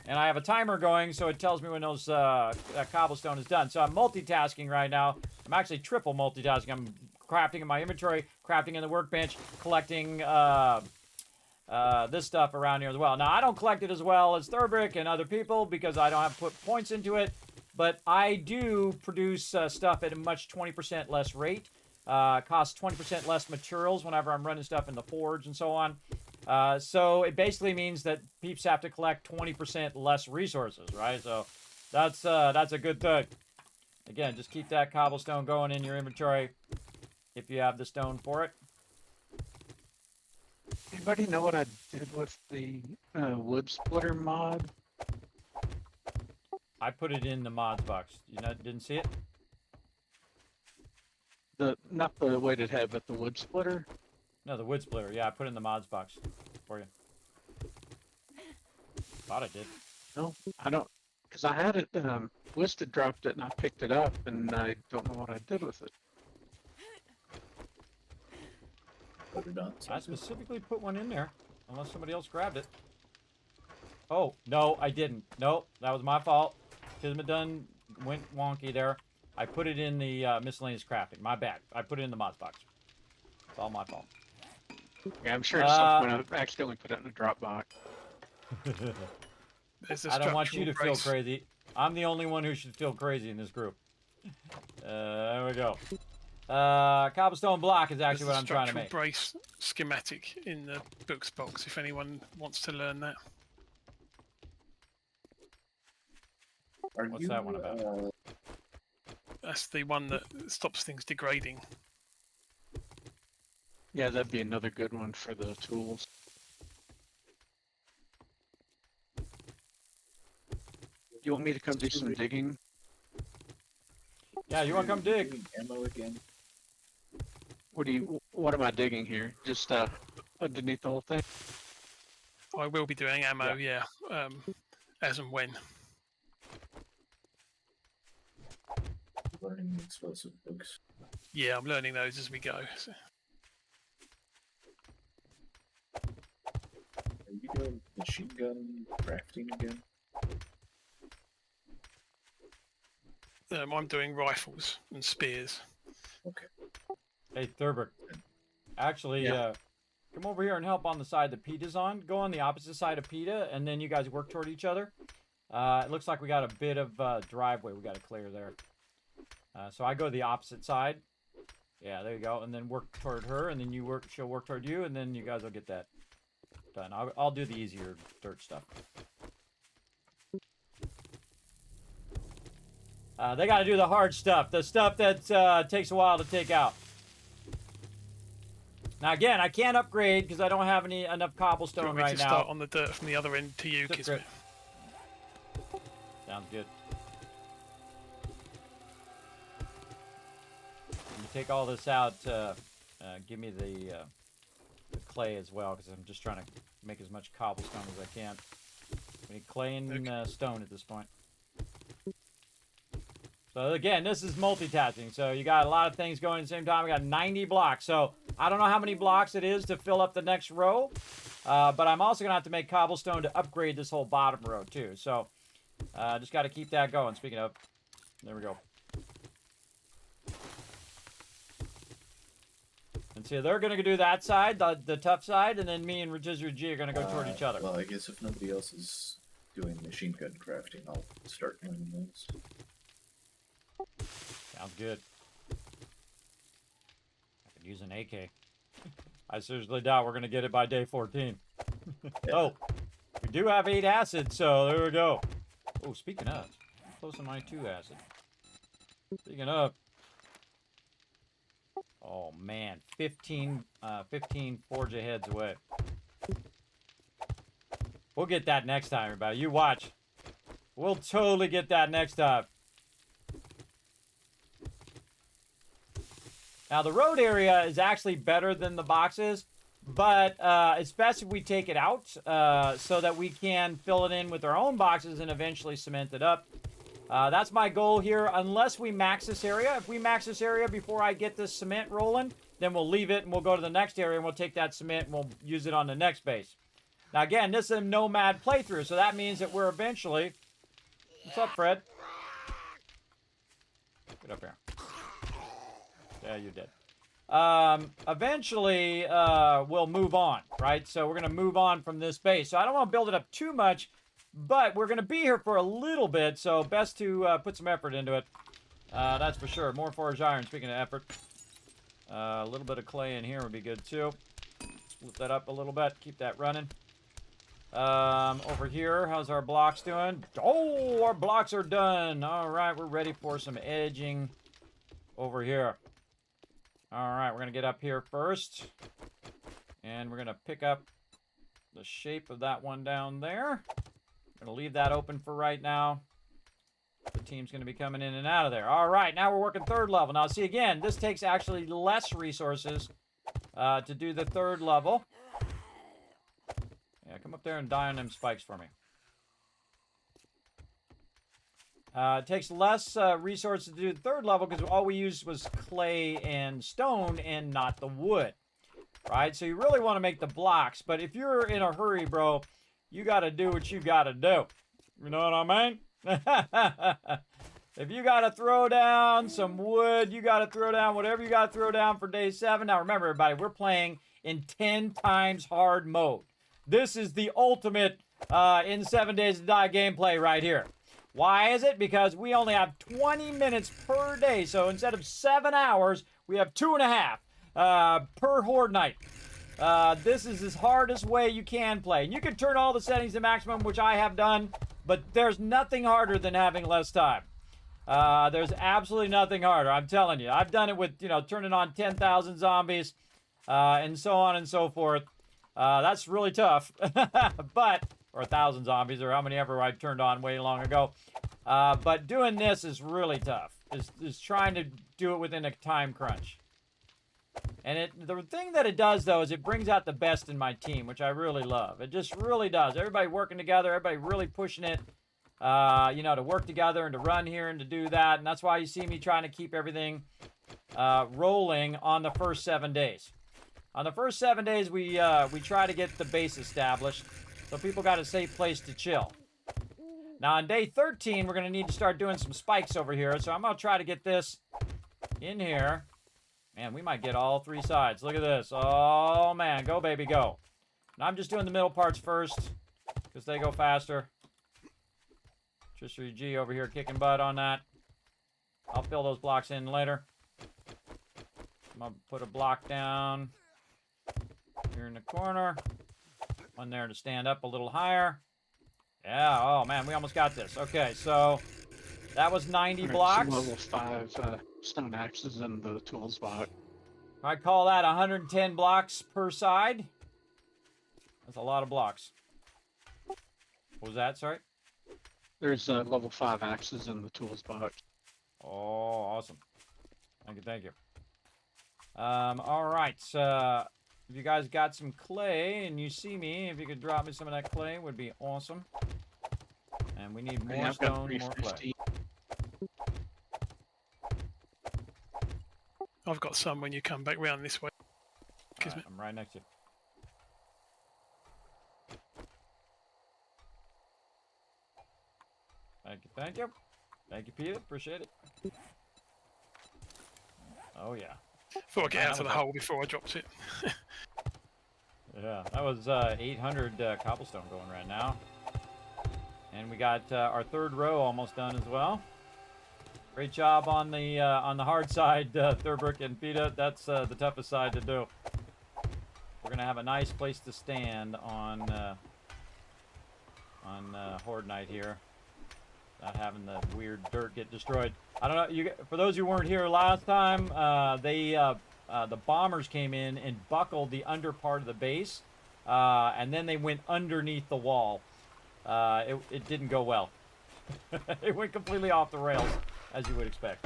And I have a timer going, so it tells me when those that cobblestone is done. So I'm multitasking right now. I'm actually triple multitasking. I'm crafting in my inventory, crafting in the workbench, collecting this stuff around here as well. Now, I don't collect it as well as Thurbrick and other people because I don't have to put points into it. But I do produce stuff at a much 20% less rate. Costs 20% less materials whenever I'm running stuff in the forge and so on. So it basically means that peeps have to collect 20% less resources, right? So that's a good thing. Again, just keep that cobblestone going in your inventory if you have the stone for it. Anybody know what I did with the wood splitter mod? I put it in the mods box. You know, didn't see it? Not the weighted head, but the wood splitter. No, the wood splitter. Yeah, I put it in the mods box for you. Thought I did. No, I don't, because I had it listed, dropped it, and I picked it up, and I don't know what I did with it. Put it on. I specifically put one in there, unless somebody else grabbed it. Oh, no, I didn't. Nope, that was my fault. Kismet done went wonky there. I put it in the miscellaneous crafting. My bad. I put it in the mods box. It's all my fault. Yeah, I'm sure at some point I accidentally put it in a drop box. I don't want you to feel crazy. I'm the only one who should feel crazy in this group. There we go. Cobblestone block is actually what I'm trying to make. Brace schematic in the books box if anyone wants to learn that. What's that one about? That's the one that stops things degrading. Yeah, that'd be another good one for the tools. You want me to come do some digging? Yeah, you want to come dig? Ammo again. What am I digging here? Just underneath the whole thing? I will be doing ammo, yeah, as and when. Learning explosive books. Yeah, I'm learning those as we go. So. Are you doing machine gun crafting again? I'm doing rifles and spears. Okay. Hey, Thurber. Actually, come over here and help on the side that PETA's on. Go on the opposite side of PETA, and then you guys work toward each other. It looks like we got a bit of driveway we got to clear there. So I go the opposite side. Yeah, there you go. And then work toward her, and then she'll work toward you, and then you guys will get that done. I'll do the easier dirt stuff. They got to do the hard stuff, the stuff that takes a while to take out. Now again, I can't upgrade because I don't have enough cobblestone right now. Start on the dirt from the other end to you, Kismet. Sounds good. When you take all this out, give me the clay as well, because I'm just trying to make as much cobblestone as I can. We need clay and stone at this point. So again, this is multitasking. So you got a lot of things going at the same time. We got 90 blocks. So I don't know how many blocks it is to fill up the next row. But I'm also going to have to make cobblestone to upgrade this whole bottom row too. So just got to keep that going. Speaking of, there we go. And see, they're going to do that side, the tough side, and then me and Regizru G are going to go toward each other. Well, I guess if nobody else is doing machine gun crafting, I'll start doing those. Sounds good. I could use an AK. I seriously doubt we're going to get it by day 14. Oh, we do have 8 acid, so there we go. Oh, speaking of, how close am I to acid? Speaking of, oh man, 15 forge aheads away. We'll get that next time, everybody. You watch. We'll totally get that next time. Now, the road area is actually better than the boxes, but it's best if we take it out so that we can fill it in with our own boxes and eventually cement it up. That's my goal here, unless we max this area. If we max this area before I get this cement rolling, then we'll leave it and we'll go to the next area and we'll take that cement and we'll use it on the next base. Now, again, this is a nomad playthrough, so that means that we're eventually... What's up, Fred? Get up here. Yeah, you're dead. Eventually, we'll move on, right? So we're going to move on from this base. So I don't want to build it up too much, but we're going to be here for a little bit, so best to put some effort into it. That's for sure. More forged iron, speaking of effort. A little bit of clay in here would be good, too. Split that up a little bit. Keep that running. Over here, how's our blocks doing? Oh, our blocks are done. All right, we're ready for some edging over here. All right, we're going to get up here first. And we're going to pick up the shape of that one down there. I'm going to leave that open for right now. The team's going to be coming in and out of there. All right, now we're working third level. Now, see, again, this takes actually less resources to do the third level. Yeah, come up there and die on them spikes for me. It takes less resources to do the third level because all we used was clay and stone and not the wood. Right? So you really want to make the blocks. But if you're in a hurry, bro, you got to do what you got to do. You know what I mean? If you got to throw down some wood, you got to throw down whatever you got to throw down for day 7. Now, remember, everybody, we're playing in 10 times hard mode. This is the ultimate in 7 Days to Die gameplay right here. Why is it? Because we only have 20 minutes per day. So instead of 7 hours, we have 2.5 per horde night. This is the hardest way you can play. And you can turn all the settings to maximum, which I have done, but there's nothing harder than having less time. There's absolutely nothing harder. I'm telling you. I've done it with, you know, turning on 10,000 zombies and so on and so forth. That's really tough. Or 1,000 zombies, or how many ever I turned on way long ago. But doing this is really tough. Is trying to do it within a time crunch. And the thing that it does, though, is it brings out the best in my team, which I really love. It just really does. Everybody working together, everybody really pushing it, you know, to work together and to run here and to do that. And that's why you see me trying to keep everything rolling on the first 7 days. On the first 7 days, we try to get the base established. So people got a safe place to chill. Now on day 13, we're going to need to start doing some spikes over here. So I'm going to try to get this in here. Man, we might get all 3 sides. Look at this. Oh, man. Go, baby, go. Now I'm just doing the middle parts first because they go faster. Trisha G over here kicking butt on that. I'll fill those blocks in later. I'm going to put a block down here in the corner. One there to stand up a little higher. Yeah, oh man, we almost got this. Okay, so that was 90 blocks. Some level 5 stone axes in the tools box. I call that 110 blocks per side. That's a lot of blocks. What was that, sorry? There's level 5 axes in the tools box. Oh, awesome. Thank you, thank you. All right, if you guys got some clay and you see me, if you could drop me some of that clay, would be awesome. And we need more stone, more clay. I've got some when you come back round this way. Right, I'm right next to you. Thank you, thank you. Thank you, Peter. Appreciate it. Oh, yeah. Thought I'd get out of the hole before I dropped it. Yeah, that was 800 cobblestone going right now. And we got our third row almost done as well. Great job on the hard side, Thurbrick and Peta. That's the toughest side to do. We're gonna have a nice place to stand on Horde Night here, not having the weird dirt get destroyed. I don't know. For those who weren't here last time, the bombers came in and buckled the under part of the base, and then they went underneath the wall. It didn't go well. It went completely off the rails, as you would expect.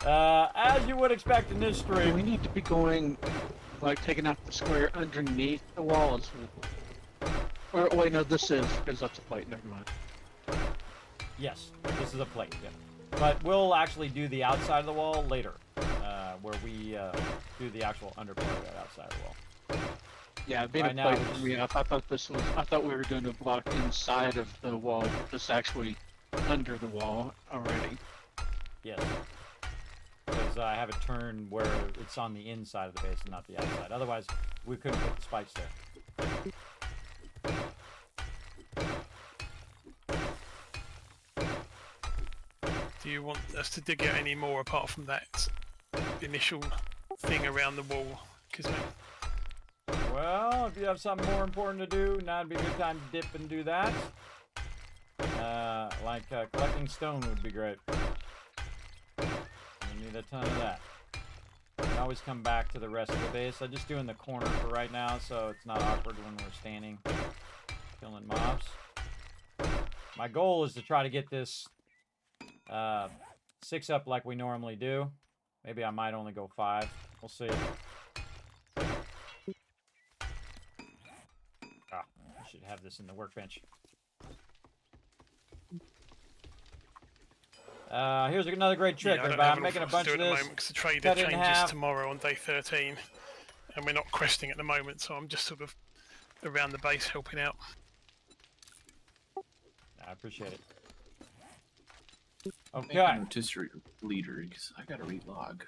As you would expect in this stream. We need to be going, like, taking out the square underneath the walls. Or, wait, no, this is, because that's a plate, never mind. Yes, this is a plate, yeah. But we'll actually do the outside of the wall later, where we do the actual under part of that outside of the wall. Yeah, being right a plate, yeah, I thought we were doing a block inside of the wall, but this actually under the wall already. Yes. Because I have it turned where it's on the inside of the base and not the outside. Otherwise, we couldn't put the spikes there. Do you want us to dig out any more apart from that initial thing around the wall, Kismet? Well, if you have something more important to do, now would be a good time to dip and do that. Like collecting stone would be great. We need a ton of that. always come back to the rest of the base. I just do in the corner for right now, so it's not awkward when we're standing, killing mobs. My goal is to try to get this 6 up like we normally do. Maybe I might only go 5. We'll see. Ah, I should have this in the workbench. Here's another great trick, Yeah, I don't everybody. have I'm an making a awful lot bunch to of do at the this. moment because the trader cut it in changes half. tomorrow on day 13, and we're not questing at the moment, so I'm just sort of around the base helping out. I appreciate it. Make Okay. a rotisserie leader because I gotta read log.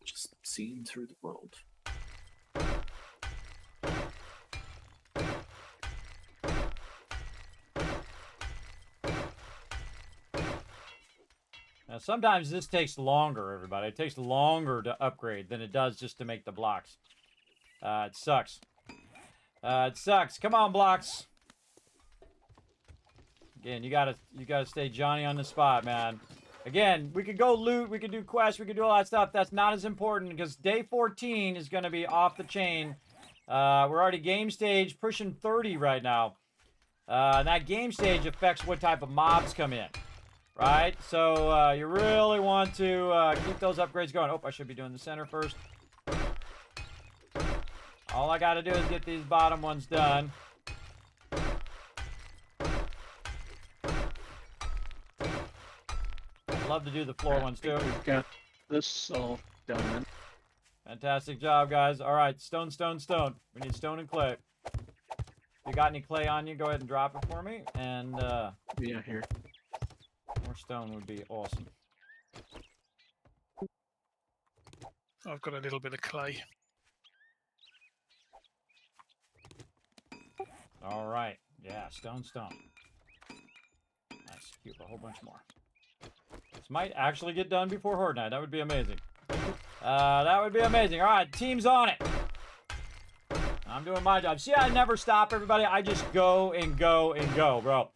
Just seeing through the world. Now, sometimes this takes longer, everybody. It takes longer to upgrade than it does just to make the blocks. It sucks. It sucks. Come on, blocks. Again, you gotta stay Johnny on the spot, man. Again, we could go loot, we could do quests, we could do all that stuff. That's not as important because day 14 is going to be off the chain. We're already game stage pushing 30 right now. And that game stage affects what type of mobs come in. Right? So you really want to keep those upgrades going. Oh, I should be doing the center first. All I got to do is get these bottom ones done. I'd love to do the floor ones too. We've got this all done. Fantastic job, guys. All right, stone, stone, stone. We need stone and clay. If you got any clay on you, go ahead and drop it for me. And yeah, here. more stone would be awesome. I've got a little bit of clay. All right. Yeah, stone, stone. Nice. Keep a whole bunch more. This might actually get done before Horde Night. That would be amazing. That would be amazing. All right, team's on it. I'm doing my job. See, I never stop, everybody. I just go and go and go, bro.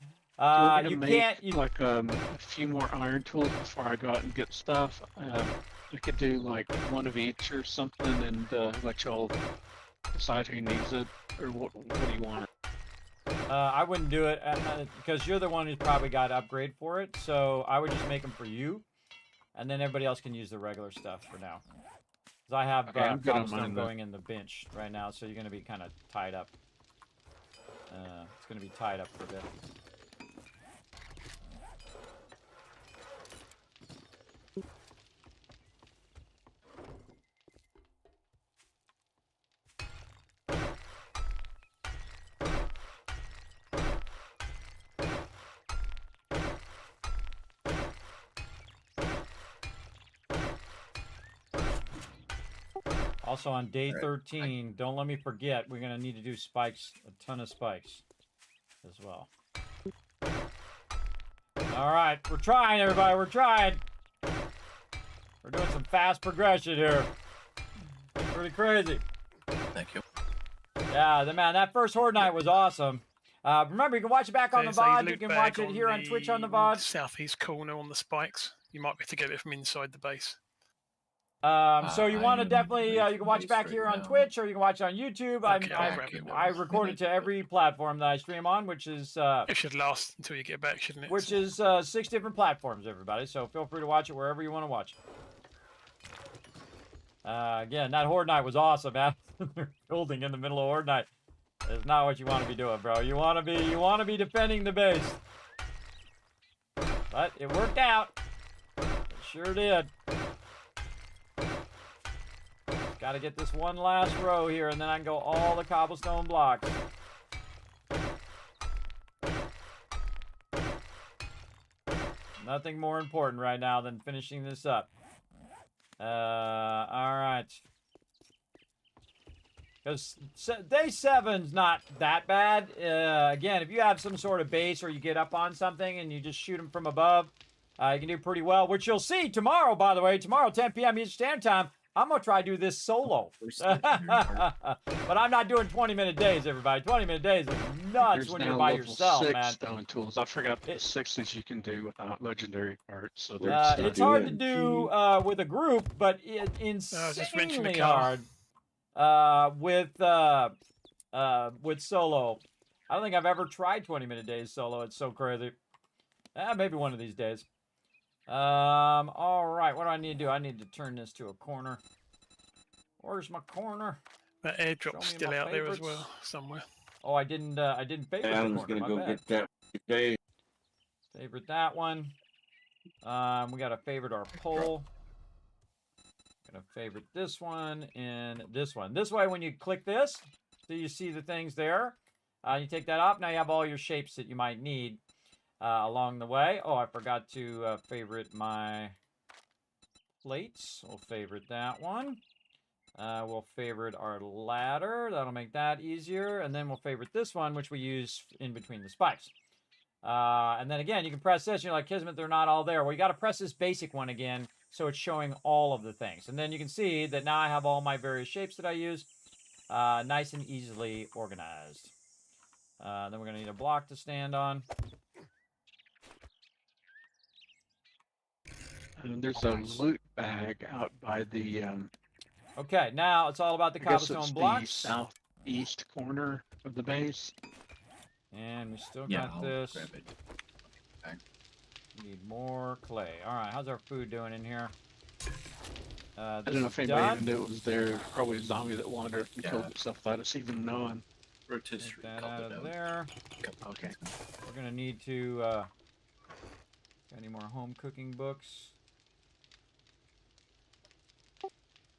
You can't. Like a few more iron tools before I go out and get stuff. We could do like one of each or something, and let y'all decide who needs it or what do you want. I wouldn't do it because you're the one who's probably got to upgrade for it. So I would just make them for you, and then everybody else can use the regular stuff for now. Because I have cobblestone going in the bench right now, so you're going to be kind of tied up. It's going to be tied up for a bit. Also on day 13, don't let me forget, we're going to need to do spikes, a ton of spikes as well. All right, we're trying, everybody, we're trying. We're doing some fast progression here. Pretty crazy. Thank you. Yeah, man, that first Horde Night was awesome. Remember, you can watch it back on the There's a VOD. You loot can bag watch it here on Twitch on the VOD. Southeast corner on the spikes. You might be able to get it from inside the base. So you want to definitely, you can watch it back right here on now. Twitch or you can watch it on YouTube. Okay, I'll grab it. I record it to every platform that I stream on, which is It should last until you get back, shouldn't it? which is 6 different platforms, everybody. So feel free to watch it wherever you want to watch it. Again, that Horde Night was awesome, man. Building in the middle of Horde Night. That's not what you want to be doing, bro. You want to be defending the base. But it worked out. It sure did. Got to get this one last row here, and then I can go all the cobblestone blocks. Nothing more important right now than finishing this up. All right. Because day 7's not that bad. Again, if you have some sort of base or you get up on something and you just shoot them from above, you can do pretty well, which you'll see tomorrow, by the way. Tomorrow, 10 p.m. Eastern Standard Time. I'm gonna try to do this solo. First But I'm not doing 20-minute days, everybody. 20-minute days is nuts There's when now you're by level yourself, 6 man. stone tools. I forgot the 6 things you can do without legendary parts. So there's It's hard to do with a group, but insanely hard with solo. I don't think I've ever tried 20-minute days solo. It's so crazy. Maybe one of these days. All right. What do I need to do? I need to turn this to a corner. Where's my corner? That airdrop's still out there as well, somewhere. Oh, I didn't favorite the Alan's corner. gonna My go bad. get that today. Favorite that one. We gotta favorite our poll. Gonna favorite this one and this one. This way, when you click this, so you see the things there. You take that off. Now you have all your shapes that you might need along the way. Oh, I forgot to favorite my plates. We'll favorite that one. We'll favorite our ladder. That'll make that easier. And then we'll favorite this one, which we use in between the spikes. And then again, you can press this. You're like, Kismet, they're not all there. Well, you got to press this basic one again, so it's showing all of the things. And then you can see that now I have all my various shapes that I use, nice and easily organized. Then we're going to need a block to stand on. And there's a loot bag out by the Okay, now it's all about the I guess cobblestone it's blocks. the southeast corner of the base. And we still Yeah, got I'll this. grab it. Okay. Need more clay. All right, how's our food doing in here? I don't know if anybody even knew it was there. Probably a zombie that wandered and killed itself without us even knowing. Rotisserie. Take that out of there. Okay. We're gonna need to. Got any more home cooking books?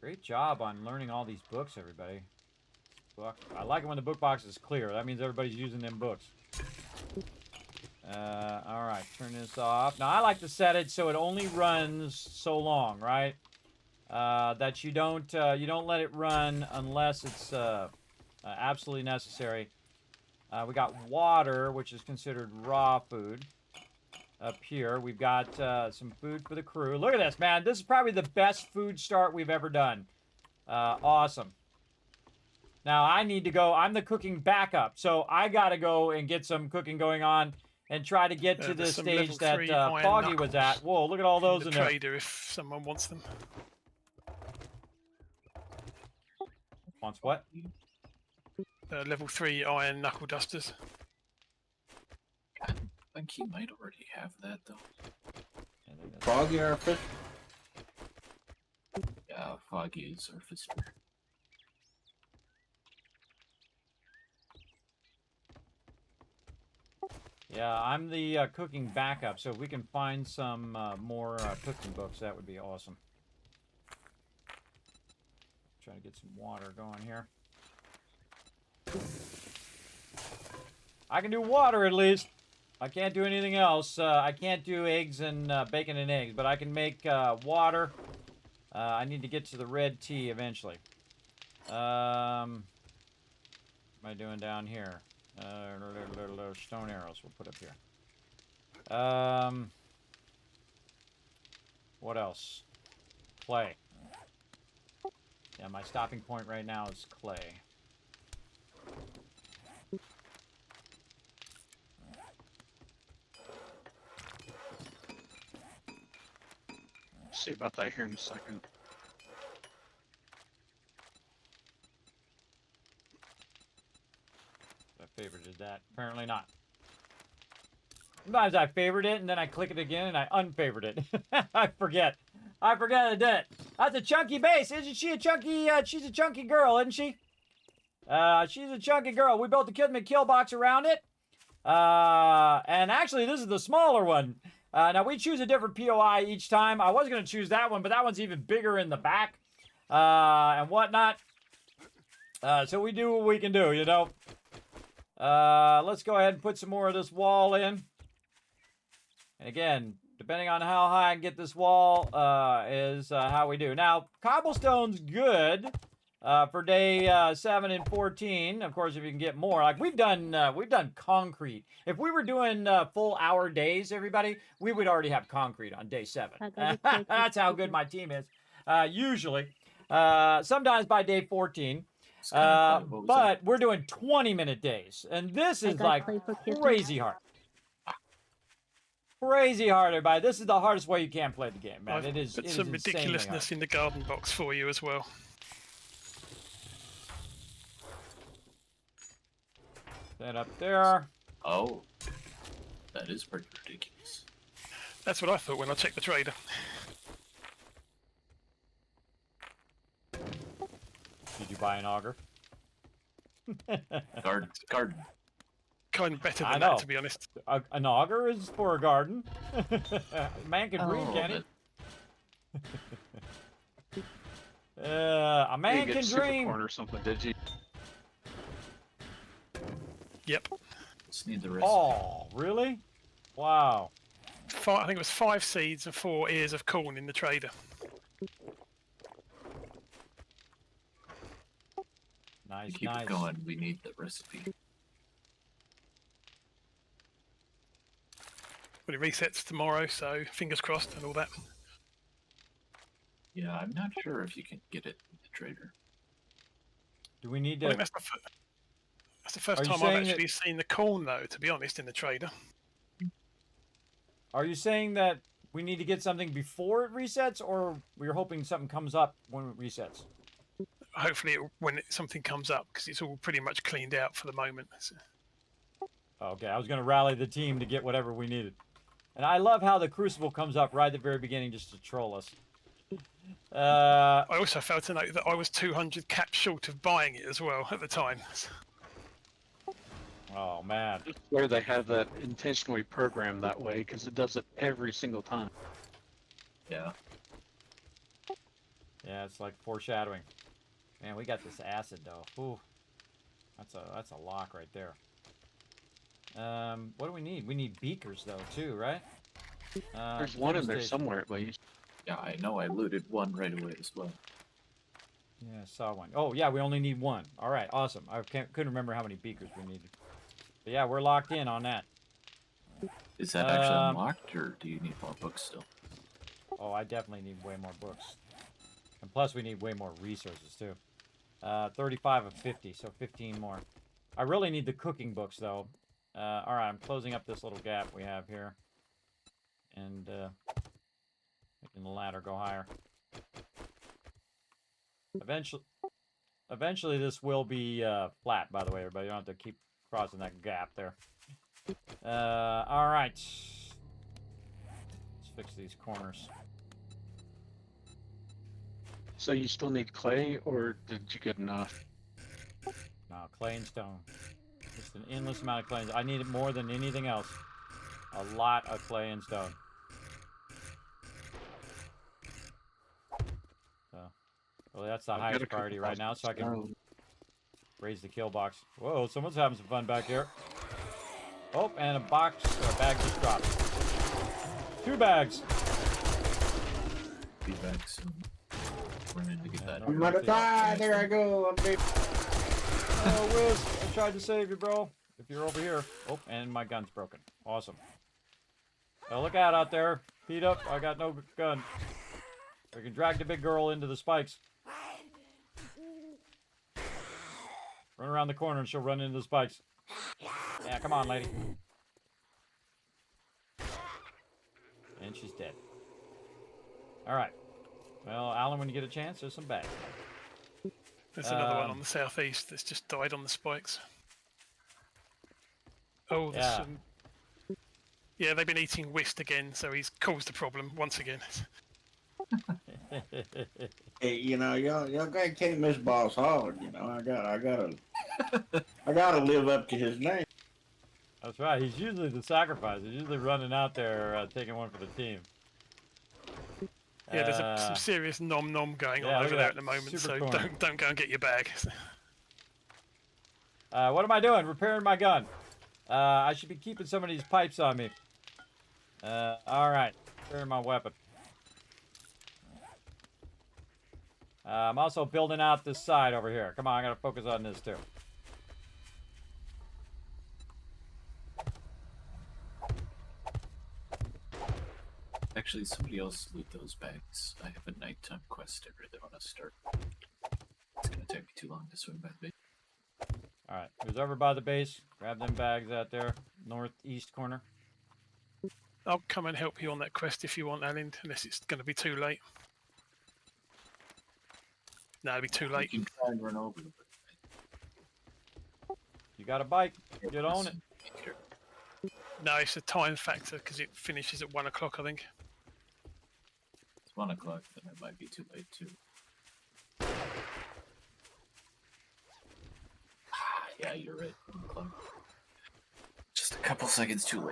Great job on learning all these books, everybody. Book. I like it when the book box is clear. That means everybody's using them books. All right, turn this off. Now I like to set it so it only runs so long, right? That you don't let it run unless it's absolutely necessary. We got water, which is considered raw food. Up here, we've got some food for the crew. Look at this, man. This is probably the best food start we've ever done. Awesome. Now, I need to go. I'm the cooking backup, so I got to go and get some cooking going on and try to get to the stage that Foggy was at. Whoa, look at all those in there. Trader, if someone wants them. Wants what? Level 3 iron knuckle dusters. I think he might already have that, though. Foggy our fish. Yeah, Foggy is our fister. Yeah, I'm the cooking backup, so if we can find some more cooking books, that would be awesome. Try to get some water going here. I can do water at least. I can't do anything else. I can't do eggs and bacon and eggs, but I can make water. I need to get to the red tea eventually. What am I doing down here? Stone arrows we'll put up here. What else? Clay. Yeah, my stopping point right now is clay. See about that here in a second. I favorited that. Apparently not. Sometimes I favored it and then I click it again and I unfavored it. I forget. I forget I did it. That's a chunky base. Isn't she a chunky? She's a chunky girl, isn't she? She's a chunky girl. We built the Kismet kill box around it. And actually, this is the smaller one. Now, we choose a different POI each time. I was going to choose that one, but that one's even bigger in the back and whatnot. So we do what we can do, you know. Let's go ahead and put some more of this wall in. And again, depending on how high I can get this wall is how we do. Now, cobblestone's good for day 7 and 14. Of course, if you can get more, like we've done concrete. If we were doing full hour days, everybody, we would already have concrete on day 7. That's how good my team is, usually. sometimes by day 14. It's kinda quiet. What was But we're doing 20-minute days, and this I is got like clay for Kismet. crazy hard. Crazy hard, everybody. This is the hardest way you can play the game, man. I've It is. put It is some insanely ridiculousness in the garden box for you as well. hard. That up there. Oh, that is pretty ridiculous. That's what I thought when I checked the trader. Did you buy an auger? Garden. Kind of better I than know. that, to be honest. An auger is for a garden. Man can dream, Oh, can he? A man can dream. or something, did you? Yep. Just need the recipe. Oh, really? Wow. I think it was 5 seeds and 4 ears of corn in the trader. Nice, To keep nice. it going, we need the recipe. But it resets tomorrow, so fingers crossed and all that. Yeah, I'm not sure if you can get it in the trader. Do we need I to? think that's the first Are you time I've saying that- actually seen the corn, though, to be honest, in the trader. Are you saying that we need to get something before it resets, or we're hoping something comes up when it resets? Hopefully, when something comes up, because it's all pretty much cleaned out for the moment. So, Okay, I was going to rally the team to get whatever we needed. And I love how the Crucible comes up right at the very beginning just to troll us. I also failed to note that I was 200 caps short of buying it as well at the time. Oh, man. Where they have that intentionally programmed that way, because it does it every single time. Yeah. Yeah, it's like foreshadowing. Man, we got this acid, though. Ooh. That's a lock right there. What do we need? We need beakers, though, too, right? There's one in there stage. somewhere at least. Yeah, I know I looted one right away as well. Yeah, I saw one. Oh, yeah, we only need one. All right, awesome. I couldn't remember how many beakers we needed. But yeah, we're locked in on that. Is that actually unlocked, or do you need more books still? Oh, I definitely need way more books. And plus, we need way more resources, too. 35 of 50, so 15 more. I really need the cooking books, though. All right, I'm closing up this little gap we have here. And making the ladder go higher. Eventually this will be flat, by the way, everybody. You don't have to keep crossing that gap there. All right. Let's fix these corners. So you still need clay, or did you get enough? No, clay and stone. Just an endless amount of clay. I need it more than anything else. A lot of clay and stone. So, well, that's the I've got highest a couple priority right now, so I can thousand raise the kill box. Whoa, someone's having some fun back here. Oh, and a bag just dropped. 2 bags. Feedbacks and run in to get that. I'm gonna die. There I go. I'm dead. Oh, Wiz, I tried to save you, bro. If you're over here. Oh, and my gun's broken. Awesome. Well, look out there. Feet up. I got no gun. We can drag the big girl into the spikes. Run around the corner and she'll run into the spikes. Yeah, come on, lady. And she's dead. Alright. Well, Alan, when you get a chance, there's some bags. There's another one on the southeast that's just died on the spikes. Oh, there's Yeah. some... Yeah, they've been eating whist again, so he's caused a problem once again. Hey, you know, y'all can't miss Boss Hog. You know, I gotta live up to his name. That's right. He's usually the sacrifice. He's usually running out there taking one for the team. Yeah, there's some serious nom-nom going yeah, on look over at there that. at the moment, Super so corner. don't go and get your bag. What am I doing? Repairing my gun. I should be keeping some of these pipes on me. Alright. Repairing my weapon. I'm also building out this side over here. Come on, I gotta focus on this too. Actually, somebody else loot those bags. I have a nighttime quest I really want to start. It's gonna take me too long to swim by the base. All right, who's over by the base? Grab them bags out there, northeast corner. I'll come and help you on that quest if you want, Alan, unless it's going to be too late. No, it'll be too late. You can try and run over them. You got a bike? Get on it. No, it's a time factor because it finishes at 1 o'clock, I think. It's 1 o'clock, then it might be too late too. Yeah, you're right. 1 o'clock. Just a couple seconds too late.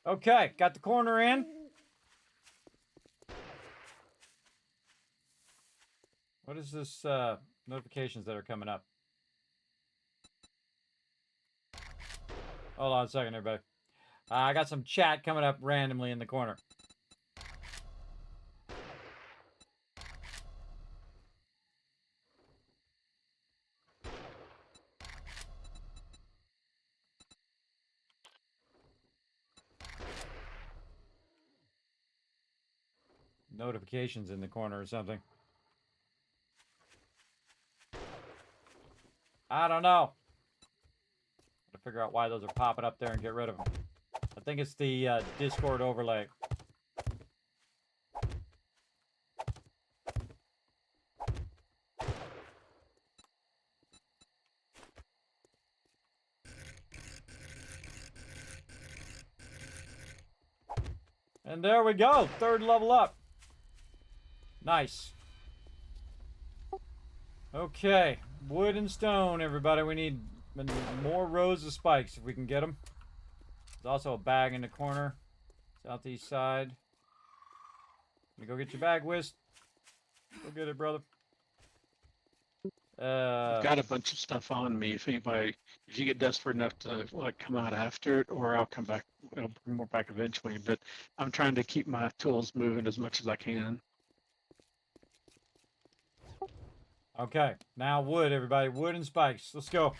Okay, got the corner in. What is this notifications that are coming up? Hold on a second, everybody. I got some chat coming up randomly in the corner. Notifications in the corner or something. I don't know. Gotta figure out why those are popping up there and get rid of them. I think it's the Discord overlay. And there we go. 3rd level up. Nice. Okay. Wood and stone, everybody. We need more rows of spikes if we can get them. There's also a bag in the corner. Southeast side. You go get your bag, Whist. Go get it, brother. I've got a bunch of stuff on me. If you get desperate enough to like come out after it, or I'll come back, I'll bring more back eventually. But I'm trying to keep my tools moving as much as I can. Okay, now wood, everybody. Wood and spikes. Let's go.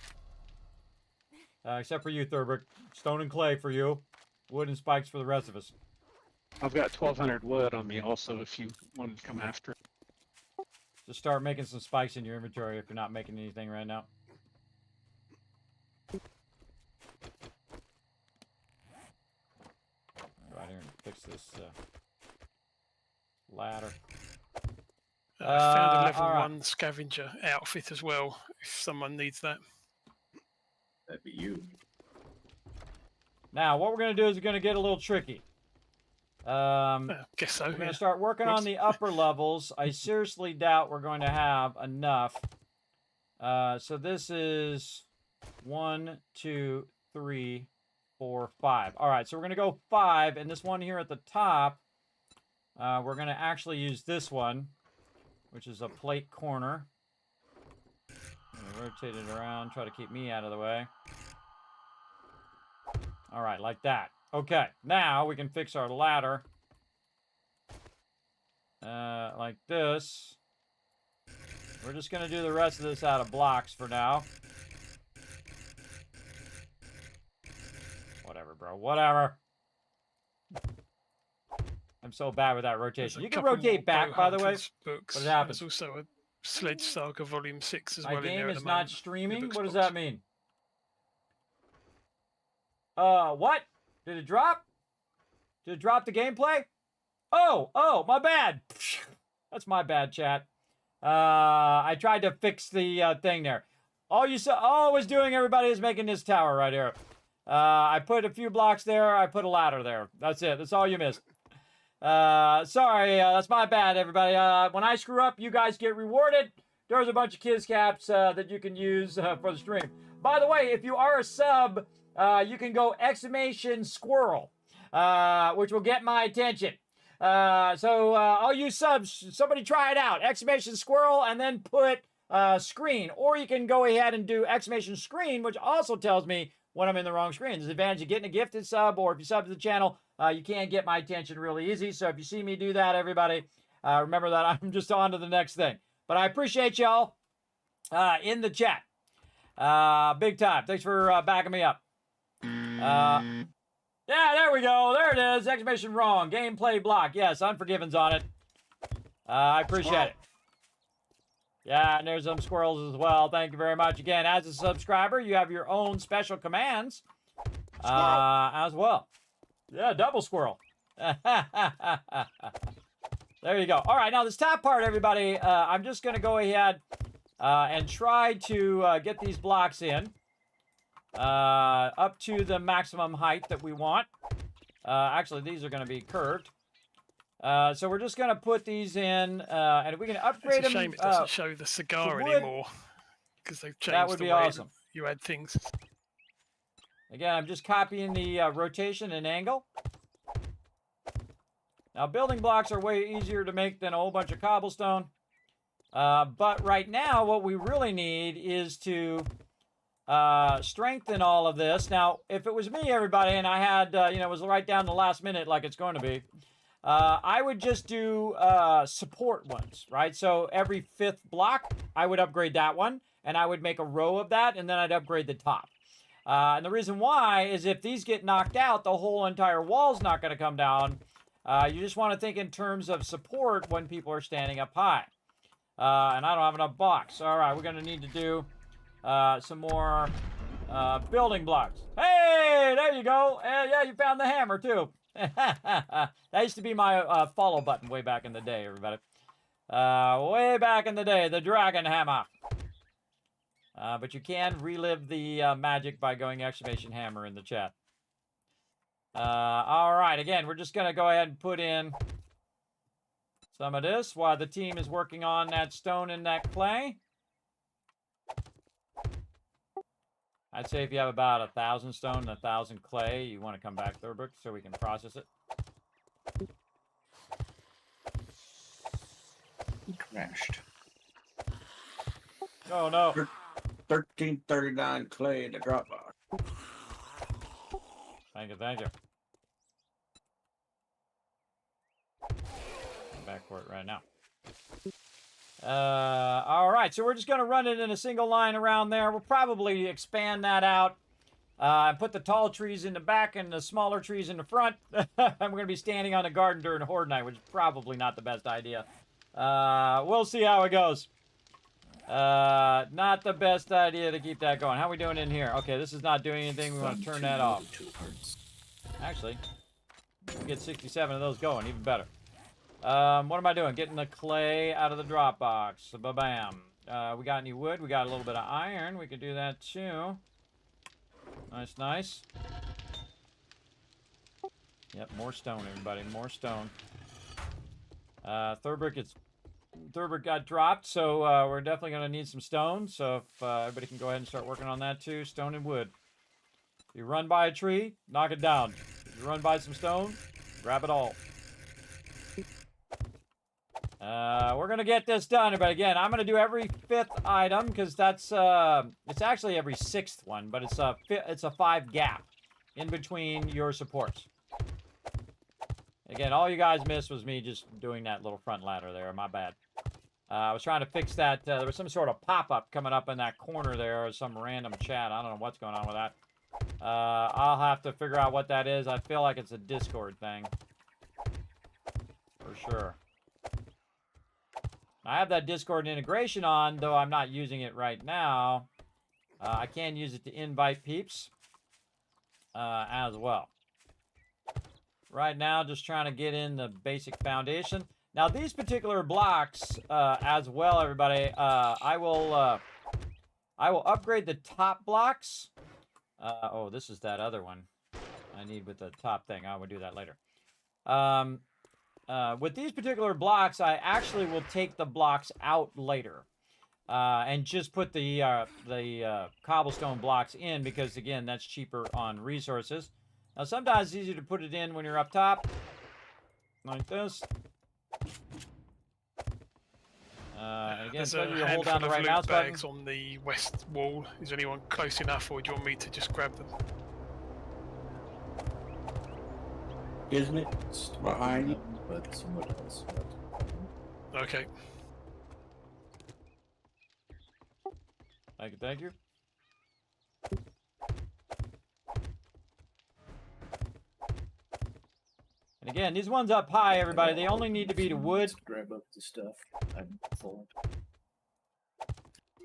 Except for you, Thurber. Stone and clay for you. Wood and spikes for the rest of us. I've got 1,200 wood on me also if you want to come after it. Just start making some spikes in your inventory if you're not making anything right now. Go out here and fix this ladder. I found a level all right. 1 scavenger outfit as well, if someone needs that. That'd be you. Now, what we're going to do is we're going to get a little tricky. Guess so. We're going to start working on the upper levels. I seriously doubt we're going to have enough. So this is 1, 2, 3, 4, 5. All right, so we're going to go 5, and this one here at the top, we're going to actually use this one, which is a plate corner. Rotate it around, try to keep me out of the way. All right, like that. Okay, now we can fix our ladder. Like this. We're just going to do the rest of this out of blocks for now. Whatever, bro. Whatever. I'm so bad with that rotation. You can rotate back, by the way. Books. What happens? There's also a Sledge Saga Volume 6 as well. My in there game at is the not moment. streaming? Xbox What does that mean? What? Did it drop? Did it drop the gameplay? Oh, my bad. That's my bad, chat. I tried to fix the thing there. All I was doing, everybody, is making this tower right here. I put a few blocks there. I put a ladder there. That's it. That's all you missed. Sorry, that's my bad, everybody. When I screw up, you guys get rewarded. There's a bunch of kids caps that you can use for the stream. By the way, if you are a sub, you can go !squirrel, which will get my attention. So all you subs, somebody try it out. !squirrel and then put screen. Or you can go ahead and do !screen, which also tells me when I'm in the wrong screen. There's an advantage of getting a gifted sub, or if you sub to the channel, you can't get my attention really easy. So if you see me do that, everybody, remember that I'm just on to the next thing. But I appreciate y'all in the chat. Big time. Thanks for backing me up. Yeah, there we go. There it is. Exclamation wrong. Gameplay block. Yes, Unforgiven's on it. I appreciate it. Yeah, and there's some squirrels as well. Thank you very much. Again, as a subscriber, you have your own special commands as well. Yeah, double squirrel. There you go. All right, now this top part, everybody, I'm just going to go ahead and try to get these blocks in up to the maximum height that we want. Actually, these are going to be curved. So we're just going to put these in, and if we can upgrade them... It's a shame it doesn't show the cigar anymore, because they've changed that would be awesome. You add things. Again, I'm just copying the rotation and angle. Now, building blocks are way easier to make than a whole bunch of cobblestone. But right now, what we really need is to strengthen all of this. Now, if it was me, everybody, and I had, it was right down to the last minute like it's going to be, I would just do support ones, right? So every 5th block, I would upgrade that one, and I would make a row of that, and then I'd upgrade the top. And the reason why is if these get knocked out, the whole entire wall's not going to come down. You just want to think in terms of support when people are standing up high. And I don't have enough blocks. All right, we're going to need to do some more building blocks. Hey, there you go. Yeah, you found the hammer, too. That used to be my follow button way back in the day, everybody. Way back in the day, the dragon hammer. But you can relive the magic by going exclamation hammer in the chat. All right, again, we're just going to go ahead and put in some of this while the team is working on that stone and that clay. I'd say if you have about 1,000 stone and 1,000 clay, you want to come back, Thurbrick, so we can process it. He crashed. Oh, no. 1339 clay in the drop box. Thank you, thank you. Back for it right now. All right, so we're just going to run it in a single line around there. We'll probably expand that out and put the tall trees in the back and the smaller trees in the front. I'm going to be standing on the garden during Horde Night, which is probably not the best idea. We'll see how it goes. Not the best idea to keep that going. How are we doing in here? Okay, this is not doing anything. We want to turn that off. Actually, we get 67 of those going, even better. What am I doing? Getting the clay out of the drop box. Ba-bam. We got any wood? We got a little bit of iron. We could do that too. Nice, nice. Yep, more stone, everybody. More stone. Thurbrick got dropped, so we're definitely going to need some stone. So if everybody can go ahead and start working on that too. Stone and wood. If you run by a tree, knock it down. If you run by some stone, grab it all. We're going to get this done, but again, I'm going to do every 5th item because that's, it's actually every 6th one, but it's a 5 gap in between your supports. Again, all you guys missed was me just doing that little front ladder there. My bad. I was trying to fix that. There was some sort of pop-up coming up in that corner there, or some random chat. I don't know what's going on with that. I'll have to figure out what that is. I feel like it's a Discord thing. For sure. I have that Discord integration on, though I'm not using it right now. I can use it to invite peeps as well. Right now, just trying to get in the basic foundation. Now, these particular blocks as well, everybody, I will upgrade the top blocks. Oh, this is that other one I need with the top thing. I will do that later. With these particular blocks, I actually will take the blocks out later and just put the cobblestone blocks in because, again, that's cheaper on resources. Now, sometimes it's easier to put it in when you're up top, like this. Again, There's so a you hold down handful the of right loot mouse button. bags on the west wall. Is anyone close enough, or do you want me to just grab them? Isn't it? It's Behind you. them, but someone else. Okay. Thank you, thank you. And again, these ones up high, everybody, they only need to be to wood. Grab up the stuff. I'm full.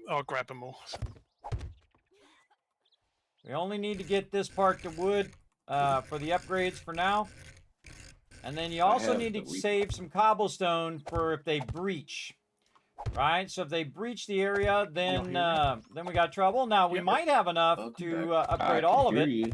I'll grab them all. We only need to get this part to wood for the upgrades for now. And then you also need to save some cobblestone for if they breach. Right? So if they breach the area, then we got trouble. Now, we might have enough to upgrade all of it.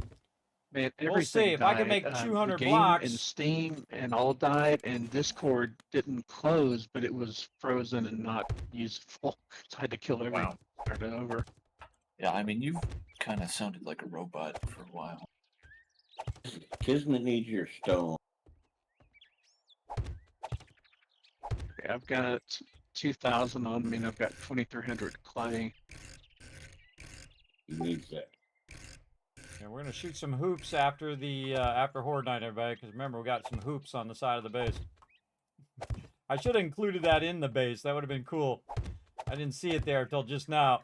Man, We'll see. If I can make 200 the game blocks. and Steam and all died, and Discord didn't close, but it was frozen and not useful. So I had to kill everything. Start it over. Yeah, I mean, you've kind of sounded like a robot for a while. Kismet needs your stone. Okay, I've got 2,000 on me, and I've got 2,300 clay. He needs that. Yeah, we're gonna shoot some hoops after the after Horde Night, everybody. Because remember, we got some hoops on the side of the base. I should have included that in the base. That would have been cool. I didn't see it there until just now.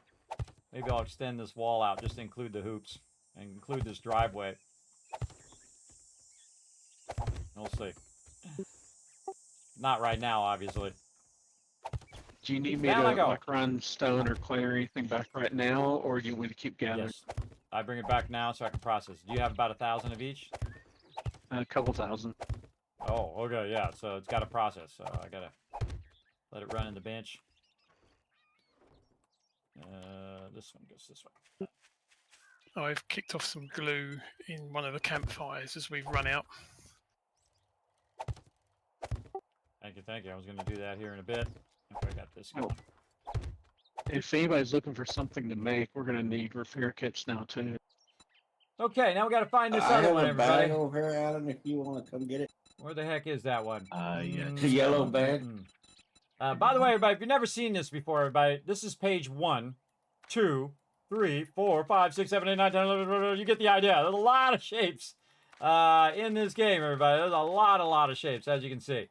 Maybe I'll extend this wall out just to include the hoops and include this driveway. We'll see. Not right now, obviously. Do you need me Down I to go. like run stone or clay or anything back right now, or do you want me to keep gathering? Yes. I bring it back now so I can process. Do you have about 1,000 of each? A couple thousand. Oh, okay, yeah. So it's got to process. So I gotta let it run in the bench. This one goes this way. I've kicked off some glue in one of the campfires as we've run out. Thank you, thank you. I was gonna do that here in a bit. Okay, I got this going. If anybody's looking for something to make, we're gonna need repair kits now too. Okay, now we gotta find this I other have one, a bag everybody. over here, Alan, if you want to come get it. Where the heck is that one? Yeah. The yellow bag. By the way, everybody, if you've never seen this before, everybody, this is page 1, 2, 3, 4, 5, 6, 7, 8, 9, 10, 11, you get the idea. There's a lot of shapes in this game, everybody. There's a lot of shapes, as you can see.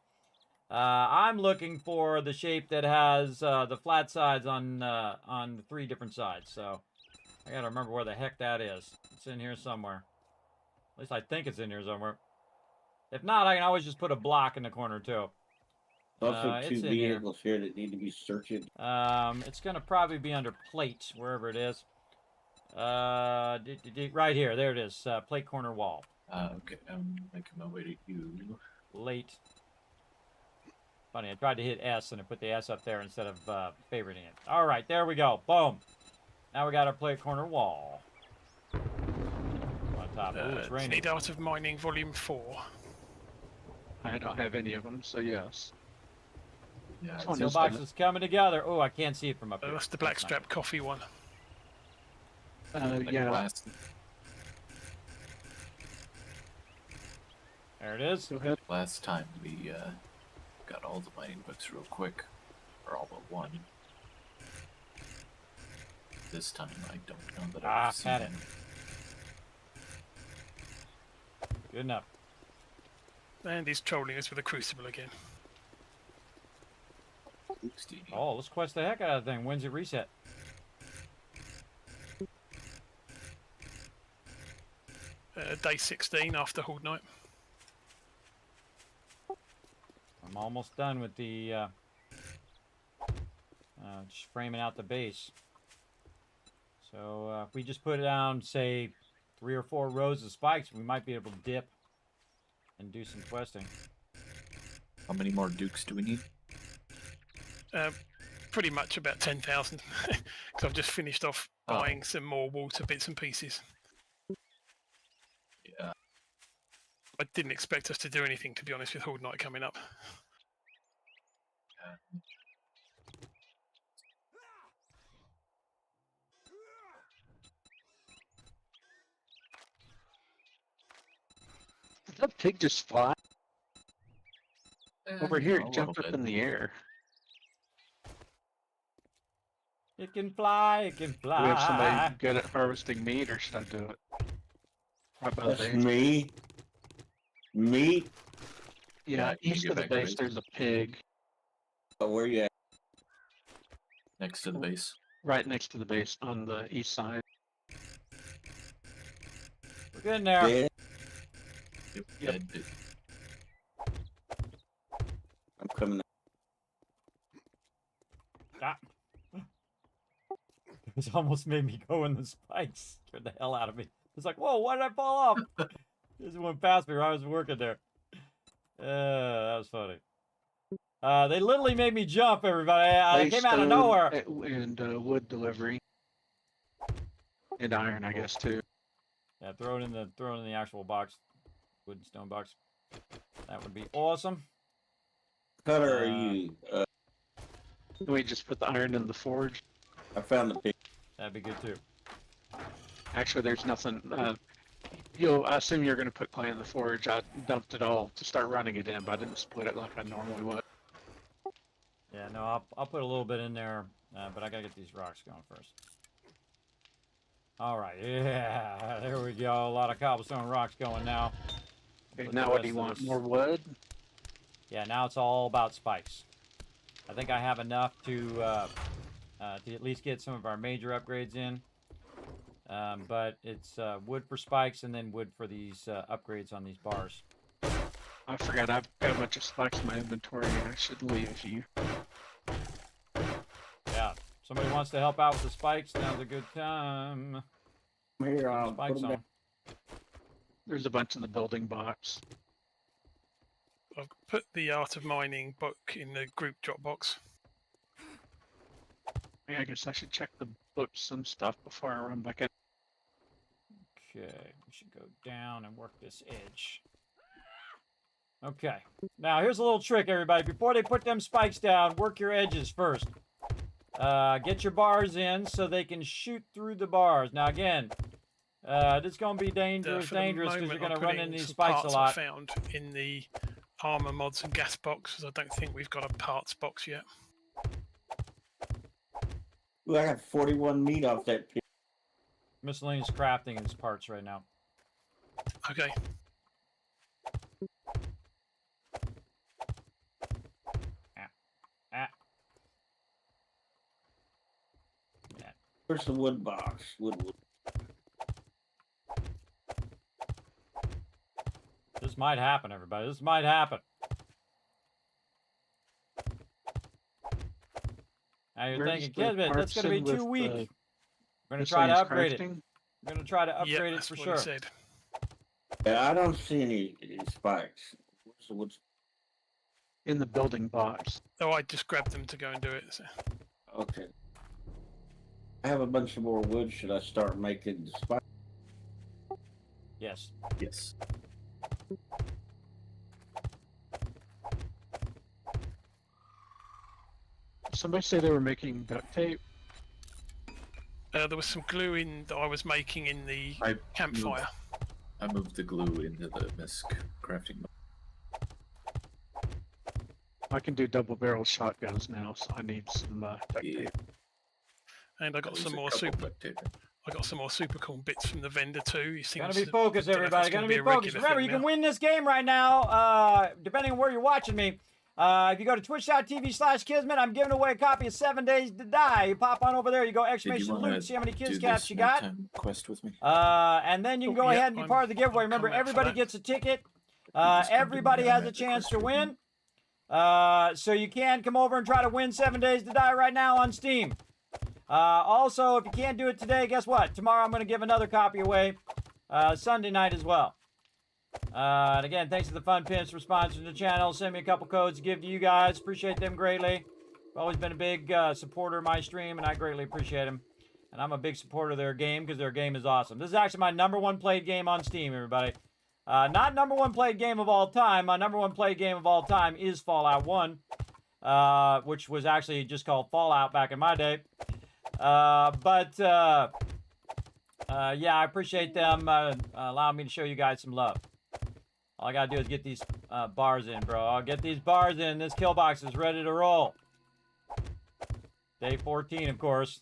I'm looking for the shape that has the flat sides on the 3 different sides. So I gotta remember where the heck that is. It's in here somewhere. At least I think it's in here somewhere. If not, I can always just put a block in the corner too. Also, it's 2 in vehicles here that need to be searched. It's gonna probably be under plate, wherever it is. Right here, there it is. Plate corner wall. Okay, I'm making my way to you. Late. Funny, I tried to hit S and it put the S up there instead of favoriting it. All right, there we go. Boom. Now we got our plate corner wall. On top. Ooh, it's raining. Need Art of Mining Volume 4. I don't have any of them, so yes. Yeah, Two boxes coming together. Oh, I can't see it from up here. That's the Blackstrap coffee one. Yeah. There it is. Go ahead. Last time we got all the mining books real quick, or all but one. This time I don't know that I've seen had it. Good enough. And he's trolling us with a crucible again. Oh, let's quest the heck out of the thing. When's it reset? Day 16 after Horde Night. I'm almost done with the just framing out the base. So if we just put down, say, 3 or 4 rows of spikes, we might be able to dip and do some questing. How many more dukes do we need? Pretty much about 10,000. Because I've just finished off buying some more water bits and pieces. Yeah. I didn't expect us to do anything, to be honest, with Horde Night coming up. Did that pig just fly? Over here, a it jumped little up in the air. It can fly, it can Do we have fly. somebody good at harvesting meat, or should I do it? Right by the That's base. me. Meat. Yeah, Can you east get of the back to base, base? there's a pig. Oh, where you at? Next to the base. Right next to the base on the east side. We're getting there. Dead? Yep. Yep. Dead. I'm coming. Ah. It almost made me go in the spikes. Scared the hell out of me. It's like, whoa, why did I fall off? This went past me while I was working there. That was funny. They literally made me jump, everybody. It came out of nowhere. And wood delivery. And iron, I guess, too. Yeah, throw it in the actual box. Wood and stone box. That would be awesome. Cutter, are you? Can we just put the iron in the forge? I found the pig. That'd be good too. Actually, there's nothing. I assume you're going to put clay in the forge. I dumped it all to start running it in, but I didn't split it like I normally would. Yeah, no, I'll put a little bit in there, but I gotta get these rocks going first. All right, yeah, there we go. A lot of cobblestone rocks going now. Okay, Put now the what do rest you of want? this- More wood? Yeah, now it's all about spikes. I think I have enough to at least get some of our major upgrades in. But it's wood for spikes and then wood for these upgrades on these bars. I forgot I've got a bunch of spikes in my inventory. I should leave you. Yeah, somebody wants to help out with the spikes. Now's a good time. Here, I'll Spikes put 'em on. There's a bunch in the building box. I've put the Art of Mining book in the group Dropbox. Yeah, I guess I should check the books and stuff before I run back in. Okay, we should go down and work this edge. Okay, now here's a little trick, everybody. Before they put them spikes down, work your edges first. Get your bars in so they can shoot through the bars. Now again, this is gonna be dangerous For the because you're moment, gonna I'm run putting into these some spikes a parts lot. I found in the armor mods and gas box, because I don't think we've got a parts box yet. Ooh, I got 41 meat off that pig. Miscellaneous crafting in these parts right now. Okay. Ah. Where's the wood box? Wood. This might happen, everybody. This might happen. Now you're Where's thinking, the Kismet, that's parts going to be in too with weak. the We're going to try to miscellaneous upgrade it. crafting? We're going to try to Yeah, upgrade it that's for what sure. he said. Yeah, I don't see any spikes. Where's the wood? In the building box. Oh, I just grabbed them to go and do it. So. Okay. I have a bunch of more wood. Should I start making the spikes? Yes. Yes. Somebody say they were making duct tape. There was some glue in that I was making in the I campfire. I moved the glue into the misc crafting mode. I can do double barrel shotguns now, so I need some duct Yeah. tape. And I got There's some a more couple super. duct tape. I got some more super cool bits from the vendor too. He seems Gotta be to- focused, don't know if everybody. it's Gotta gonna be a focused. regular Remember, thing you can now. win this game right now, depending on where you're watching me. If you go to twitch.tv/Kismet, I'm giving away a copy of 7 Days to Die. You pop on over there, you go exclamation wanna loot, see how many do kids this caps you got. nighttime quest with me? And then you can go yeah, ahead and be I'm- part of the giveaway. I'll Remember, come out for everybody that. gets a ticket. just come to Everybody me, has I'm a at the chance to quest with win. me. So you can come over and try to win 7 Days to Die right now on Steam. Also, if you can't do it today, guess what? Tomorrow I'm going to give another copy away Sunday night as well. And again, thanks to the Fun Pimps for sponsoring the channel. Send me a couple codes to give to you guys. Appreciate them greatly. I've always been a big supporter of my stream, and I greatly appreciate them. And I'm a big supporter of their game because their game is awesome. This is actually my #1 played game on Steam, everybody. Not #1 played game of all time. My #1 played game of all time is Fallout 1, which was actually just called Fallout back in my day. Yeah, I appreciate them allowing me to show you guys some love. All I gotta do is get these bars in, bro. I'll get these bars in. This kill box is ready to roll. Day 14, of course.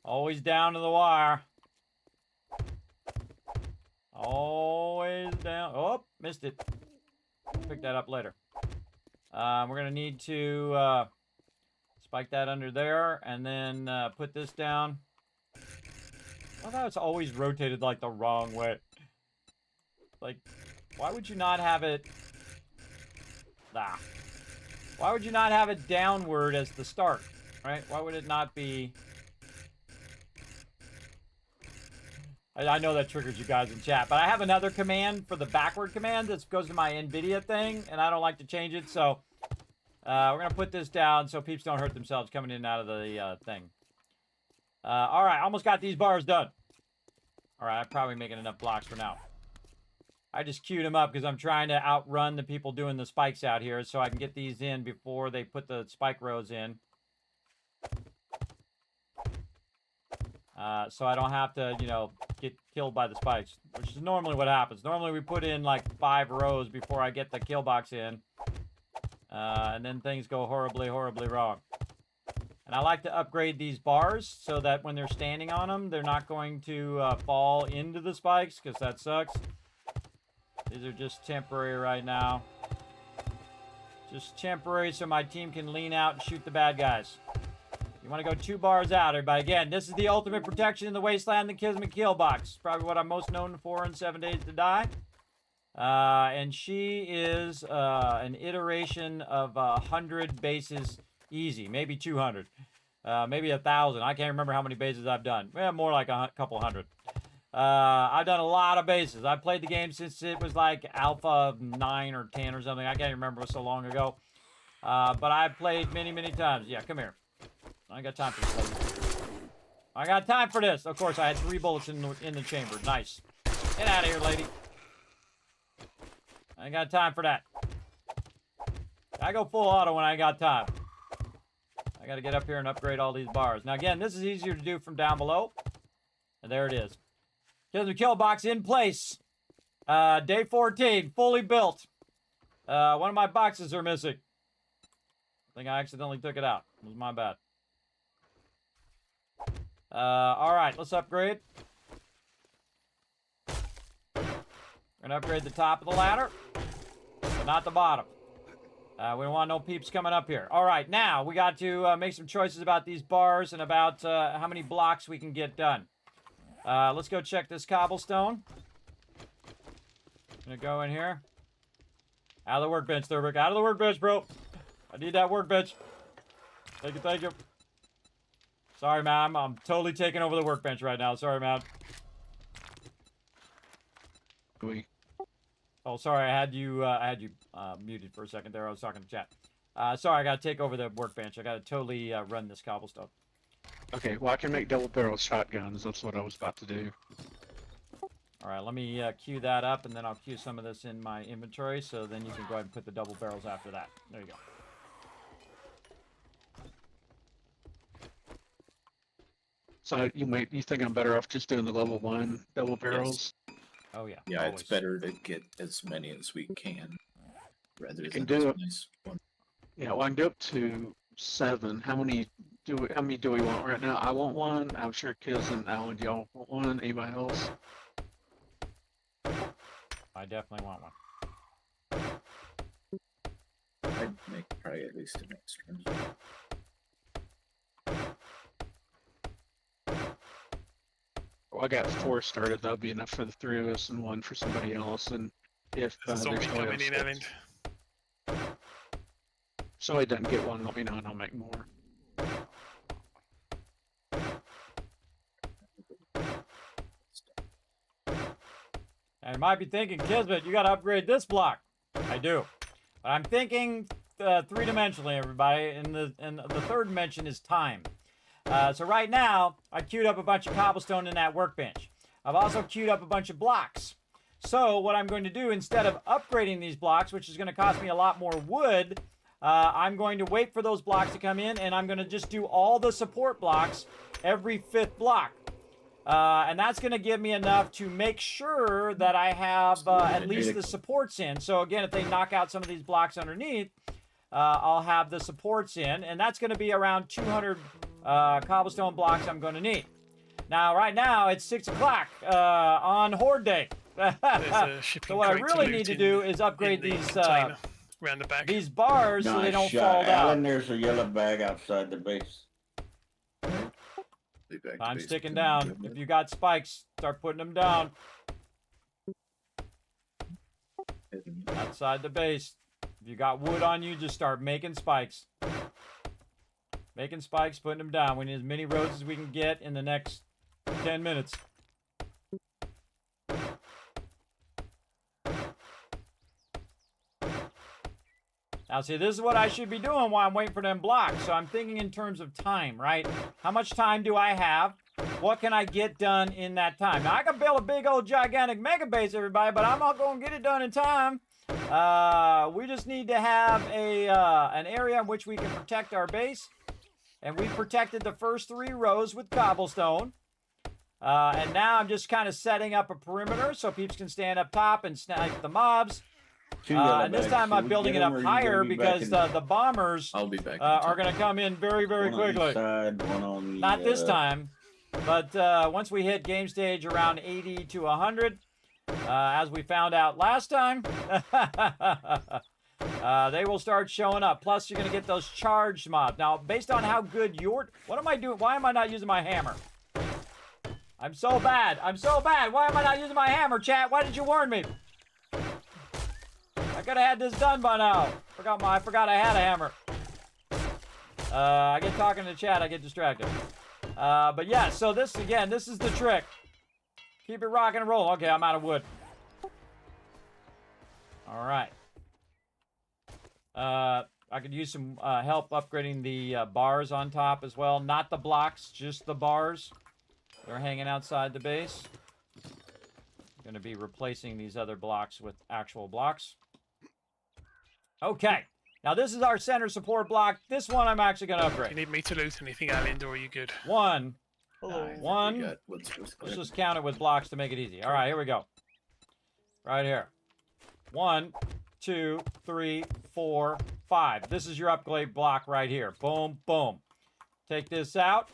Always down to the wire. Always down. Oh, missed it. Pick that up later. We're going to need to spike that under there and then put this down. I thought it's always rotated like the wrong way. Like, why would you not have it... Why would you not have it downward as the start, right? Why would it not be... I know that triggers you guys in chat, but I have another command for the backward command that goes to my NVIDIA thing, and I don't like to change it, so we're going to put this down so peeps don't hurt themselves coming in and out of the thing. All right, almost got these bars done. All right, I'm probably making enough blocks for now. I just queued them up because I'm trying to outrun the people doing the spikes out here so I can get these in before they put the spike rows in. So I don't have to, you know, get killed by the spikes, which is normally what happens. Normally we put in like 5 rows before I get the kill box in. And then things go horribly, horribly wrong. And I like to upgrade these bars so that when they're standing on them, they're not going to fall into the spikes, because that sucks. These are just temporary right now. Just temporary so my team can lean out and shoot the bad guys. You want to go 2 bars out, everybody. Again, this is the ultimate protection in the Wasteland, the Kismet kill box. Probably what I'm most known for in 7 Days to Die. And she is an iteration of 100 bases easy. Maybe 200. Maybe 1,000. I can't remember how many bases I've done. Well, more like a couple hundred. I've done a lot of bases. I've played the game since it was like Alpha 9 or 10 or something. I can't remember. It was so long ago. But I've played many, many times. Yeah, come here. I ain't got time for this. I got time for this. Of course, I had 3 bullets in the chamber. Nice. Get out of here, lady. I ain't got time for that. I go full auto when I ain't got time. I got to get up here and upgrade all these bars. Now, again, this is easier to do from down below. And there it is. Kismet kill box in place. Day 14, fully built. One of my boxes are missing. I think I accidentally took it out. It was my bad. All right, let's upgrade. We're going to upgrade the top of the ladder, but not the bottom. We don't want no peeps coming up here. All right, now we got to make some choices about these bars and about how many blocks we can get done. Let's go check this cobblestone. Gonna go in here. Out of the workbench there, Rick. Out of the workbench, bro. I need that workbench. Thank you, thank you. Sorry, ma'am. I'm totally taking over the workbench right now. Sorry, ma'am. Oh, sorry. I had you muted for a second there. I was talking to chat. Sorry, I gotta take over the workbench. I gotta totally run this cobblestone. Okay, well, I can make double-barrel shotguns. That's what I was about to do. All right, let me queue that up, and then I'll queue some of this in my inventory, so then you can go ahead and put the double barrels after that. There you go. So you think I'm better off just doing the level 1 double barrels? Yes. Oh yeah. Yeah, always. It's better to get as many as we can rather than do as nice one. Yeah, well, I can go up to 7. How many do we want right now? I want 1. I'm sure Kiz and Alan, do y'all want 1? Anybody else? I definitely want one. I'd make probably at least an extra. Well, I got 4 started. That'll be enough for the 3 of us and 1 for somebody else. And if There's a zombie coming in, Ellen. If somebody doesn't get 1, let me know and I'll make more. And you might be thinking, Kismet, you got to upgrade this block. I do. But I'm thinking 3-dimensionally, everybody. And the 3rd dimension is time. So right now, I queued up a bunch of cobblestone in that workbench. I've also queued up a bunch of blocks. So what I'm going to do, instead of upgrading these blocks, which is going to cost me a lot more wood, I'm going to wait for those blocks to come in, and I'm going to just do all the support blocks every 5th block. And that's going to give me enough to make sure that I have at least the supports in. So again, if they knock out some of these blocks underneath, I'll have the supports in. And that's going to be around 200 cobblestone blocks I'm going to need. Now, right now, it's 6 o'clock on Horde Day. There's a shipping So what I crate really loot need to in- do is upgrade in the these container round the back. these bars so they Nice don't shot, fall down. Alan. There's a yellow bag outside the base. Be back to I'm base sticking in down. 2 If minutes. you got spikes, start putting them down outside the base. If you got wood on you, just start making spikes. Making spikes, putting them down. We need as many roads as we can get in the next 10 minutes. Now, see, this is what I should be doing while I'm waiting for them blocks. So I'm thinking in terms of time, right? How much time do I have? What can I get done in that time? Now, I can build a big old gigantic mega base, everybody, but I'm not going to get it done in time. We just need to have an area in which we can protect our base. And we protected the first 3 rows with cobblestone. And now I'm just kind of setting up a perimeter so peeps can stand up top and snipe the mobs. And this time I'm building it up higher because the bombers I'll be back. are going to come in very, very One on each quickly. side, one on the, Not this time, but once we hit game stage around 80 to 100, as we found out last time, they will start showing up. Plus, you're going to get those charged mobs. Now, based on how good your... What am I doing? Why am I not using my hammer? I'm so bad. I'm so bad. Why am I not using my hammer, chat? Why did you warn me? I could have had this done by now. I forgot I had a hammer. I get talking to chat, I get distracted. But yeah, so this is the trick. Keep it rocking and rolling. Okay, I'm out of wood. All right. I could use some help upgrading the bars on top as well. Not the blocks, just the bars. They're hanging outside the base. I'm going to be replacing these other blocks with actual blocks. Okay. Now, this is our center support block. This one I'm actually going to Do upgrade. you need me to loot anything, Alan, or are you good? One. I think One. we got what's Let's clear. just count it with blocks to make it easy. All right, here we go. Right here. 1, 2, 3, 4, 5. This is your upgrade block right here. Boom, boom. Take this out.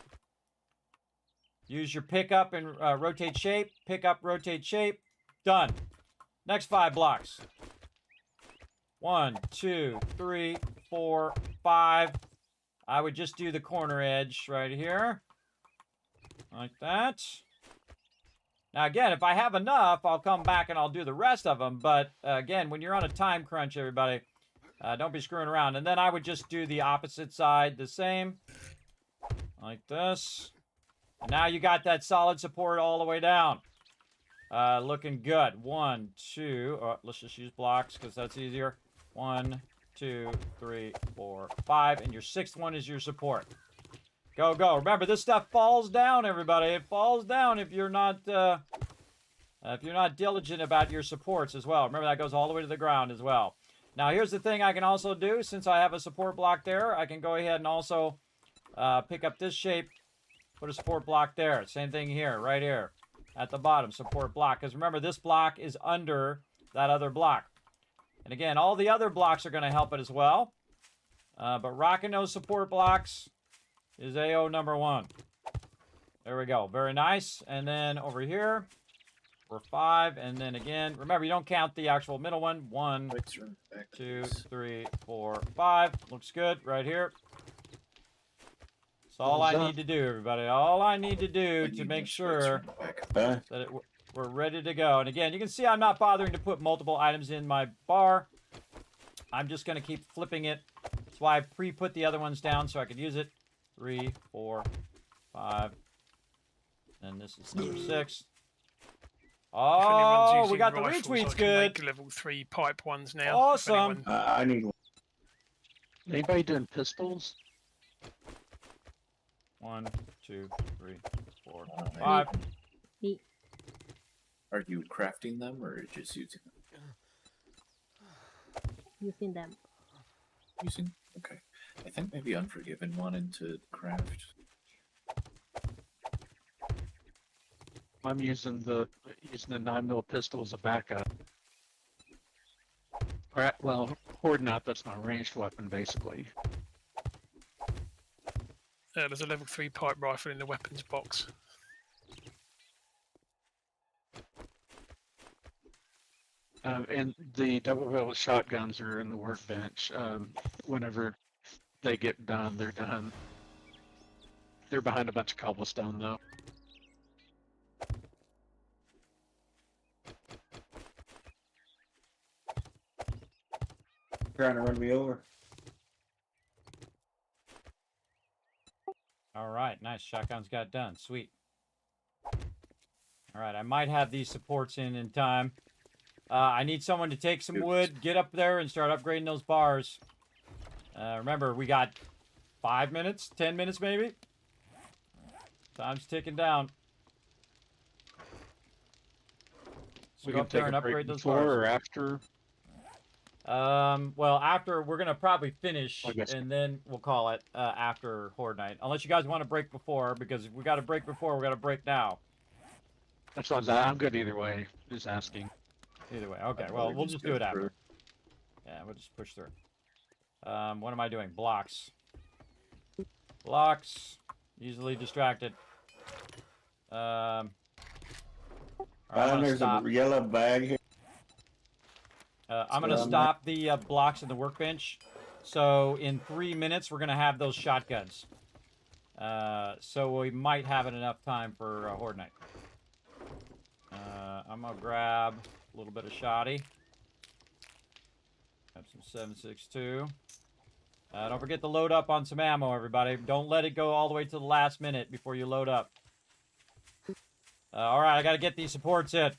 Use your pickup and rotate shape. Pick up, rotate shape. Done. Next 5 blocks. 1, 2, 3, 4, 5. I would just do the corner edge right here. Like that. Now, again, if I have enough, I'll come back and I'll do the rest of them. But, again, when you're on a time crunch, everybody, don't be screwing around. And then I would just do the opposite side the same. Like this. And now you got that solid support all the way down. Looking good. 1, 2. Let's just use blocks because that's easier. 1, 2, 3, 4, 5. And your 6th one is your support. Go, go. Remember, this stuff falls down, everybody. It falls down if you're not diligent about your supports as well. Remember, that goes all the way to the ground as well. Now, here's the thing I can also do. Since I have a support block there, I can go ahead and also pick up this shape, put a support block there. Same thing here, right here at the bottom, support block. Because remember, this block is under that other block. And again, all the other blocks are going to help it as well. But rocking those support blocks is AO number 1. There we go. Very nice. And then over here, we're 5. And then again, remember, you don't count the actual middle one. 1, 2, 3, 4, 5. Looks good right here. That's all I need to do, everybody. All I need to do to make sure that we're ready to go. And again, you can see I'm not bothering to put multiple items in my bar. I'm just going to keep flipping it. That's why I pre-put the other ones down so I could use it. 3, 4, 5. And this is number 6. Oh, we got the retweets good. Make level 3 pipe ones now. Awesome. I need one. Anybody doing pistols? 1, 2, 3, 4, 5. Me. Are you crafting them or just using them? Using them. Using? Okay. I think maybe Unforgiven wanted to craft. I'm using the 9mm pistol as a backup. Well, Horde not, that's my ranged weapon basically. There's a level 3 pipe rifle in the weapons box. And the double barrel shotguns are in the workbench. Whenever they get done, they're done. They're behind a bunch of cobblestone, though. Trying to run me over. All right, nice. Shotguns got done. Sweet. All right, I might have these supports in time. I need someone to take some wood, get up there, and start upgrading those bars. Remember, we got 5 minutes, 10 minutes maybe. Time's ticking down. Let's go up there and upgrade those bars. Before or after? Well, after we're gonna probably finish, and then we'll call it after Horde Night. Unless you guys want to break before, because if we got to break before, we got to break now. That's what I'm good either way. Just asking. Either way, okay. Well, we'll just do it after. Yeah, we'll just push through. What am I doing? Blocks. Blocks. Easily distracted. All right, There's a yellow bag here. I'm going to stop the blocks in the workbench. So in 3 minutes, we're going to have those shotguns. So we might have enough time for Horde Night. I'm going to grab a little bit of shoddy. Have some 7.62. Don't forget to load up on some ammo, everybody. Don't let it go all the way to the last minute before you load up. All right, I got to get these supports in.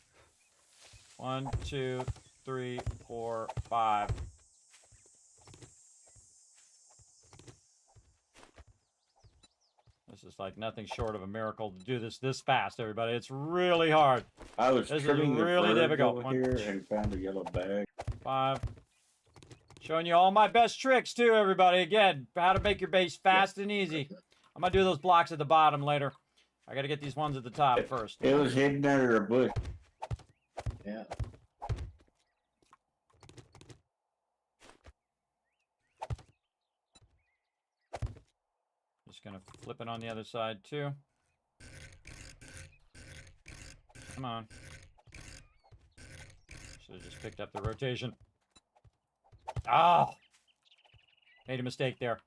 1, 2, 3, 4, 5. This is like nothing short of a miracle to do this fast, everybody. It's really hard. I was this is trimming really the difficult. over here and found a yellow bag. 5. Showing you all my best tricks too, everybody. Again, how to make your base fast and easy. I'm gonna do those blocks at the bottom later. I gotta get these ones at the top first. It was hidden under a bush. Yeah. Just gonna flip it on the other side too. Come on. Should have just picked up the rotation. Oh! Made a mistake there.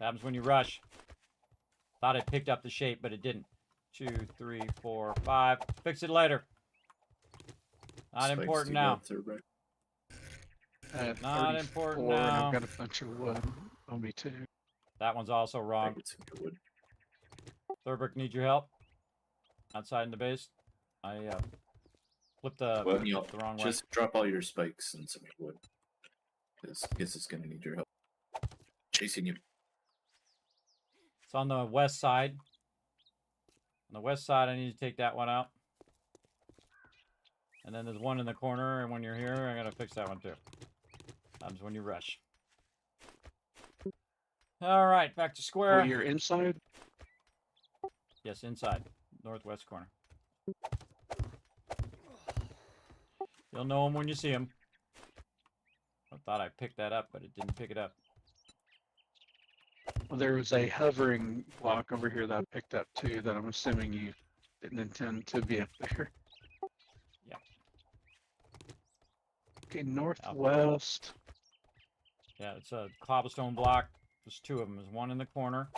Happens when you rush. Thought I picked up the shape, but it didn't. 2, 3, 4, 5. Fix it later. Not important now. Not important now. I've got a bunch of wood on me too. That one's also wrong. Thurbrick, need your help? Outside in the base? I flipped the wrong way. Just drop all your spikes and some wood. Guess it's gonna need your help. Chasing you. It's on the west side. On the west side, I need to take that one out. And then there's one in the corner, and when you're here, I gotta fix that one too. That's when you rush. All right, back to square. Oh, you're inside? Yes, inside. Northwest corner. You'll know them when you see them. I thought I picked that up, but it didn't pick it up. Well, there was a hovering block over here that I picked up too that I'm assuming you didn't intend to be up there. Yeah. Okay, northwest. Yeah, it's a cobblestone block. There's 2 of them. There's one in the corner.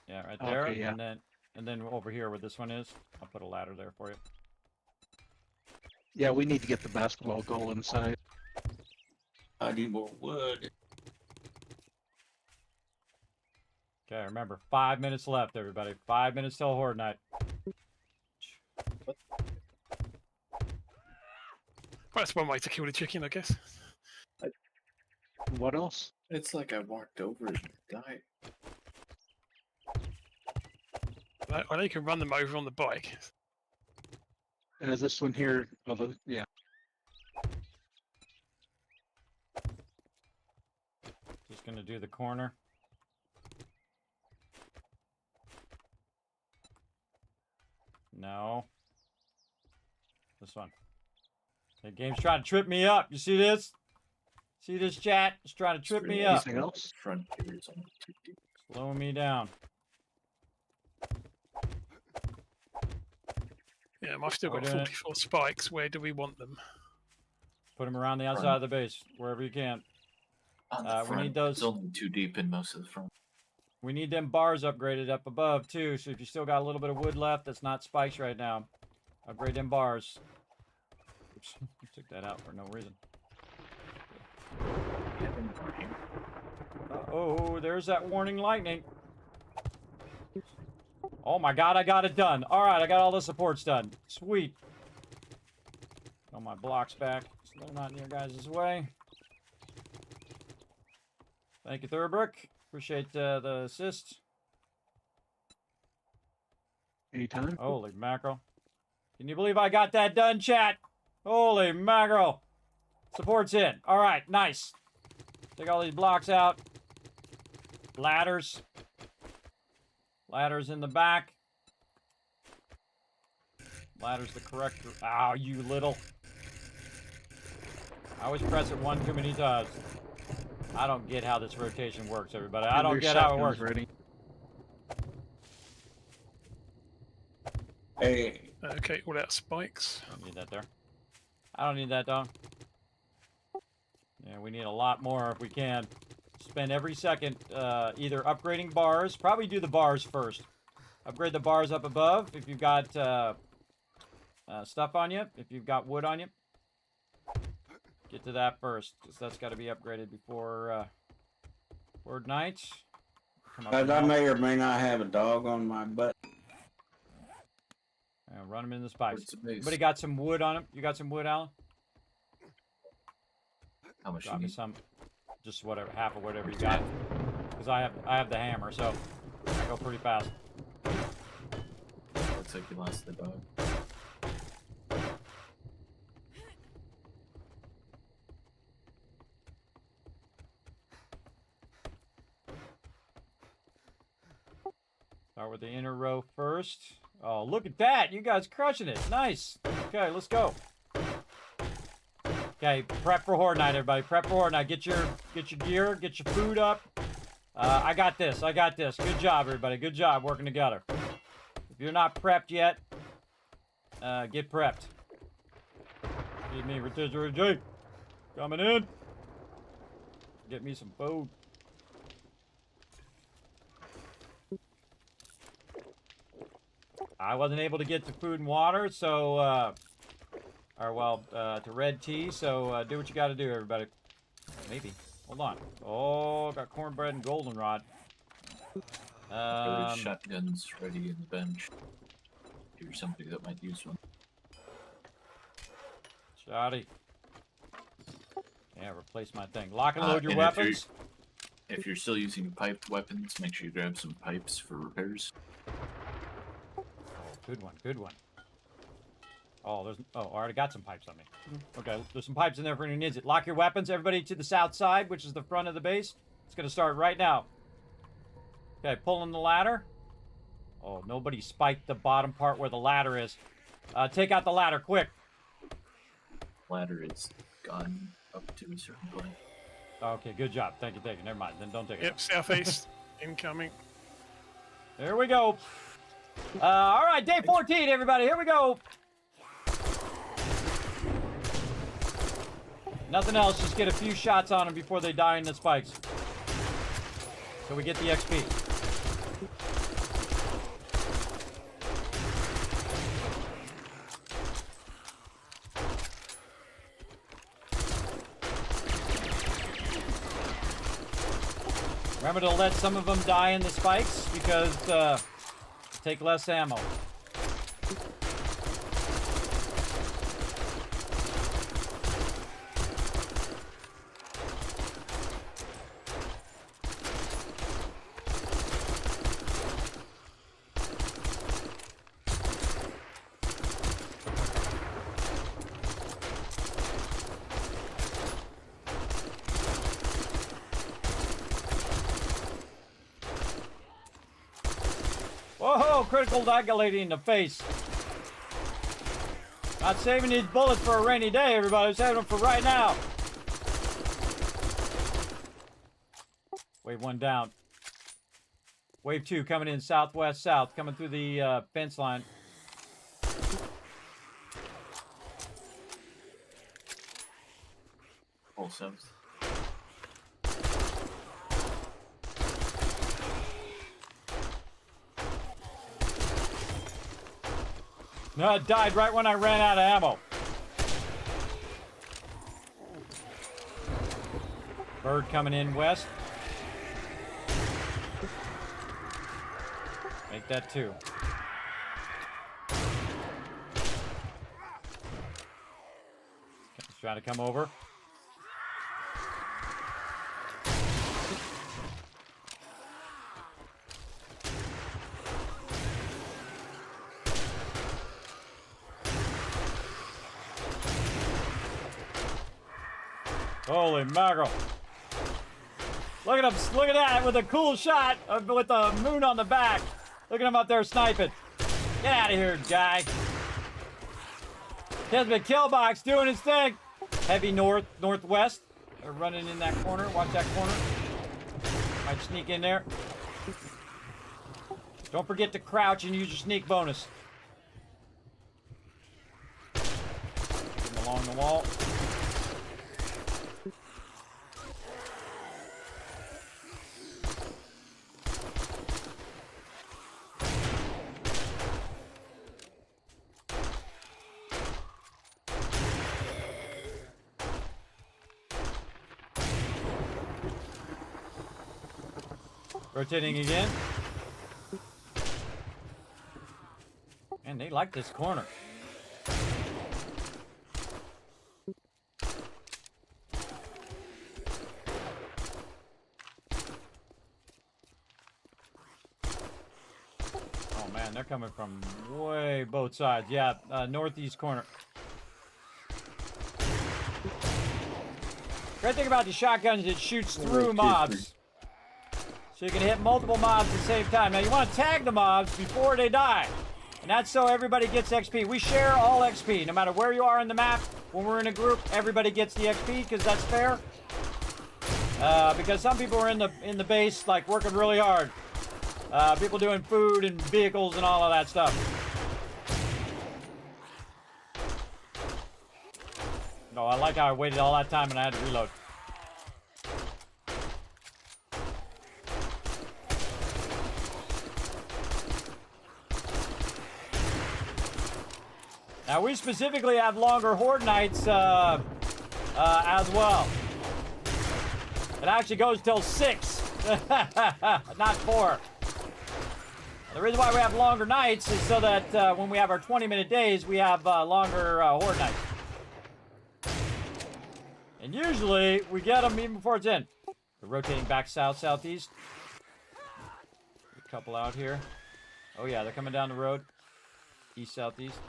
Yeah, right there. Okay, yeah. And then over here where this one is, I'll put a ladder there for you. Yeah, we need to get the basketball goal inside. I need more wood. Okay, remember, 5 minutes left, everybody. 5 minutes till Horde Night. Well, that's one way to kill the chicken, I guess. What else? It's like I walked over and died. I know you can run them over on the bike. And is this one here? Oh, yeah. Just gonna do the corner. No. This one. The game's trying to trip me up. You see this? See this, chat? It's trying to trip me up. Anything else? Frontiers on 2 deep. Slowing me down. Yeah, I've still We're got doing it. 44 spikes. Where do we want them? Put them around the outside Front. of the base, wherever you can. On the We front, need those. it's only too deep in most of the front. We need them bars upgraded up above, too. So if you still got a little bit of wood left that's not spikes right now, upgrade them bars. Oops, took that out for no reason. Oh, there's that warning lightning. Oh my god, I got it done. Alright, I got all the supports done. Sweet. Got my blocks back, so they're not in your guys' way. Thank you, Thurbrick. Appreciate the assist. Anytime. Holy mackerel. Can you believe I got that done, chat? Holy mackerel. Support's in. Alright, nice. Take all these blocks out. Ladders. Ladders in the back. Ladder's the correct... Ow, you little... I always press it one too many times. I don't get how this rotation works, everybody. I don't get how it works. Ready. Hey, Okay, all out spikes. I don't need that there. I don't need that, dog. Yeah, we need a lot more if we can. Spend every second either upgrading bars. Probably do the bars first. Upgrade the bars up above if you've got stuff on you. If you've got wood on you. Get to that first, because that's got to be upgraded before night. as I may or may not have a dog on my butt. Run them in the spikes. Where's the base? Anybody got some wood on him? You got some wood, Alan? How much Drop you me need? some, just whatever, half of whatever you got. Because I have the hammer, so I go pretty fast. Looks like you lost the dog. Start with the inner row first. Oh, look at that! You guys crushing it. Nice. Okay, let's go. Okay, prep for Horde Night, everybody. Prep for Horde Night. Get your gear, get your food up. I got this. I got this. Good job, everybody. Good job working together. If you're not prepped yet, get prepped. Excuse me, Rotisserie J. Coming in. Get me some food. I wasn't able to get to food and water, so, to red tea, so, do what you gotta do, everybody. Maybe. Hold on. Oh, got cornbread and goldenrod. Shotguns ready in the bench. If you're somebody that might use one. Shoddy. Yeah, replace my thing. Lock and load your and weapons. If you're still using piped weapons, make sure you grab some pipes for repairs. Good one, good one. Oh, I already got some pipes on me. Okay, there's some pipes in there for anyone who needs it. Lock your weapons, everybody, to the south side, which is the front of the base. It's gonna start right now. Okay, pulling the ladder. Oh, nobody spiked the bottom part where the ladder is. Take out the ladder, quick. Ladder is gone up to a certain point. Okay, good job. Thank you, thank you. Never mind, then don't take it. Yep, southeast incoming. There we go. All right, day 14, everybody. Here we go. Nothing else. Just get a few shots on them before they die in the spikes. So we get the XP. Remember to let some of them die in the spikes because take less ammo. Whoa, critical dagger lady in the face. Not saving these bullets for a rainy day, everybody. Saving them for right now. Wave one down. Wave 2 coming in southwest south, coming through the fence line. All south. No, it died right when I ran out of ammo. Bird coming in west. Make that 2. He's trying to come over. Holy mackerel. Look at him, look at that, with a cool shot with the moon on the back. Look at him up there sniping. Get out of here, guy. Kismet Killbox doing his thing. Heavy northwest. They're running in that corner. Watch that corner. Might sneak in there. Don't forget to crouch and use your sneak bonus. Get him along the wall. Rotating again. And they like this corner. Oh man, they're coming from way both sides. Yeah, northeast corner. Great thing about the shotgun is it shoots through mobs. So you can hit multiple mobs at the same time. Now you want to tag the mobs before they die. And that's so everybody gets XP. We share all XP. No matter where you are in the map, when we're in a group, everybody gets the XP because that's fair. Because some people are in the base, like working really hard. People doing food and vehicles and all of that stuff. No, I like how I waited all that time and I had to reload. Now, we specifically have longer horde nights as well. It actually goes till 6, not 4. The reason why we have longer nights is so that when we have our 20-minute days, we have longer horde nights. And usually, we get them even before it's in. We're rotating back south, southeast. A couple out here. Oh yeah, they're coming down the road. East, southeast.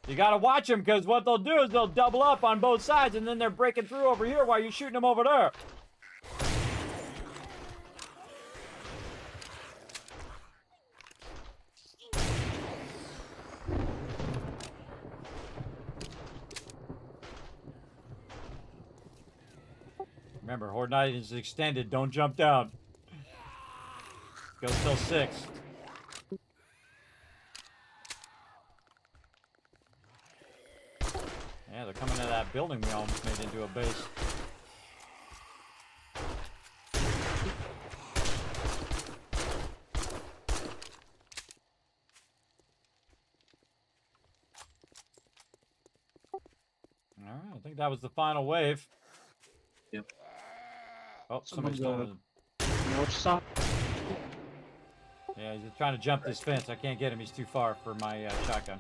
You gotta watch them, because what they'll do is they'll double up on both sides, and then they're breaking through over here while you're shooting them over there. Remember, Horde Night is extended. Don't jump down. Goes till 6. Yeah, they're coming to that building we almost made into a base. Alright, I think that was the final wave. Yep. Oh, somebody's going north side. Yeah, he's trying to jump this fence. I can't get him. He's too far for my shotgun.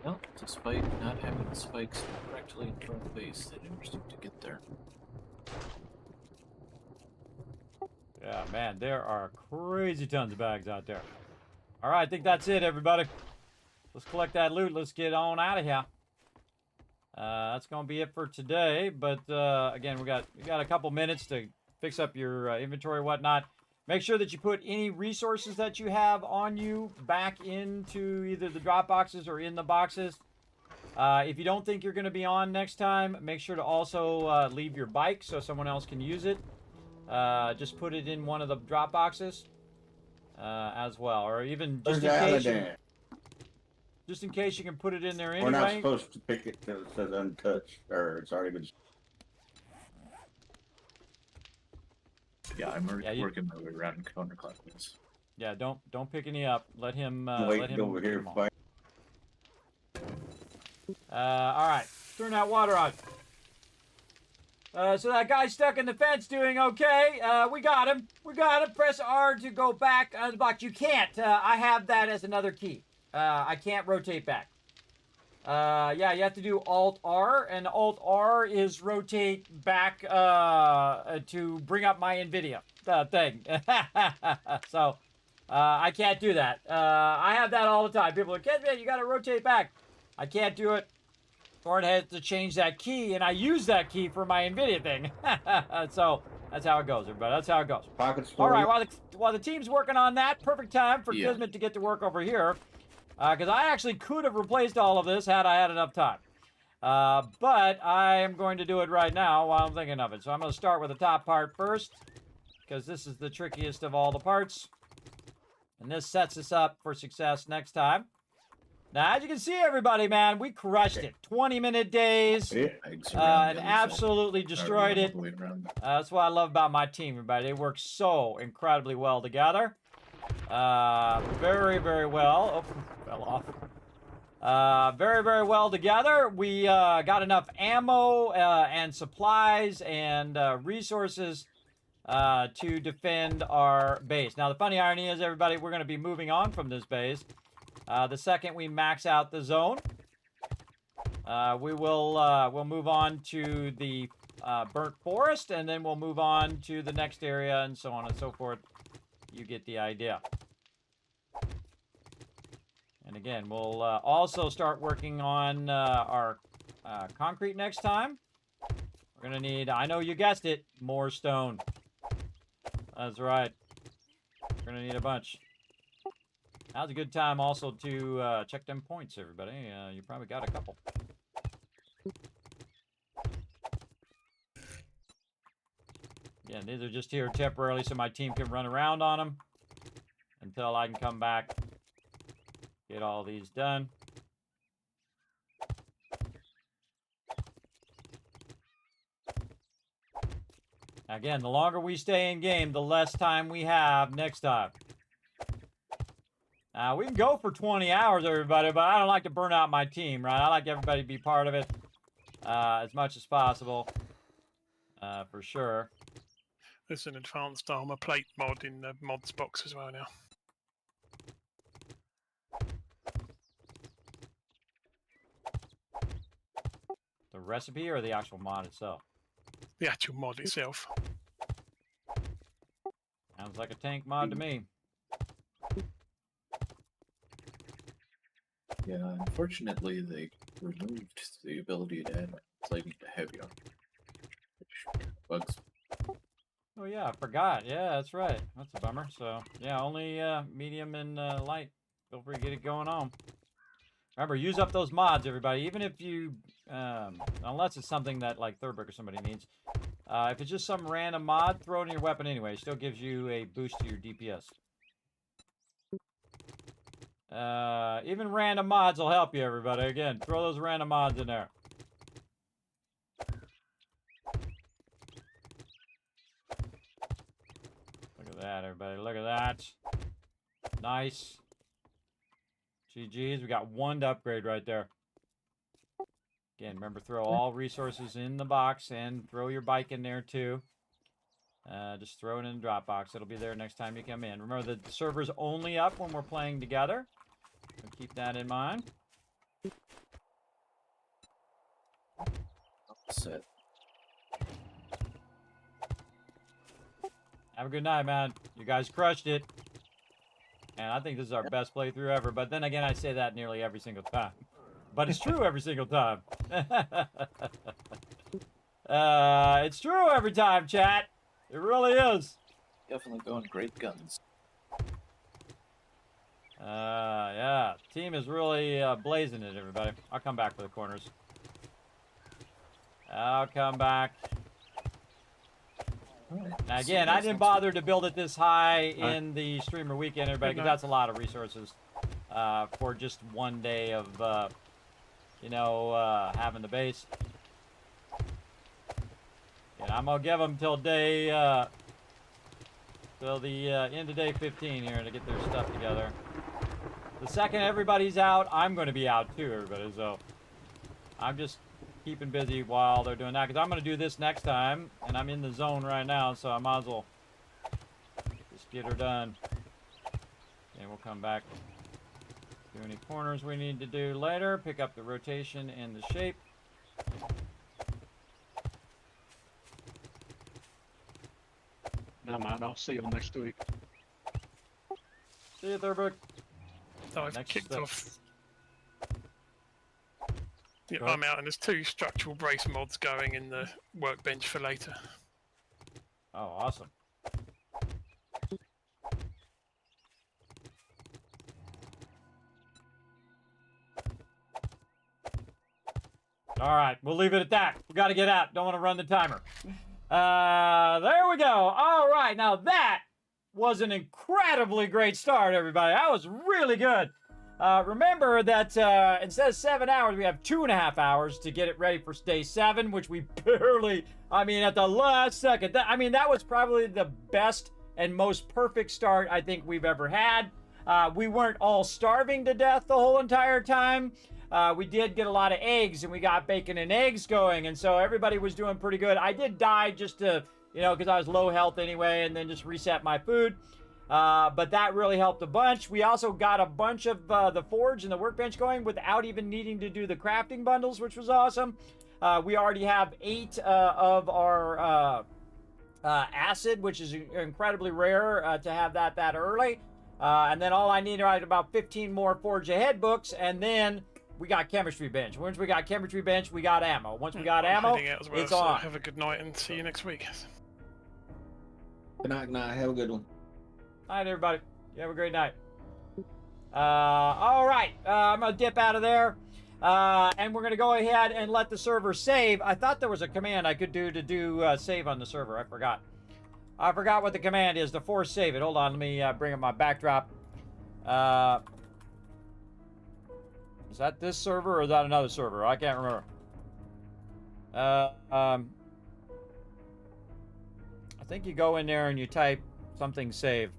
Well, despite not having the spikes directly in front of the base, they never seem to get there. Yeah, man, there are crazy tons of bags out there. All right, I think that's it, everybody. Let's collect that loot. Let's get on out of here. That's gonna be it for today. But again, we got a couple minutes to fix up your inventory, and whatnot. Make sure that you put any resources that you have on you back into either the drop boxes or in the boxes. If you don't think you're going to be on next time, make sure to also leave your bike so someone else can use it. Just put it in one of the drop boxes as well, or even just in case you can put it in there anyway. We're not supposed to pick it till it says untouched, or it's already been. Yeah, I'm working my way around counterclockwise. Yeah, don't pick any up. Let him. Wait over here. Fight. All right, turn that water on. So that guy stuck in the fence doing okay. We got him. We got him. Press R to go back on the box. You can't. I have that as another key. I can't rotate back. Yeah, you have to do Alt R, and Alt R is rotate back to bring up my NVIDIA thing. So I can't do that. I have that all the time. People are like, Kismet, you got to rotate back. I can't do it. Or it has to change that key, and I use that key for my NVIDIA thing. So that's how it goes, everybody. That's how it goes. All right, while the team's working on that, perfect time for Kismet to get to work over here. Because I actually could have replaced all of this had I had enough time. But I am going to do it right now while I'm thinking of it. So I'm going to start with the top part first, because this is the trickiest of all the parts. And this sets us up for success next time. Now, as you can see, everybody, man, we crushed it. 20-minute days, and absolutely destroyed it. That's what I love about my team, everybody. They work so incredibly well together. Very, very well. Oh, fell off. Very, very well together. We got enough ammo and supplies and resources to defend our base. Now, the funny irony is, everybody, we're going to be moving on from this base. The second we max out the zone, we'll move on to the burnt forest, and then we'll move on to the next area, and so on and so forth. You get the idea. And again, we'll also start working on our concrete next time. We're going to need, I know you guessed it, more stone. That's right. We're going to need a bunch. Now's a good time also to check them points, everybody. You probably got a couple. Again, these are just here temporarily so my team can run around on them until I can come back, get all these done. Again, the longer we stay in game, the less time we have next time. We can go for 20 hours, everybody, but I don't like to burn out my team, right? I like everybody to be part of it as much as possible, for sure. There's an advanced armor plate mod in the mods box as well now. The recipe or the actual mod itself? The actual mod itself. Sounds like a tank mod to me. Yeah, unfortunately they removed the ability to add plating to heavy armor, which bugs. Oh yeah, I forgot. Yeah, that's right. That's a bummer. So yeah, only medium and light. Feel free to get it going on. Remember, use up those mods, everybody. Even if you, unless it's something that like Thurbrick or somebody needs. If it's just some random mod, throw it in your weapon anyway. It still gives you a boost to your DPS. Even random mods will help you, everybody. Again, throw those random mods in there. Look at that, everybody. Look at that. Nice. GG's. We got one to upgrade right there. Again, remember, throw all resources in the box and throw your bike in there too. Just throw it in the drop box. It'll be there next time you come in. Remember, the server's only up when we're playing together. So keep that in mind. Set. Have a good night, man. You guys crushed it. And I think this is our best playthrough ever. But then again, I say that nearly every single time. But it's true every single time. It's true every time, chat. It really is. Definitely going great guns. Yeah, team is really blazing it, everybody. I'll come back for the corners. I'll come back. Now, again, I didn't bother to build it this high in the streamer weekend, everybody, because that's a lot of resources for just one day of, having the base. And I'm gonna give them till day, till the end of day 15 here to get their stuff together. The second everybody's out, I'm going to be out too, everybody. So I'm just keeping busy while they're doing that, because I'm going to do this next time, and I'm in the zone right now, so I might as well just get her done. And we'll come back, do any corners we need to do later, pick up the rotation and the shape. No, man, I'll see you next week. See you, Thurberg. So I've Next kicked step. off. Yeah, I'm out, and there's 2 structural brace mods going in the workbench for later. Oh, awesome. All right, we'll leave it at that. We got to get out. Don't want to run the timer. There we go. All right, now that was an incredibly great start, everybody. That was really good. Remember that instead of 7 hours, we have 2.5 hours to get it ready for day 7, which we barely, at the last second. That was probably the best and most perfect start I think we've ever had. We weren't all starving to death the whole entire time. We did get a lot of eggs, and we got bacon and eggs going, and so everybody was doing pretty good. I did die just to, because I was low health anyway, and then just reset my food. But that really helped a bunch. We also got a bunch of the forge and the workbench going without even needing to do the crafting bundles, which was awesome. We already have 8 of our acid, which is incredibly rare to have that early. And then all I need are about 15 more forge ahead books, and then we got chemistry bench. Once we got chemistry bench, we got ammo. Once we got ammo, Heading out as well, it's so on. have a good night and see you next week. Good night, night. Have a good one. All right, everybody. You have a great night. All right. I'm going to dip out of there. And we're going to go ahead and let the server save. I thought there was a command I could do to do save on the server. I forgot. I forgot what the command is to force save it. Hold on. Let me bring up my backdrop. Is that this server or is that another server? I can't remember. I think you go in there and you type something save.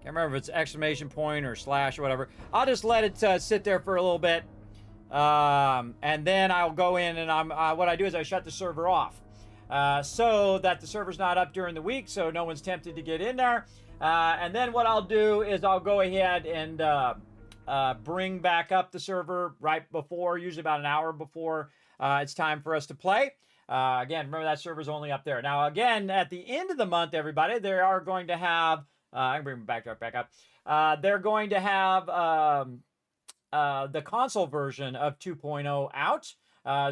Can't remember if it's exclamation point or slash or whatever. I'll just let it sit there for a little bit. And then I'll go in and what I do is I shut the server off. So that the server's not up during the week, so no one's tempted to get in there. And then what I'll do is I'll go ahead and bring back up the server right before, usually about an hour before it's time for us to play. Again, remember that server's only up there. Now, again, at the end of the month, everybody, they are going to have, I can bring my backdrop back up. They're going to have the console version of 2.0 out.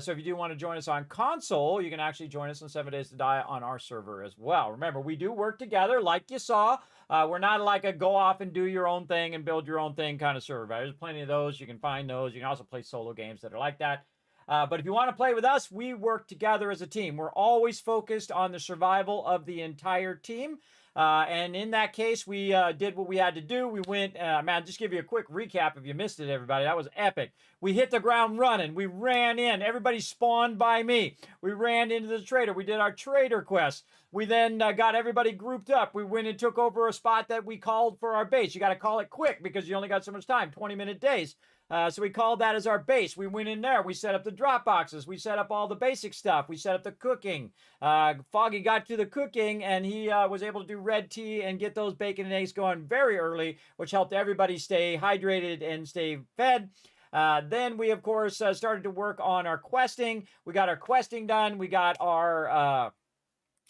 So if you do want to join us on console, you can actually join us on 7 Days to Die on our server as well. Remember, we do work together like you saw. We're not like a go off and do your own thing and build your own thing kind of server. There's plenty of those. You can find those. You can also play solo games that are like that. But if you want to play with us, we work together as a team. We're always focused on the survival of the entire team. And in that case, we did what we had to do. We went, man, just give you a quick recap if you missed it, everybody. That was epic. We hit the ground running. We ran in. Everybody spawned by me. We ran into the trader. We did our trader quest. We then got everybody grouped up. We went and took over a spot that we called for our base. You got to call it quick because you only got so much time, 20-minute days. So we called that as our base. We went in there. We set up the drop boxes. We set up all the basic stuff. We set up the cooking. Foggy got to the cooking, and he was able to do red tea and get those bacon and eggs going very early, which helped everybody stay hydrated and stay fed. Then we, of course, started to work on our questing. We got our questing done. We got our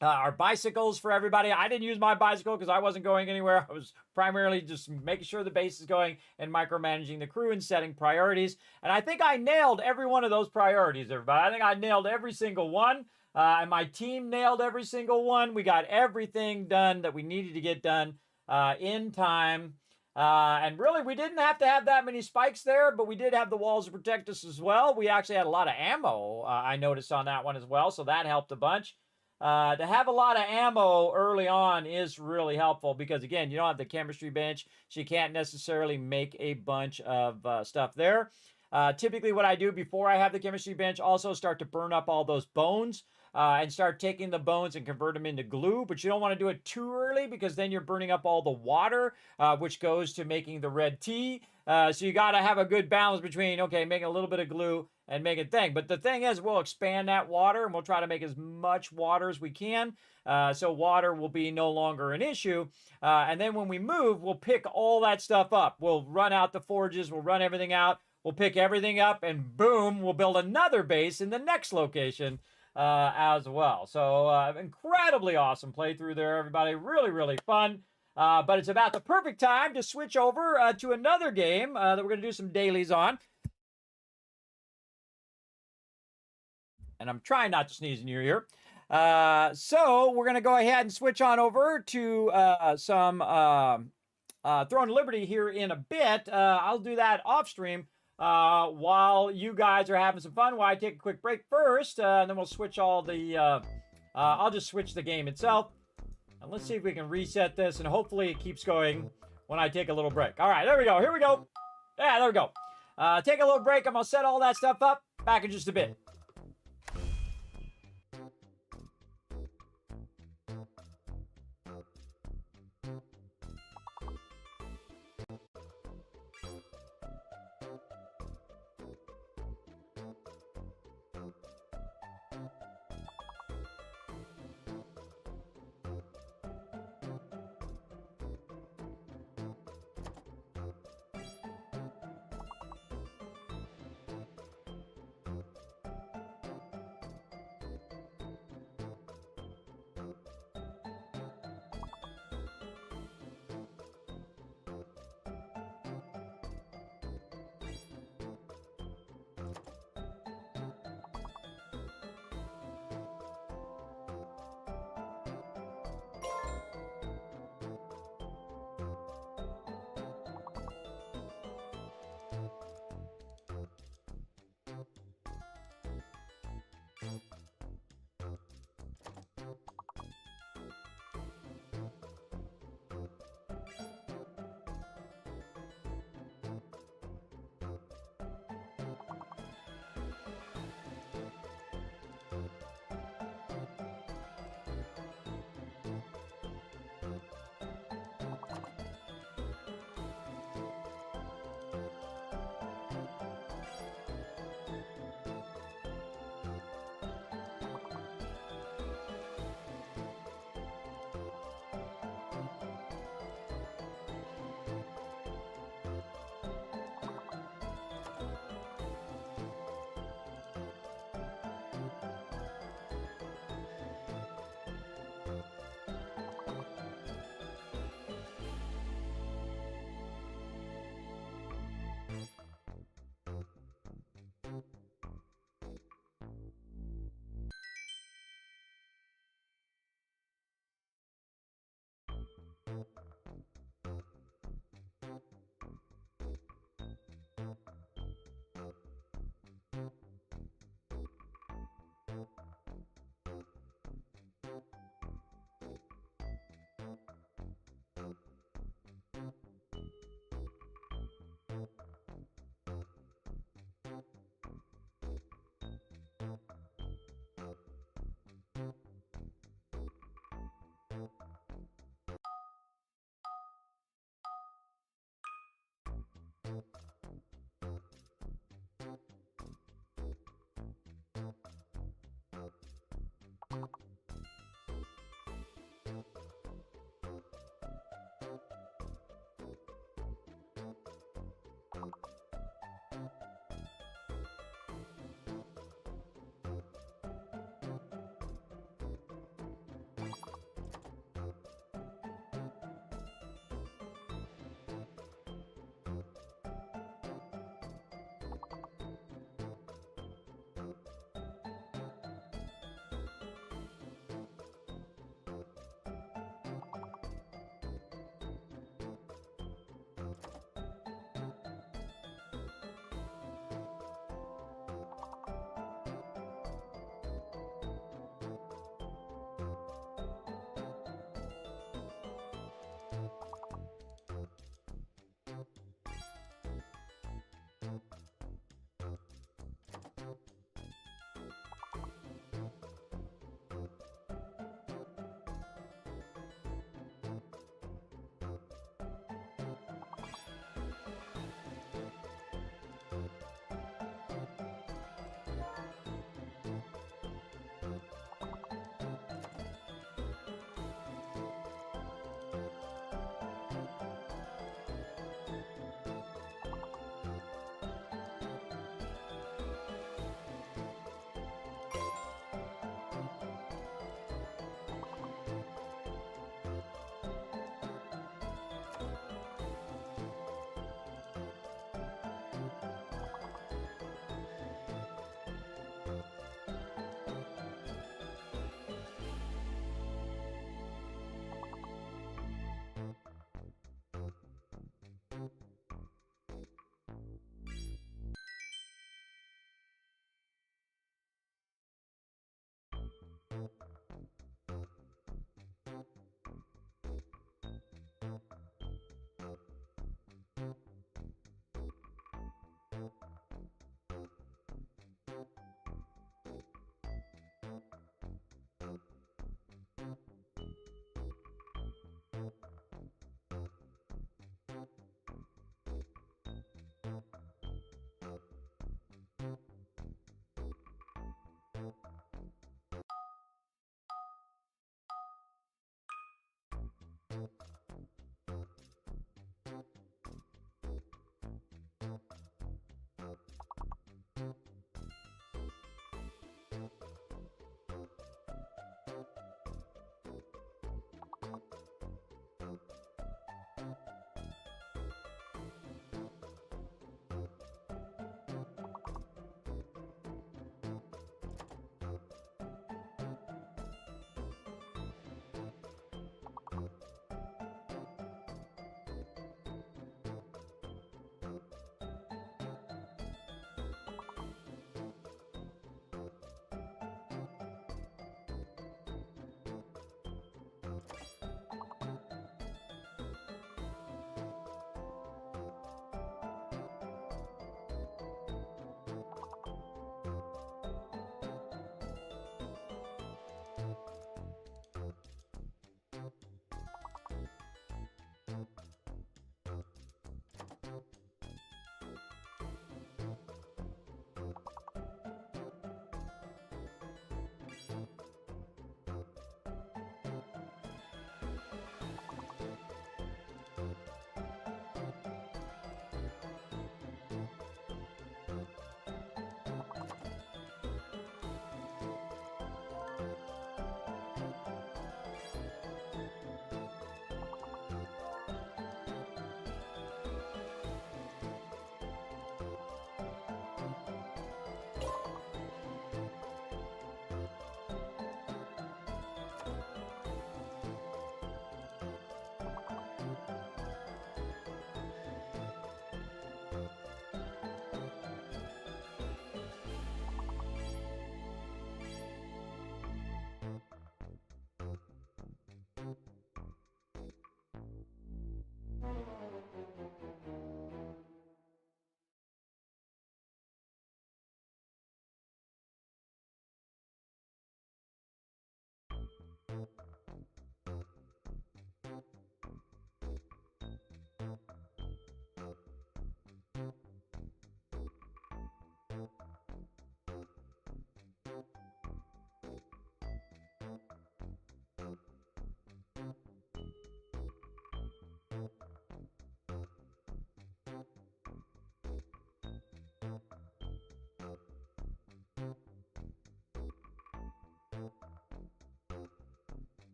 Our bicycles for everybody. I didn't use my bicycle because I wasn't going anywhere. I was primarily just making sure the base is going and micromanaging the crew and setting priorities. And I think I nailed every one of those priorities, everybody. I think I nailed every single one. And my team nailed every single one. We got everything done that we needed to get done in time. And really, we didn't have to have that many spikes there, but we did have the walls to protect us as well. We actually had a lot of ammo, I noticed on that one as well, so that helped a bunch. To have a lot of ammo early on is really helpful because, again, you don't have the chemistry bench, so you can't necessarily make a bunch of stuff there. Typically, what I do before I have the chemistry bench also start to burn up all those bones and start taking the bones and convert them into glue. But you don't want to do it too early because then you're burning up all the water, which goes to making the red tea. So you got to have a good balance between, okay, making a little bit of glue and make it thing. But the thing is, we'll expand that water and we'll try to make as much water as we can. So water will be no longer an issue. And then when we move, we'll pick all that stuff up. We'll run out the forges, we'll run everything out, we'll pick everything up, and boom, we'll build another base in the next location as well. So incredibly awesome playthrough there, everybody. Really, really fun. But it's about the perfect time to switch over to another game that we're going to do some dailies on. And I'm trying not to sneeze in your ear. So we're going to go ahead and switch on over to some Throne of Liberty here in a bit. I'll do that off stream while you guys are having some fun, while I take a quick break first, and then we'll switch all the, I'll just switch the game itself. And let's see if we can reset this, and hopefully it keeps going when I take a little break. All right, there we go. Here we go. Yeah, there we go. Take a little break. I'm going to set all that stuff up. Back in just a bit.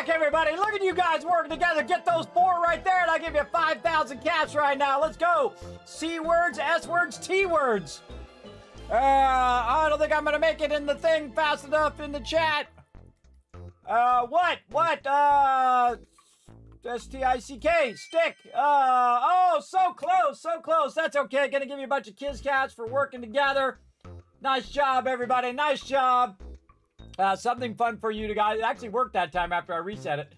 Everybody, look at you guys working together. Get those 4 right there, and I'll give you 5,000 caps right now. Let's go. C words, S words, T words. I don't think I'm gonna make it in the thing fast enough in the chat. What? S-T-I-C-K, stick. Oh, so close. That's okay. Gonna give you a bunch of kids cats for working together. Nice job, everybody. Nice job. Something fun for you to guys. It actually worked that time after I reset it.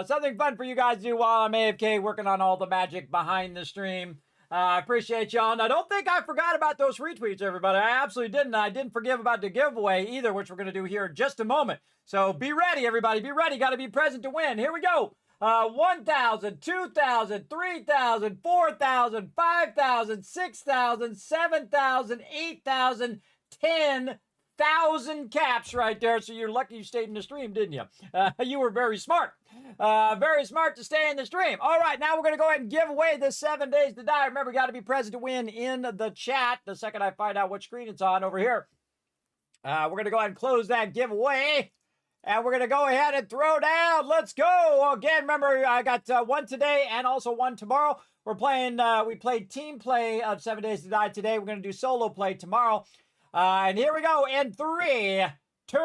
Something fun for you guys to do while I'm AFK working on all the magic behind the stream. I appreciate y'all. Now, don't think I forgot about those retweets, everybody. I absolutely didn't. I didn't forget about the giveaway either, which we're going to do here in just a moment. So be ready, everybody. Be ready. Got to be present to win. Here we go. 1,000, 2,000, 3,000, 4,000, 5,000, 6,000, 7,000, 8,000, 10,000 caps right there. So you're lucky you stayed in the stream, didn't you? You were very smart. Very smart to stay in the stream. All right, now we're going to go ahead and give away this 7 Days to Die. Remember, got to be present to win in the chat the second I find out what screen it's on over here. We're going to go ahead and close that giveaway. And we're going to go ahead and throw down. Let's go. Again, remember, I got one today and also one tomorrow. We're playing, we played team play of 7 Days to Die today. We're going to do solo play tomorrow. And here we go in 3, 2,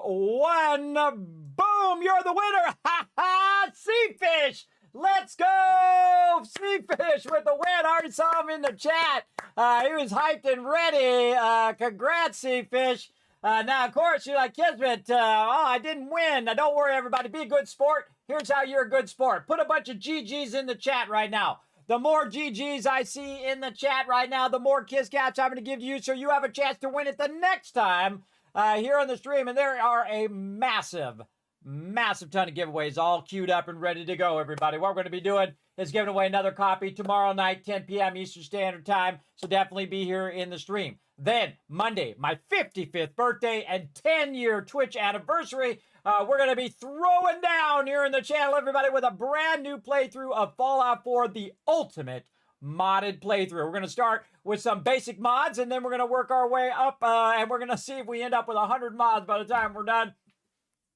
1. Boom, you're the winner. Ha ha, Seafish. Let's go. Seafish with the win. I already saw him in the chat. He was hyped and ready. Congrats, Seafish. Now, of course, you're like, Kismet, I didn't win. Now, don't worry, everybody. Be a good sport. Here's how you're a good sport. Put a bunch of GGs in the chat right now. The more GGs I see in the chat right now, the more Kiss Caps I'm going to give to you so you have a chance to win it the next time here on the stream. And there are a massive ton of giveaways all queued up and ready to go, everybody. What we're going to be doing is giving away another copy tomorrow night, 10 p.m. Eastern Standard Time. So definitely be here in the stream. Then Monday, my 55th birthday and 10-year Twitch anniversary. We're going to be throwing down here in the channel, everybody, with a brand new playthrough of Fallout 4, the ultimate modded playthrough. We're going to start with some basic mods, and then we're going to work our way up, and we're going to see if we end up with 100 mods by the time we're done.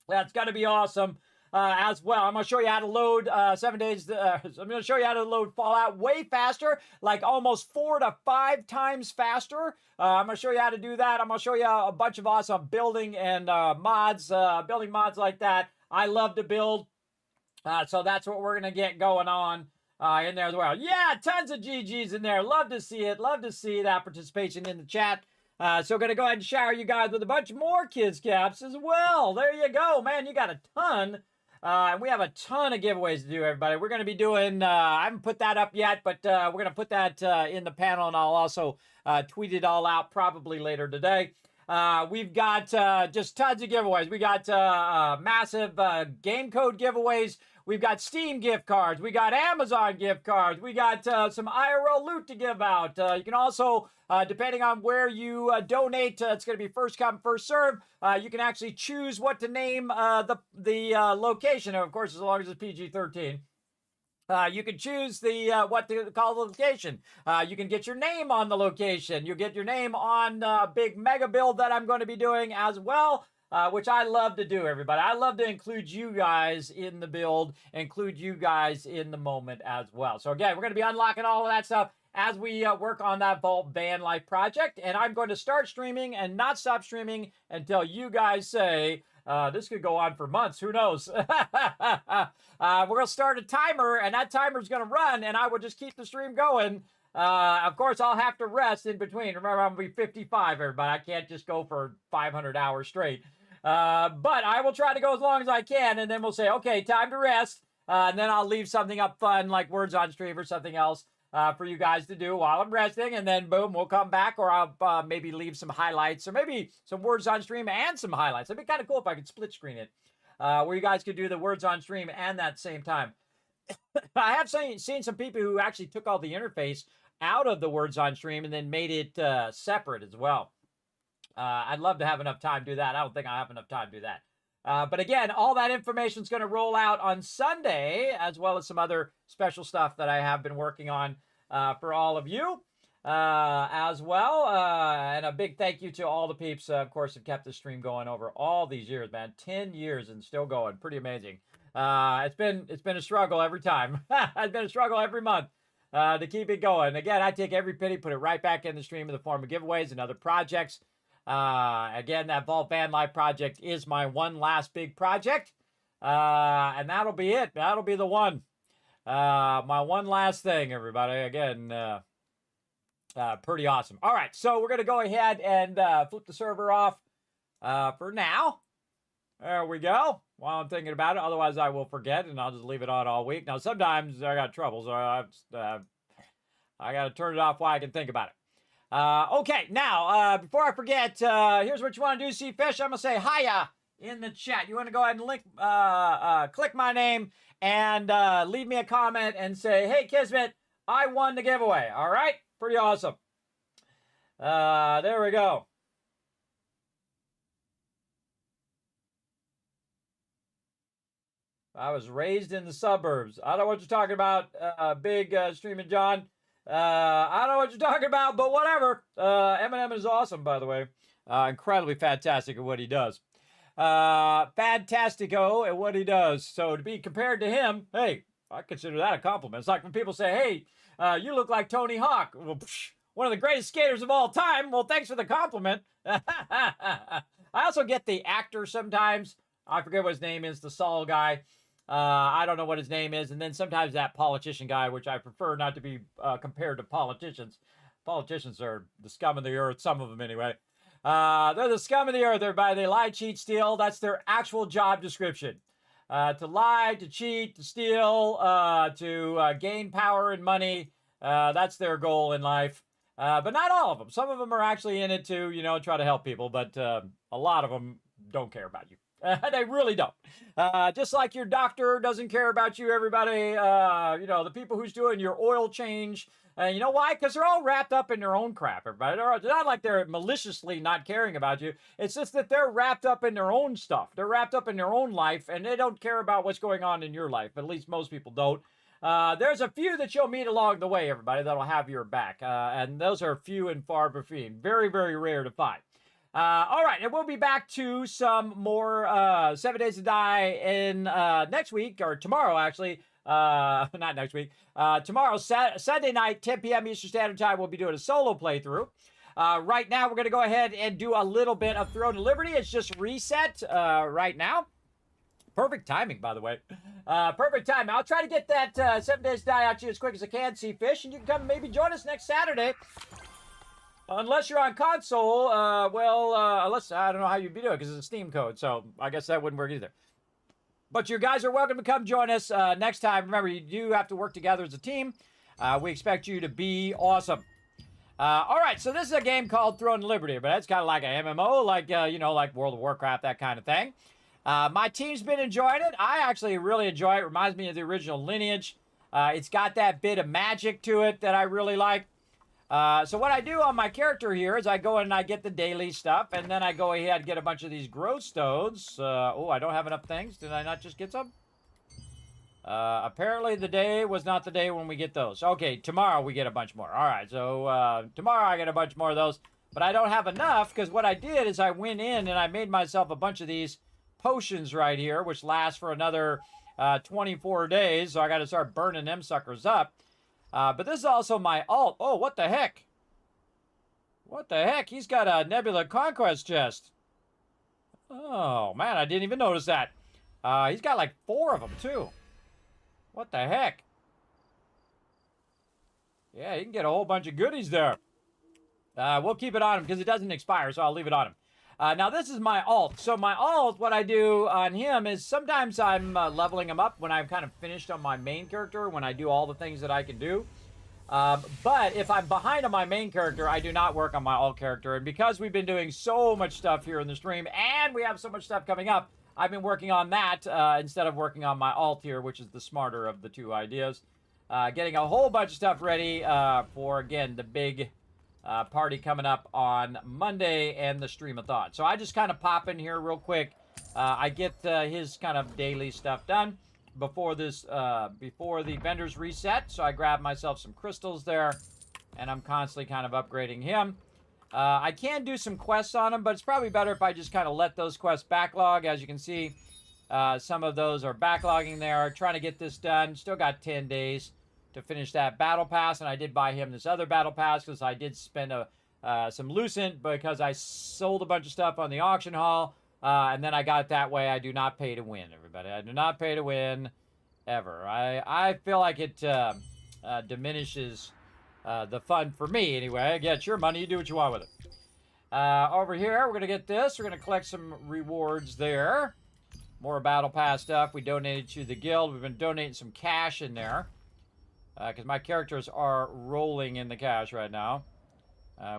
That's going to be awesome as well. I'm going to show you how to load 7 days. I'm going to show you how to load Fallout way faster, like almost 4 to 5 times faster. I'm going to show you how to do that. I'm going to show you a bunch of awesome building and building mods like that. I love to build, so that's what we're going to get going on in there as well. Yeah, tons of GGs in there. Love to see it. Love to see that participation in the chat. So going to go ahead and shower you guys with a bunch more Kids Caps as well. There you go, man. You got a ton. And we have a ton of giveaways to do, everybody. We're going to be doing, I haven't put that up yet, but we're going to put that in the panel, and I'll also tweet it all out probably later today. We've got just tons of giveaways. We got massive game code giveaways. We've got Steam gift cards. We got Amazon gift cards. We got some IRL loot to give out. You can also, depending on where you donate, it's going to be first come, first serve. You can actually choose what to name the location. Of course, as long as it's PG-13. You can choose the what to call the location. You can get your name on the location. You'll get your name on big mega build that I'm going to be doing as well. Which I love to do, everybody. I love to include you guys in the build, include you guys in the moment as well. So again, we're going to be unlocking all of that stuff as we work on that Vault Van Life project. And I'm going to start streaming and not stop streaming until you guys say, this could go on for months. Who knows? We're going to start a timer, and that timer is going to run, and I will just keep the stream going. Of course, I'll have to rest in between. Remember, I'm going to be 55, everybody. I can't just go for 500 hours straight. But I will try to go as long as I can, and then we'll say, okay, time to rest. And then I'll leave something up fun, like Words on Stream or something else for you guys to do while I'm resting. And then, boom, we'll come back, or I'll maybe leave some highlights, or maybe some Words on Stream and some highlights. That'd be kind of cool if I could split screen it, where you guys could do the Words on Stream and that same time. I have seen some people who actually took all the interface out of the Words on Stream and then made it separate as well. I'd love to have enough time to do that. I don't think I have enough time to do that. But again, all that information is going to roll out on Sunday, as well as some other special stuff that I have been working on for all of you. as well. And a big thank you to all the peeps, of course, have kept the stream going over all these years, man. 10 years and still going. Pretty amazing. It's been a struggle every time. It's been a struggle every month to keep it going. Again, I take every penny, put it right back in the stream in the form of giveaways and other projects. Again, that Vault Van Life project is my one last big project. And that'll be it. That'll be the one. My one last thing, everybody. Again, pretty awesome. All right, so we're going to go ahead and flip the server off for now. There we go. While I'm thinking about it, otherwise I will forget, and I'll just leave it on all week. Now, sometimes I got trouble, so I got to turn it off while I can think about it. Okay, now, before I forget, here's what you want to do, see Fish. I'm going to say hiya in the chat. You want to go ahead and click my name and leave me a comment and say, hey, Kismet, I won the giveaway. All right? Pretty awesome. There we go. I was raised in the suburbs. I don't know what you're talking about, big Streaming John. I don't know what you're talking about, but whatever. Eminem is awesome, by the way. Incredibly fantastic at what he does. Fantastico at what he does. So to be compared to him, hey, I consider that a compliment. It's like when people say, hey, you look like Tony Hawk. Well, one of the greatest skaters of all time. Well, thanks for the compliment. I also get the actor sometimes. I forget what his name is, the Saul guy. I don't know what his name is. And then sometimes that politician guy, which I prefer not to be compared to politicians. Politicians are the scum of the earth, some of them anyway. They're the scum of the earth, everybody. They lie, cheat, steal. That's their actual job description. To lie, to cheat, to steal, to gain power and money. That's their goal in life. But not all of them. Some of them are actually in it to, you know, try to help people. But a lot of them don't care about you. They really don't. Just like your doctor doesn't care about you, everybody. You know, the people who's doing your oil change. You know why? Because they're all wrapped up in their own crap, everybody. They're not like they're maliciously not caring about you. It's just that they're wrapped up in their own stuff. They're wrapped up in their own life, and they don't care about what's going on in your life. At least most people don't. There's a few that you'll meet along the way, everybody, that'll have your back. And those are few and far between. Very, very rare to find. All right, and we'll be back to some more 7 Days to Die in next week, or tomorrow, actually. Not next week. Tomorrow, Sunday night, 10 p.m. Eastern Standard Time, we'll be doing a solo playthrough. Right now, we're going to go ahead and do a little bit of Throne of Liberty. It's just reset right now. Perfect timing, by the way. Perfect timing. I'll try to get that 7 Days to Die out to you as quick as I can, see Fish, and you can come and maybe join us next Saturday. Unless you're on console, unless, I don't know how you'd be doing because it's a Steam code, so I guess that wouldn't work either. But you guys are welcome to come join us next time. Remember, you do have to work together as a team. We expect you to be awesome. All right, so this is a game called Throne of Liberty, but it's kind of like a MMO, like, you know, like World of Warcraft, that kind of thing. My team's been enjoying it. I actually really enjoy it. It reminds me of the original Lineage. It's got that bit of magic to it that I really like. So what I do on my character here is I go in and I get the daily stuff, and then I go ahead and get a bunch of these growth stones. Oh, I don't have enough things. Did I not just get some? Apparently the day was not the day when we get those. Okay, tomorrow we get a bunch more. All right, so tomorrow I get a bunch more of those. But I don't have enough because what I did is I went in and I made myself a bunch of these potions right here, which last for another 24 days. So I got to start burning them suckers up. But this is also my alt. Oh, what the heck? What the heck? He's got a Nebula Conquest chest. Oh, man, I didn't even notice that. He's got like 4 of them, too. What the heck? Yeah, you can get a whole bunch of goodies there. We'll keep it on him because it doesn't expire, so I'll leave it on him. Now, this is my alt. So my alt, what I do on him is sometimes I'm leveling him up when I've kind of finished on my main character, when I do all the things that I can do. But if I'm behind on my main character, I do not work on my alt character. And because we've been doing so much stuff here in the stream, and we have so much stuff coming up, I've been working on that instead of working on my alt here, which is the smarter of the two ideas. Getting a whole bunch of stuff ready for, again, the big party coming up on Monday and the stream-a-thon. So I just kind of pop in here real quick. I get his kind of daily stuff done before this, before the vendors reset. So I grab myself some crystals there. and I'm constantly kind of upgrading him. I can do some quests on him, but it's probably better if I just kind of let those quests backlog. As you can see, some of those are backlogging there. Trying to get this done. Still got 10 days to finish that battle pass, and I did buy him this other battle pass because I did spend some lucent because I sold a bunch of stuff on the auction hall, and then I got it that way. I do not pay to win, everybody. I do not pay to win ever. I feel like it diminishes the fun for me anyway. Again, it's your money. You do what you want with it. Over here, we're going to get this. We're going to collect some rewards there. More battle pass stuff. We donated to the guild. We've been donating some cash in there because my characters are rolling in the cash right now.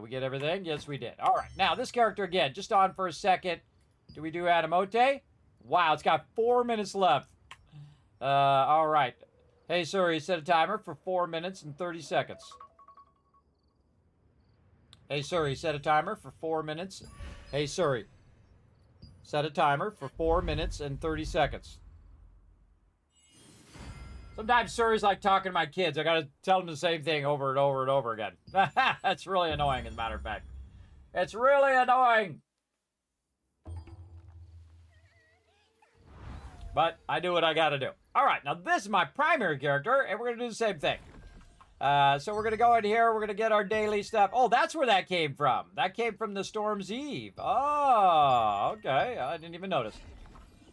We get everything? Yes, we did. All right. Now, this character, again, just on for a second. Do we do Adamote? Wow, it's got 4 minutes left. All right. Hey, sorry, set a timer for 4 minutes and 30 seconds. Hey, sorry, set a timer for 4 minutes. Hey, sorry. Set a timer for 4 minutes and 30 seconds. Sometimes Suri's like talking to my kids. I gotta tell them the same thing over and over and over again. That's really annoying, as a matter of fact. It's really annoying. But I do what I gotta do. All right, now this is my primary character, and we're gonna do the same thing. So we're gonna go in here, we're gonna get our daily stuff. Oh, that's where that came from. That came from the Storm's Eve. Oh, okay, I didn't even notice.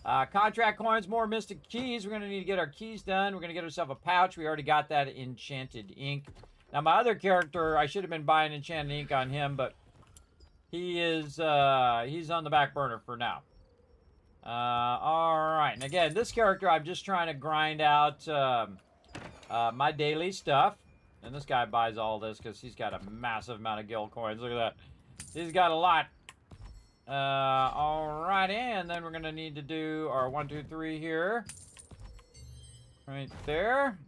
Contract coins, more mystic keys. We're gonna need to get our keys done. We're gonna get ourselves a pouch. We already got that enchanted ink. Now my other character, I should have been buying enchanted ink on him, but he is, he's on the back burner for now. All right, and again, this character, I'm just trying to grind out my daily stuff. And this guy buys all this because he's got a massive amount of guild coins. Look at that. He's got a lot. All right, and then we're going to need to do our 1, 2, 3 here. Right there.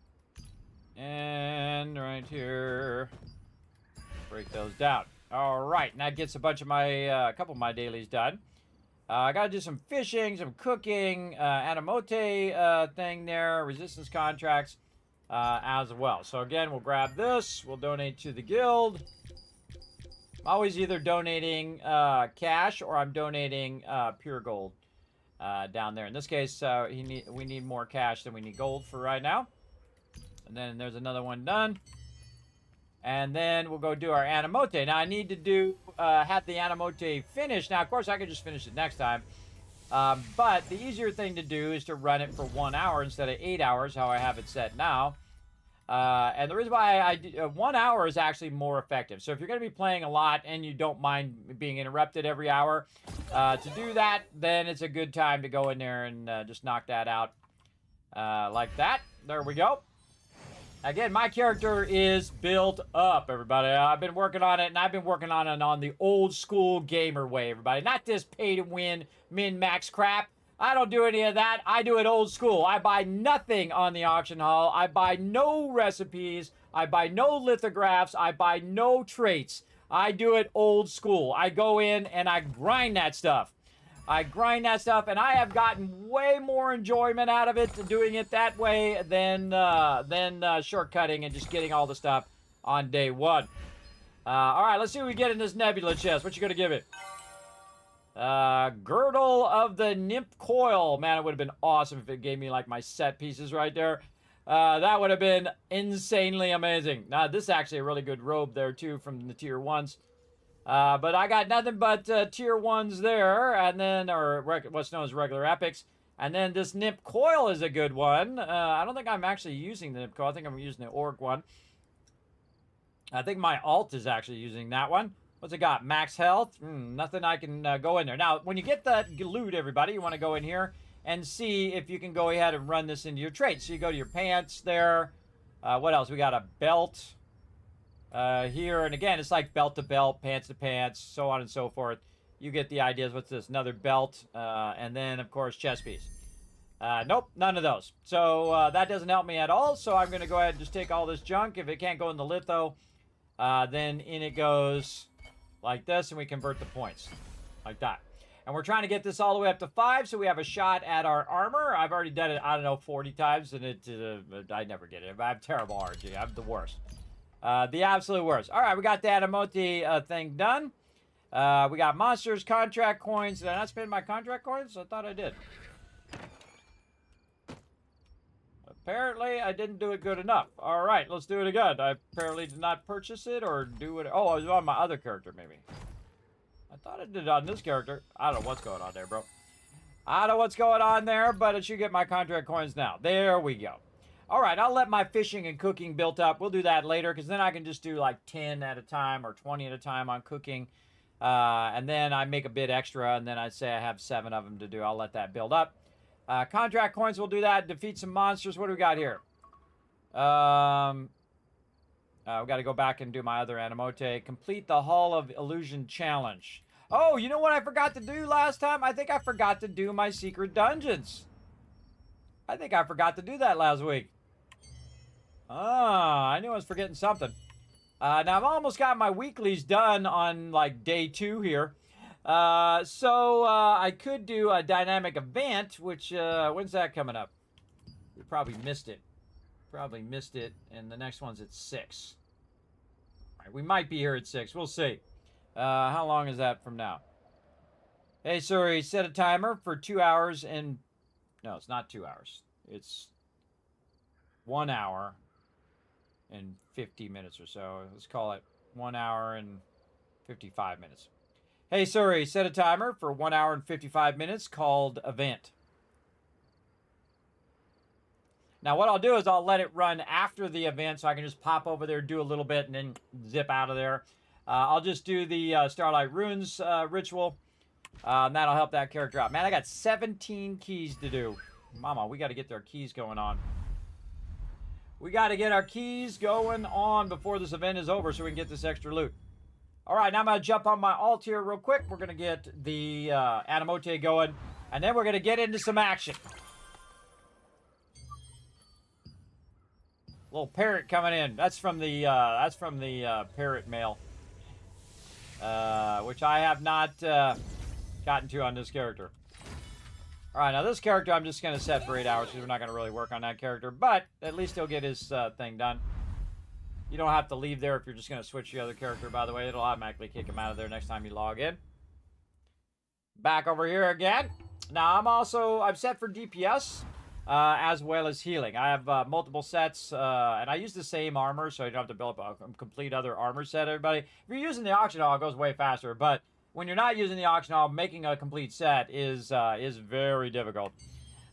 And right here. Break those down. All right, and that gets a bunch of my, a couple of my dailies done. I got to do some fishing, some cooking, Adamote thing there, resistance contracts as well. So again, we'll grab this. We'll donate to the guild. I'm always either donating cash or I'm donating pure gold down there. In this case, we need more cash than we need gold for right now. And then there's another one done. And then we'll go do our Adamote. Now, I need to have the Adamote finished. Now, of course, I could just finish it next time. But the easier thing to do is to run it for 1 hour instead of 8 hours, how I have it set now. And the reason why 1 hour is actually more effective. So if you're going to be playing a lot and you don't mind being interrupted every hour, to do that, then it's a good time to go in there and just knock that out like that. There we go. Again, my character is built up, everybody. I've been working on it, and I've been working on it on the old school gamer way, everybody. Not this pay-to-win, min-max crap. I don't do any of that. I do it old school. I buy nothing on the auction hall. I buy no recipes. I buy no lithographs. I buy no traits. I do it old school. I go in and I grind that stuff. I grind that stuff, and I have gotten way more enjoyment out of it doing it that way than shortcutting and just getting all the stuff on day one. All right, let's see what we get in this nebula chest. What you gonna give it? Girdle of the Nymph Coil. Man, it would have been awesome if it gave me like my set pieces right there. That would have been insanely amazing. Now, this is actually a really good robe there too from the tier 1s. But I got nothing but tier 1s there, and then, or what's known as regular epics. And then this Nymph Coil is a good one. I don't think I'm actually using the Nymph Coil. I think I'm using the Orc one. I think my alt is actually using that one. What's it got? Max health? Nothing I can go in there. Now, when you get that loot, everybody, you want to go in here and see if you can go ahead and run this into your traits. So you go to your pants there. What else? We got a belt. Here, and again, it's like belt to belt, pants to pants, so on and so forth. You get the ideas. What's this? Another belt, and then, of course, chest piece. Nope, none of those. So that doesn't help me at all, so I'm going to go ahead and just take all this junk. If it can't go in the litho, then in it goes like this, and we convert the points like that. And we're trying to get this all the way up to 5, so we have a shot at our armor. I've already done it, I don't know, 40 times, and I never get it. I have terrible RNG. I'm the worst. The absolute worst. All right, we got the Adamote thing done. We got monsters, contract coins. Did I not spend my contract coins? I thought I did. Apparently, I didn't do it good enough. All right, let's do it again. I apparently did not purchase it or do it. Oh, I was on my other character, maybe. I thought I did it on this character. I don't know what's going on there, bro. I don't know what's going on there, but it should get my contract coins now. There we go. All right, I'll let my fishing and cooking build up. We'll do that later, because then I can just do like 10 at a time or 20 at a time on cooking. And then I make a bit extra, and then I say I have 7 of them to do. I'll let that build up. Contract coins, we'll do that. Defeat some monsters. What do we got here? We got to go back and do my other Adamote. Complete the Hall of Illusion Challenge. Oh, you know what I forgot to do last time? I think I forgot to do my secret dungeons. I think I forgot to do that last week. Ah, I knew I was forgetting something. Now, I've almost got my weeklies done on, like, day 2 here. So I could do a dynamic event, which, when's that coming up? We probably missed it. Probably missed it, and the next one's at 6. All right, we might be here at 6. We'll see. How long is that from now? Hey, sorry, set a timer for 2 hours and... No, it's not 2 hours. It's 1 hour and 50 minutes or so. Let's call it 1 hour and 55 minutes. Hey, sorry, set a timer for 1 hour and 55 minutes called event. Now, what I'll do is I'll let it run after the event so I can just pop over there, do a little bit, and then zip out of there. I'll just do the Starlight Runes ritual. And that'll help that character out. Man, I got 17 keys to do. Mama, we got to get our keys going on. We got to get our keys going on before this event is over so we can get this extra loot. All right, now I'm going to jump on my alt here real quick. We're going to get the Adamote going, and then we're going to get into some action. Little parrot coming in. That's from the parrot mail, which I have not gotten to on this character. All right, now this character I'm just going to set for 8 hours because we're not going to really work on that character, but at least he'll get his thing done. You don't have to leave there if you're just going to switch the other character, by the way. It'll automatically kick him out of there next time you log in. Back over here again. Now, I'm set for DPS as well as healing. I have multiple sets, and I use the same armor, so you don't have to build up a complete other armor set, everybody. If you're using the auction hall, it goes way faster, but when you're not using the auction hall, making a complete set is very difficult.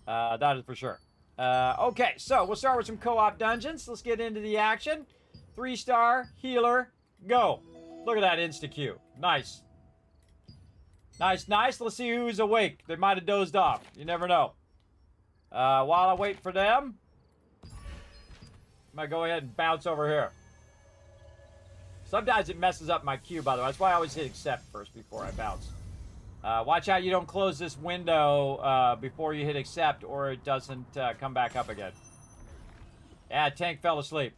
That is for sure. Okay, so we'll start with some co-op dungeons. Let's get into the action. 3-star, healer, go. Look at that insta-Q. Nice. Nice, nice. Let's see who's awake. They might have dozed off. You never know. While I wait for them, I'm going to go ahead and bounce over here. Sometimes it messes up my queue, by the way. That's why I always hit accept first before I bounce. Watch out you don't close this window before you hit accept, or it doesn't come back up again. Yeah, tank fell asleep.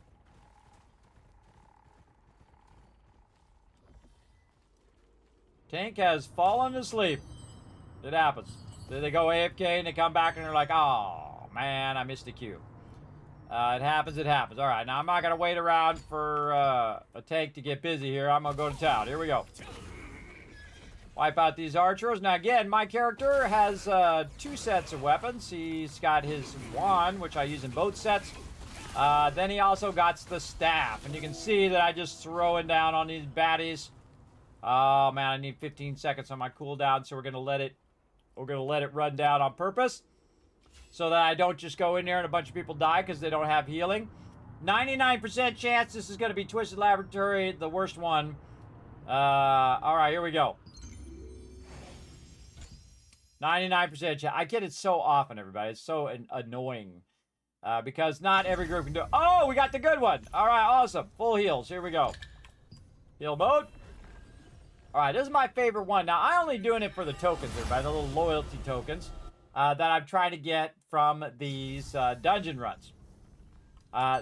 Tank has fallen asleep. It happens. They go AFK and they come back and they're like, oh, man, I missed a queue. It happens, it happens. All right, now I'm not going to wait around for a tank to get busy here. I'm going to go to town. Here we go. Wipe out these archers. Now, again, my character has 2 sets of weapons. He's got his wand, which I use in both sets. Then he also got the staff. And you can see that I just throwing down on these baddies. Oh, man, I need 15 seconds on my cooldown, so we're going to let it run down on purpose. So that I don't just go in there and a bunch of people die because they don't have healing. 99% chance this is going to be Twisted Laboratory, the worst one. All right, here we go. 99% chance. I get it so often, everybody. It's so annoying. Because not every group can do it. Oh, we got the good one. All right, awesome. Full heals. Here we go. Heal mode. All right, this is my favorite one. Now, I'm only doing it for the tokens, everybody. The little loyalty tokens. That I'm trying to get from these dungeon runs.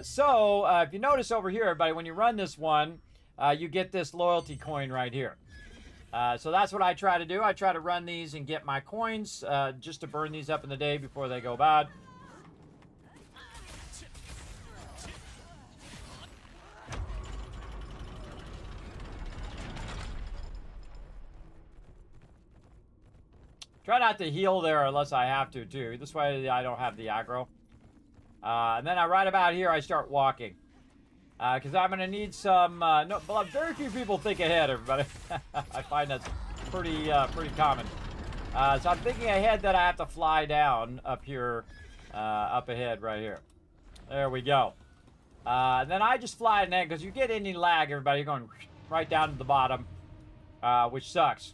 So, if you notice over here, everybody, when you run this one, you get this loyalty coin right here. So that's what I try to do. I try to run these and get my coins just to burn these up in the day before they go bad. Try not to heal there unless I have to, too. This way I don't have the aggro. And then right about here, I start walking. Because I'm going to need some... no, but very few people think ahead, everybody. I find that's pretty common. So I'm thinking ahead that I have to fly down up here, up ahead right here. There we go. Then I just fly in there because you get any lag, everybody. You're going right down to the bottom, which sucks.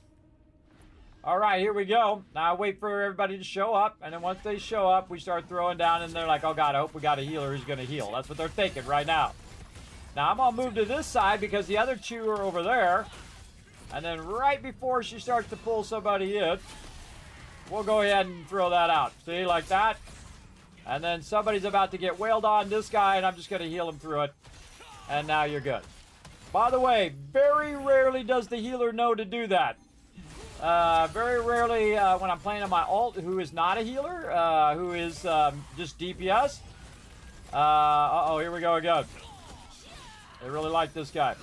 All right, here we go. Now I wait for everybody to show up, and then once they show up, we start throwing down, and they're like, oh, God, I hope we got a healer who's going to heal. That's what they're thinking right now. Now I'm going to move to this side because the other two are over there. And then right before she starts to pull somebody in, we'll go ahead and throw that out. See, like that. And then somebody's about to get wailed on, this guy, and I'm just going to heal him through it. And now you're good. By the way, very rarely does the healer know to do that. Very rarely when I'm playing on my alt, who is not a healer, who is just DPS. Uh-oh, here we go again. They really like this guy.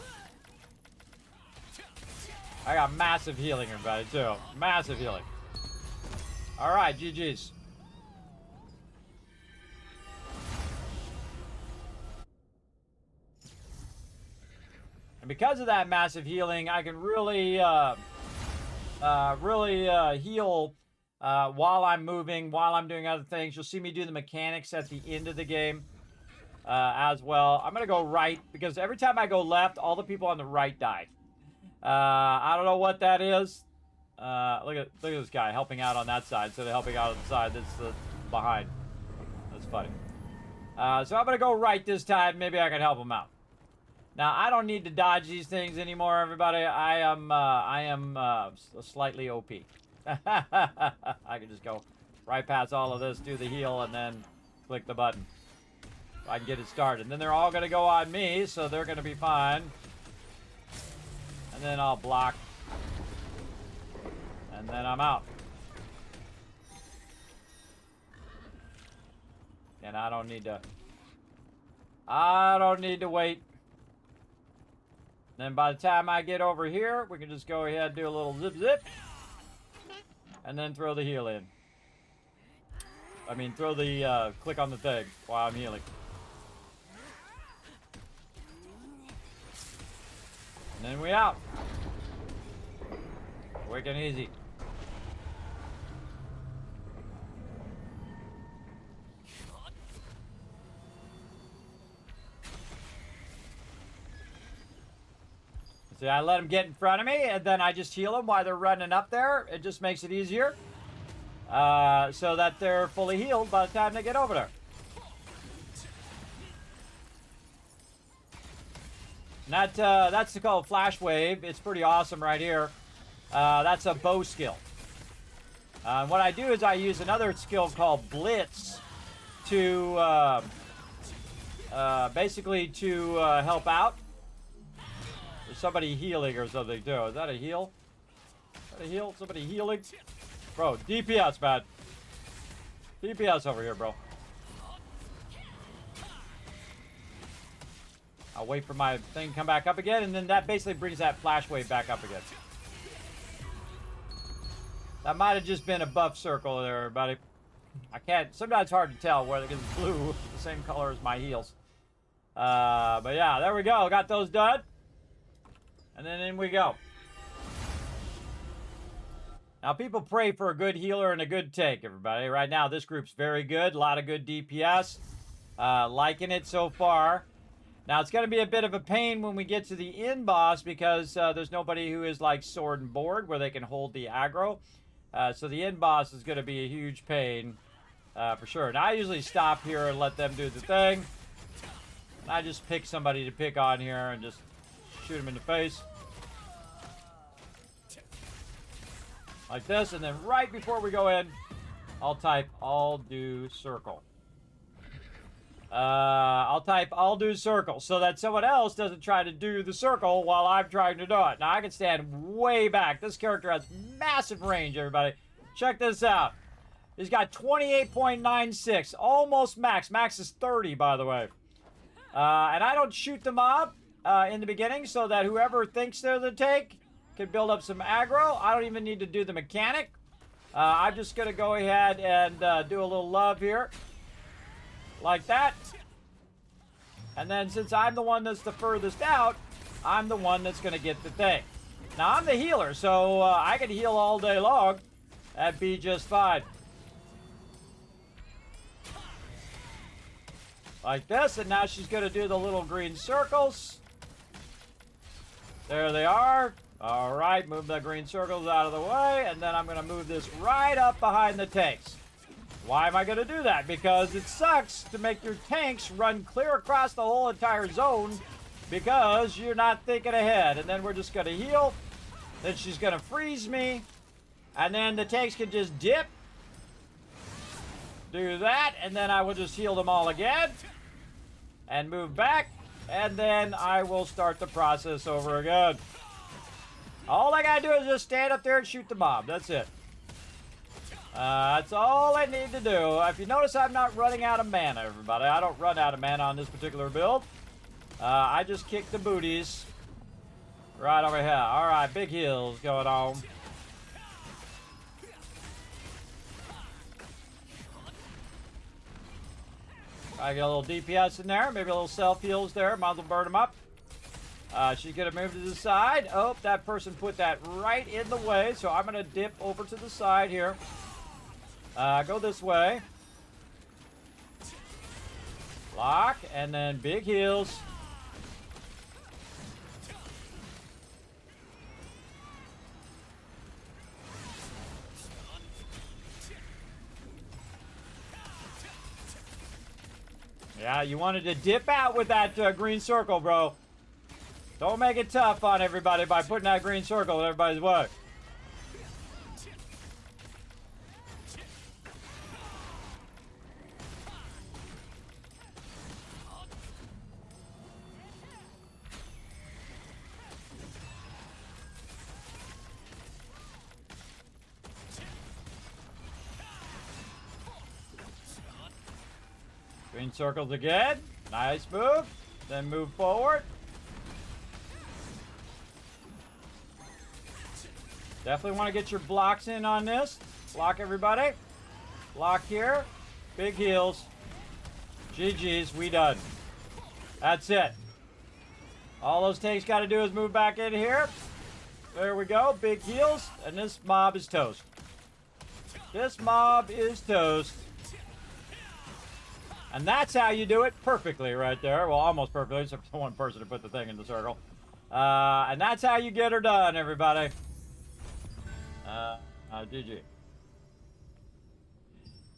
I got massive healing, everybody, too. Massive healing. All right, GG's. And because of that massive healing, I can really... heal while I'm moving, while I'm doing other things. You'll see me do the mechanics at the end of the game as well. I'm going to go right because every time I go left, all the people on the right die. I don't know what that is. Look at this guy helping out on that side instead of helping out on the side that's behind. That's funny. So I'm going to go right this time. Maybe I can help him out. Now, I don't need to dodge these things anymore, everybody. I am slightly OP. I can just go right past all of this, do the heal, and then click the button. I can get it started. And then they're all going to go on me, so they're going to be fine. And then I'll block. And then I'm out. And I don't need to wait. Then by the time I get over here, we can just go ahead and do a little zip zip. And then throw the heal in. I mean, throw the, click on the thing while I'm healing. And then we out. Quick and easy. See, I let them get in front of me, and then I just heal them while they're running up there. It just makes it easier. So that they're fully healed by the time they get over there. And that's called Flash Wave. It's pretty awesome right here. That's a bow skill. What I do is I use another skill called Blitz to basically to help out. There's somebody healing or something too. Is that a heal? Is that a heal? Somebody healing? Bro, DPS, man. DPS over here, bro. I'll wait for my thing to come back up again, and then that basically brings that flash wave back up again. That might have just been a buff circle there, everybody. I can't... Sometimes it's hard to tell whether it's blue, the same color as my heals. But yeah, there we go. Got those done. And then in we go. Now, people pray for a good healer and a good tank, everybody. Right now, this group's very good. A lot of good DPS. Liking it so far. Now, it's going to be a bit of a pain when we get to the end boss because there's nobody who is like sword and board where they can hold the aggro. So the end boss is going to be a huge pain for sure. Now, I usually stop here and let them do the thing. And I just pick somebody to pick on here and just shoot him in the face. Like this, and then right before we go in, I'll type I'll do circle. I'll type I'll do circle so that someone else doesn't try to do the circle while I'm trying to do it. Now I can stand way back. This character has massive range, everybody. Check this out. He's got 28.96, almost max. Max is 30, by the way. And I don't shoot the mob in the beginning so that whoever thinks they're the tank can build up some aggro. I don't even need to do the mechanic. I'm just going to go ahead and do a little love here. Like that. And then since I'm the one that's the furthest out, I'm the one that's going to get the thing. Now, I'm the healer, so I can heal all day long. That'd be just fine. Like this, and now she's going to do the little green circles. There they are. All right, move the green circles out of the way, and then I'm going to move this right up behind the tanks. Why am I going to do that? Because it sucks to make your tanks run clear across the whole entire zone because you're not thinking ahead. And then we're just going to heal. Then she's going to freeze me. And then the tanks can just dip. Do that, and then I will just heal them all again. And move back. And then I will start the process over again. All I gotta do is just stand up there and shoot the mob. That's it. That's all I need to do. If you notice, I'm not running out of mana, everybody. I don't run out of mana on this particular build. I just kick the booties right over here. All right, big heals going on. I get a little DPS in there, maybe a little self heals there. Might as well burn them up. She's gonna move to the side. Oh, that person put that right in the way, so I'm gonna dip over to the side here. Go this way. Lock, and then big heals. Yeah, you wanted to dip out with that green circle, bro. Don't make it tough on everybody by putting that green circle in everybody's way. Green circles again. Nice move. Then move forward. Definitely want to get your blocks in on this. Block everybody. Block here. Big heals. GG's. We done. That's it. All those tanks got to do is move back in here. There we go. Big heals. And this mob is toast. This mob is toast. And that's how you do it perfectly right there. Well, almost perfectly, except for one person to put the thing in the circle. And that's how you get her done, everybody. GG.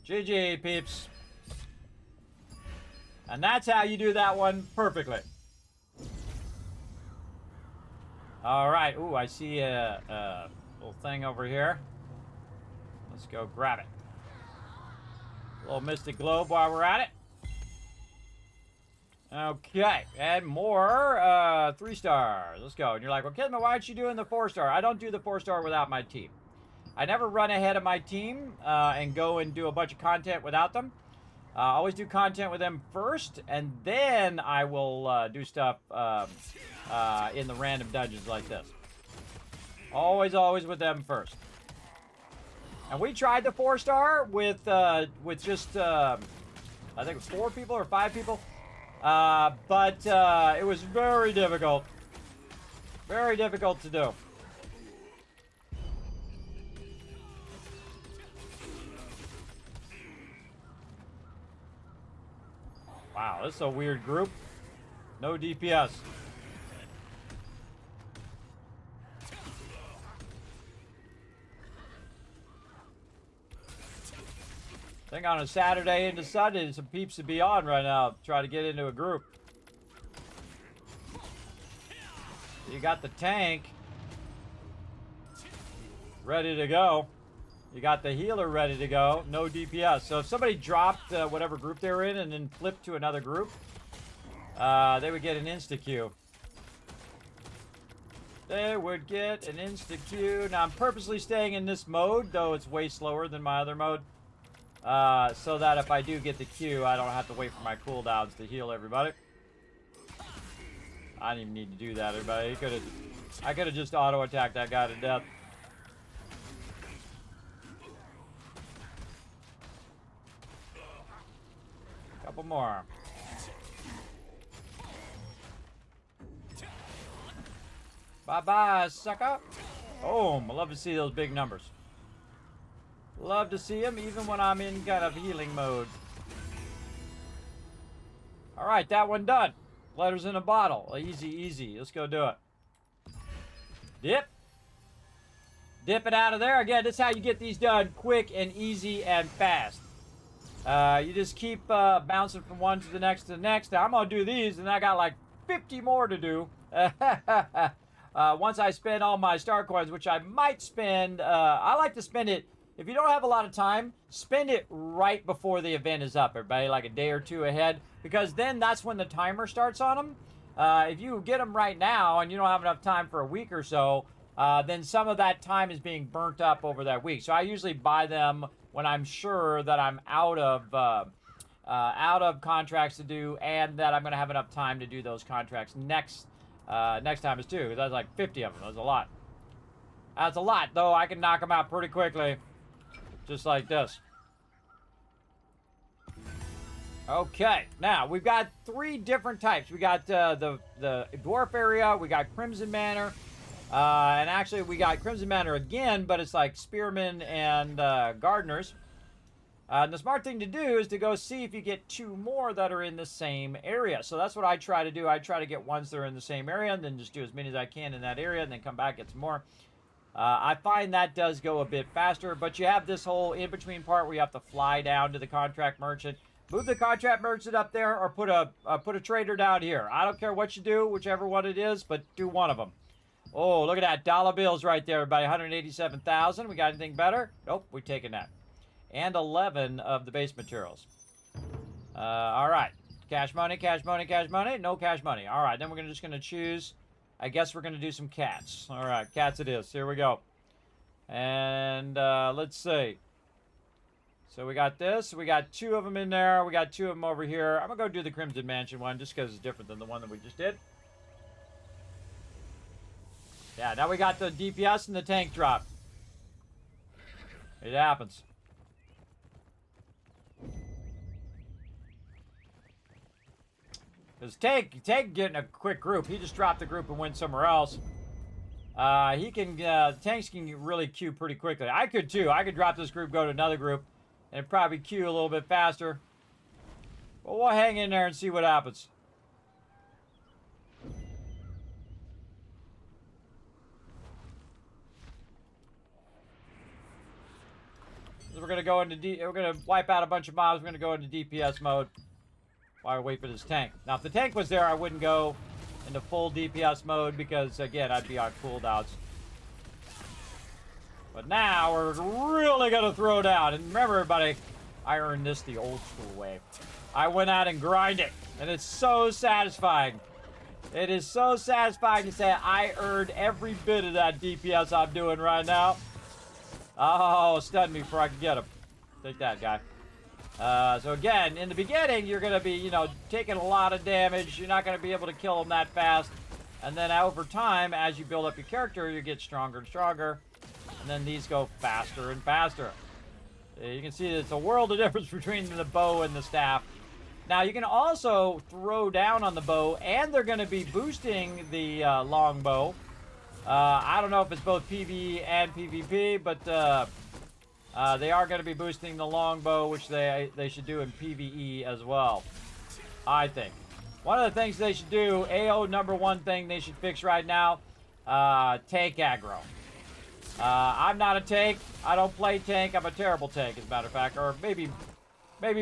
GG, peeps. And that's how you do that one perfectly. All right. Ooh, I see a little thing over here. Let's go grab it. A little Mystic Globe while we're at it. Okay, and more 3 stars. Let's go. And you're like, well, Kismet, why aren't you doing the 4-star? I don't do the 4-star without my team. I never run ahead of my team and go and do a bunch of content without them. I always do content with them first, and then I will do stuff in the random dungeons like this. Always with them first. And we tried the 4-star with just I think it was 4 people or 5 people. But it was very difficult. Very difficult to do. Wow, this is a weird group. No DPS. I think on a Saturday into Sunday, some peeps to be on right now. Try to get into a group. You got the tank ready to go. You got the healer ready to go. No DPS. So if somebody dropped whatever group they were in and then flipped to another group, they would get an insta-queue. They would get an insta-queue. Now I'm purposely staying in this mode, though it's way slower than my other mode. So that if I do get the queue, I don't have to wait for my cooldowns to heal everybody. I didn't even need to do that, everybody. I could have just auto-attacked that guy to death. couple more. Bye-bye, sucker. Oh, I love to see those big numbers. Love to see them even when I'm in kind of healing mode. All right, that one done. Letters in a bottle. Easy, easy. Let's go do it. Dip. Dip it out of there. Again, this is how you get these done quick and easy and fast. You just keep bouncing from one to the next to the next. Now, I'm going to do these, and I got like 50 more to do. Once I spend all my star coins, which I might spend, I like to spend it, if you don't have a lot of time, spend it right before the event is up, everybody, like a day or two ahead, because then that's when the timer starts on them. If you get them right now and you don't have enough time for a week or so, then some of that time is being burnt up over that week. So I usually buy them when I'm sure that I'm out of contracts to do, and that I'm going to have enough time to do those contracts next time is too. Because that's like 50 of them. That's a lot. That's a lot, though. I can knock them out pretty quickly, just like this. Okay, now we've got 3 different types. We got the dwarf area. We got Crimson Manor. And actually, we got Crimson Manor again, but it's like spearmen and gardeners. And the smart thing to do is to go see if you get 2 more that are in the same area. So that's what I try to do. I try to get ones that are in the same area, and then just do as many as I can in that area, and then come back, get some more. I find that does go a bit faster, but you have this whole in-between part where you have to fly down to the contract merchant, move the contract merchant up there, or put a trader down here. I don't care what you do, whichever one it is, but do one of them. Oh, look at that. Dollar bills right there, everybody. 187,000. We got anything better? Nope, we're taking that. And 11 of the base materials. All right. Cash money, cash money, cash money. No cash money. All right, then we're just going to choose. I guess we're going to do some cats. All right, cats it is. Here we go. And let's see. So we got this. We got 2 of them in there. We got 2 of them over here. I'm going to go do the Crimson Mansion one just because it's different than the one that we just did. Yeah, now we got the DPS and the tank drop. It happens. Because tank getting a quick group. He just dropped the group and went somewhere else. Tanks can really queue pretty quickly. I could too. I could drop this group, go to another group, and probably queue a little bit faster. But we'll hang in there and see what happens. We're gonna go into we're gonna wipe out a bunch of mobs. We're gonna go into DPS mode while we wait for this tank. Now, if the tank was there, I wouldn't go into full DPS mode because, again, I'd be on cooldowns. But now we're really gonna throw down. And remember, everybody, I earned this the old school way. I went out and grinded, and it's so satisfying. It is so satisfying to say I earned every bit of that DPS I'm doing right now. Oh, stun me before I can get him. Take that, guy. So again, in the beginning, you're going to be, taking a lot of damage. You're not going to be able to kill them that fast. And then over time, as you build up your character, you get stronger and stronger. And then these go faster and faster. You can see it's a world of difference between the bow and the staff. Now, you can also throw down on the bow, and they're going to be boosting the longbow. I don't know if it's both PvE and PvP, but they are going to be boosting the longbow, which they should do in PvE as well, I think. One of the things they should do, AO #1 thing they should fix right now, tank aggro. I'm not a tank. I don't play tank. I'm a terrible tank, as a matter of fact, or maybe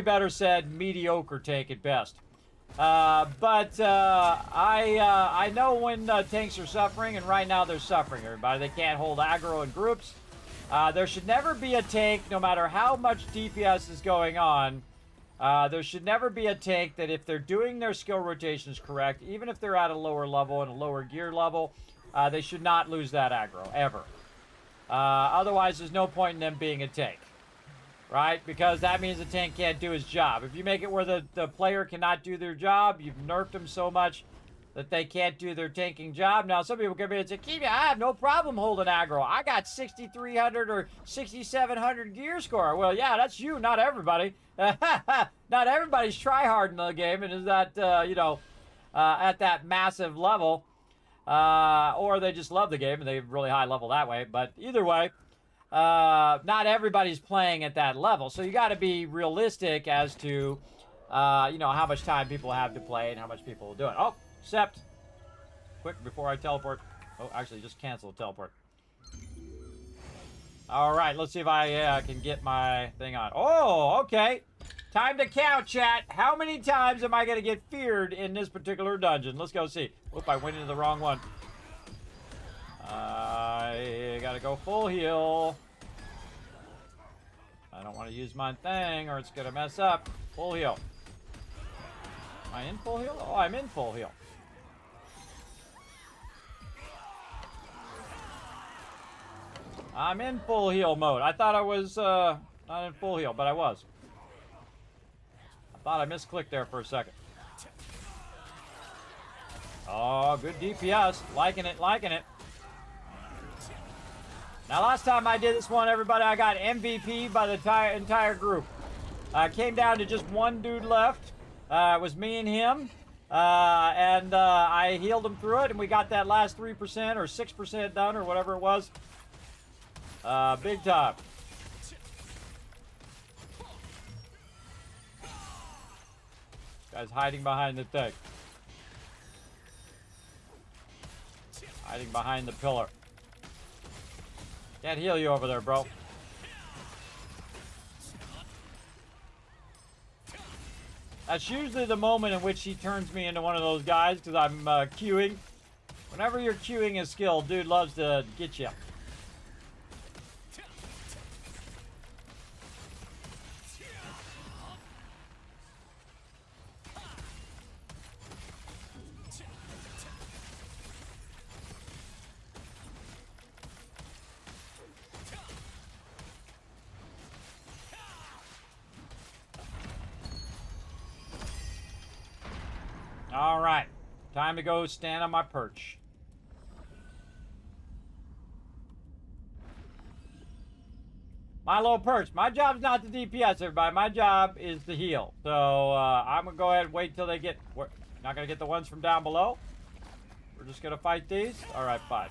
better said, mediocre tank at best. I know when tanks are suffering, and right now they're suffering, everybody. They can't hold aggro in groups. There should never be a tank, no matter how much DPS is going on, there should never be a tank that if they're doing their skill rotations correct, even if they're at a lower level and a lower gear level, they should not lose that aggro, ever. Otherwise, there's no point in them being a tank. Right? Because that means the tank can't do his job. If you make it where the player cannot do their job, you've nerfed them so much that they can't do their tanking job. Now, some people come in and say, Keep, I have no problem holding aggro. I got 6,300 or 6,700 gear score. Well, yeah, that's you, not everybody. Not everybody's try-hard in the game and is that, at that massive level. Or they just love the game and they really high level that way. But either way, not everybody's playing at that level. So you got to be realistic as to, how much time people have to play and how much people will do it. Oh, Sept. Quick, before I teleport. Oh, actually, just cancel the teleport. All right, let's see if I can get my thing on. Oh, okay. Time to count, chat. How many times am I going to get feared in this particular dungeon? Let's go see. Oop, I went into the wrong one. I got to go full heal. I don't want to use my thing or it's going to mess up. Full heal. Am I in full heal? Oh, I'm in full heal. I'm in full heal mode. I thought I was not in full heal, but I was. I thought I misclicked there for a second. Oh, good DPS. Liking it, liking it. Now, last time I did this one, everybody, I got MVP by the entire group. Came down to just one dude left. It was me and him. And I healed him through it, and we got that last 3% or 6% done, or whatever it was. Big time. Guy's hiding behind the thing. Hiding behind the pillar. Can't heal you over there, bro. That's usually the moment in which he turns me into one of those guys, because I'm queuing. Whenever you're queuing a skill, dude loves to get you. All right, time to go stand on my perch. My little perch. My job's not the DPS, everybody. My job is to heal. So I'm gonna go ahead and wait till they get. We're not gonna get the ones from down below. We're just gonna fight these. All right, fine.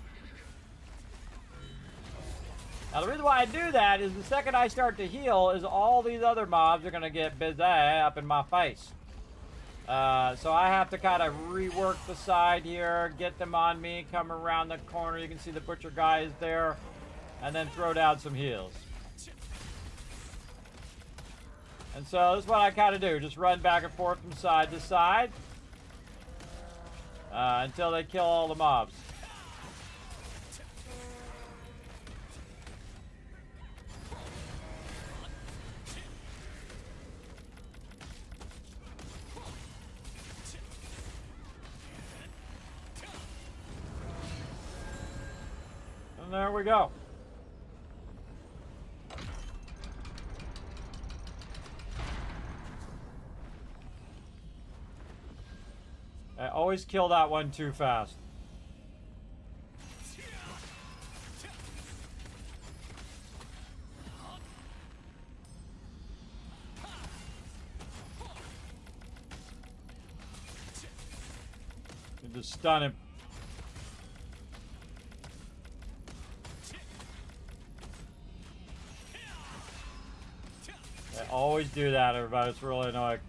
Now the reason why I do that is the second I start to heal, is all these other mobs are gonna get busy up in my face. So I have to kind of rework the side here, get them on me, come around the corner. You can see the butcher guy is there, and then throw down some heals. And so this is what I kind of do, just run back and forth from side to side until they kill all the mobs. And there we go. I always kill that one too fast. You just stun him. I always do that, everybody. It's really annoying.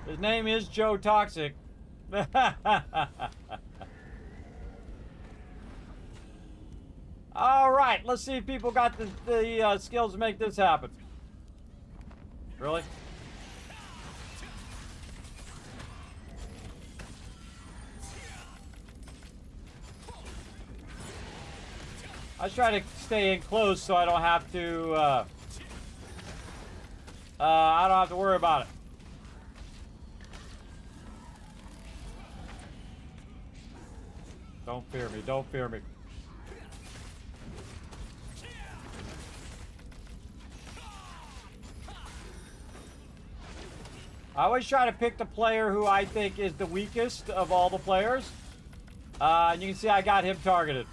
His name is Joe Toxic. All right, let's see if people got the skills to make this happen. Really? I try to stay in close so I don't have to. I don't have to worry about it. Don't fear me. Don't fear me. I always try to pick the player who I think is the weakest of all the players. And you can see I got him targeted.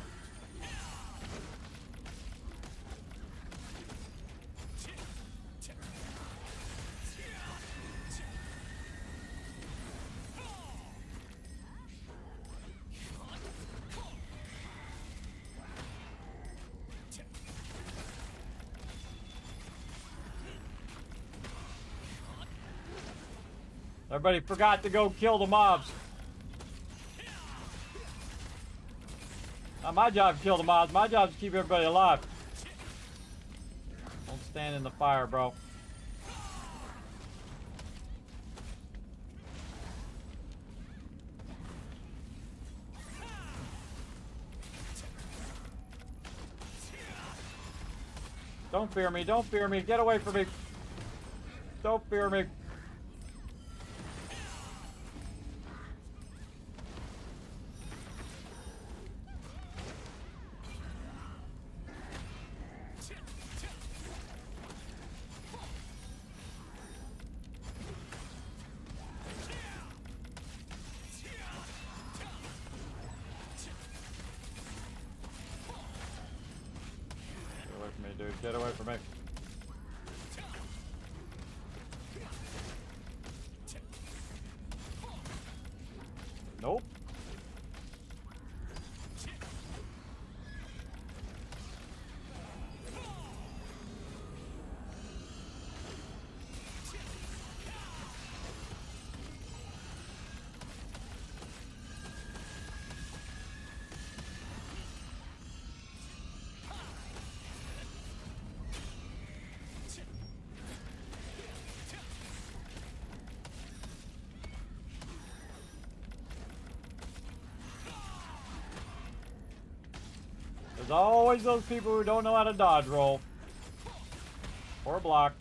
Everybody forgot to go kill the mobs. Not my job to kill the mobs. My job is to keep everybody alive. Don't stand in the fire, bro. Don't fear me. Don't fear me. Get away from me. Don't fear me. Dude, get away from me. Nope. There's always those people who don't know how to dodge roll. Or block.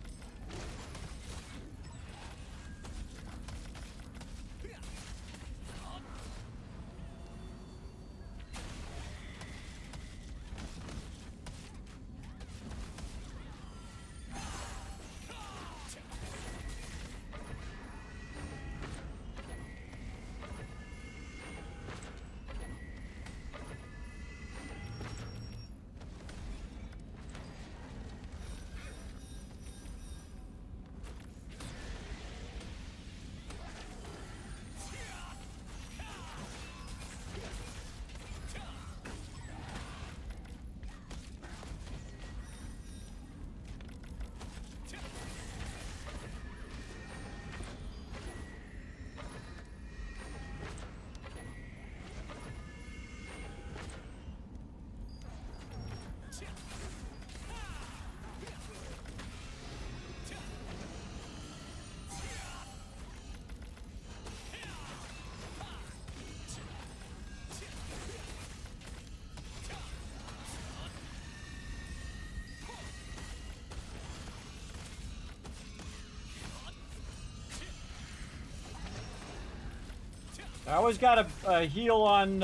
I always got a heal on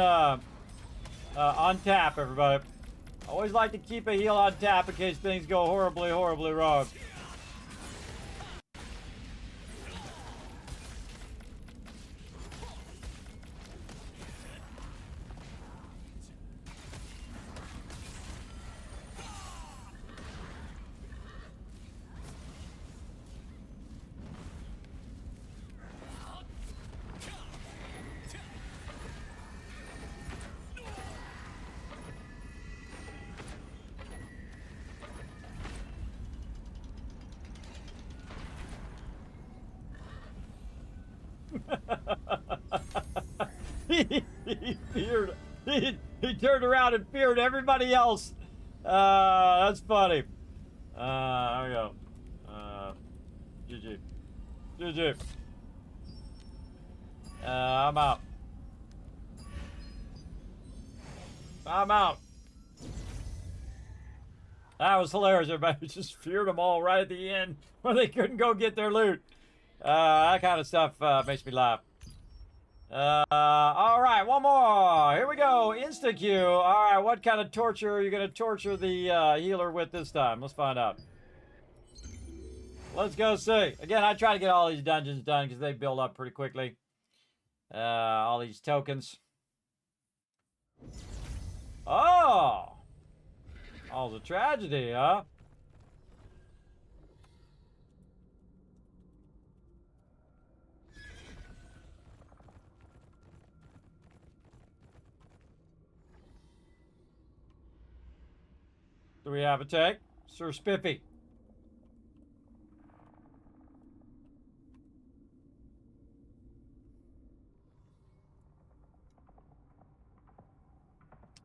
tap, everybody. I always like to keep a heal on tap in case things go horribly, horribly wrong. he turned around and feared everybody else. That's funny. There we go. GG. GG. I'm out. I'm out. That was hilarious. Everybody just feared them all right at the end where they couldn't go get their loot. That kind of stuff makes me laugh. All right, one more. Here we go. Insta Q. All right, what kind of torture are you going to torture the healer with this time? Let's find out. Let's go see. Again, I try to get all these dungeons done because they build up pretty quickly. All these tokens. Oh! Oh, the tragedy, huh? Do we have a take? Sir Spiffy.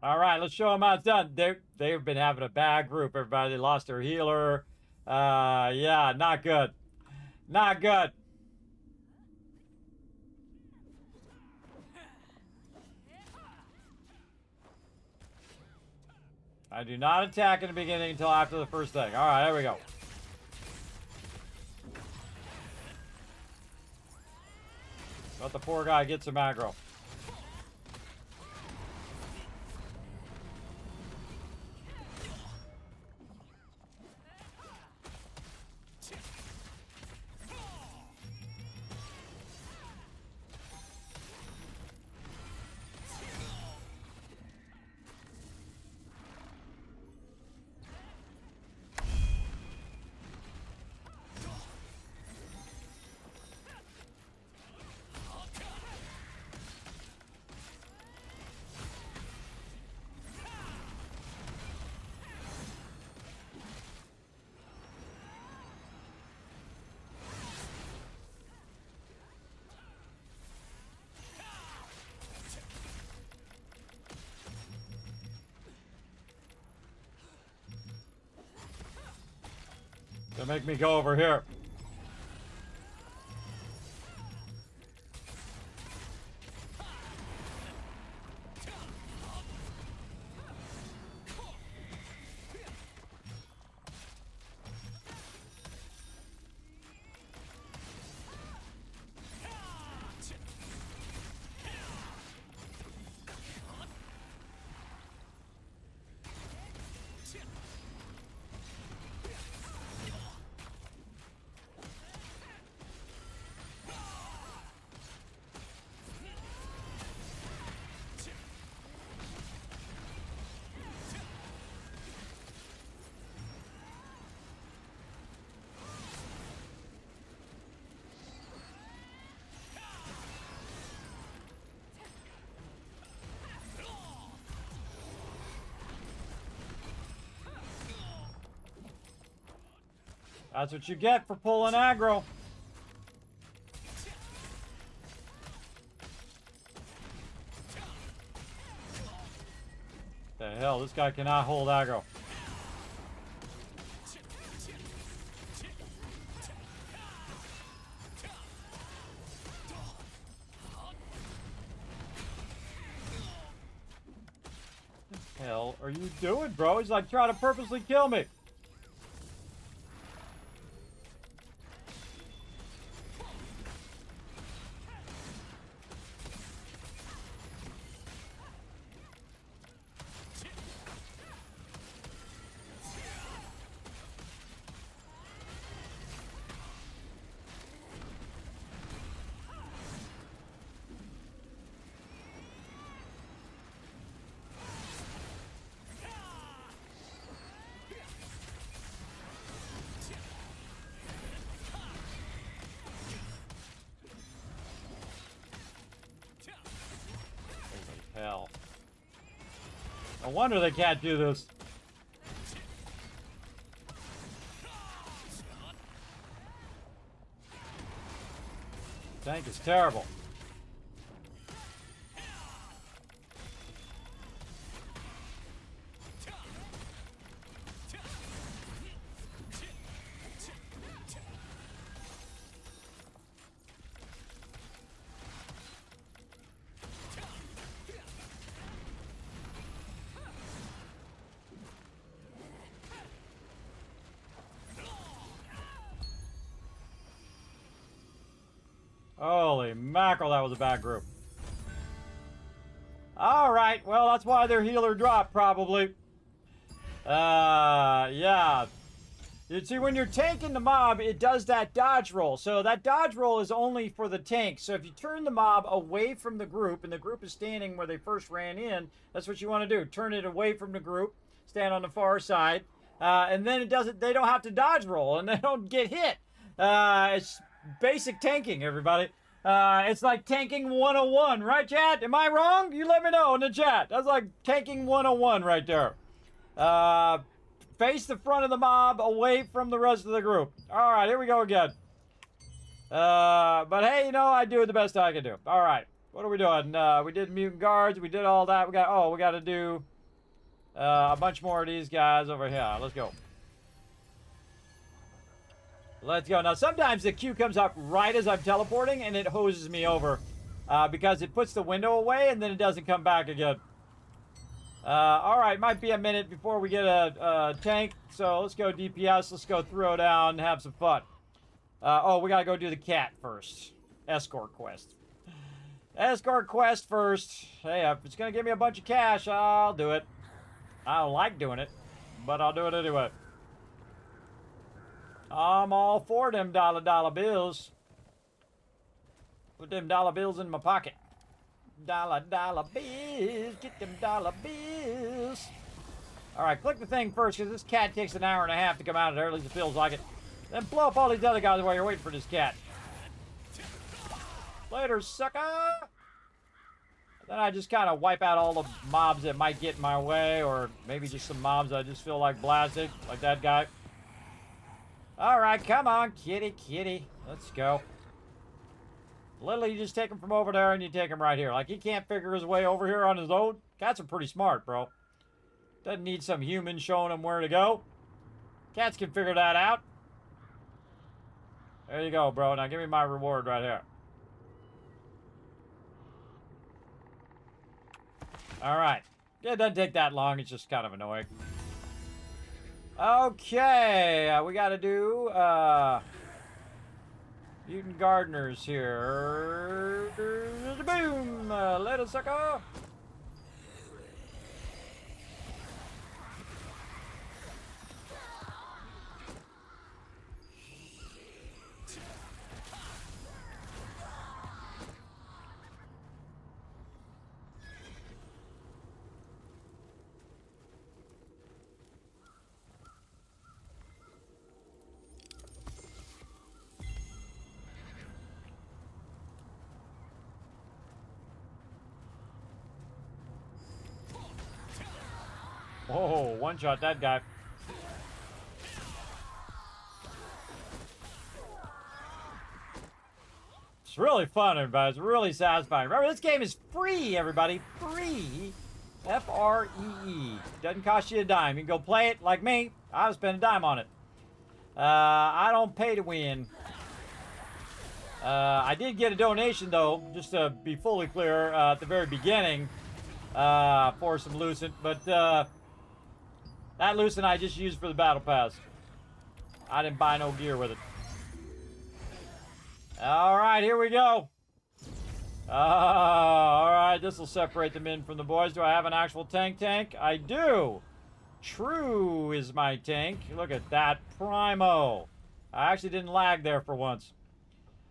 All right, let's show them how it's done. They've been having a bad group. Everybody lost their healer. Yeah, not good. Not good. I do not attack in the beginning until after the first thing. All right, there we go. Let the poor guy get some aggro. Don't make me go over here. That's what you get for pulling aggro. The hell, this guy cannot hold aggro. What the hell are you doing, bro? He's like trying to purposely kill me. Hell. No wonder they can't do this. Tank is terrible. Holy mackerel, that was a bad group. Alright, well, that's why their healer dropped, probably. Yeah. You see, when you're tanking the mob, it does that dodge roll. So that dodge roll is only for the tank. So if you turn the mob away from the group, and the group is standing where they first ran in, that's what you want to do. Turn it away from the group, stand on the far side, and then it doesn't. They don't have to dodge roll, and they don't get hit. It's basic tanking, everybody. It's like tanking 101, right, chat? Am I wrong? You let me know in the chat. That's like tanking 101 right there. Face the front of the mob, away from the rest of the group. All right, here we go again. But hey, you know, I do the best I can do. All right, what are we doing? We did mutant guards. We did all that. We got to do a bunch more of these guys over here. Let's go. Let's go. Now, sometimes the queue comes up right as I'm teleporting, and it hoses me over because it puts the window away, and then it doesn't come back again. All right, might be a minute before we get a tank, so let's go DPS. Let's go throw down and have some fun. Oh, we got to go do the cat first. Escort quest. Escort quest first. Hey, if it's going to give me a bunch of cash, I'll do it. I don't like doing it, but I'll do it anyway. I'm all for them dollar bills. Put them dollar bills in my pocket. Dollar bills. Get them dollar bills. All right, click the thing first, because this cat takes an hour and a half to come out of there. At least it feels like it. Then blow up all these other guys while you're waiting for this cat. Later, sucker. Then I just kind of wipe out all the mobs that might get in my way, or maybe just some mobs I just feel like blasting, like that guy. All right, come on, kitty. Let's go. Literally, you just take him from over there and you take him right here. Like, he can't figure his way over here on his own. Cats are pretty smart, bro. Doesn't need some human showing him where to go. Cats can figure that out. There you go, bro. Now give me my reward right here. All right. It doesn't take that long. It's just kind of annoying. Okay. We got to do mutant gardeners here. Boom. Little sucker. Oh, one shot that guy. It's really fun, everybody. It's really satisfying. Remember, this game is free, everybody. Free. F-R-E-E. Doesn't cost you a dime. You can go play it like me. I'll spend a dime on it. I don't pay to win. I did get a donation, though, just to be fully clear, at the very beginning for some Lucent. But that Lucent I just used for the battle pass. I didn't buy no gear with it. All right, here we go. All right, this will separate the men from the boys. Do I have an actual tank? I do. True is my tank. Look at that. Primo. I actually didn't lag there for once.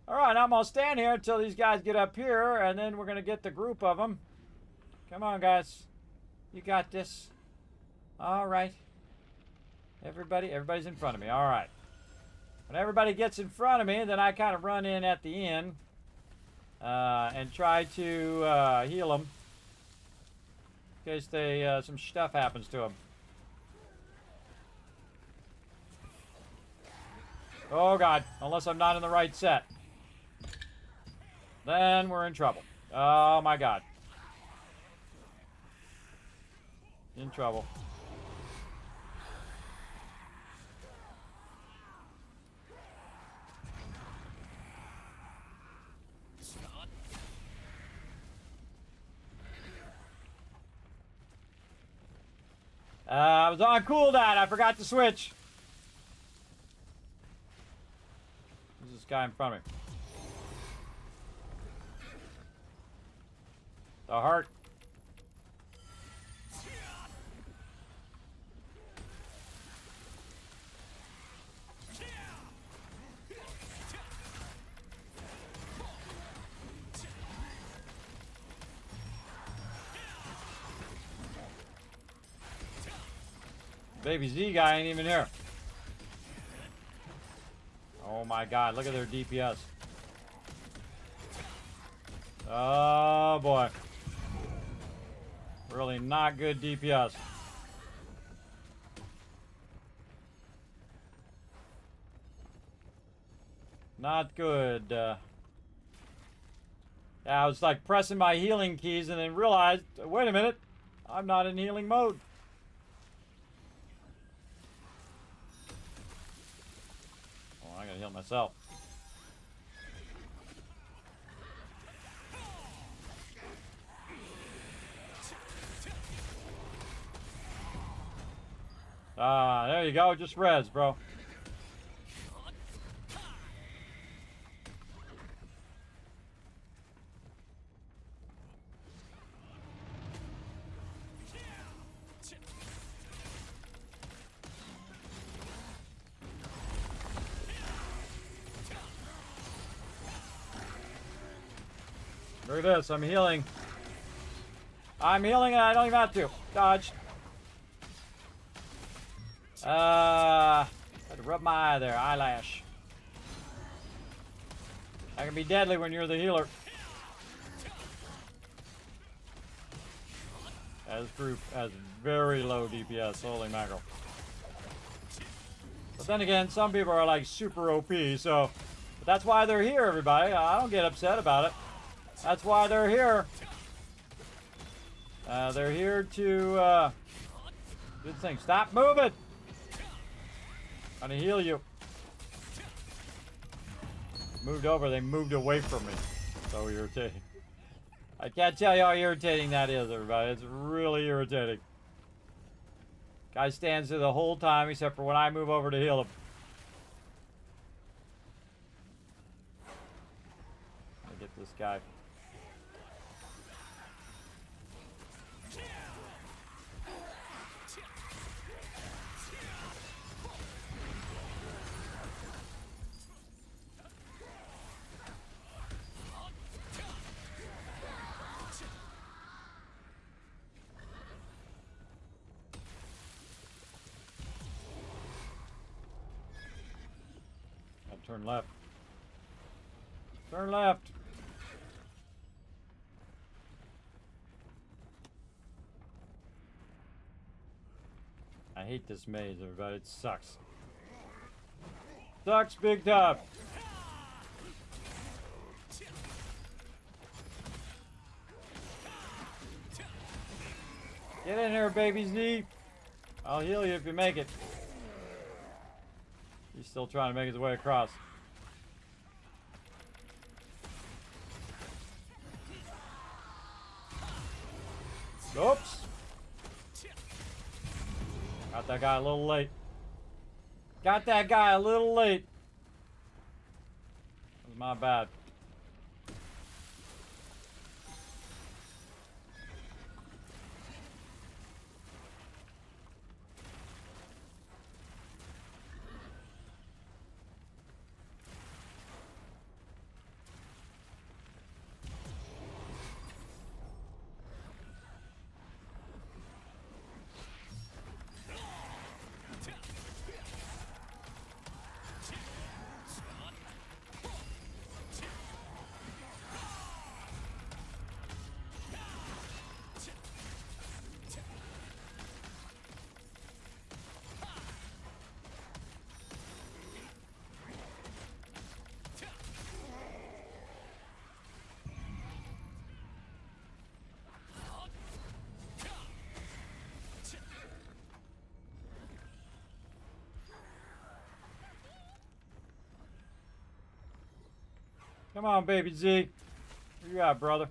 All right, I'm going to stand here until these guys get up here, and then we're going to get the group of them. Come on, guys. You got this. All right. Everybody's in front of me. All right. When everybody gets in front of me, then I kind of run in at the end and try to heal them in case they some stuff happens to them. Oh, God. Unless I'm not in the right set. Then we're in trouble. Oh, my God. In trouble. I was on cooldown. I forgot to switch. There's this guy in front of me. The heart. Baby Z guy ain't even here. Oh my god, look at their DPS. Oh boy. Really not good DPS. Not good. Yeah, I was like pressing my healing keys and then realized, wait a minute, I'm not in healing mode. Oh, I gotta heal myself. Ah, there you go. Just res, bro. Look at this. I'm healing. I'm healing and I don't even have to. Dodge. I had to rub my eye there. Eyelash. That can be deadly when you're the healer. This group has very low DPS. Holy mackerel. But then again, some people are like super OP, so but that's why they're here, everybody. I don't get upset about it. That's why they're here. They're here to do the thing. Stop moving! I'm gonna heal you. Moved over, they moved away from me. So irritating. I can't tell you how irritating that is, everybody. It's really irritating. Guy stands there the whole time except for when I move over to heal him. Let me get this guy. Turn left. Turn left. I hate this maze, everybody. It sucks. Sucks big time. Get in here, baby Z. I'll heal you if you make it. He's still trying to make his way across. Oops. Got that guy a little late. Got that guy a little late. That was my bad. Come on, baby Z. Where you at, brother?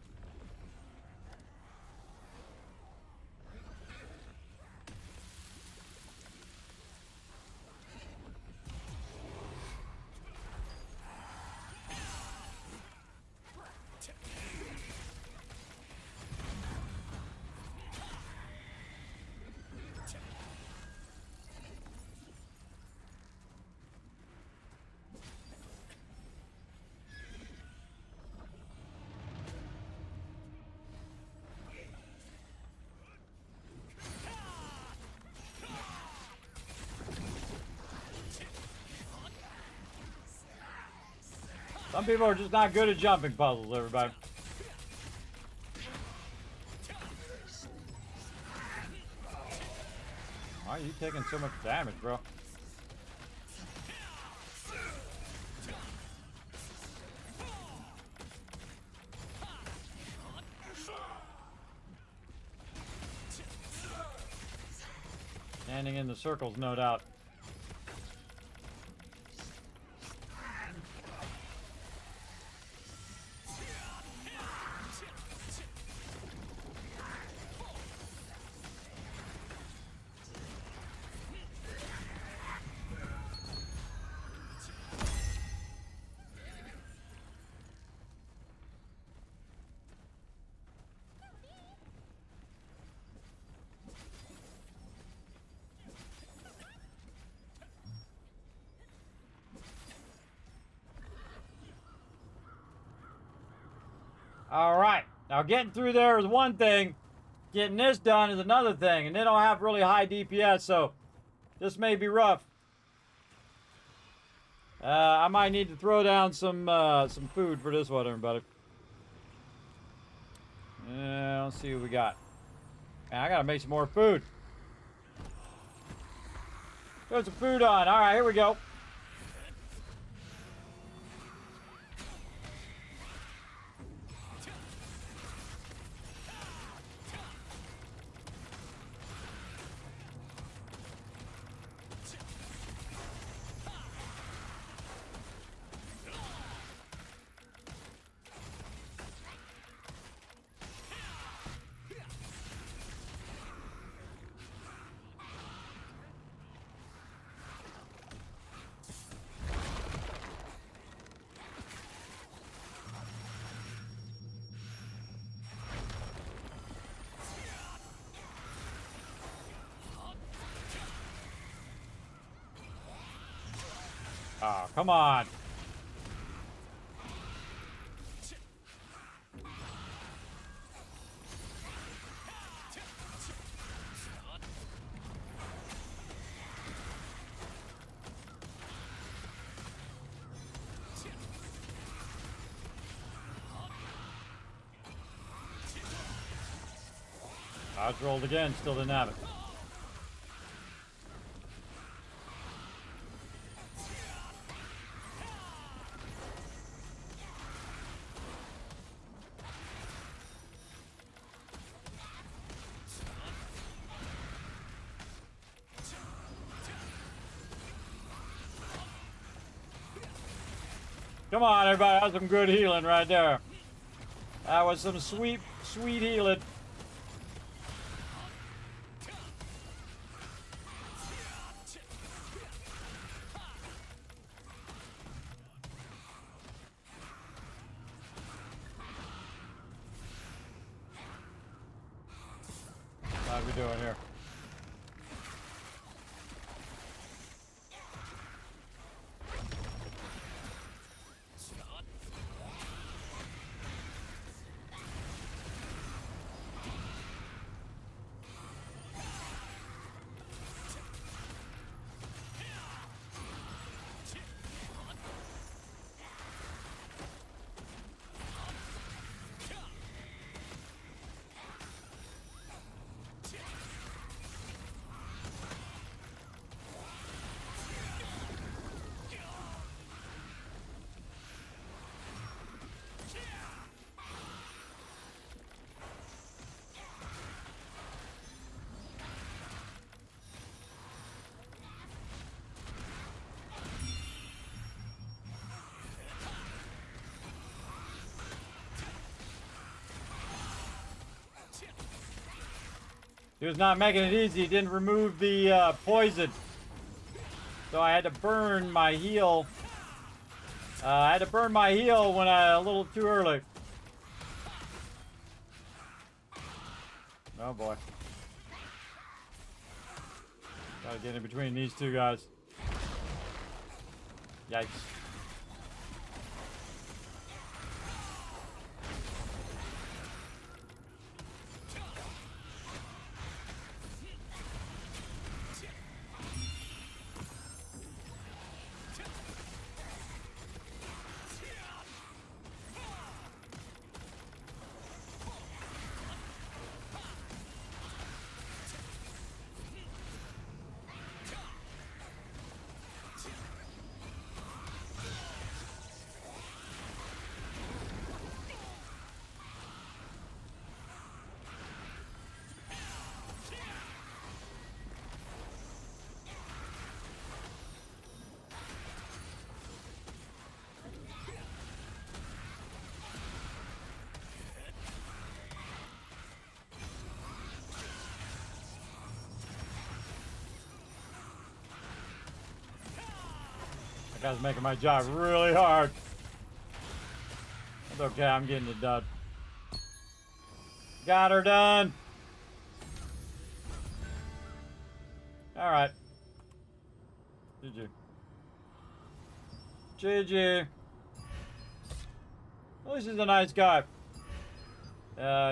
Some people are just not good at jumping puzzles, everybody. Why are you taking so much damage, bro? Standing in the circles, no doubt. All right, now getting through there is one thing, getting this done is another thing, and they don't have really high DPS, so this may be rough. I might need to throw down some food for this one, everybody. Let's see what we got. Man, I gotta make some more food. Throw some food on. All right, here we go. Oh, come on. Dodge rolled again, still didn't have it. Come on, everybody. That was some good healing right there. That was some sweet, sweet healing. How are we doing here? He was not making it easy. He didn't remove the poison. So I had to burn my heal. I had to burn my heal when a little too early. Oh boy. Gotta get in between these two guys. Yikes. Guy's making my job really hard. That's okay, I'm getting it done. Got her done. Alright. GG. GG. Well, this is a nice guy.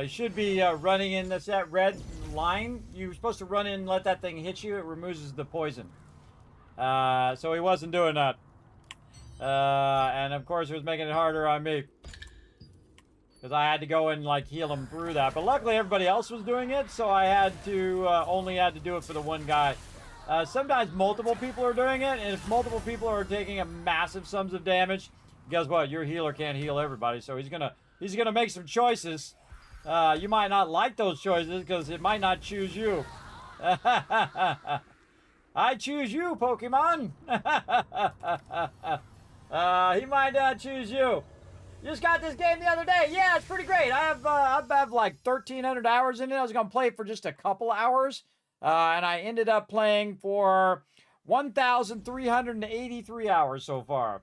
He should be running in that red line. You're supposed to run in and let that thing hit you. It removes the poison. So he wasn't doing that. And of course it was making it harder on me. Because I had to go and like heal him through that. But luckily everybody else was doing it, so I had to only had to do it for the one guy. Sometimes multiple people are doing it, and if multiple people are taking a massive sums of damage, guess what? Your healer can't heal everybody, so he's gonna make some choices. You might not like those choices because it might not choose you. I choose you, Pokemon. He might not choose you. Just got this game the other day. Yeah, it's pretty great. I have like 1,300 hours in it. I was gonna play for just a couple hours, and I ended up playing for 1,383 hours so far.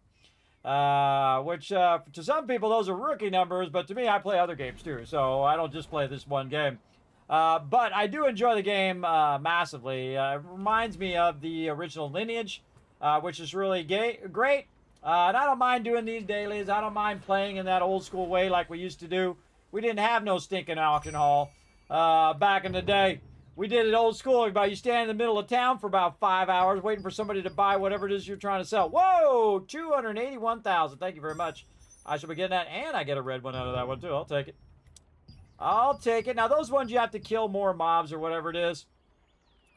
Which to some people those are rookie numbers, but to me I play other games too, so I don't just play this one game. But I do enjoy the game massively. It reminds me of the original Lineage, which is really great. And I don't mind doing these dailies. I don't mind playing in that old school way like we used to do. We didn't have no stinking auction hall back in the day. We did it old school. You stand in the middle of town for about 5 hours waiting for somebody to buy whatever it is you're trying to sell. Whoa! 281,000. Thank you very much. I should be getting that, and I get a red one out of that one too. I'll take it. I'll take it. Now, those ones you have to kill more mobs or whatever it is.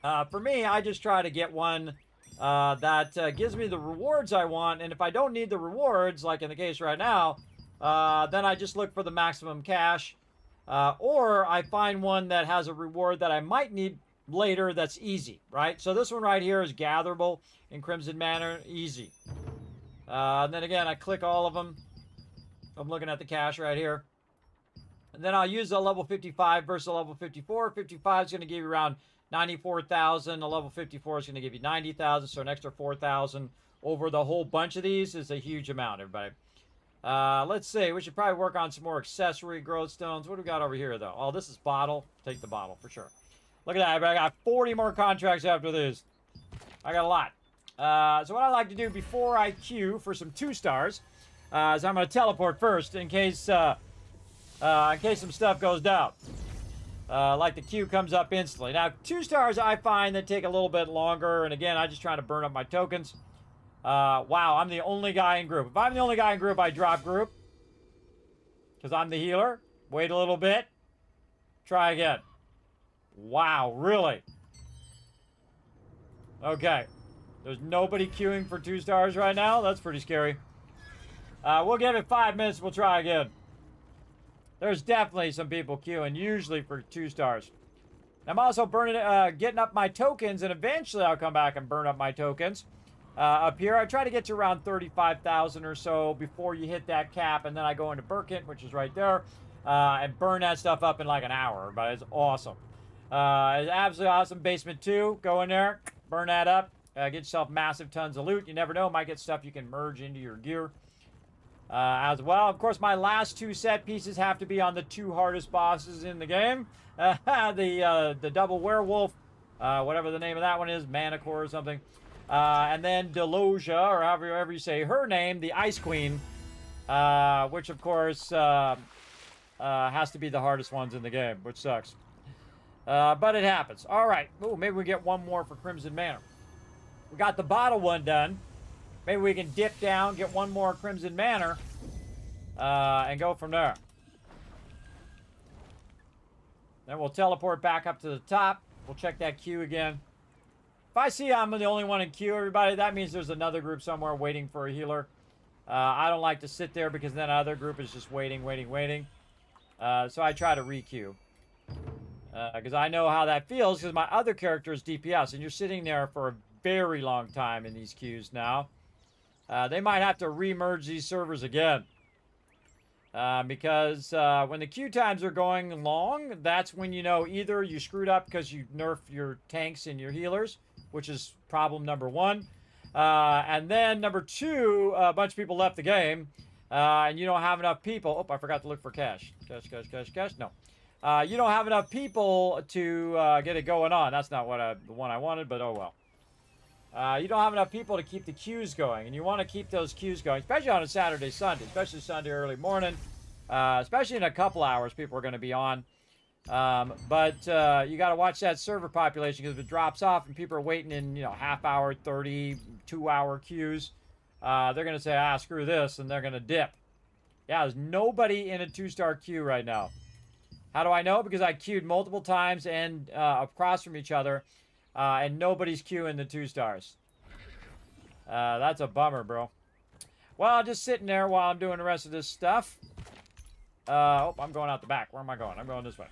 For me, I just try to get one that gives me the rewards I want, and if I don't need the rewards, like in the case right now, then I just look for the maximum cash. Or I find one that has a reward that I might need later that's easy, right? So this one right here is gatherable in Crimson Manor, easy. And then again, I click all of them. I'm looking at the cash right here. And then I'll use a level 55 versus a level 54. 55 is going to give you around 94,000. A level 54 is going to give you 90,000. So an extra 4,000 over the whole bunch of these is a huge amount, everybody. Let's see. We should probably work on some more accessory growth stones. What do we got over here, though? Oh, this is bottle. Take the bottle for sure. Look at that. I got 40 more contracts after this. I got a lot. So what I like to do before I queue for some 2 stars is I'm going to teleport first in case some stuff goes down. Like the queue comes up instantly. Now, 2 stars I find that take a little bit longer. And again, I just try to burn up my tokens. Wow, I'm the only guy in group. If I'm the only guy in group, I drop group. Because I'm the healer. Wait a little bit. Try again. Wow, really? Okay. There's nobody queuing for 2 stars right now. That's pretty scary. We'll give it 5 minutes. We'll try again. There's definitely some people queuing, usually for 2 stars. I'm also getting up my tokens, and eventually I'll come back and burn up my tokens. Up here, I try to get to around 35,000 or so before you hit that cap, and then I go into Burkent, which is right there, and burn that stuff up in like an hour. But it's awesome. It's absolutely awesome. Basement 2, go in there, burn that up, get yourself massive tons of loot. You never know, might get stuff you can merge into your gear as well. Of course, my last 2 set pieces have to be on the 2 hardest bosses in the game. The double werewolf, whatever the name of that one is, Manticore or something. And then Delosia, or however you say her name, the Ice Queen, which of course has to be the hardest ones in the game, which sucks. But it happens. All right. Ooh, maybe we get one more for Crimson Manor. We got the bottle one done. Maybe we can dip down, get one more Crimson Manor, and go from there. Then we'll teleport back up to the top. We'll check that queue again. If I see I'm the only one in queue, everybody, that means there's another group somewhere waiting for a healer. I don't like to sit there because then another group is just waiting. So I try to re-queue. Because I know how that feels because my other character is DPS, and you're sitting there for a very long time in these queues now. They might have to re-merge these servers again. Because when the queue times are going long, that's when you know either you screwed up because you nerfed your tanks and your healers, which is problem number 1. And then number 2, a bunch of people left the game, and you don't have enough people. Oh, I forgot to look for cash. Cash. No. You don't have enough people to get it going on. That's not the one I wanted, but oh well. You don't have enough people to keep the queues going, and you want to keep those queues going, especially on a Saturday, Sunday, especially Sunday early morning, especially in a couple hours, people are going to be on. But you got to watch that server population, because if it drops off and people are waiting in, half hour, 32-hour queues, they're going to say, screw this, and they're going to dip. Yeah, there's nobody in a 2-star queue right now. How do I know? Because I queued multiple times and across from each other, and nobody's queuing the 2 stars. That's a bummer, bro. Well, just sitting there while I'm doing the rest of this stuff. I'm going out the back. Where am I going? I'm going this way.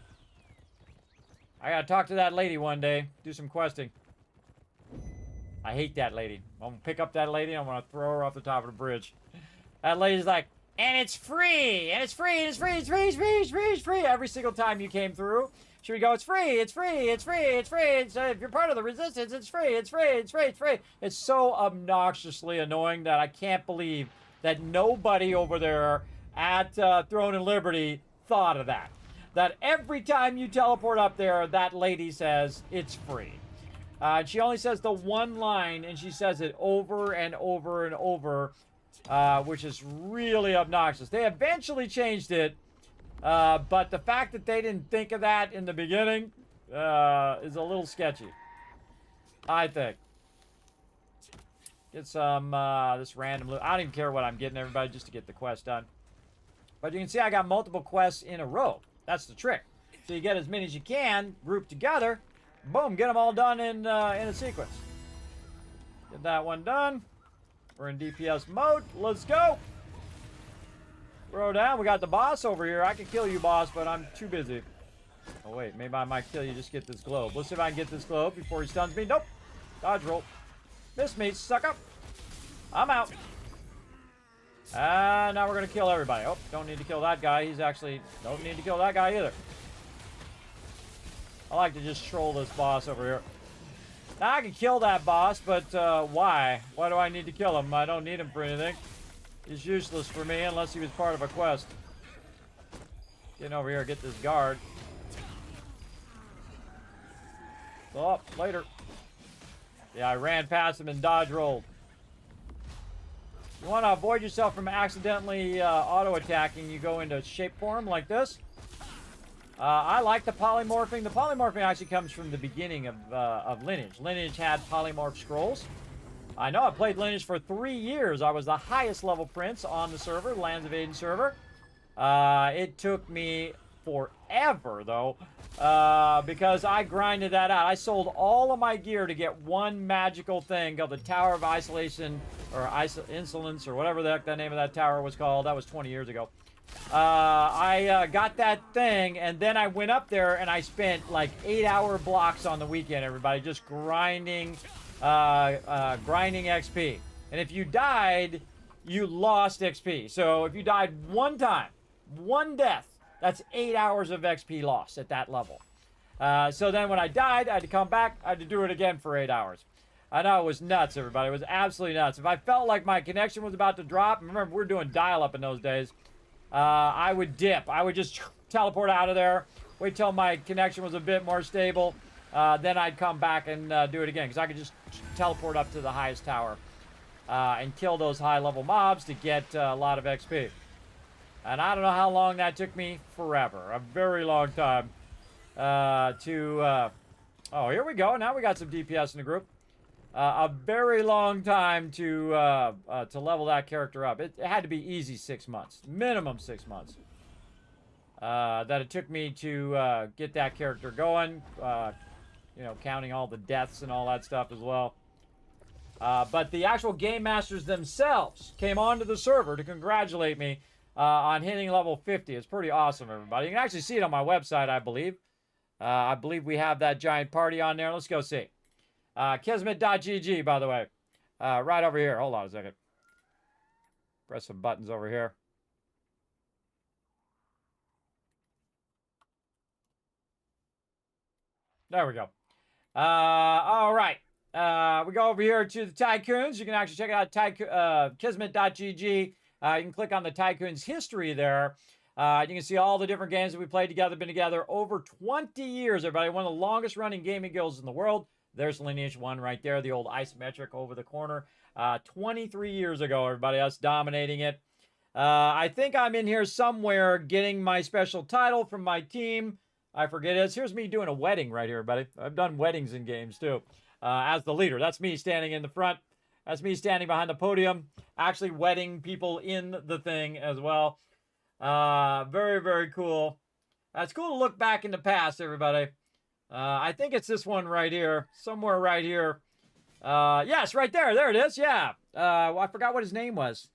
I gotta talk to that lady one day. Do some questing. I hate that lady. I'm gonna pick up that lady and I'm gonna throw her off the top of the bridge. That lady's like, and it's free! And it's free! And it's free! It's free! It's free! It's free! It's free! Every single time you came through, she would go, it's free! It's free! It's free! It's free! It's, if you're part of the resistance, it's free! It's free! It's free! It's free! It's so obnoxiously annoying that I can't believe that nobody over there at Throne and Liberty thought of that. That every time you teleport up there, that lady says it's free. And she only says the one line, and she says it over and over and over, which is really obnoxious. They eventually changed it, but the fact that they didn't think of that in the beginning is a little sketchy, I think. Get some this random loot. I don't even care what I'm getting, everybody, just to get the quest done. But you can see I got multiple quests in a row. That's the trick. So you get as many as you can, grouped together. Boom, get them all done in a sequence. Get that one done. We're in DPS mode. Let's go. Throw down. We got the boss over here. I can kill you, boss, but I'm too busy. Oh, wait. Maybe I might kill you. Just get this globe. Let's see if I can get this globe before he stuns me. Nope. Dodge roll. Miss me, sucker. I'm out. And now we're going to kill everybody. Oh, don't need to kill that guy. He's actually... Don't need to kill that guy either. I like to just troll this boss over here. Now, I can kill that boss, but why? Why do I need to kill him? I don't need him for anything. He's useless for me unless he was part of a quest. Getting over here, get this guard. Oh, later. Yeah, I ran past him and dodge rolled. You want to avoid yourself from accidentally auto-attacking, you go into shape form like this. I like the polymorphing. The polymorphing actually comes from the beginning of Lineage. Lineage had polymorph scrolls. I know, I played Lineage for 3 years. I was the highest level prince on the server, Lands of Aiden server. It took me forever, though, because I grinded that out. I sold all of my gear to get one magical thing called the Tower of Isolation, or Insolence, or whatever the heck that name of that tower was called. That was 20 years ago. I got that thing, and then I went up there, and I spent like 8-hour blocks on the weekend, everybody, just grinding XP. And if you died, you lost XP. So if you died one time, one death, that's 8 hours of XP loss at that level. So then when I died, I had to come back. I had to do it again for 8 hours. I know, it was nuts, everybody. It was absolutely nuts. If I felt like my connection was about to drop, remember, we were doing dial-up in those days, I would dip. I would just teleport out of there, wait till my connection was a bit more stable, then I'd come back and do it again, because I could just teleport up to the highest tower and kill those high-level mobs to get a lot of XP. And I don't know how long that took me. Forever. A very long time. Oh, here we go. Now we got some DPS in the group. A very long time to level that character up. It had to be easy 6 months. Minimum 6 months. That it took me to get that character going. You know, counting all the deaths and all that stuff as well. But the actual game masters themselves came onto the server to congratulate me on hitting level 50. It's pretty awesome, everybody. You can actually see it on my website, I believe. I believe we have that giant party on there. Let's go see. Kismet.gg, by the way. Right over here. Hold on a second. Press some buttons over here. There we go. All right. We go over here to the Tycoons. You can actually check out Kismet.gg. You can click on the Tycoons history there. You can see all the different games that we played together, been together over 20 years, everybody. One of the longest running gaming guilds in the world. There's Lineage 1 right there, the old isometric over the corner. 23 years ago, everybody, us dominating it. I think I'm in here somewhere getting my special title from my team. I forget it. Here's me doing a wedding right here, buddy. I've done weddings in games, too. As the leader. That's me standing in the front. That's me standing behind the podium, actually wedding people in the thing as well. Very, very cool. It's cool to look back in the past, everybody. I think it's this one right here. Somewhere right here. Yes, right there. There it is. Yeah. Well, I forgot what his name was.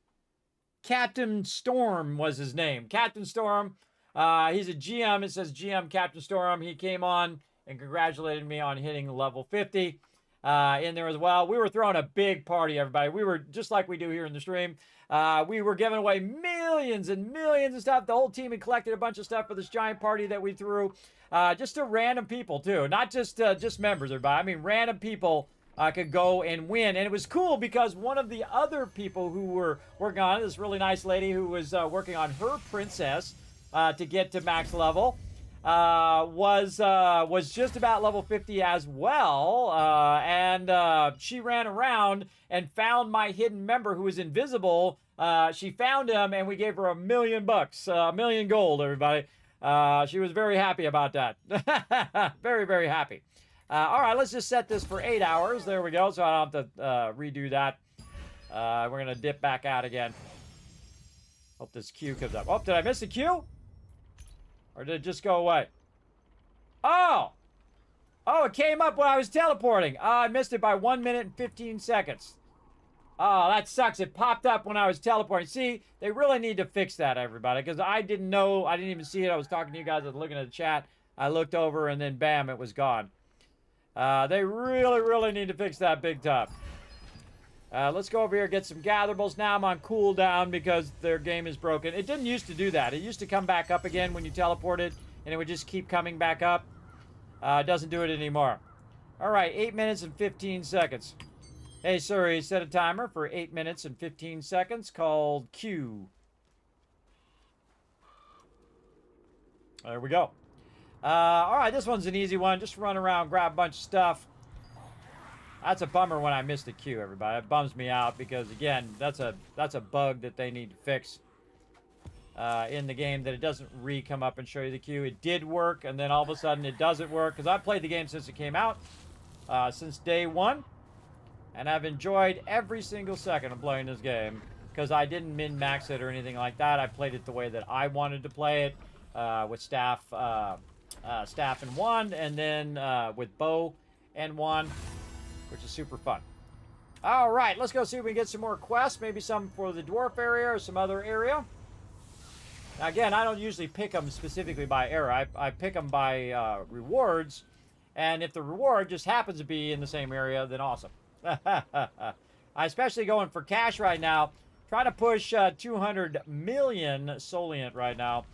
Captain Storm was his name. Captain Storm. He's a GM. It says GM Captain Storm. He came on and congratulated me on hitting level 50 in there as well. We were throwing a big party, everybody. We were just like we do here in the stream. We were giving away millions and millions of stuff. The whole team had collected a bunch of stuff for this giant party that we threw. Just to random people, too. Not just members, everybody. I mean, random people could go and win. And it was cool because one of the other people who were working on it, this really nice lady who was working on her princess to get to max level, was just about level 50 as well. And she ran around and found my hidden member who was invisible. She found him, and we gave her $1 million, $1 million gold, everybody. She was very happy about that. Very, very happy. All right, let's just set this for 8 hours. There we go, so I don't have to redo that. We're going to dip back out again. Hope this queue comes up. Oh, did I miss the queue? Or did it just go away? Oh! Oh, it came up when I was teleporting. Oh, I missed it by 1 minute and 15 seconds. Oh, that sucks. It popped up when I was teleporting. See, they really need to fix that, everybody, because I didn't know. I didn't even see it. I was talking to you guys. I was looking at the chat. I looked over, and then, bam, it was gone. They really, really need to fix that big time. Let's go over here and get some gatherables. Now I'm on cooldown because their game is broken. It didn't used to do that. It used to come back up again when you teleported, and it would just keep coming back up. It doesn't do it anymore. All right, 8 minutes and 15 seconds. Hey, Siri, set a timer for 8 minutes and 15 seconds called Q. There we go. All right, this one's an easy one. Just run around, grab a bunch of stuff. That's a bummer when I miss the queue, everybody. It bums me out because, again, that's a bug that they need to fix in the game, that it doesn't come up and show you the queue. It did work, and then all of a sudden it doesn't work, because I've played the game since it came out, since day one, and I've enjoyed every single second of playing this game because I didn't min-max it or anything like that. I played it the way that I wanted to play it, with staff and wand, and then with bow and wand, which is super fun. All right, let's go see if we can get some more quests, maybe some for the dwarf area or some other area. Now, again, I don't usually pick them specifically by area. I pick them by rewards, and if the reward just happens to be in the same area, then awesome. I especially going for cash right now, trying to push 200 million Solient right now.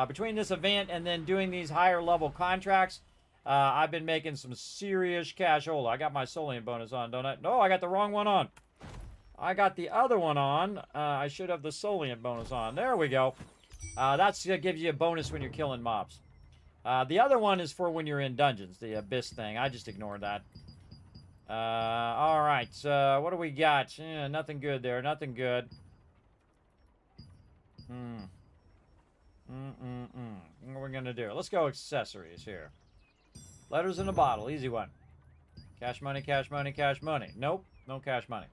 Between this event and then doing these higher level contracts, I've been making some serious cash. Hold on, I got my Solient bonus on, don't I? No, I got the wrong one on. I got the other one on. I should have the Solient bonus on. There we go. That gives you a bonus when you're killing mobs. The other one is for when you're in dungeons, the Abyss thing. I just ignored that. All right, what do we got? Nothing good there, nothing good. What are we going to do? Let's go accessories here. Letters in a bottle, easy one. Cash money, cash money, cash money. Nope, no cash money.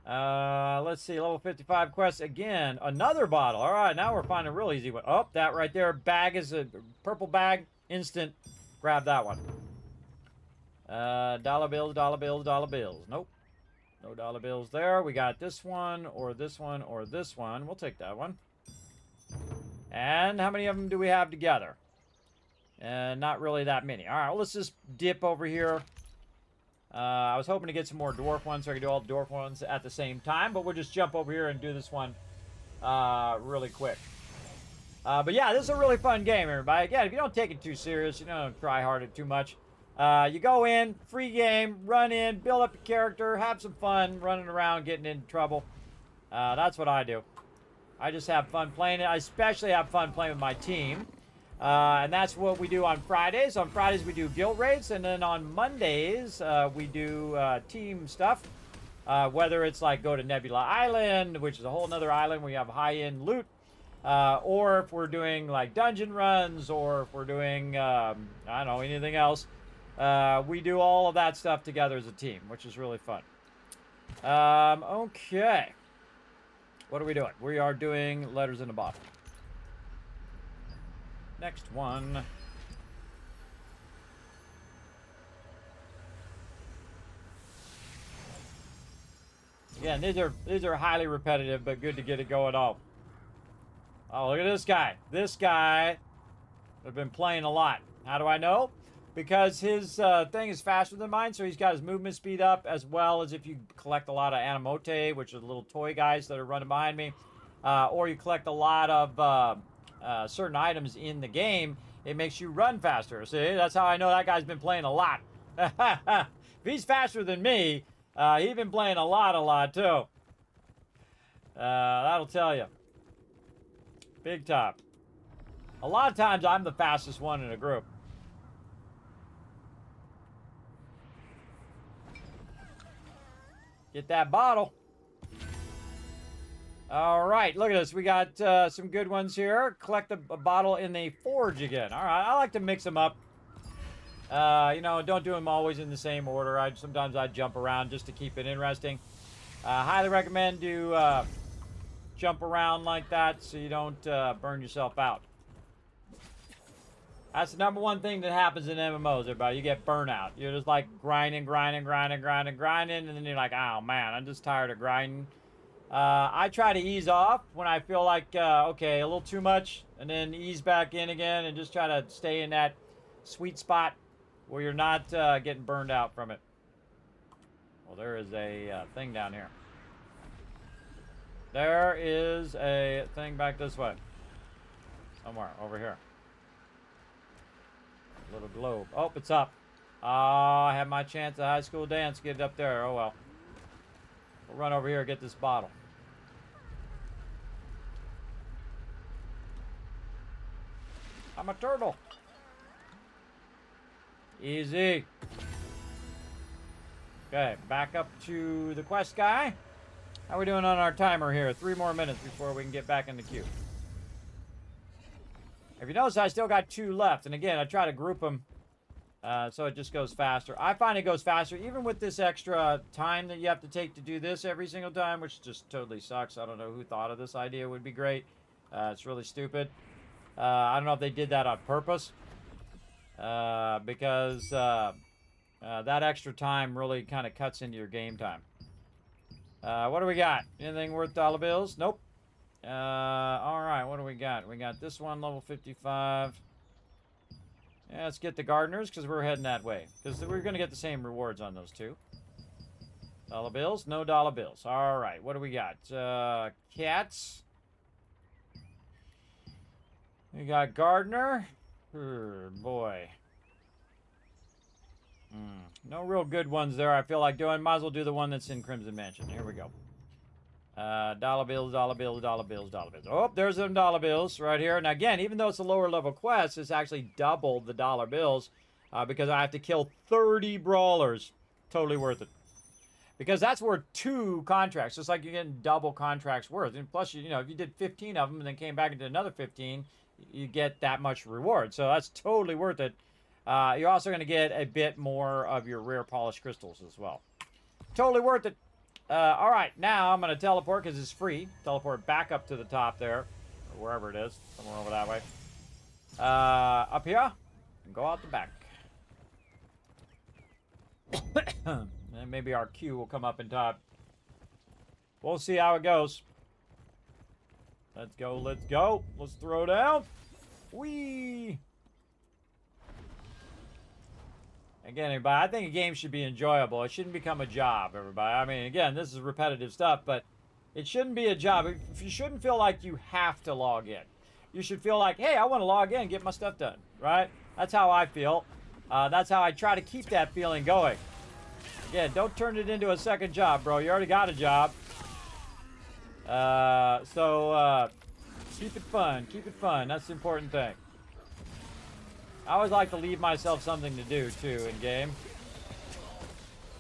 Let's see, level 55 quest again. Another bottle. All right, now we're finding a real easy one. Oh, that right there. Bag is a purple bag. Instant. Grab that one. Dollar bills, dollar bills, dollar bills. Nope. No dollar bills there. We got this one, or this one, or this one. We'll take that one. And how many of them do we have together? Not really that many. All right, well, let's just dip over here. I was hoping to get some more dwarf ones so I could do all the dwarf ones at the same time, but we'll just jump over here and do this one really quick. But yeah, this is a really fun game, everybody. Again, if you don't take it too serious, you don't try hard too much, You go in, free game, run in, build up your character, have some fun running around, getting into trouble. That's what I do. I just have fun playing it. I especially have fun playing with my team. And that's what we do on Fridays. On Fridays, we do guild raids. And then on Mondays, we do team stuff. Whether it's like go to Nebula Island, which is a whole nother island where you have high-end loot. Or if we're doing like dungeon runs, or if we're doing, I don't know, anything else. We do all of that stuff together as a team, which is really fun. Okay. What are we doing? We are doing letters in a bottle. Next one. Again, these are highly repetitive, but good to get it going off. Oh, look at this guy. This guy I've been playing a lot. How do I know? Because his thing is faster than mine, so he's got his movement speed up, as well as if you collect a lot of animote, which are the little toy guys that are running behind me, or you collect a lot of certain items in the game, it makes you run faster. See, that's how I know that guy's been playing a lot. If he's faster than me, he's been playing a lot too. That'll tell you. Big time. A lot of times I'm the fastest one in a group. Get that bottle. All right, look at this. We got some good ones here. Collect a bottle in the forge again. All right, I like to mix them up. You know, don't do them always in the same order. Sometimes I jump around just to keep it interesting. Highly recommend do jump around like that so you don't burn yourself out. That's the number one thing that happens in MMOs, everybody. You get burnout. You're just like grinding, and then you're like, oh man, I'm just tired of grinding. I try to ease off when I feel like, okay, a little too much, and then ease back in again and just try to stay in that sweet spot where you're not getting burned out from it. Well, there is a thing down here. There is a thing back this way. Somewhere over here. Little globe. Oh, it's up. Oh, I had my chance at high school dance. Get it up there. Oh, well. We'll run over here and get this bottle. I'm a turtle. Easy. Okay, back up to the quest guy. How are we doing on our timer here? 3 more minutes before we can get back in the queue. If you notice, I still got 2 left. And again, I try to group them so it just goes faster. I find it goes faster even with this extra time that you have to take to do this every single time, which just totally sucks. I don't know who thought of this idea. Would be great. It's really stupid. I don't know if they did that on purpose because that extra time really kind of cuts into your game time. What do we got? Anything worth dollar bills? Nope. All right, what do we got? We got this one, level 55. Yeah, let's get the gardeners because we're heading that way. Because we're going to get the same rewards on those 2. Dollar bills? No dollar bills. All right, what do we got? Cats. We got gardener. Boy. No real good ones there I feel like doing. Might as well do the one that's in Crimson Mansion. Here we go. Dollar bills, dollar bills, dollar bills, dollar bills. Oh, there's some dollar bills right here. And again, even though it's a lower level quest, it's actually double the dollar bills because I have to kill 30 brawlers. Totally worth it. Because that's worth 2 contracts. Just like you're getting double contracts worth. And plus, you know, if you did 15 of them and then came back and did another 15, you get that much reward. So that's totally worth it. You're also going to get a bit more of your rare polished crystals as well. Totally worth it. All right, now I'm going to teleport because it's free. Teleport back up to the top there, or wherever it is, somewhere over that way. Up here, and go out the back. And maybe our queue will come up in time. We'll see how it goes. Let's go, let's go. Let's throw down. Whee! Again, everybody, I think a game should be enjoyable. It shouldn't become a job, everybody. I mean, again, this is repetitive stuff, but it shouldn't be a job. You shouldn't feel like you have to log in. You should feel like, hey, I want to log in and get my stuff done, right? That's how I feel. That's how I try to keep that feeling going. Again, don't turn it into a second job, bro. You already got a job. Keep it fun. Keep it fun. That's the important thing. I always like to leave myself something to do, too, in game.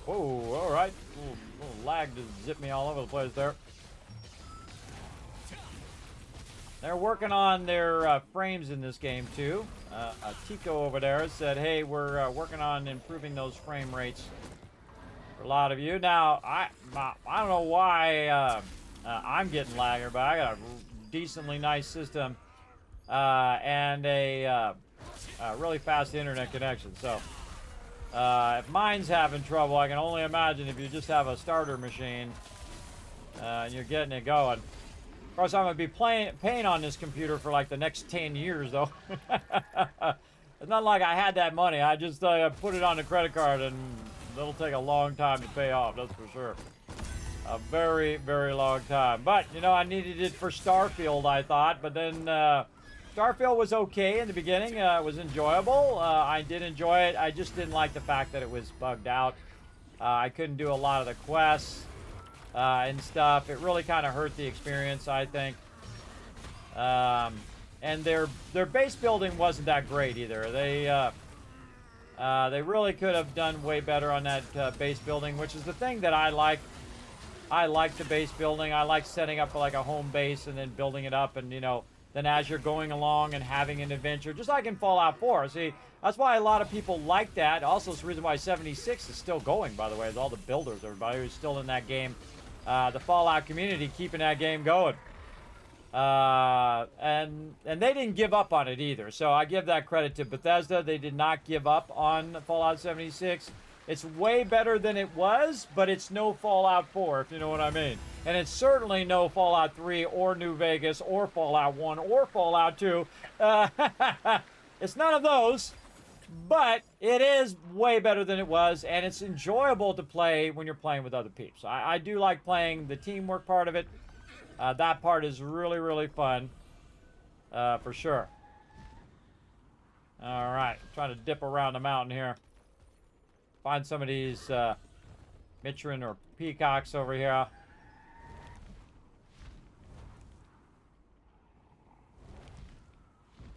Whoa, all right. Little lag to zip me all over the place there. They're working on their frames in this game, too. Tico over there said, hey, we're working on improving those frame rates for a lot of you. Now, I don't know why I'm getting lagger, but I got a decently nice system and a really fast internet connection. So if mine's having trouble, I can only imagine if you just have a starter machine and you're getting it going. Of course, I'm going to be paying on this computer for like the next 10 years, though. It's not like I had that money. I just put it on the credit card, and it'll take a long time to pay off, that's for sure. A very, very long time. But, you know, I needed it for Starfield, I thought. But then Starfield was okay in the beginning. It was enjoyable. I did enjoy it. I just didn't like the fact that it was bugged out. I couldn't do a lot of the quests and stuff. It really kind of hurt the experience, I think. And their base building wasn't that great either. They really could have done way better on that base building, which is the thing that I like. I like the base building. I like setting up like a home base and then building it up, and you know, then as you're going along and having an adventure, just like in Fallout 4. See, that's why a lot of people like that. Also, it's the reason why 76 is still going, by the way, is all the builders, everybody who's still in that game. The Fallout community keeping that game going. And they didn't give up on it either. So I give that credit to Bethesda. They did not give up on Fallout 76. It's way better than it was, but it's no Fallout 4, if you know what I mean. And it's certainly no Fallout 3 or New Vegas or Fallout 1 or Fallout 2. It's none of those, but it is way better than it was, and it's enjoyable to play when you're playing with other peeps. I do like playing the teamwork part of it. That part is really, really fun, for sure. All right, trying to dip around the mountain here. Find some of these Mitrin or peacocks over here.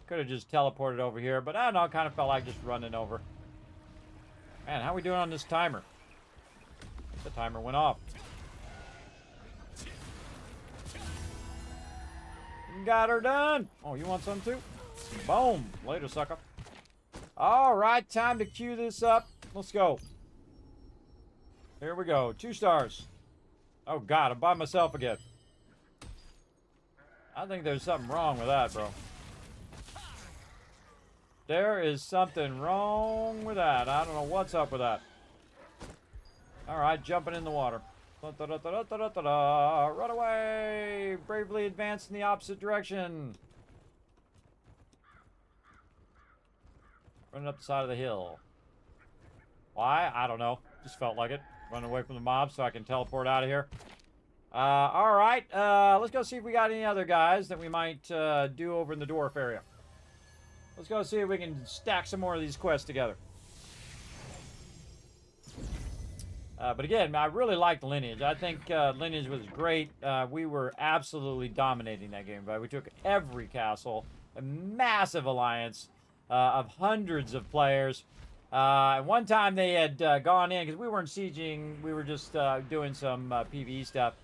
Could have just teleported over here, but I don't know, kind of felt like just running over. Man, how are we doing on this timer? The timer went off. Got her done. Oh, you want some too? Boom. Later, sucker. All right, time to queue this up. Let's go. Here we go. 2 stars. Oh, God, I'm by myself again. I think there's something wrong with that, bro. There is something wrong with that. I don't know what's up with that. All right, jumping in the water. Run away! Bravely advance in the opposite direction. Running up the side of the hill. Why? I don't know. Just felt like it. Running away from the mob so I can teleport out of here. All right. Let's go see if we got any other guys that we might do over in the dwarf area. Let's go see if we can stack some more of these quests together. But again, I really liked Lineage. I think Lineage was great. We were absolutely dominating that game. But we took every castle, a massive alliance of hundreds of players. One time they had gone in, because we weren't sieging, we were just doing some PvE stuff.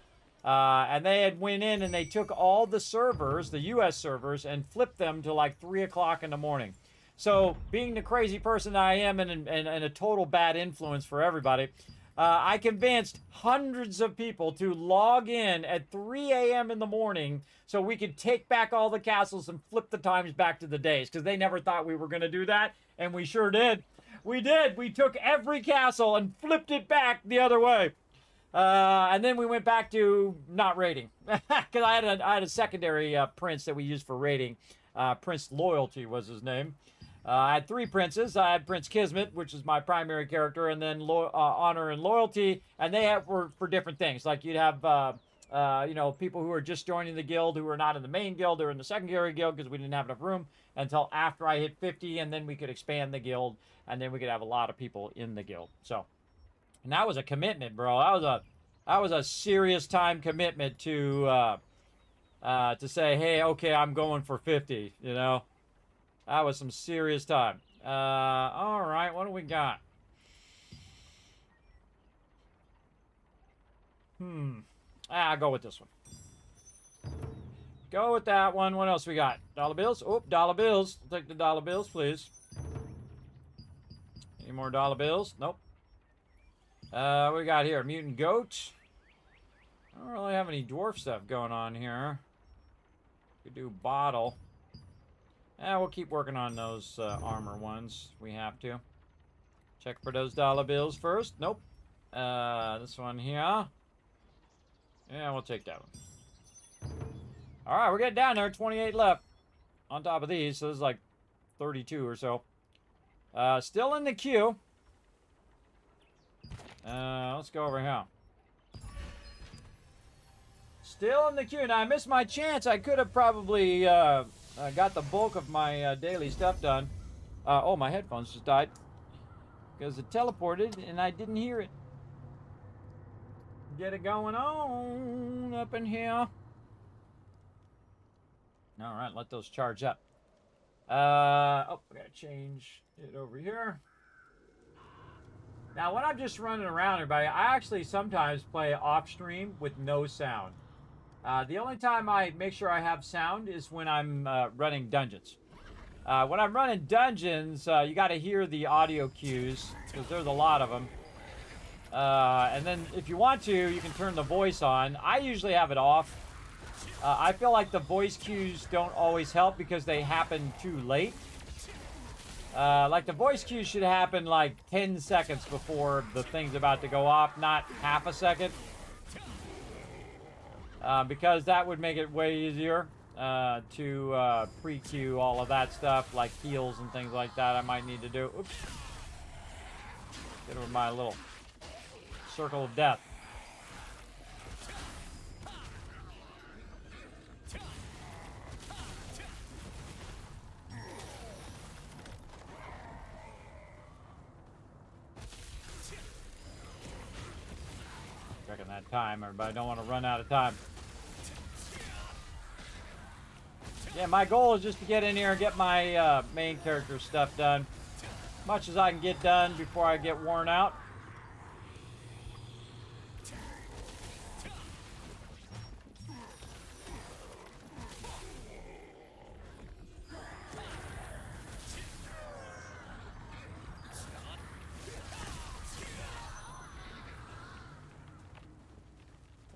And they had went in and they took all the servers, the US servers, and flipped them to like 3 o'clock in the morning. So being the crazy person I am and a total bad influence for everybody, I convinced hundreds of people to log in at 3 a.m. in the morning so we could take back all the castles and flip the times back to the days, because they never thought we were going to do that, and we sure did. We did. We took every castle and flipped it back the other way. And then we went back to not raiding, because I had a secondary prince that we used for raiding. Prince Loyalty was his name. I had 3 princes. I had Prince Kismet, which is my primary character, and then Honor and Loyalty, and they were for different things. Like you'd have you know, people who are just joining the guild, who are not in the main guild or in the secondary guild because we didn't have enough room until after I hit 50, and then we could expand the guild, and then we could have a lot of people in the guild. So, and that was a commitment, bro. That was a serious time commitment to say, hey, okay, I'm going for 50. You know, that was some serious time. All right, what do we got? I'll go with this one. Go with that one. What else we got? Dollar bills? Oh, dollar bills. I'll take the dollar bills, please. Any more dollar bills? Nope. What we got here? Mutant goat. I don't really have any dwarf stuff going on here. Could do bottle. We'll keep working on those armor ones. We have to. Check for those dollar bills first. Nope. This one here. Yeah, we'll take that one. All right, we're getting down there. 28 left on top of these. So there's like 32 or so. Still in the queue. Let's go over here. Still in the queue. Now, I missed my chance. I could have probably got the bulk of my daily stuff done. Oh, my headphones just died. Because it teleported and I didn't hear it. Get it going on up in here. All right, let those charge up. Oh, I gotta change it over here. Now, when I'm just running around, everybody, I actually sometimes play off stream with no sound. The only time I make sure I have sound is when I'm running dungeons. When I'm running dungeons, you got to hear the audio cues because there's a lot of them. And then if you want to, you can turn the voice on. I usually have it off. I feel like the voice cues don't always help because they happen too late. Like the voice cues should happen like 10 seconds before the thing's about to go off, not half a second. Because that would make it way easier to pre-queue all of that stuff, like heals and things like that I might need to do. Oops. Get over my little circle of death. Checking that time, everybody. Don't want to run out of time. Yeah, my goal is just to get in here and get my main character stuff done. As much as I can get done before I get worn out.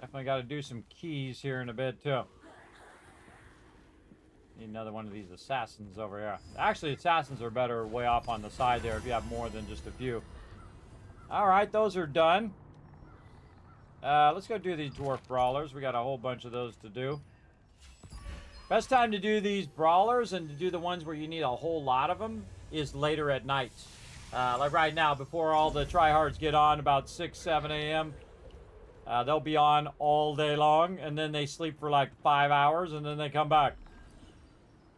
Definitely got to do some keys here in a bit, too. Need another one of these assassins over here. Actually, assassins are better way off on the side there if you have more than just a few. Alright, those are done. Let's go do these dwarf brawlers. We got a whole bunch of those to do. Best time to do these brawlers and to do the ones where you need a whole lot of them is later at night. Like right now, before all the tryhards get on about 6, 7 a.m. They'll be on all day long, and then they sleep for like 5 hours, and then they come back.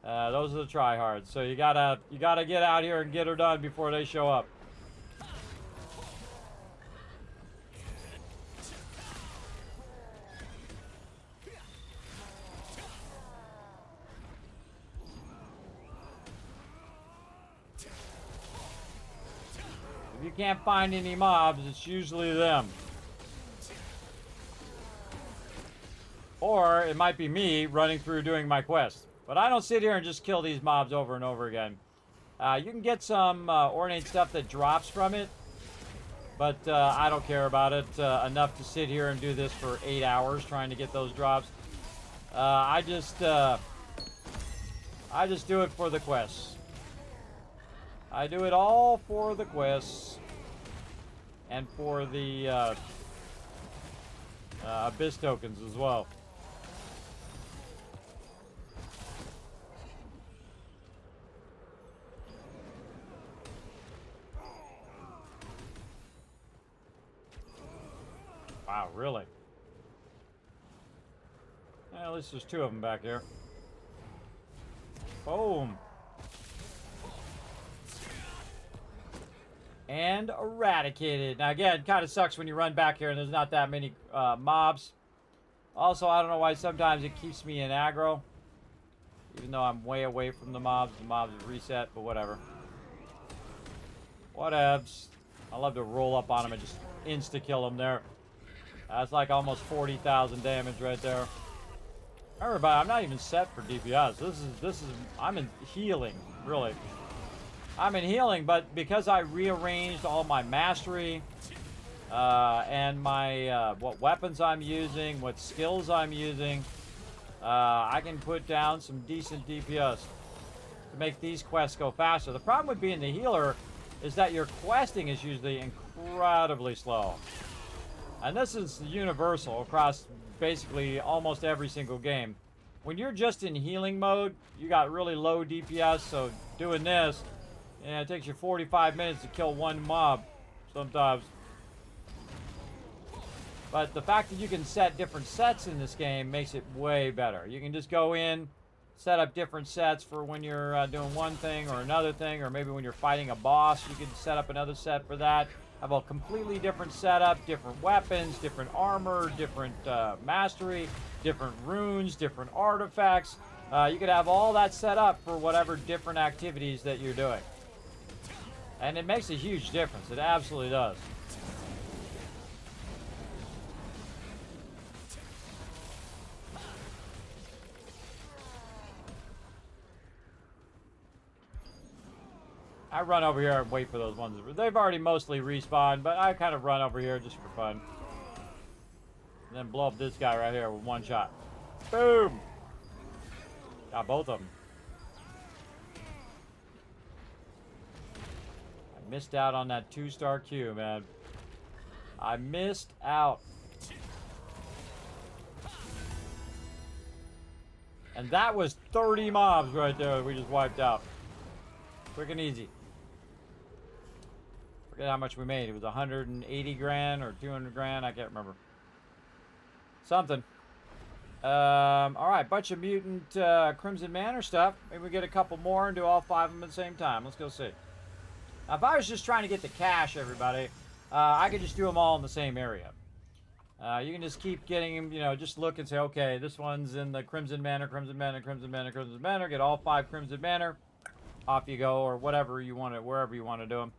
Those are the tryhards. So you gotta get out here and get her done before they show up. If you can't find any mobs, it's usually them. Or it might be me running through doing my quest. But I don't sit here and just kill these mobs over and over again. You can get some ornate stuff that drops from it. But I don't care about it enough to sit here and do this for 8 hours trying to get those drops. I just do it for the quests. I do it all for the quests. And for the abyss tokens as well. Wow, really? Well, at least there's 2 of them back here. Boom. And eradicated. Now again, kind of sucks when you run back here and there's not that many mobs. Also, I don't know why sometimes it keeps me in aggro. Even though I'm way away from the mobs reset, but whatever. Whatevs. I love to roll up on them and just insta-kill them there. That's like almost 40,000 damage right there. Remember, I'm not even set for DPS. I'm in healing, really. I'm in healing, but because I rearranged all my mastery and my what weapons I'm using, what skills I'm using, I can put down some decent DPS to make these quests go faster. The problem with being the healer is that your questing is usually incredibly slow. And this is universal across basically almost every single game. When you're just in healing mode, you got really low DPS, so doing this, yeah, it takes you 45 minutes to kill 1 mob sometimes. But the fact that you can set different sets in this game makes it way better. You can just go in, set up different sets for when you're doing one thing or another thing, or maybe when you're fighting a boss, you can set up another set for that. Have a completely different setup, different weapons, different armor, different mastery, different runes, different artifacts. You could have all that set up for whatever different activities that you're doing. And it makes a huge difference. It absolutely does. I run over here and wait for those ones. They've already mostly respawned, but I kind of run over here just for fun. And then blow up this guy right here with 1 shot. Boom! Got both of them. I missed out on that 2-star queue, man. I missed out. And that was 30 mobs right there we just wiped out. Quick and easy. Forget how much we made. It was 180 grand or 200 grand. I can't remember. Something. Alright, bunch of mutant Crimson Manor stuff. Maybe we get a couple more and do all 5 of them at the same time. Let's go see. Now, if I was just trying to get the cash, everybody, I could just do them all in the same area. You can just keep getting them, you know, just look and say, okay, this one's in the Crimson Manor, Crimson Manor, Crimson Manor, Crimson Manor. Get all 5 Crimson Manor. Off you go, or whatever you want to, wherever you want to do them.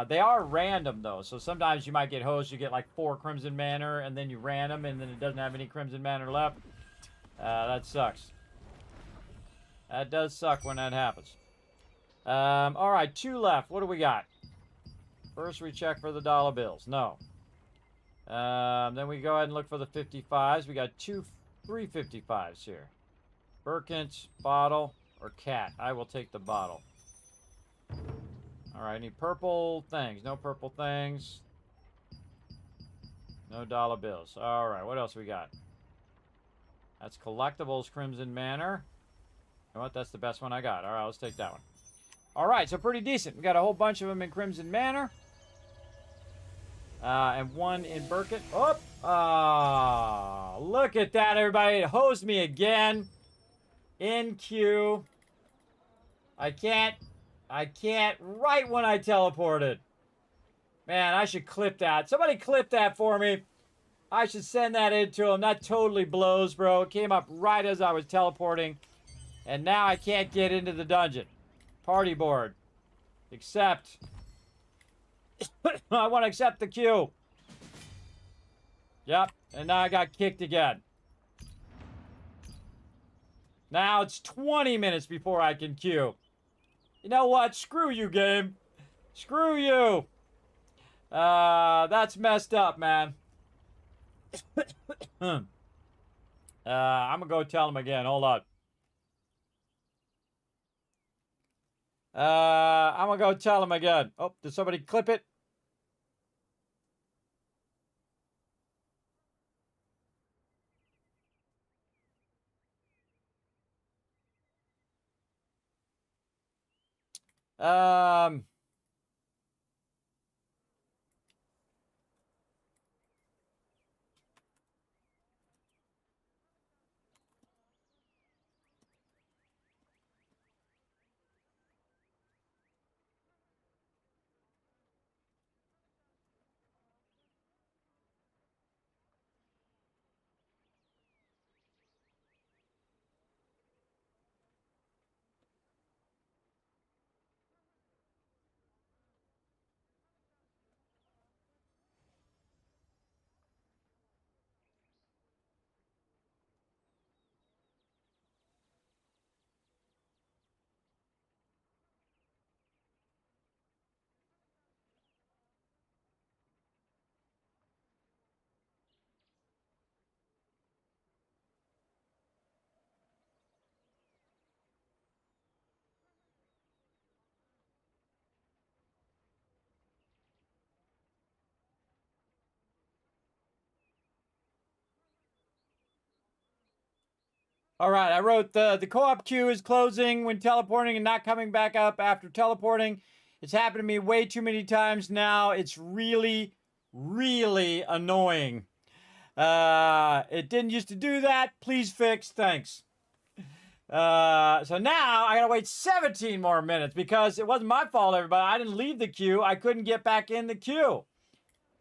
They are random, though, so sometimes you might get hosts, you get like 4 Crimson Manor, and then you ran them, and then it doesn't have any Crimson Manor left. That sucks. That does suck when that happens. Alright, 2 left. What do we got? First, we check for the dollar bills. No. Then we go ahead and look for the 55s. We got 3 55s here. Birkins, bottle, or cat. I will take the bottle. Alright, any purple things? No purple things. No dollar bills. Alright, what else we got? That's collectibles, Crimson Manor. You know what? That's the best one I got. Alright, let's take that one. Alright, so pretty decent. We got a whole bunch of them in Crimson Manor. And 1 in Birkin. Oh! Look at that, everybody. It hosed me again. In queue. I can't right when I teleported. Man, I should clip that. Somebody clip that for me. I should send that in to him. That totally blows, bro. It came up right as I was teleporting. And now I can't get into the dungeon. Party board. Accept. I want to accept the queue. Yep. And now I got kicked again. Now it's 20 minutes before I can queue. You know what? Screw you, game. Screw you. That's messed up, man. I'm gonna go tell him again. Hold on. I'm gonna go tell him again. Oh, did somebody clip it? All right, I wrote the co-op queue is closing when teleporting and not coming back up after teleporting. It's happened to me way too many times now. It's really, really annoying. It didn't used to do that. Please fix. Thanks. So now I gotta wait 17 more minutes because it wasn't my fault, everybody. I didn't leave the queue. I couldn't get back in the queue.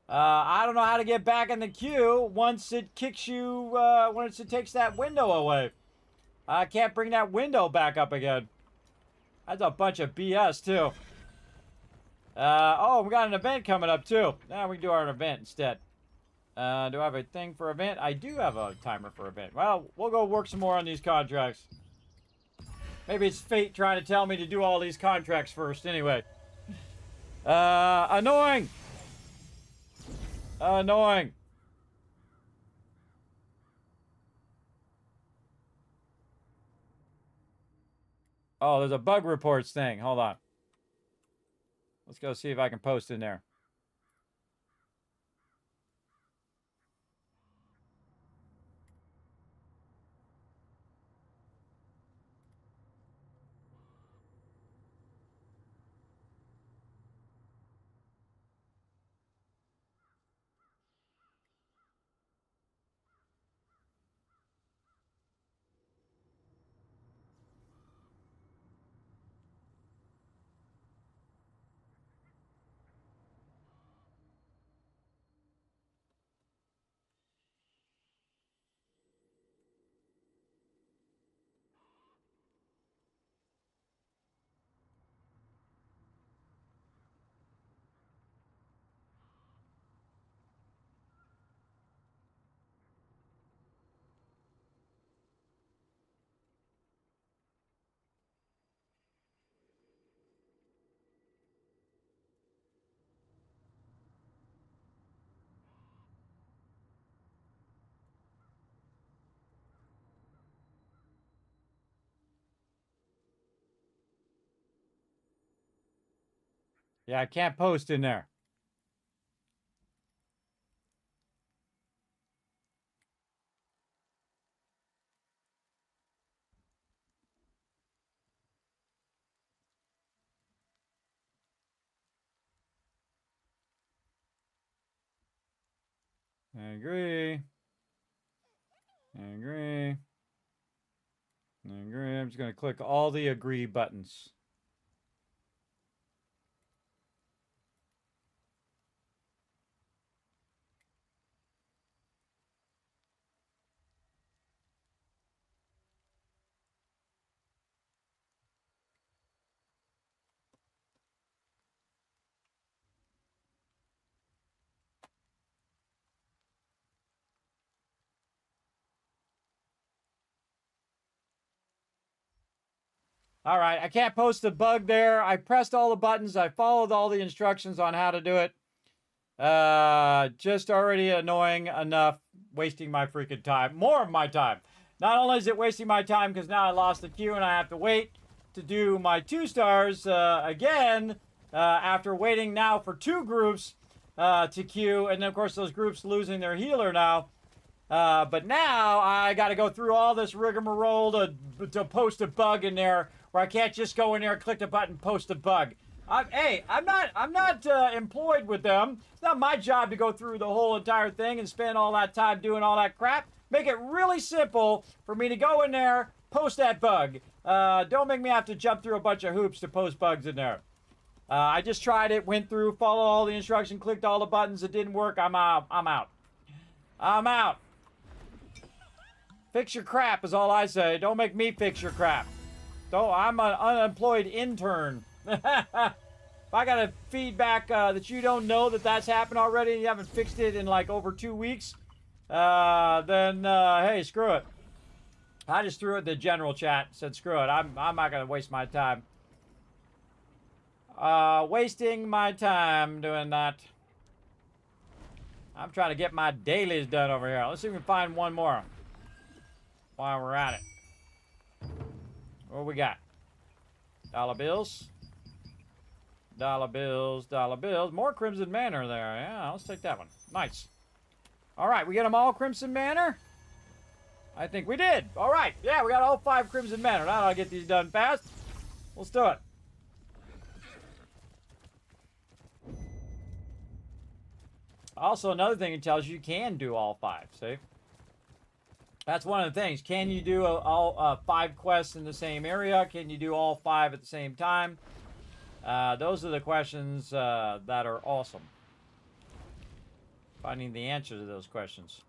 I don't know how to get back in the queue once it kicks you, once it takes that window away. I can't bring that window back up again. That's a bunch of BS, too. Oh, we got an event coming up, too. Now we can do our event instead. Do I have a thing for event? I do have a timer for event. Well, we'll go work some more on these contracts. Maybe it's fate trying to tell me to do all these contracts first, anyway. Annoying! Annoying. Oh, there's a bug reports thing. Hold on. Let's go see if I can post in there. Yeah, I can't post in there. I agree. I agree. I agree. I'm just going to click all the agree buttons. All right, I can't post the bug there. I pressed all the buttons. I followed all the instructions on how to do it. Just already annoying enough, wasting my freaking time. More of my time. Not only is it wasting my time because now I lost the queue and I have to wait to do my 2 stars again after waiting now for 2 groups to queue. And then, of course, those groups losing their healer now. But now I got to go through all this rigmarole to post a bug in there where I can't just go in there, click the button, post a bug. I'm not employed with them. It's not my job to go through the whole entire thing and spend all that time doing all that crap. Make it really simple for me to go in there, post that bug. Don't make me have to jump through a bunch of hoops to post bugs in there. I just tried it, went through, followed all the instructions, clicked all the buttons. It didn't work. I'm out. I'm out. I'm out. Fix your crap is all I say. Don't make me fix your crap. I'm an unemployed intern. If I got a feedback that you don't know that that's happened already and you haven't fixed it in like over 2 weeks, then hey, screw it. I just threw it in the general chat and said, screw it. I'm not going to waste my time. Wasting my time doing that. I'm trying to get my dailies done over here. Let's see if we can find one more while we're at it. What we got? Dollar bills. Dollar bills, dollar bills. More Crimson Manor there. Yeah, let's take that one. Nice. All right, we get them all Crimson Manor. I think we did. All right. Yeah, we got all 5 Crimson Manor. Now I'll get these done fast. Let's do it. Also, another thing it tells you can do all 5. See? That's one of the things. Can you do all 5 quests in the same area? Can you do all 5 at the same time? Those are the questions that are awesome. Finding the answer to those questions.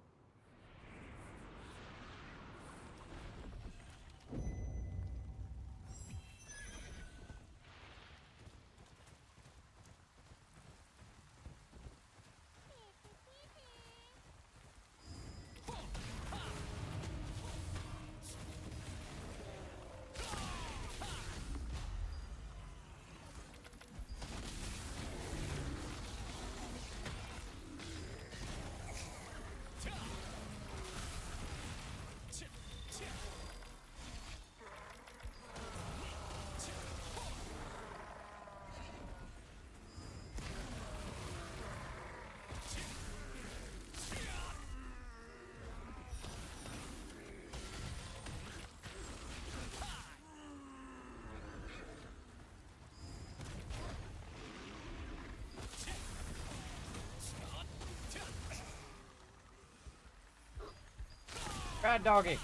Bad doggy.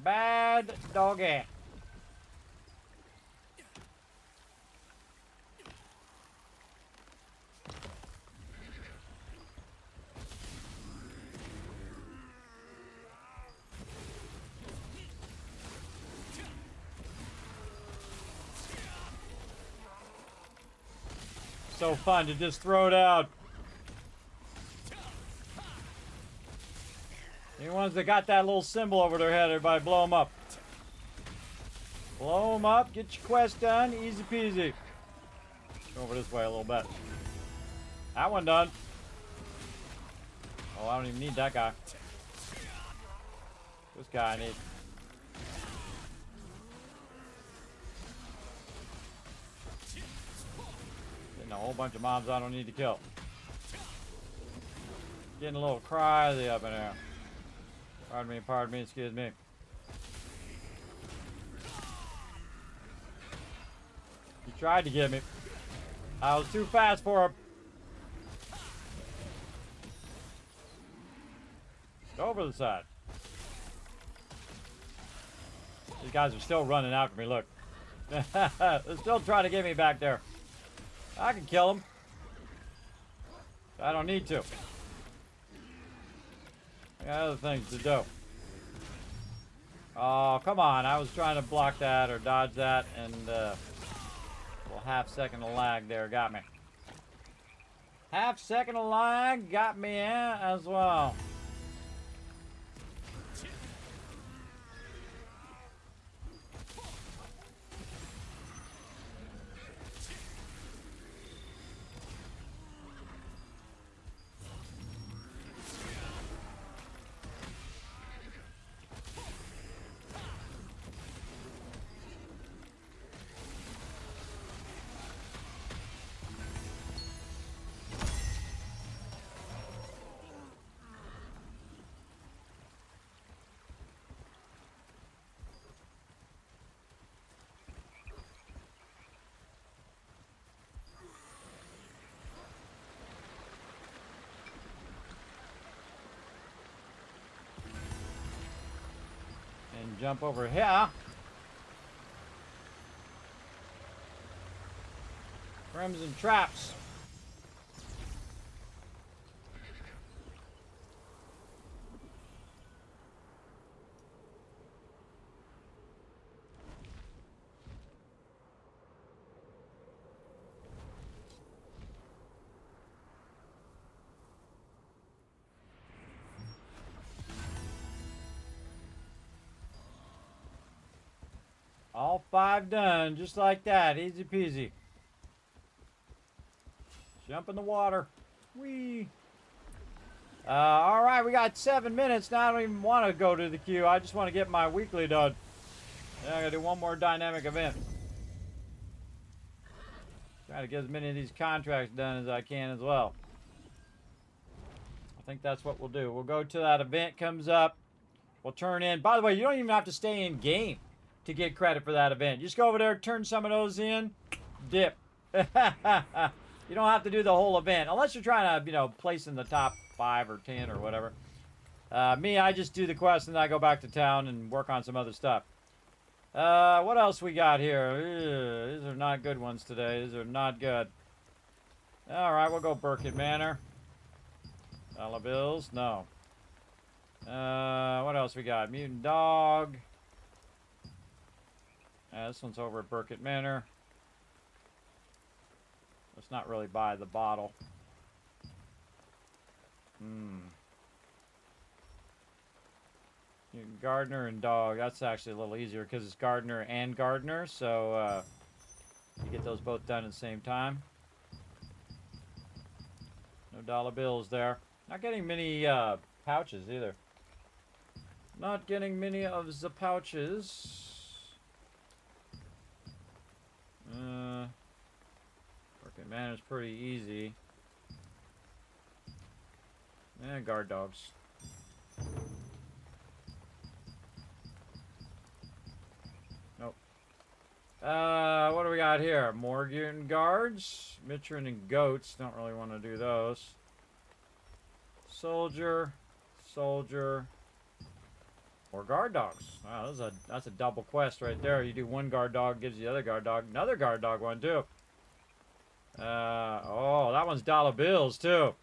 Bad doggy. So fun to just throw it out. The ones that got that little symbol over their head, everybody blow them up. Blow them up, get your quest done, easy peasy. Go over this way a little bit. That one done. Oh, I don't even need that guy. This guy I need. Getting a whole bunch of mobs I don't need to kill. Getting a little crazy up in here. Pardon me, excuse me. He tried to get me. I was too fast for him. Go over the side. These guys are still running after me, look. They're still trying to get me back there. I can kill them. I don't need to. I got other things to do. Oh, come on. I was trying to block that or dodge that, and a little half-second of lag there got me. Half-second of lag got me as well. Jump over here. Crimson traps. All 5 done, just like that, easy peasy. Jump in the water. Whee! All right, we got 7 minutes. Now I don't even want to go to the queue. I just want to get my weekly done. Yeah, I got to do one more dynamic event. Try to get as many of these contracts done as I can as well. I think that's what we'll do. We'll go to that event comes up. We'll turn in. By the way, you don't even have to stay in game to get credit for that event. You just go over there, turn some of those in, dip. You don't have to do the whole event unless you're trying to, you know, place in the top 5 or 10 or whatever. Me, I just do the quest and then I go back to town and work on some other stuff. What else we got here? These are not good ones today. These are not good. All right, we'll go Burkett Manor. Dollar bills? No. What else we got? Mutant Dog. This one's over at Burkett Manor. Let's not really buy the bottle. Gardener and Dog. That's actually a little easier because it's Gardener and Gardener. So you get those both done at the same time. No dollar bills there. Not getting many pouches either. Not getting many of the pouches. Burkett Manor's pretty easy. Guard dogs. Nope. What do we got here? Morgan guards. Mitron and goats. Don't really want to do those. Soldier. Soldier. Or guard dogs. Wow, that's a double quest right there. You do one guard dog, gives you the other guard dog. Another guard dog one too. Oh, that one's dollar bills too.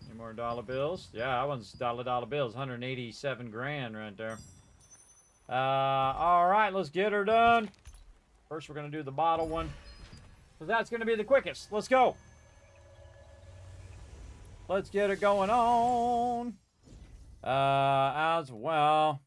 Any more dollar bills? Yeah, that one's dollar bills. 187 grand right there. All right, let's get her done. First, we're gonna do the bottle one, because that's gonna be the quickest. Let's go. Let's get it going on. As well.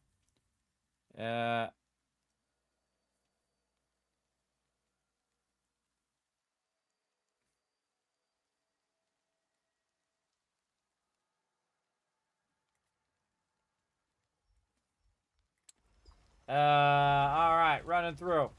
All right, running through.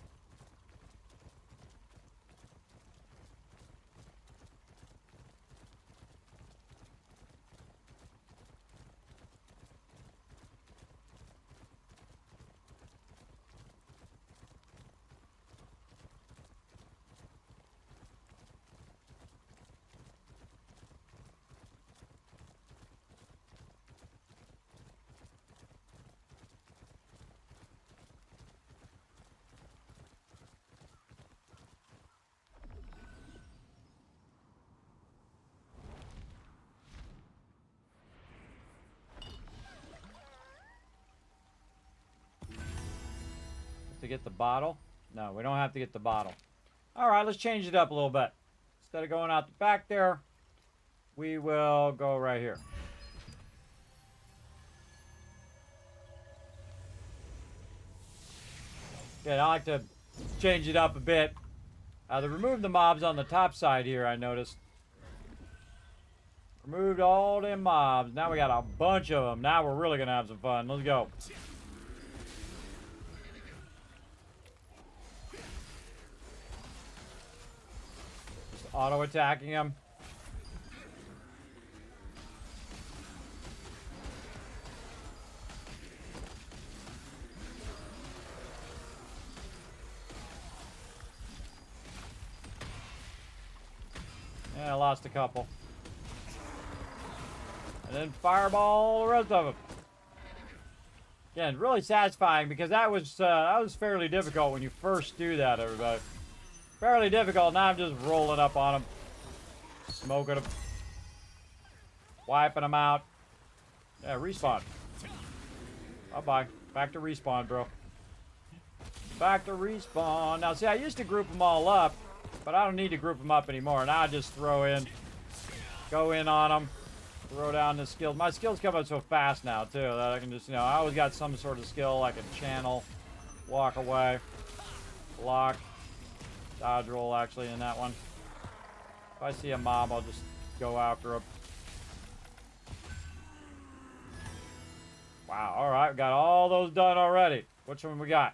To get the bottle? No, we don't have to get the bottle. All right, let's change it up a little bit. Instead of going out the back there, we will go right here. Okay, I like to change it up a bit. They removed the mobs on the top side here, I noticed. Removed all them mobs. Now we got a bunch of them. Now we're really going to have some fun. Let's go. Auto attacking him. Yeah, I lost a couple. And then fireball the rest of them. Again, really satisfying because that was fairly difficult when you first do that, everybody. Fairly difficult. Now I'm just rolling up on them. Smoking them. Wiping them out. Yeah, respawn. Bye-bye. Back to respawn, bro. Back to respawn. Now, see, I used to group them all up, but I don't need to group them up anymore. Now I just throw in. Go in on them. Throw down the skills. My skills come up so fast now, too, that I can just, you know, I always got some sort of skill. I can channel. Walk away. Block. Dodge roll, actually, in that one. If I see a mob, I'll just go after him. Wow, alright, we got all those done already. Which one we got?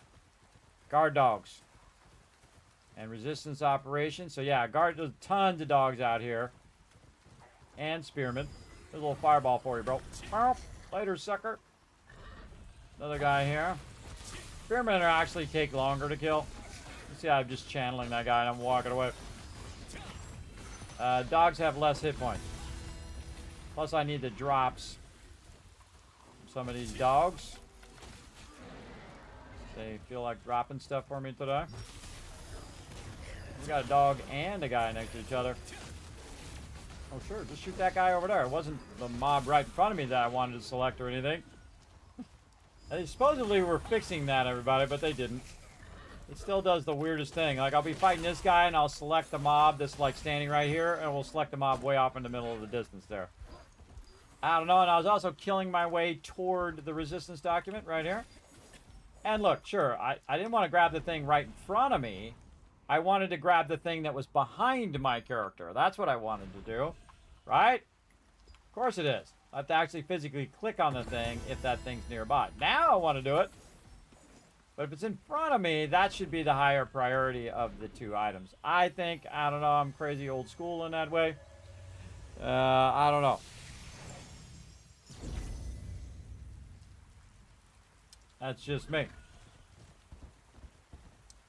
Guard dogs. And resistance operations. So yeah, there's tons of dogs out here. And spearmen. There's a little fireball for you, bro. Later, sucker. Another guy here. Spearmen are actually take longer to kill. You see, I'm just channeling that guy and I'm walking away. Dogs have less hit points. Plus, I need the drops from some of these dogs. They feel like dropping stuff for me today. We got a dog and a guy next to each other. Oh, sure. Just shoot that guy over there. It wasn't the mob right in front of me that I wanted to select or anything. They supposedly were fixing that, everybody, but they didn't. It still does the weirdest thing. Like, I'll be fighting this guy, and I'll select the mob that's, like, standing right here, and we'll select the mob way off in the middle of the distance there. I don't know, and I was also killing my way toward the resistance document right here. And look, sure, I didn't want to grab the thing right in front of me. I wanted to grab the thing that was behind my character. That's what I wanted to do, right? Of course it is. I have to actually physically click on the thing if that thing's nearby. Now I want to do it. But if it's in front of me, that should be the higher priority of the two items. I think, I don't know, I'm crazy old school in that way. I don't know. That's just me.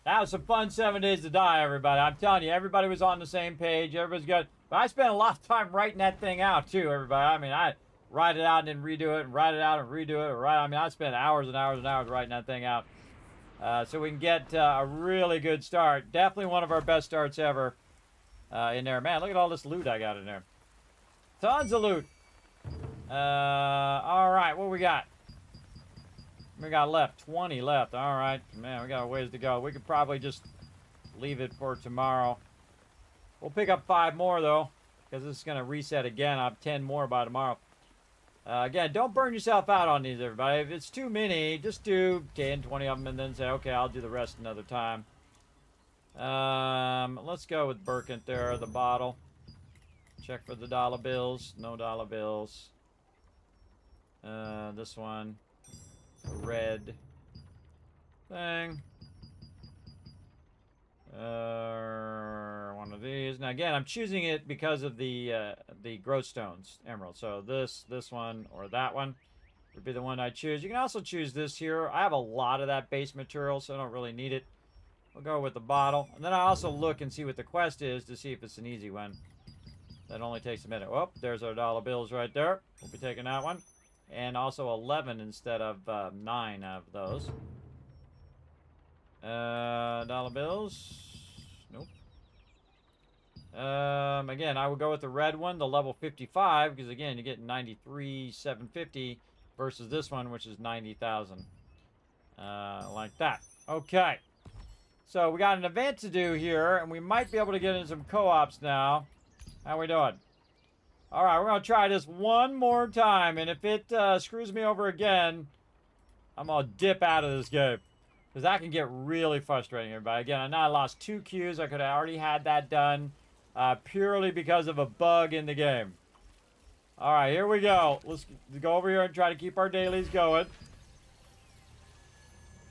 That was some fun 7 days to die, everybody. I'm telling you, everybody was on the same page. Everybody's good. But I spent a lot of time writing that thing out, too, everybody. I mean, I write it out and then redo it, and write it out and redo it. I mean, I spent hours and hours and hours writing that thing out. So we can get a really good start. Definitely one of our best starts ever in there. Man, look at all this loot I got in there. Tons of loot. All right, what we got? We got left, 20 left. All right, man, we got a ways to go. We could probably just leave it for tomorrow. We'll pick up 5 more, though, because this is going to reset again. I'll have 10 more by tomorrow. Again, don't burn yourself out on these, everybody. If it's too many, just do 10, 20 of them, and then say, okay, I'll do the rest another time. Let's go with Birkent there, the bottle. Check for the dollar bills. No dollar bills. This one. Red thing. One of these. Now again, I'm choosing it because of the growth stones emerald. So this one or that one would be the one I choose. You can also choose this here. I have a lot of that base material, so I don't really need it. We'll go with the bottle, and then I also look and see what the quest is to see if it's an easy one. That only takes a minute. Oh, there's our dollar bills right there. We'll be taking that one. And also 11 instead of 9 of those. Dollar bills. Nope. Again, I would go with the red one, the level 55, because again, you get 93,750 versus this one, which is 90,000. Like that. Okay. So we got an event to do here, and we might be able to get into some co-ops now. How we doing? All right, we're going to try this one more time, and if it screws me over again, I'm going to dip out of this game. Because that can get really frustrating, everybody. Again, I know I lost 2 queues. I could have already had that done purely because of a bug in the game. All right, here we go. Let's go over here and try to keep our dailies going.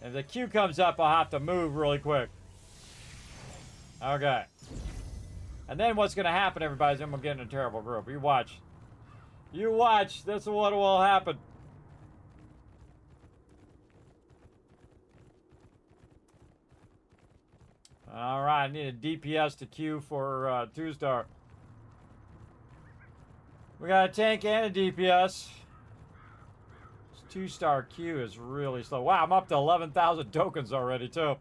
If the queue comes up, I'll have to move really quick. Okay. And then what's going to happen, everybody, is I'm going to get in a terrible group. You watch. You watch. That's what will happen. All right, I need a DPS to queue for 2-star. We got a tank and a DPS. This 2-star queue is really slow. Wow, I'm up to 11,000 tokens already, too.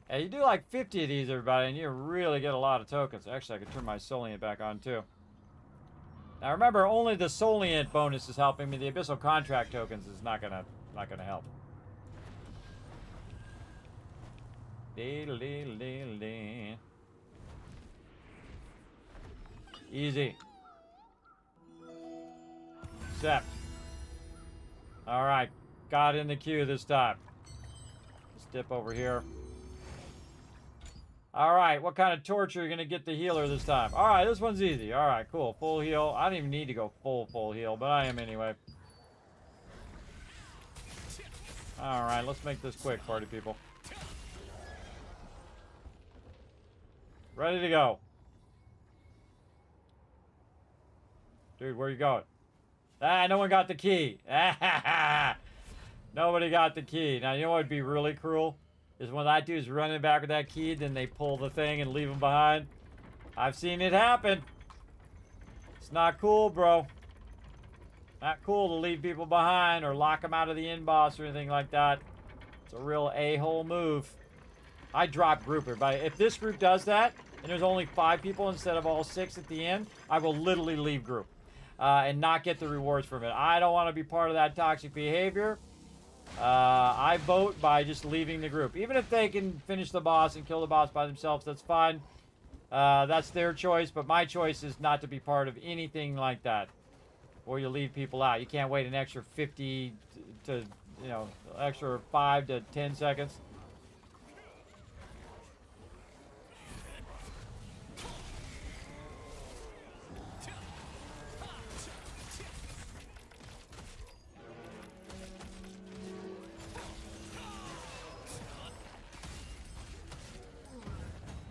And you do like 50 of these, everybody, and you really get a lot of tokens. Actually, I could turn my Solient back on, too. Now, remember, only the Solient bonus is helping me. The Abyssal Contract tokens is not gonna help. Easy. Accept. Alright. Got in the queue this time. Let's dip over here. All right, what kind of torture are you gonna get the healer this time? All right, this one's easy. All right, cool. Full heal. I don't even need to go full heal, but I am anyway. All right, let's make this quick, party people. Ready to go. Dude, where you going? Ah, no one got the key. Nobody got the key. Now, you know what would be really cruel? Is when that dude's running back with that key, then they pull the thing and leave him behind. I've seen it happen. It's not cool, bro. Not cool to leave people behind or lock them out of the in-boss or anything like that. It's a real a-hole move. I drop group everybody. If this group does that, and there's only 5 people instead of all 6 at the end, I will literally leave group. And not get the rewards from it. I don't want to be part of that toxic behavior. I vote by just leaving the group. Even if they can finish the boss and kill the boss by themselves, that's fine. That's their choice, but my choice is not to be part of anything like that. Or you leave people out. You can't wait an extra 50 to, you know, extra 5 to 10 seconds.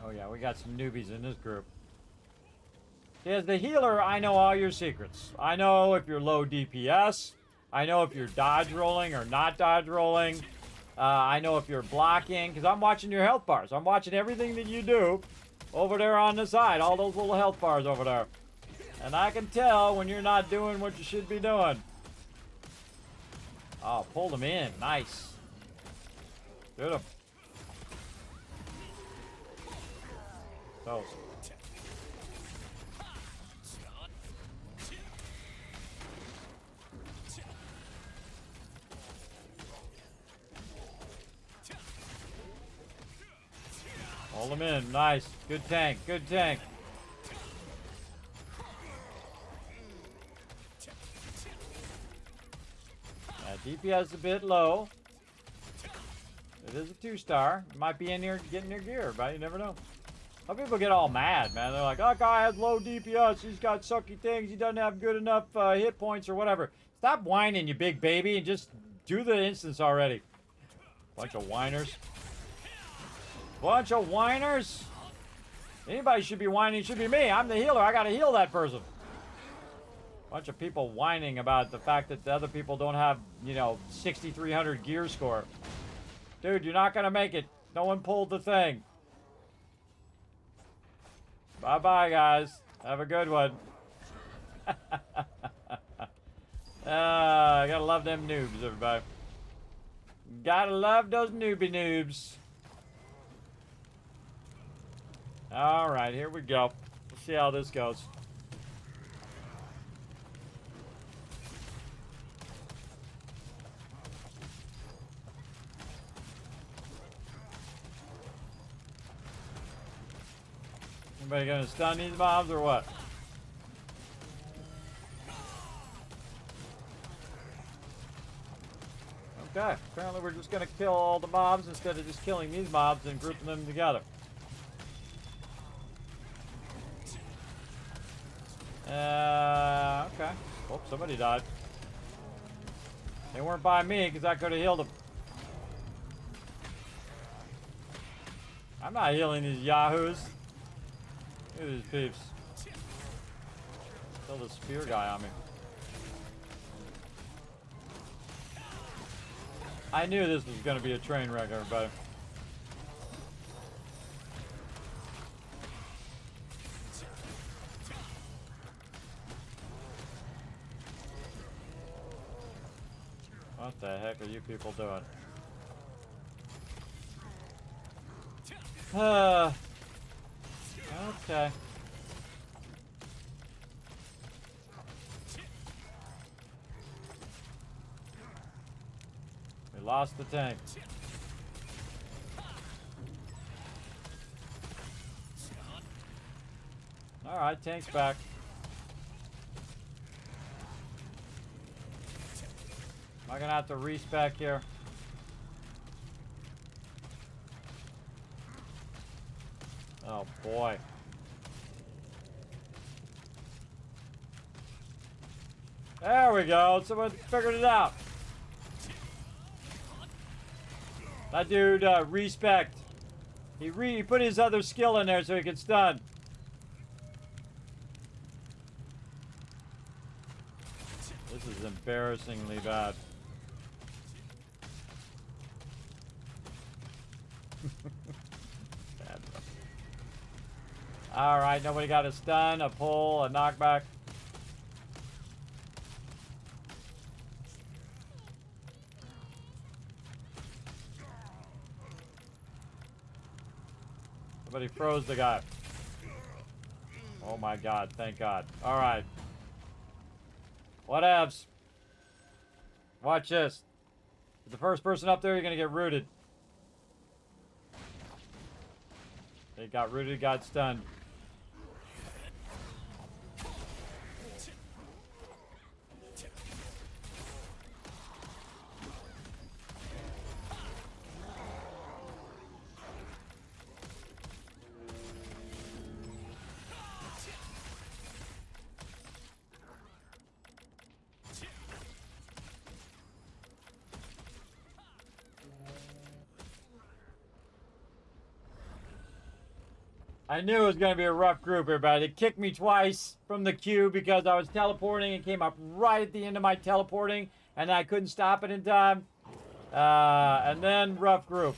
Oh yeah, we got some newbies in this group. As the healer, I know all your secrets. I know if you're low DPS. I know if you're dodge rolling or not dodge rolling. I know if you're blocking, because I'm watching your health bars. I'm watching everything that you do over there on the side. All those little health bars over there. And I can tell when you're not doing what you should be doing. Oh, pulled them in. Nice. Shoot them. Those. Hold them in. Nice. Good tank. Good tank. DPS is a bit low. It is a 2-star. Might be in here getting your gear, but you never know. Some people get all mad, man. They're like, that guy has low DPS. He's got sucky things. He doesn't have good enough hit points or whatever. Stop whining, you big baby, and just do the instance already. Bunch of whiners. Bunch of whiners. Anybody should be whining should be me. I'm the healer. I gotta heal that person. Bunch of people whining about the fact that the other people don't have, you know, 6,300 gear score. Dude, you're not gonna make it. No one pulled the thing. Bye-bye, guys. Have a good one. Gotta love them noobs, everybody. Gotta love those newbie noobs. All right, here we go. We'll see how this goes. Anybody gonna stun these mobs or what? Okay, apparently we're just gonna kill all the mobs instead of just killing these mobs and grouping them together. Okay. Oh, somebody died. They weren't by me because I could have healed them. I'm not healing these yahoos. Look at these peeps. Kill the spear guy on me. I knew this was going to be a train wreck, everybody. What the heck are you people doing? Okay. We lost the tank. Alright, tank's back. Am I gonna have to respec here? Oh boy. There we go. Someone figured it out. That dude, respect. He put his other skill in there so he could stun. This is embarrassingly bad. Bad. All right, nobody got a stun, a pull, a knockback. Somebody froze the guy. Oh my god, thank god. All right. Whatevs. Watch this. The first person up there, you're gonna get rooted. They got rooted, got stunned. I knew it was going to be a rough group, everybody. They kicked me twice from the queue because I was teleporting and came up right at the end of my teleporting, and I couldn't stop it in time. And then rough group.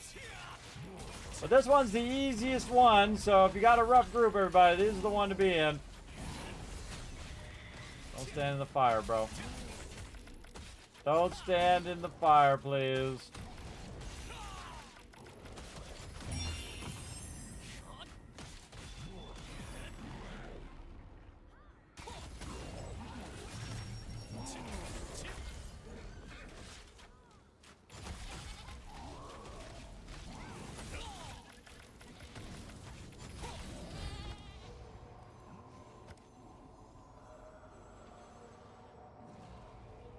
But this one's the easiest one, so if you got a rough group, everybody, this is the one to be in. Don't stand in the fire, bro. Don't stand in the fire, please.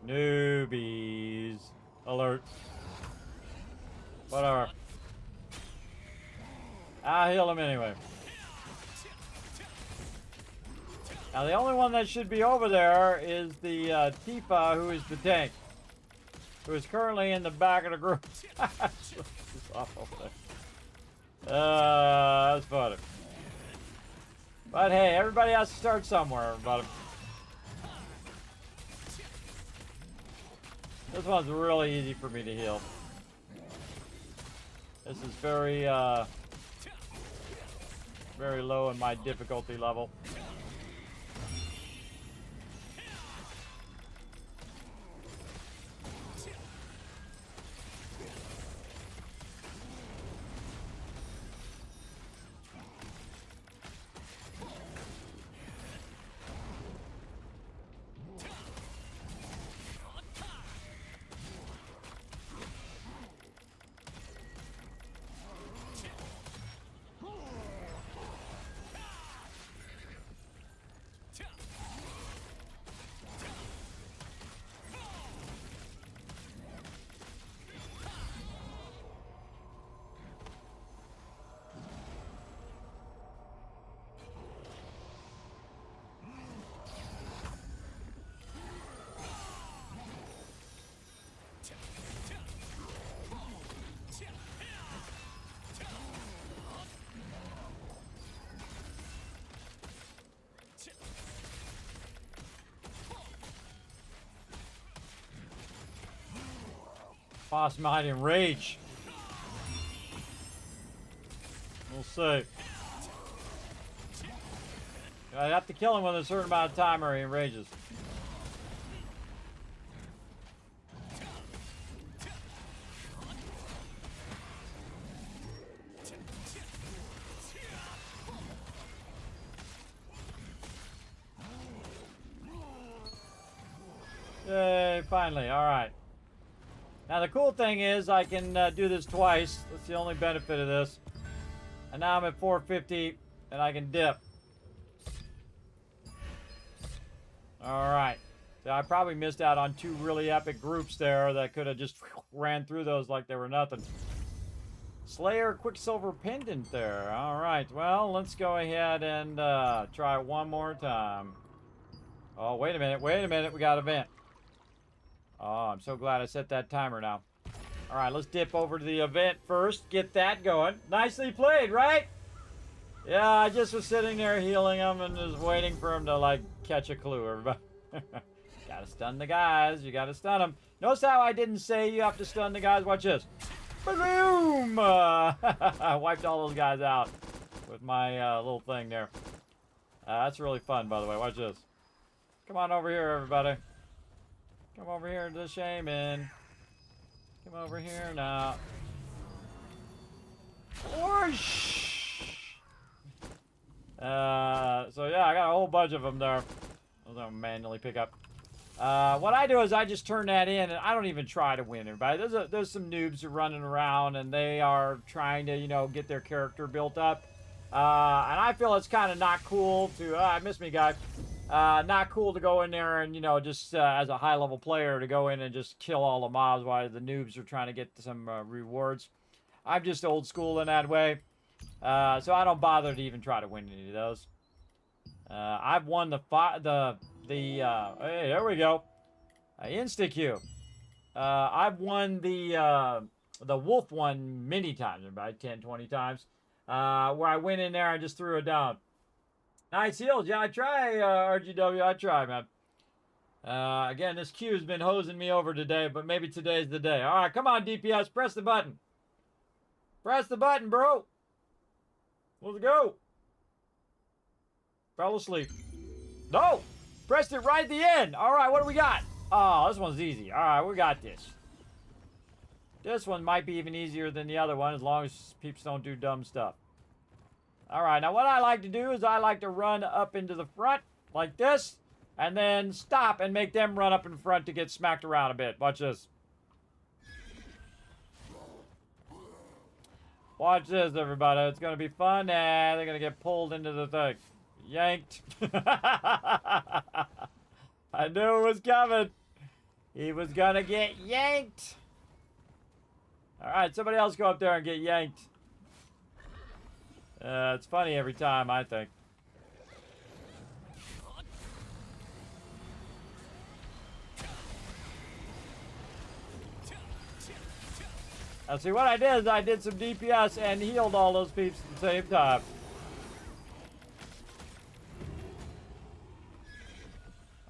Newbies. Alert. Whatever. I'll heal him anyway. Now the only one that should be over there is the Tifa, who is the tank. Who is currently in the back of the group. It's off over there. That's funny. But hey, everybody has to start somewhere, everybody. This one's really easy for me to heal. This is very low in my difficulty level. Boss might enrage. We'll see. I have to kill him with a certain amount of time or he enrages. Yay, finally, alright. Now the cool thing is I can do this twice. That's the only benefit of this. And now I'm at 450 and I can dip. Alright. So I probably missed out on two really epic groups there that could have just ran through those like they were nothing. Slayer Quicksilver Pendant there. All right, well, let's go ahead and try one more time. Oh, wait a minute, we got a vent. Oh, I'm so glad I set that timer now. All right, let's dip over to the event first, get that going. Nicely played, right? Yeah, I just was sitting there healing him and just waiting for him to, like, catch a clue, everybody. Gotta stun the guys, you gotta stun them. Notice how I didn't say you have to stun the guys? Watch this. Boom! I wiped all those guys out with my little thing there. That's really fun, by the way. Watch this. Come on over here, everybody. Come over here to the shaman. Come over here now. Whoosh! So yeah, I got a whole bunch of them there. Those I'll manually pick up. What I do is I just turn that in, and I don't even try to win everybody. There's some noobs who are running around, and they are trying to, you know, get their character built up. And I feel it's kind of not cool to, I miss me, guy. Not cool to go in there and, you know, just as a high-level player to go in and just kill all the mobs while the noobs are trying to get some rewards. I'm just old school in that way. So I don't bother to even try to win any of those. I've won hey, there we go. Insta-Q. I've won the wolf one many times, about 10, 20 times, where I went in there and just threw it down. Nice heals. Yeah, I try, RGW. I try, man. Again, this Q's been hosing me over today, but maybe today's the day. All right, come on, DPS. Press the button. Press the button, bro. Let's go. Fell asleep. No! Pressed it right at the end. All right, what do we got? Oh, this one's easy. All right, we got this. This one might be even easier than the other one as long as peeps don't do dumb stuff. All right, now what I like to do is I like to run up into the front like this and then stop and make them run up in front to get smacked around a bit. Watch this. Watch this, everybody. It's going to be fun, and they're going to get pulled into the thing. Yanked. I knew it was coming. He was going to get yanked. All right, somebody else go up there and get yanked. It's funny every time, I think. Now, see, what I did is I did some DPS and healed all those peeps at the same time.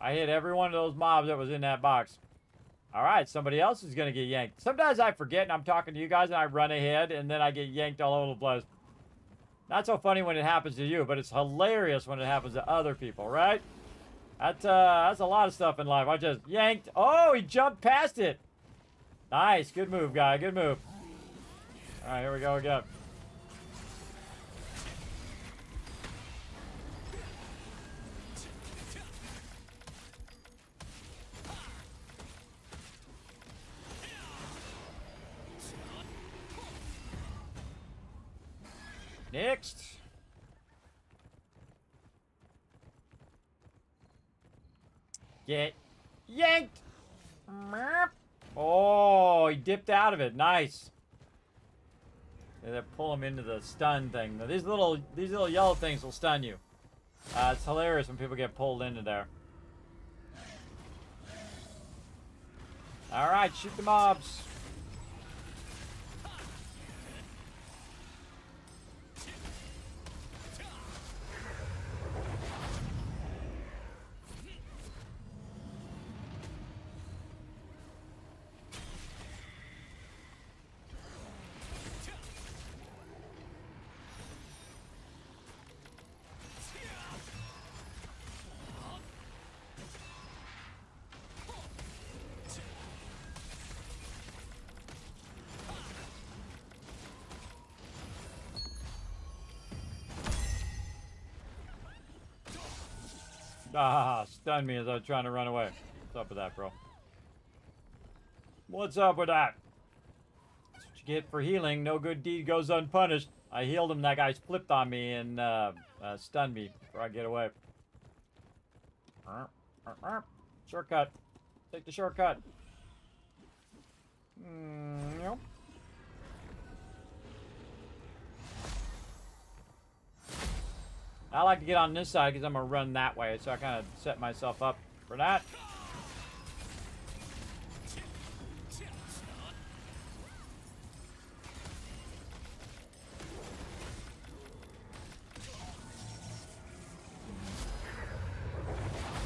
I hit every one of those mobs that was in that box. All right, somebody else is going to get yanked. Sometimes I forget and I'm talking to you guys and I run ahead and then I get yanked all over the place. Not so funny when it happens to you, but it's hilarious when it happens to other people, right? That's a lot of stuff in life. I just yanked. Oh, he jumped past it. Nice. Good move, guy. Good move. All right, here we go again. Next. Get yanked. Oh, he dipped out of it. Nice. They pull him into the stun thing. Now, these little yellow things will stun you. It's hilarious when people get pulled into there. All right, shoot the mobs. Ah, stunned me as I was trying to run away. What's up with that, bro? What's up with that? That's what you get for healing. No good deed goes unpunished. I healed him. That guy flipped on me and stunned me before I get away. Shortcut. Take the shortcut. Nope. I like to get on this side because I'm going to run that way. So I kind of set myself up for that.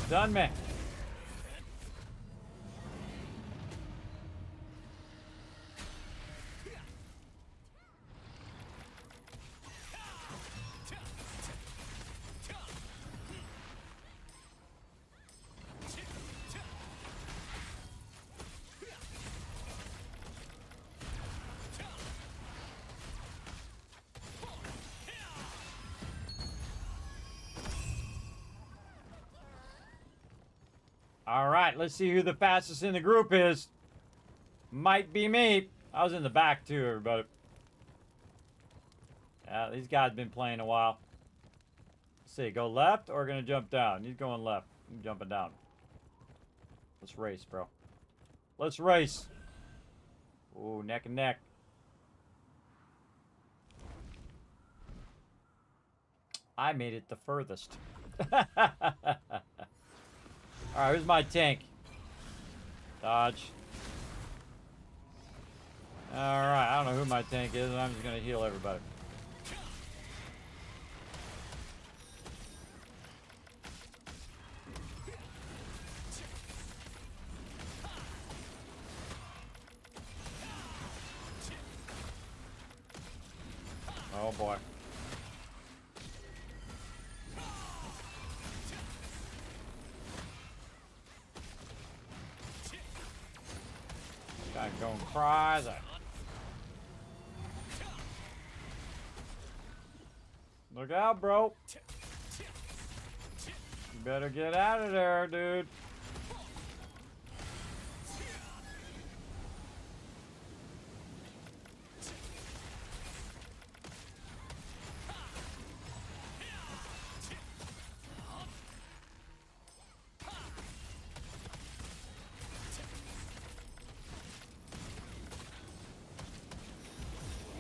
Done me. All right, let's see who the fastest in the group is. Might be me. I was in the back too, everybody. Yeah, these guys have been playing a while. Let's see, go left or gonna jump down? He's going left. I'm jumping down. Let's race, bro. Let's race. Ooh, neck and neck. I made it the furthest. Alright, who's my tank? Dodge. Alright, I don't know who my tank is, and I'm just gonna heal everybody. Oh boy. Guy going cries. Look out, bro. You better get out of there, dude.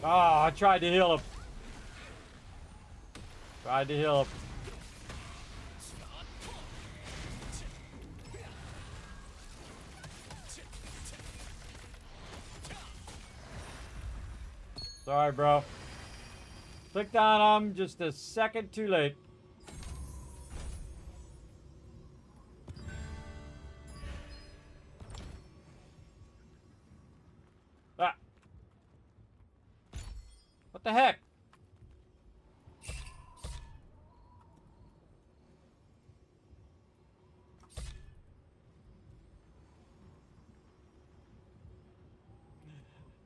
Oh, I tried to heal him. Tried to heal him. Sorry, bro. Clicked on him just a second too late. Ah. What the heck?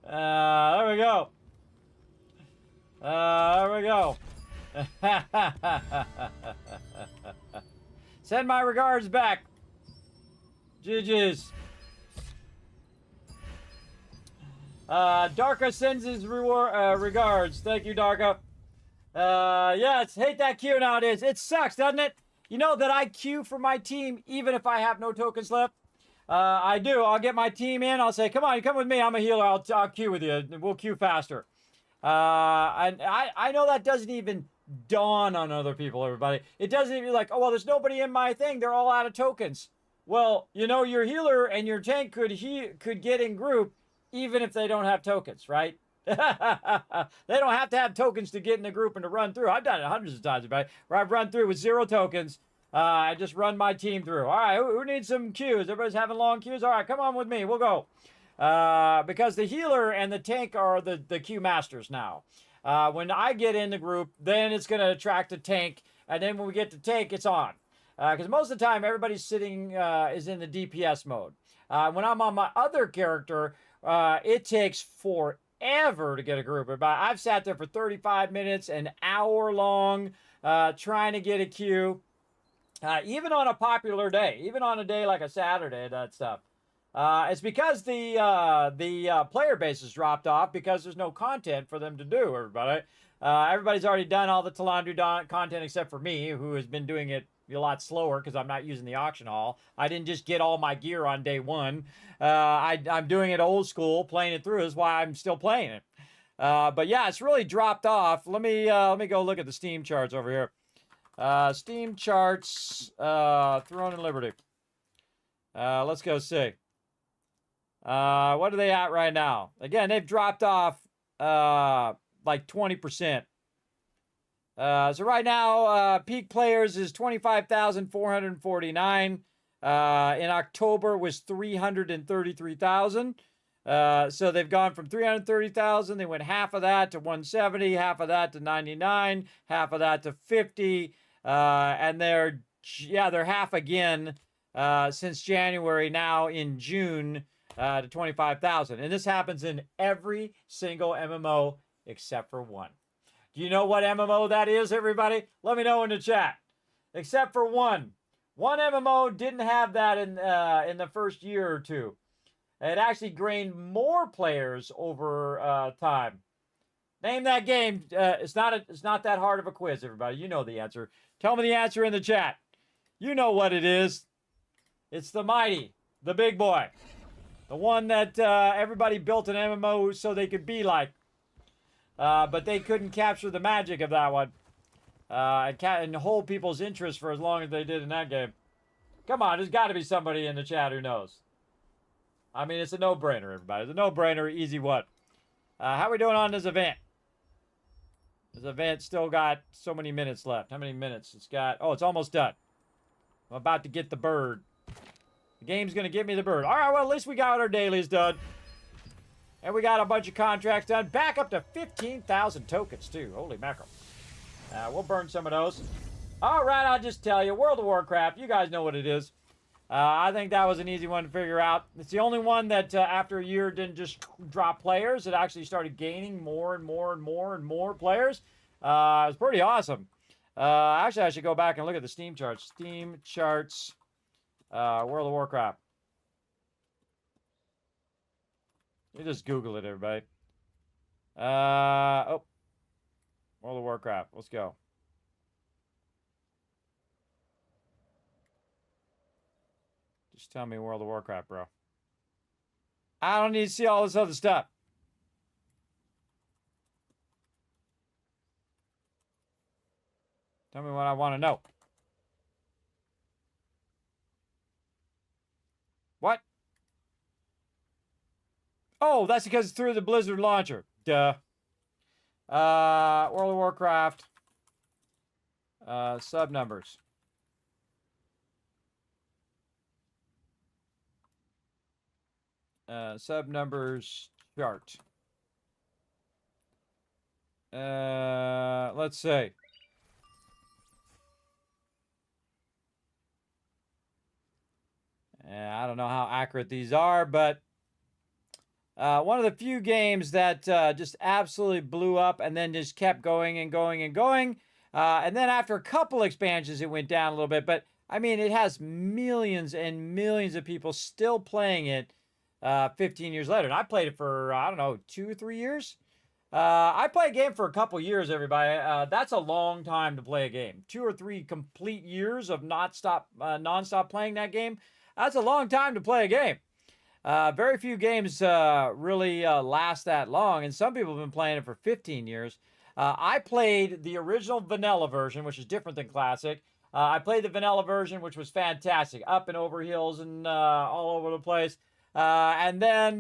There we go. There we go. Send my regards back. GG's. Darka sends his regards. Thank you, Darka. Yes, hate that queue nowadays. It sucks, doesn't it? You know that I queue for my team even if I have no tokens left? I do. I'll get my team in. I'll say, come on, you come with me. I'm a healer. I'll queue with you. We'll queue faster. And I know that doesn't even dawn on other people, everybody. It doesn't even like, oh, well, there's nobody in my thing. They're all out of tokens. Well, you know, your healer and your tank could get in group even if they don't have tokens, right? They don't have to have tokens to get in the group and to run through. I've done it hundreds of times, everybody, where I've run through with 0 tokens. I just run my team through. All right, who needs some queues? Everybody's having long queues? All right, come on with me. We'll go. Because the healer and the tank are the queue masters now. When I get in the group, then it's going to attract a tank. And then when we get to tank, it's on. Because most of the time, everybody's sitting is in the DPS mode. When I'm on my other character, it takes forever to get a group. I've sat there for 35 minutes, an hour long, trying to get a queue. Even on a popular day, even on a day like a Saturday, that stuff. It's because the player base has dropped off because there's no content for them to do, everybody. Everybody's already done all the Talandru content except for me, who has been doing it a lot slower because I'm not using the auction hall. I didn't just get all my gear on day one. I'm doing it old school, playing it through. That's why I'm still playing it. But yeah, it's really dropped off. Let me go look at the Steam charts over here. Steam charts, Throne and Liberty. Let's go see. What are they at right now? Again, they've dropped off like 20%. So right now, peak players is 25,449. In October was 333,000. So they've gone from 330,000. They went half of that to 170, half of that to 99, half of that to 50. And they're half again since January, now in June, to 25,000. And this happens in every single MMO except for one. Do you know what MMO that is, everybody? Let me know in the chat. Except for one. One MMO didn't have that in the first year or two. It actually gained more players over time. Name that game. It's not that hard of a quiz, everybody. You know the answer. Tell me the answer in the chat. You know what it is. It's the mighty, the big boy. The one that everybody built an MMO so they could be like. But they couldn't capture the magic of that one. And hold people's interest for as long as they did in that game. Come on, there's got to be somebody in the chat who knows. I mean, it's a no-brainer, everybody. It's a no-brainer, easy one. How are we doing on this event? This event still got so many minutes left. How many minutes? It's got... Oh, it's almost done. I'm about to get the bird. The game's going to give me the bird. All right, well, at least we got our dailies done. And we got a bunch of contracts done. Back up to 15,000 tokens, too. Holy mackerel. We'll burn some of those. All right, I'll just tell you. World of Warcraft, you guys know what it is. I think that was an easy one to figure out. It's the only one that after a year didn't just drop players. It actually started gaining more and more and more and more players. It was pretty awesome. Actually, I should go back and look at the Steam charts. Steam charts, World of Warcraft. You just Google it, everybody. Oh. World of Warcraft. Let's go. Just tell me World of Warcraft, bro. I don't need to see all this other stuff. Tell me what I want to know. What? Oh, that's because it's through the Blizzard launcher. Duh. World of Warcraft. Sub numbers. Sub numbers chart. Let's see. I don't know how accurate these are, but one of the few games that just absolutely blew up and then just kept going and going and going. And then after a couple expansions, it went down a little bit. But, I mean, it has millions and millions of people still playing it 15 years later. And I played it for, I don't know, 2 or 3 years. I play a game for a couple years, everybody. That's a long time to play a game. 2 or 3 complete years of non-stop playing that game. That's a long time to play a game. Very few games really last that long, and some people have been playing it for 15 years. I played the original vanilla version, which is different than classic. I played the vanilla version, which was fantastic, up and over hills and all over the place. And then,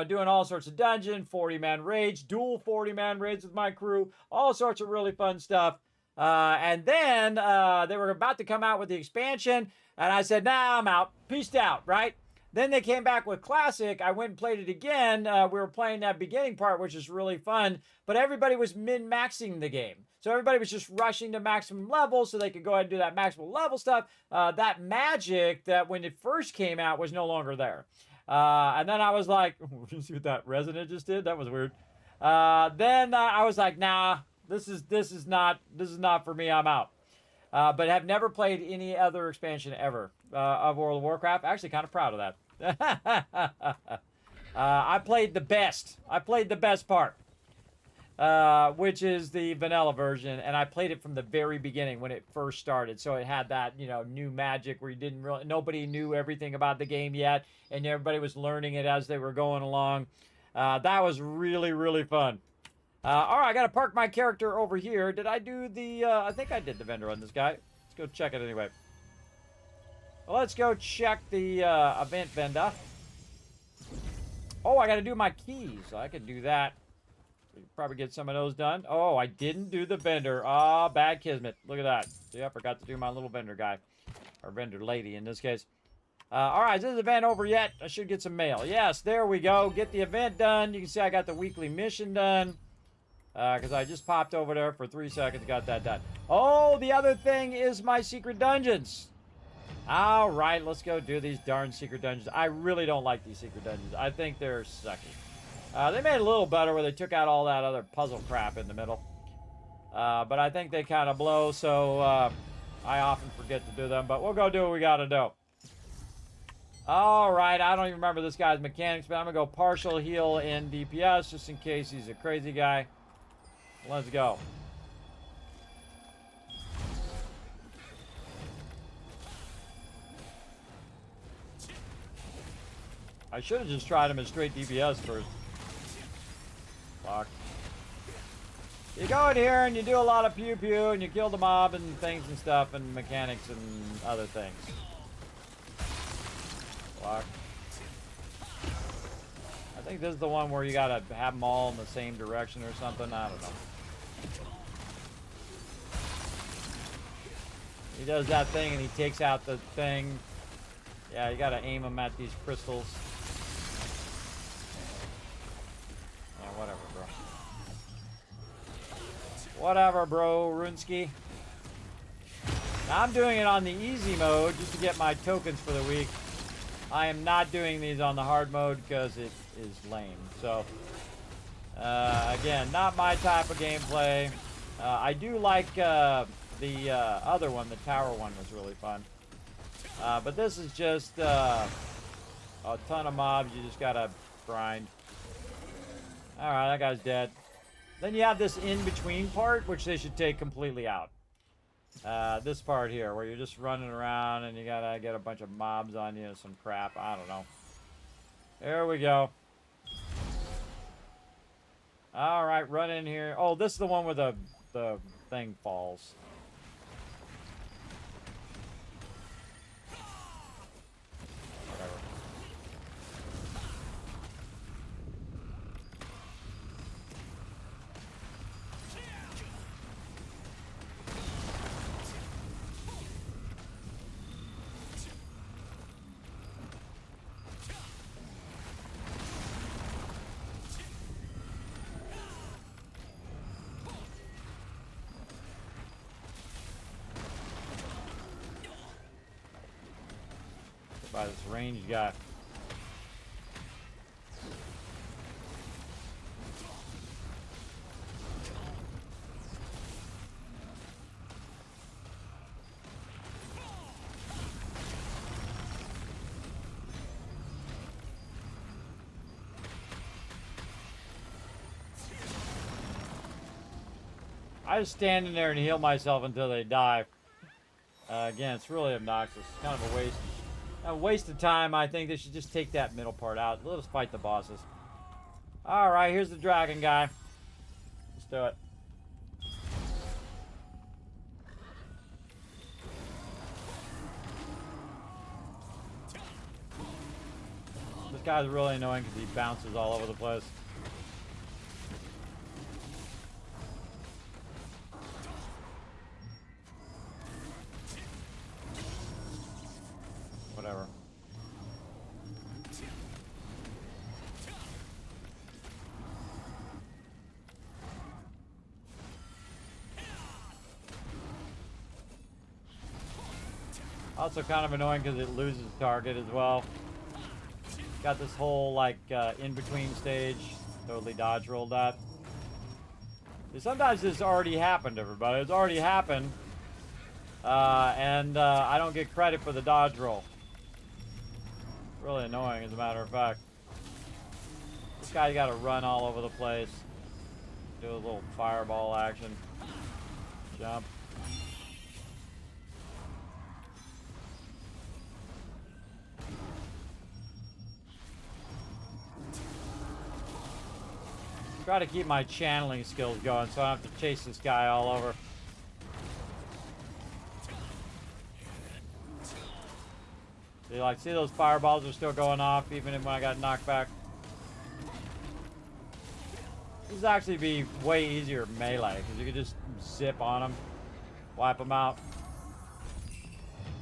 doing all sorts of dungeon, 40-man raids, dual 40-man raids with my crew, all sorts of really fun stuff. And then they were about to come out with the expansion, and I said, nah, I'm out. Peaced out, right? Then they came back with Classic. I went and played it again. We were playing that beginning part, which is really fun, but everybody was min-maxing the game. So everybody was just rushing to maximum level so they could go ahead and do that maximum level stuff. That magic that when it first came out was no longer there. And then I was like, see what that Resident just did? That was weird. Then I was like, nah, this is not for me. I'm out. But have never played any other expansion ever of World of Warcraft. Actually, kind of proud of that. I played the best. I played the best part, which is the vanilla version, and I played it from the very beginning when it first started. So it had that, new magic where nobody knew everything about the game yet, and everybody was learning it as they were going along. That was really, really fun. All right, I gotta park my character over here. Did I do the, I think I did the vendor on this guy. Let's go check it anyway. Well, let's go check the event vendor. Oh, I gotta do my keys. I could do that. We could probably get some of those done. Oh, I didn't do the vendor. Ah, bad Kismet. Look at that. See, I forgot to do my little vendor guy. Or vendor lady in this case. All right, is this event over yet? I should get some mail. Yes, there we go. Get the event done. You can see I got the weekly mission done. Because I just popped over there for 3 seconds, got that done. Oh, the other thing is my secret dungeons. All right, let's go do these darn secret dungeons. I really don't like these secret dungeons. I think they're sucky. They made it a little better where they took out all that other puzzle crap in the middle. But I think they kind of blow, so I often forget to do them. But we'll go do what we got to do. All right, I don't even remember this guy's mechanics, but I'm going to go partial heal in DPS just in case he's a crazy guy. Let's go. I should have just tried him as straight DPS first. Fuck. You go in here and you do a lot of pew-pew and you kill the mob and things and stuff and mechanics and other things. Fuck. I think this is the one where you gotta have them all in the same direction or something. I don't know. He does that thing and he takes out the thing. Yeah, you gotta aim him at these crystals. Yeah, whatever, bro. Whatever, bro, Runsky. Now, I'm doing it on the easy mode just to get my tokens for the week. I am not doing these on the hard mode because it is lame. So, again, not my type of gameplay. I do like the other one, the tower one, was really fun. But this is just a ton of mobs. You just gotta grind. Alright, that guy's dead. Then you have this in-between part, which they should take completely out. This part here, where you're just running around and you gotta get a bunch of mobs on you, some crap, I don't know. There we go. Alright, run in here. Oh, this is the one where the thing falls. Whatever. By this ranged guy. I just stand in there and heal myself until they die. Again, it's really obnoxious. It's kind of a waste. A waste of time. I think they should just take that middle part out. Let us fight the bosses. Alright, here's the dragon guy. Let's do it. This guy's really annoying because he bounces all over the place. Whatever. Also kind of annoying because it loses target as well. Got this whole like in-between stage. Totally dodge rolled that. Sometimes this already happened, everybody. It's already happened. And I don't get credit for the dodge roll. Really annoying, as a matter of fact. This guy got to run all over the place. Do a little fireball action. Jump. Try to keep my channeling skills going so I don't have to chase this guy all over. See those fireballs are still going off even when I got knocked back. This would actually be way easier melee because you could just zip on them, wipe them out.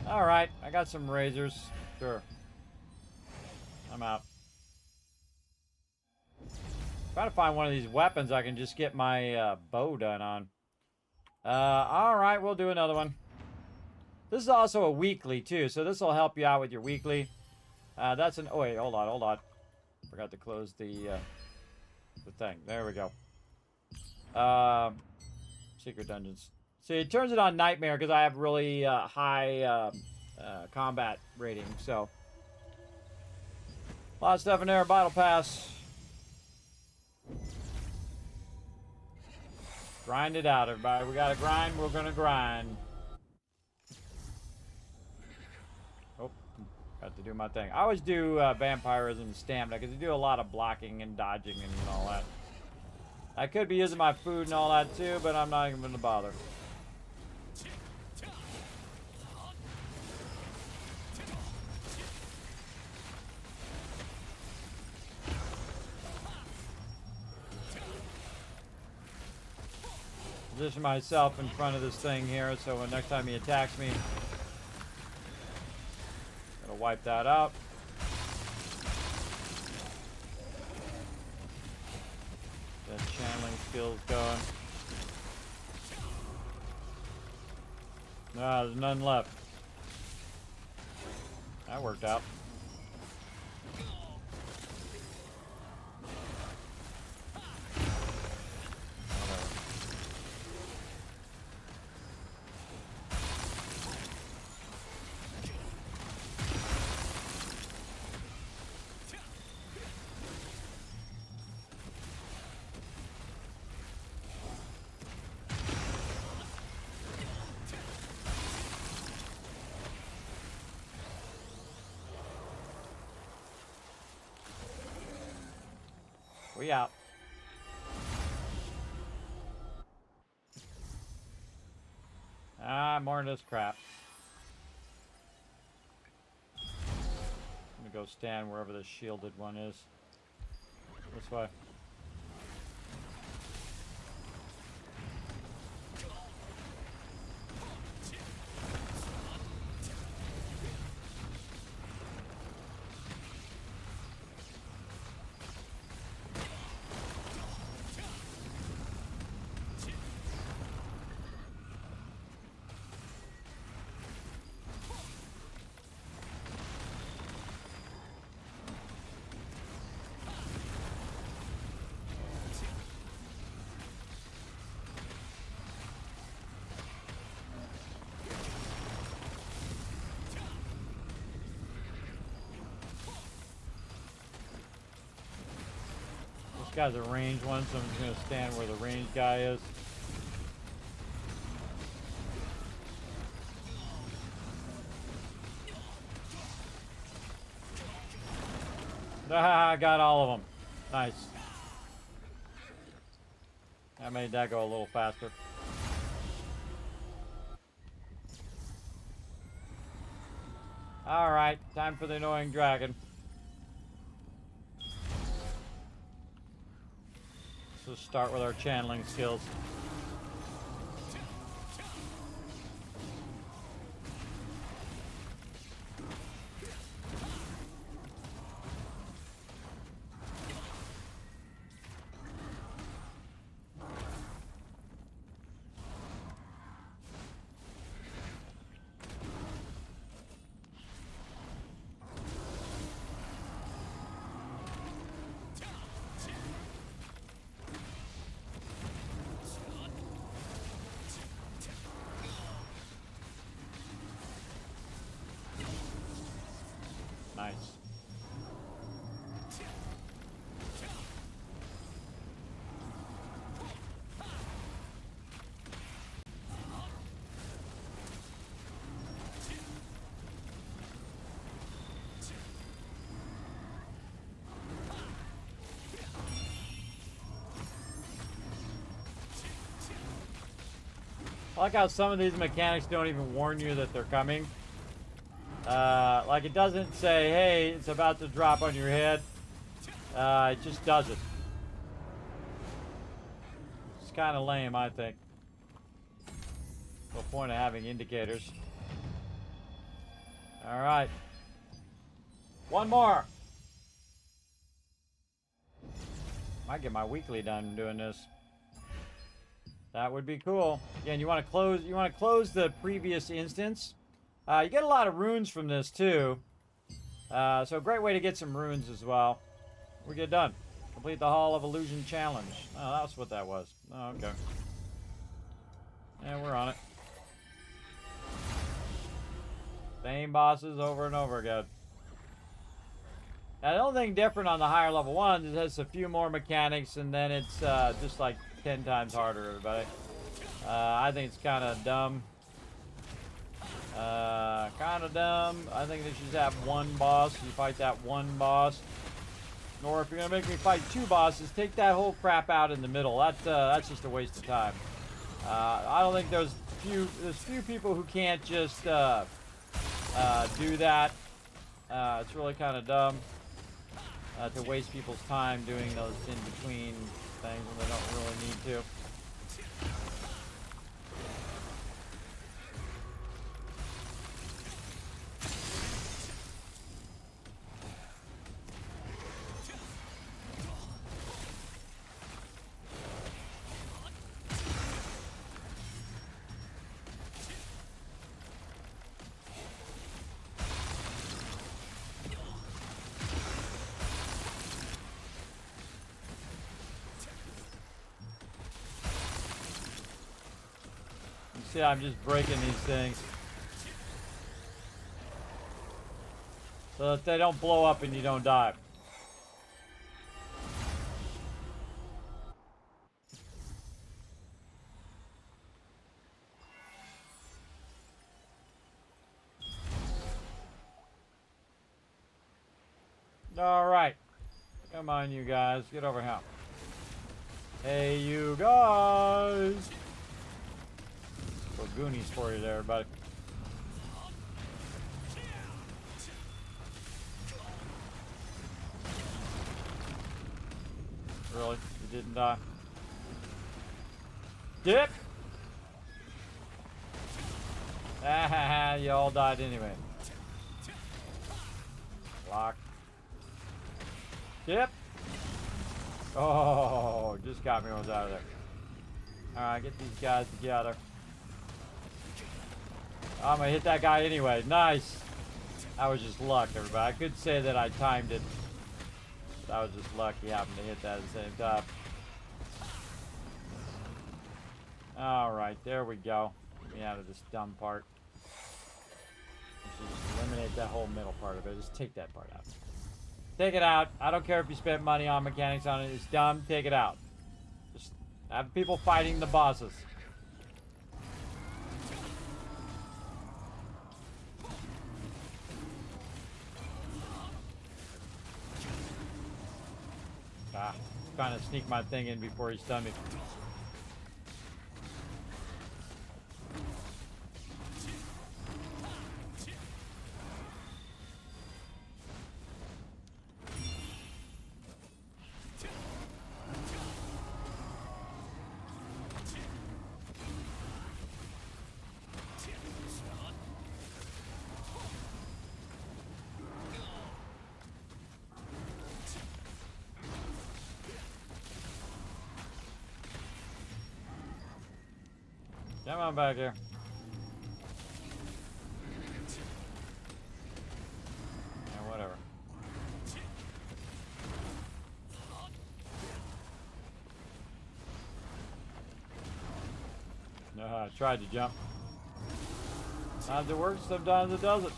All right, I got some razors. Sure. I'm out. Trying to find one of these weapons I can just get my bow done on. All right, we'll do another one. This is also a weekly too, so this will help you out with your weekly. That's an. Oh wait, hold on. Forgot to close the thing. There we go. Secret dungeons. See, it turns it on nightmare because I have really high combat rating. So a lot of stuff in there. Battle pass. Grind it out, everybody. We gotta grind. We're gonna grind. Oh, got to do my thing. I always do vampirism and stamina because you do a lot of blocking and dodging and all that. I could be using my food and all that too, but I'm not even gonna bother. Position myself in front of this thing here, so when next time he attacks me, gonna wipe that out. Got channeling skills going. No, there's none left. That worked out. We out. More of this crap. I'm gonna go stand wherever the shielded one is. This way. This guy's a ranged one, so I'm just gonna stand where the ranged guy is. Ah, I got all of them. Nice. I made that go a little faster. Alright, time for the annoying dragon. Let's just start with our channeling skills. I like how some of these mechanics don't even warn you that they're coming. Like it doesn't say, hey, it's about to drop on your head. It just does it. It's kind of lame, I think. No point of having indicators. All right. One more. Might get my weekly done doing this. That would be cool. Again, you want to close. You want to close the previous instance. You get a lot of runes from this too. So a great way to get some runes as well. We get done. Complete the Hall of Illusion challenge. Oh, that's what that was. Oh, okay. Yeah, we're on it. Same bosses over and over again. Now, the only thing different on the higher level ones is it has a few more mechanics, and then it's just like 10 times harder, everybody. I think it's kind of dumb. I think they should just have one boss. You fight that one boss. Or if you're going to make me fight two bosses, take that whole crap out in the middle. That's just a waste of time. I don't think there's few people who can't just do that. It's really kind of dumb to waste people's time doing those in-between things when they don't really need to. See, I'm just breaking these things so that they don't blow up and you don't die. All right. Come on, you guys. Get over here. Hey, you guys. Little Goonies for you there, buddy. Really? You didn't die? Dip! Ah, you all died anyway. Lock. Dip! Oh, just got me when I was out of there. Alright, get these guys together. I'm gonna hit that guy anyway. Nice. That was just luck, everybody. I could say that I timed it. But that was just luck. He happened to hit that at the same time. Alright, there we go. Get me out of this dumb part. Just eliminate that whole middle part of it. Just take that part out. Take it out. I don't care if you spent money on mechanics on it. It's dumb. Take it out. Just have people fighting the bosses. Trying to sneak my thing in before he stunned me. Come on back here. Yeah, whatever. No, I tried to jump. Sometimes it works, sometimes it doesn't.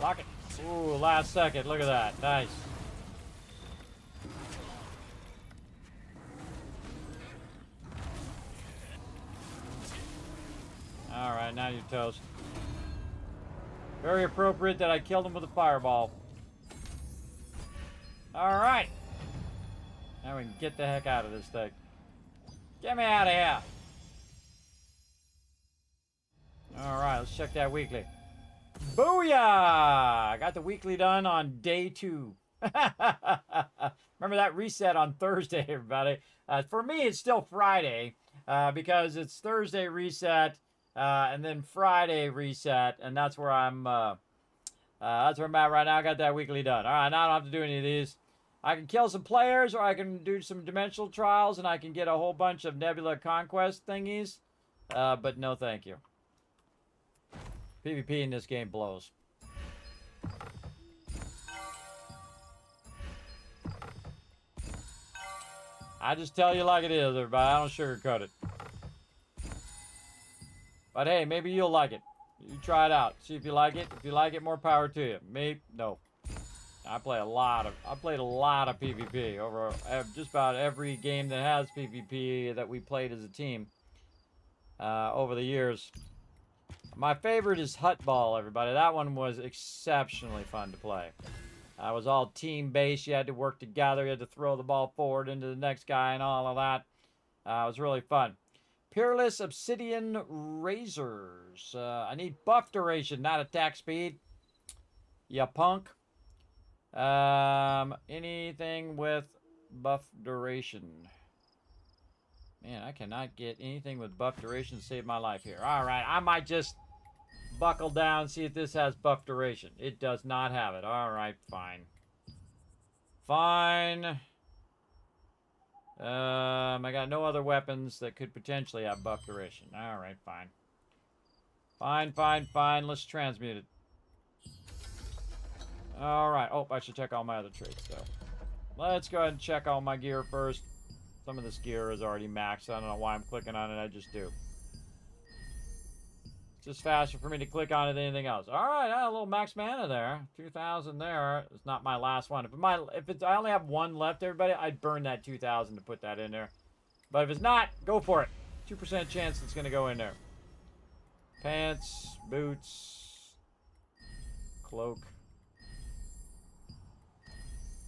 Lock it. Ooh, last second. Look at that. Nice. Alright, now you're toast. Very appropriate that I killed him with a fireball. Alright. Now we can get the heck out of this thing. Get me out of here. All right, let's check that weekly. Booyah! I got the weekly done on day 2. Remember that reset on Thursday, everybody. For me, it's still Friday because it's Thursday reset and then Friday reset, and that's where I'm at right now. I got that weekly done. All right, now I don't have to do any of these. I can kill some players, or I can do some dimensional trials, and I can get a whole bunch of Nebula Conquest thingies. But no, thank you. PvP in this game blows. I just tell you like it is, everybody. I don't sugarcoat it. But hey, maybe you'll like it. You try it out. See if you like it. If you like it, more power to you. Me, no. I played a lot of PvP over just about every game that has PvP that we played as a team over the years. My favorite is Hutball, everybody. That one was exceptionally fun to play. It was all team-based. You had to work together. You had to throw the ball forward into the next guy and all of that. It was really fun. Peerless Obsidian Razors. I need buff duration, not attack speed. Ya punk. Anything with buff duration. Man, I cannot get anything with buff duration to save my life here. All right, I might just buckle down, see if this has buff duration. It does not have it. All right, fine. Fine. I got no other weapons that could potentially have buff duration. All right, fine. Fine. Let's transmute it. All right. Oh, I should check all my other traits, though. Let's go ahead and check all my gear first. Some of this gear is already maxed. I don't know why I'm clicking on it. I just do. It's just faster for me to click on it than anything else. All right, I got a little max mana there. 2,000 there. It's not my last one. If I only have one left, everybody, I'd burn that 2,000 to put that in there. But if it's not, go for it. 2% chance it's going to go in there. Pants, boots, cloak,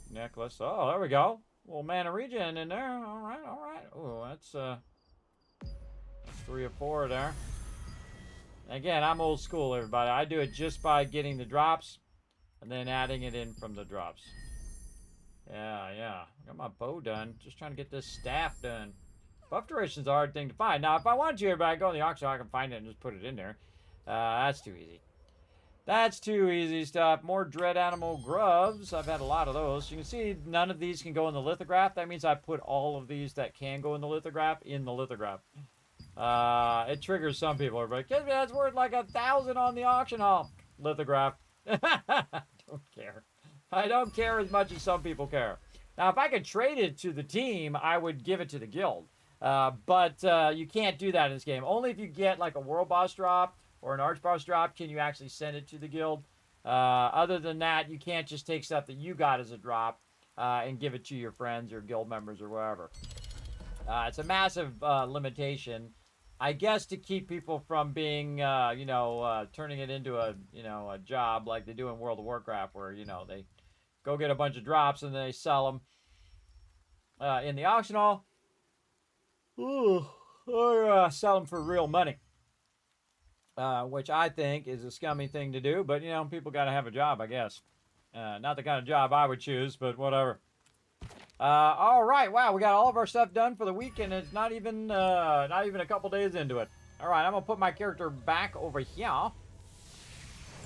necklace. Oh, there we go. A little mana regen in there. All right. Oh, that's 3 or 4 there. Again, I'm old school, everybody. I do it just by getting the drops and then adding it in from the drops. Yeah. Got my bow done. Just trying to get this staff done. Buff duration's a hard thing to find. Now, if I wanted to, everybody, go in the auction, I can find it and just put it in there. That's too easy. That's too easy stuff. More dread animal grubs. I've had a lot of those. You can see none of these can go in the lithograph. That means I put all of these that can go in the lithograph in the lithograph. It triggers some people. Everybody, Kismet, that's worth like 1,000 on the auction hall. Lithograph. Don't care. I don't care as much as some people care. Now, if I could trade it to the team, I would give it to the guild. But you can't do that in this game. Only if you get like a world boss drop or an arch boss drop can you actually send it to the guild. Other than that, you can't just take stuff that you got as a drop and give it to your friends or guild members or wherever. It's a massive limitation, I guess, to keep people from being, turning it into a job like they do in World of Warcraft, where, they go get a bunch of drops and they sell them in the auction hall. Or sell them for real money. Which I think is a scummy thing to do, but, people got to have a job, I guess. Not the kind of job I would choose, but whatever. All right, wow, we got all of our stuff done for the week, and it's not even a couple days into it. All right, I'm gonna put my character back over here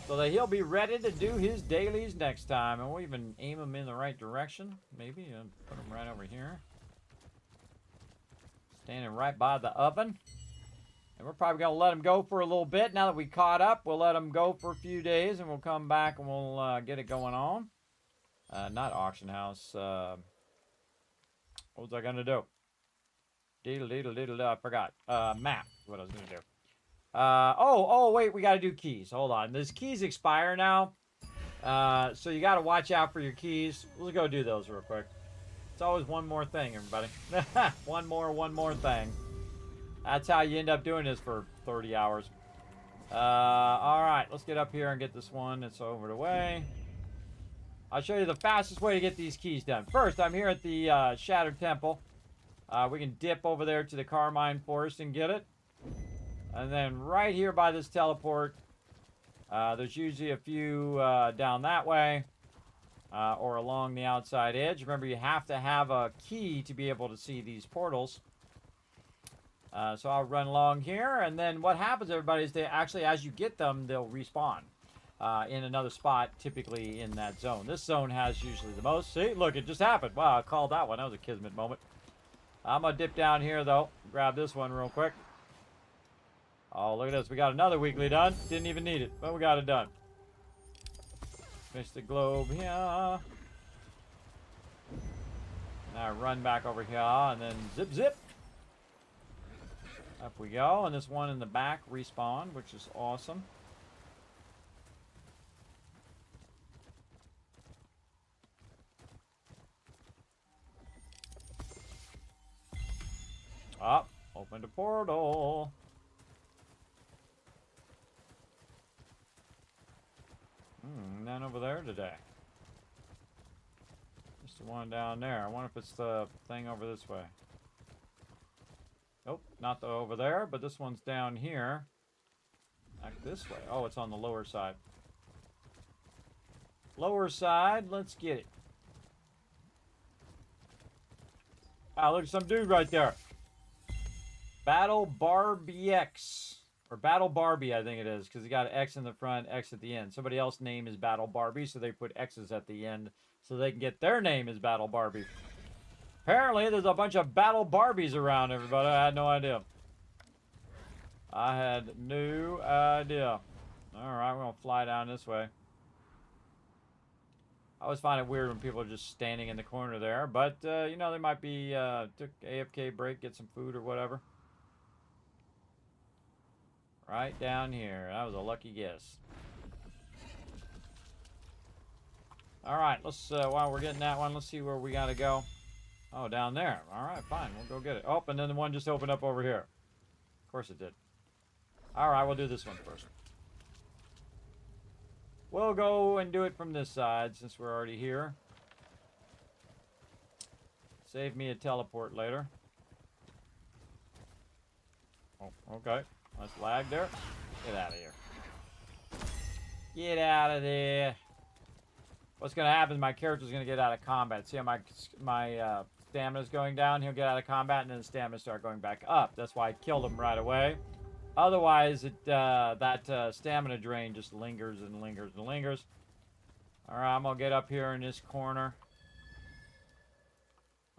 so that he'll be ready to do his dailies next time, and we'll even aim him in the right direction. Maybe put him right over here, standing right by the oven. And we're probably gonna let him go for a little bit. Now that we caught up, we'll let him go for a few days, and we'll come back and we'll get it going on. Not auction house. What was I gonna do? I forgot. Map is what I was gonna do. Wait, we gotta do keys. Hold on. These keys expire now. So you gotta watch out for your keys. Let's go do those real quick. It's always one more thing, everybody. one more thing. That's how you end up doing this for 30 hours. All right, let's get up here and get this one. It's over the way. I'll show you the fastest way to get these keys done. First, I'm here at the Shattered Temple. We can dip over there to the Carmine Forest and get it. And then right here by this teleport, there's usually a few down that way or along the outside edge. Remember, you have to have a key to be able to see these portals. So I'll run along here, and then what happens, everybody, is they actually, as you get them, they'll respawn in another spot, typically in that zone. This zone has usually the most. See, look, it just happened. Wow, I called that one. That was a Kismet moment. I'm going to dip down here, though. Grab this one real quick. Oh, look at this. We got another weekly done. Didn't even need it, but we got it done. Finish the globe here. Now run back over here, and then zip, zip. Up we go, and this one in the back respawned, which is awesome. Up, opened a portal. None over there today. Just the one down there. I wonder if it's the thing over this way. Nope, not the over there, but this one's down here. Back this way. Oh, it's on the lower side. Lower side, let's get it. Wow, look at some dude right there. Battle Barbie X. Or Battle Barbie, I think it is, because he got an X in the front, X at the end. Somebody else's name is Battle Barbie, so they put X's at the end so they can get their name as Battle Barbie. Apparently, there's a bunch of Battle Barbies around, everybody. I had no idea. I had no idea. Alright, we're going to fly down this way. I always find it weird when people are just standing in the corner there, but, you know, they might be, took AFK break, get some food or whatever. Right down here. That was a lucky guess. Alright, let's, while we're getting that one, let's see where we gotta go. Oh, down there. Alright, fine. We'll go get it. Oh, and then the one just opened up over here. Of course it did. Alright, we'll do this one first. We'll go and do it from this side since we're already here. Save me a teleport later. Oh, okay. Let's lag there. Get out of here. Get out of there. What's going to happen is my character's going to get out of combat. See how my stamina's going down? He'll get out of combat and then the stamina start going back up. That's why I killed him right away. Otherwise, that stamina drain just lingers and lingers and lingers. Alright, I'm going to get up here in this corner.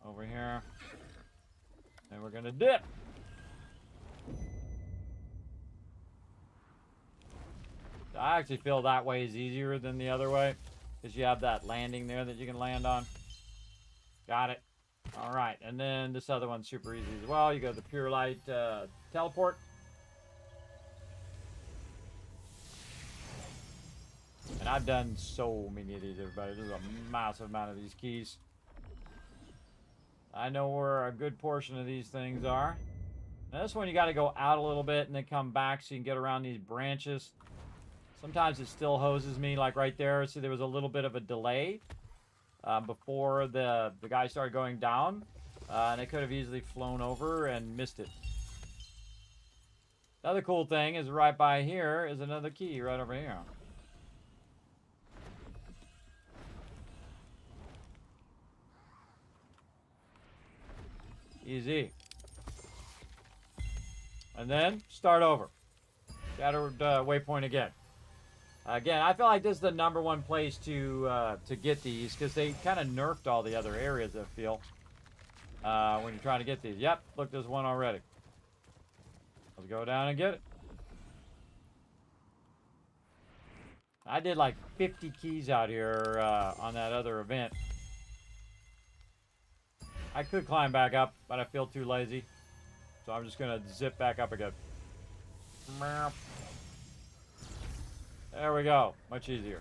Over here. And we're going to dip. I actually feel that way is easier than the other way. Because you have that landing there that you can land on. Got it. Alright, and then this other one's super easy as well. You go to the Pure Light teleport. And I've done so many of these, everybody. There's a massive amount of these keys. I know where a good portion of these things are. Now this one you got to go out a little bit and then come back so you can get around these branches. Sometimes it still hoses me, like right there. See, there was a little bit of a delay before the guy started going down. And it could have easily flown over and missed it. The other cool thing is right by here is another key right over here. Easy. And then start over. Shattered waypoint again. Again, I feel like this is the #1 place to get these because they kind of nerfed all the other areas, I feel, when you're trying to get these. Yep, look, there's one already. Let's go down and get it. I did like 50 keys out here on that other event. I could climb back up, but I feel too lazy. So I'm just going to zip back up again. There we go. Much easier.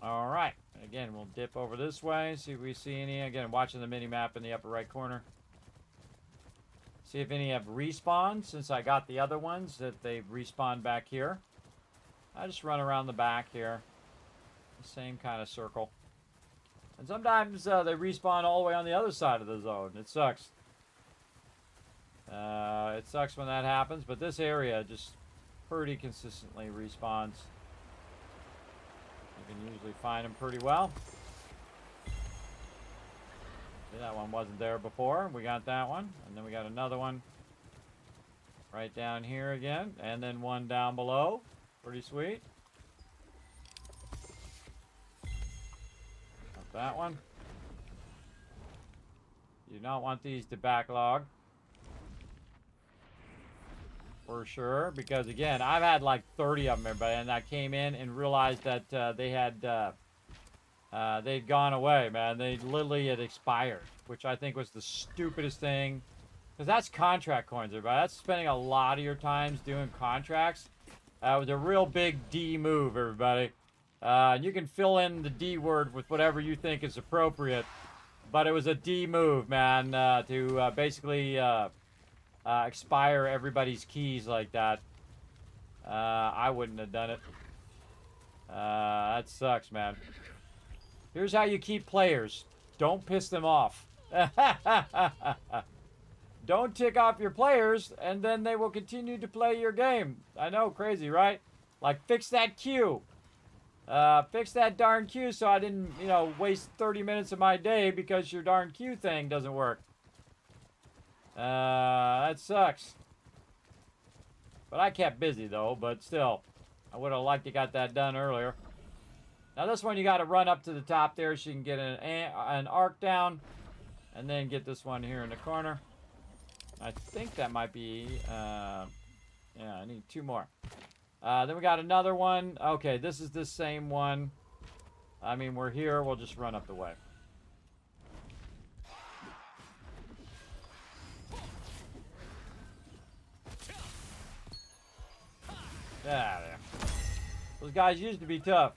Alright. Again, we'll dip over this way. See if we see any. Again, watching the mini-map in the upper right corner. See if any have respawned. Since I got the other ones, that they've respawned back here. I just run around the back here. The same kind of circle. And sometimes they respawn all the way on the other side of the zone. It sucks. It sucks when that happens, but this area just pretty consistently respawns. You can usually find them pretty well. See, that one wasn't there before. We got that one, and then we got another one right down here again, and then one down below. Pretty sweet. Got that one. You do not want these to backlog. For sure, because again, I've had like 30 of them, everybody, and I came in and realized that they'd gone away, man. They literally had expired, which I think was the stupidest thing. Because that's contract coins, everybody. That's spending a lot of your times doing contracts. It was a real big D move, everybody. You can fill in the D word with whatever you think is appropriate. But it was a D move, man, to basically expire everybody's keys like that. I wouldn't have done it. That sucks, man. Here's how you keep players. Don't piss them off. Don't tick off your players, and then they will continue to play your game. I know, crazy, right? Like, fix that queue. Fix that darn queue so I didn't, you know, waste 30 minutes of my day because your darn queue thing doesn't work. That sucks. But I kept busy, though, but still. I would have liked to got that done earlier. Now, this one, you got to run up to the top there so you can get an arc down. And then get this one here in the corner. I think that might be, yeah, I need 2 more. Then we got another one. Okay, this is the same one. I mean, we're here. We'll just run up the way. Yeah, there. Those guys used to be tough.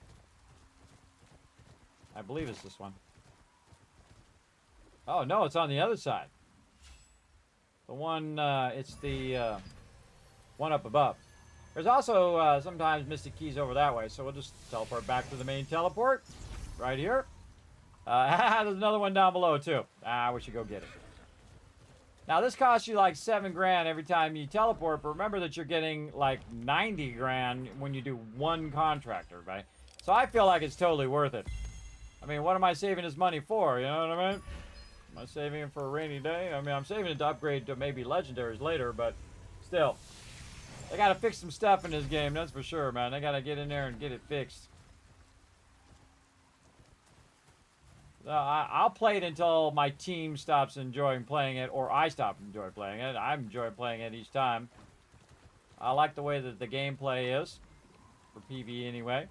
I believe it's this one. Oh, no, it's on the other side. The one, it's the one up above. There's also sometimes Mystic Keys over that way, so we'll just teleport back to the main teleport. Right here. There's another one down below, too. We should go get it. Now, this costs you like 7 grand every time you teleport, but remember that you're getting like 90 grand when you do 1 contractor, right? So I feel like it's totally worth it. I mean, what am I saving this money for? You know what I mean? Am I saving it for a rainy day? I mean, I'm saving it to upgrade to maybe legendaries later, but still. They gotta fix some stuff in this game, that's for sure, man. They gotta get in there and get it fixed. I'll play it until my team stops enjoying playing it, or I stop enjoying playing it. I enjoy playing it each time. I like the way that the gameplay is, for PvE anyway.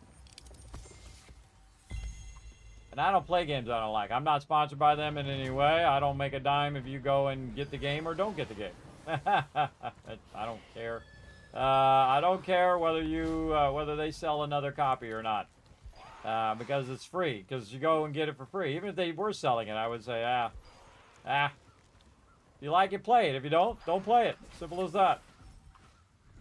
And I don't play games I don't like. I'm not sponsored by them in any way. I don't make a dime if you go and get the game or don't get the game. I don't care. I don't care whether whether they sell another copy or not. Because it's free. Because you go and get it for free. Even if they were selling it, I would say, if you like it, play it. If you don't play it. Simple as that.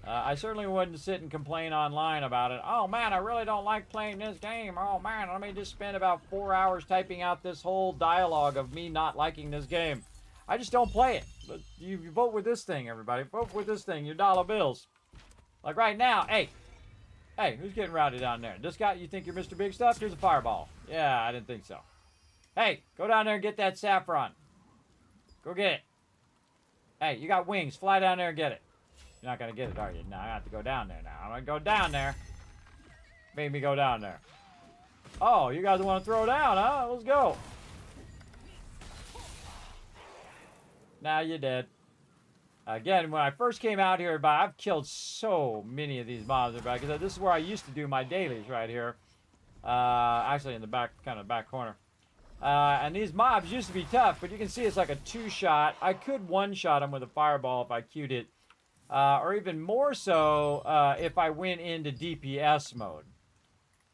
I certainly wouldn't sit and complain online about it. Oh, man, I really don't like playing this game. Oh, man, let me just spend about 4 hours typing out this whole dialogue of me not liking this game. I just don't play it. But you vote with this thing, everybody. Vote with this thing, your dollar bills. Like right now, hey, who's getting rowdy down there? This guy, you think you're Mr. Big Stuff? Here's a fireball. Yeah, I didn't think so. Hey, go down there and get that saffron. Go get it. Hey, you got wings. Fly down there and get it. You're not going to get it, are you? No, I have to go down there now. I'm going to go down there. Made me go down there. Oh, you guys want to throw down, huh? Let's go. Now you're dead. Again, when I first came out here, I've killed so many of these mobs, because this is where I used to do my dailies right here. Actually, in the back, kind of back corner. And these mobs used to be tough, but you can see it's like a 2-shot. I could 1-shot them with a fireball if I queued it. Or even more so if I went into DPS mode.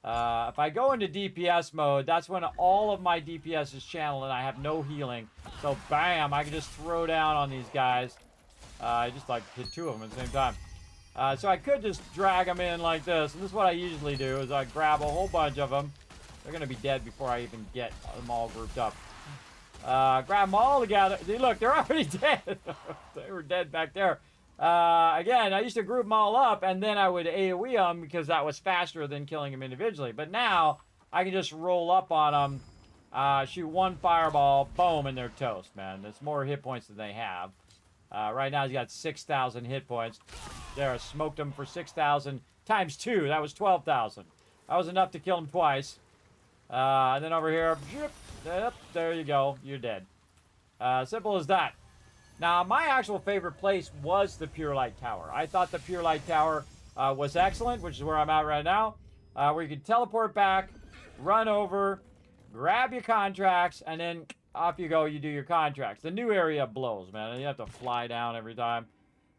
If I go into DPS mode, that's when all of my DPS is channeled and I have no healing. So bam, I can just throw down on these guys. I just like hit 2 of them at the same time. So I could just drag them in like this. And this is what I usually do, is I grab a whole bunch of them. They're going to be dead before I even get them all grouped up. Grab them all together. See, look, they're already dead. They were dead back there. Again, I used to group them all up, and then I would AoE them because that was faster than killing them individually. But now, I can just roll up on them, shoot one fireball, boom, and they're toast, man. There's more hit points than they have. Right now, he's got 6,000 hit points. There, I smoked him for 6,000 times 2. That was 12,000. That was enough to kill him twice. And then over here, yep, there you go. You're dead. Simple as that. Now, my actual favorite place was the Pure Light Tower. I thought the Pure Light Tower was excellent, which is where I'm at right now, where you can teleport back, run over, grab your contracts, and then off you go, you do your contracts. The new area blows, man. You have to fly down every time.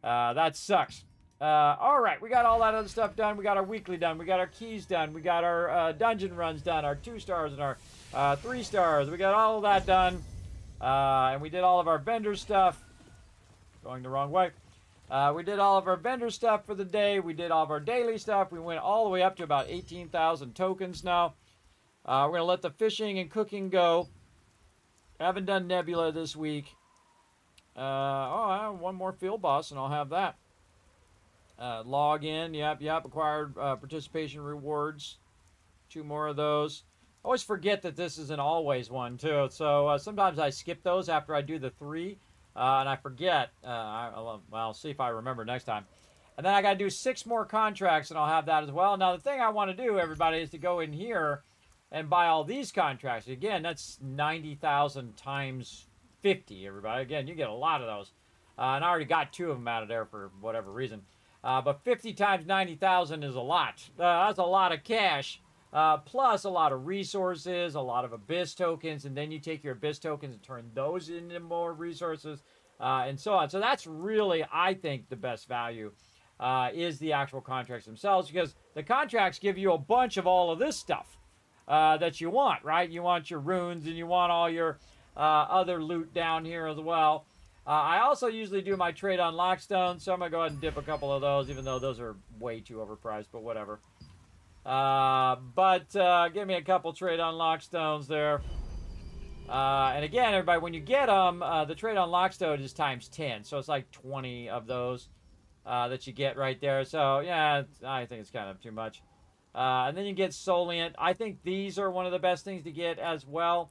That sucks. All right, we got all that other stuff done. We got our weekly done. We got our keys done. We got our dungeon runs done, our 2 stars and our 3 stars. We got all of that done. And we did all of our vendor stuff. Going the wrong way. We did all of our vendor stuff for the day. We did all of our daily stuff. We went all the way up to about 18,000 tokens now. We're going to let the fishing and cooking go. I haven't done Nebula this week. I have one more field boss, and I'll have that. Log in. Yep. Acquired participation rewards. 2 more of those. I always forget that this is an always one, too. So sometimes I skip those after I do the 3. And I forget. I'll see if I remember next time. And then I got to do 6 more contracts, and I'll have that as well. Now, the thing I want to do, everybody, is to go in here and buy all these contracts. Again, that's 90,000 times 50, everybody. Again, you get a lot of those. And I already got 2 of them out of there for whatever reason. But 50 times 90,000 is a lot. That's a lot of cash. Plus a lot of resources, a lot of Abyss tokens, and then you take your Abyss tokens and turn those into more resources, and so on. So that's really, I think, the best value is the actual contracts themselves, because the contracts give you a bunch of all of this stuff that you want, right? You want your runes, and you want all your other loot down here as well. I also usually do my trade on lockstones, so I'm going to go ahead and dip a couple of those, even though those are way too overpriced, but whatever. Give me a couple trade on lockstones there. And again, everybody, when you get them, the trade on lockstone is times 10. So it's like 20 of those that you get right there. So, yeah, I think it's kind of too much. And then you get Solient. I think these are one of the best things to get as well.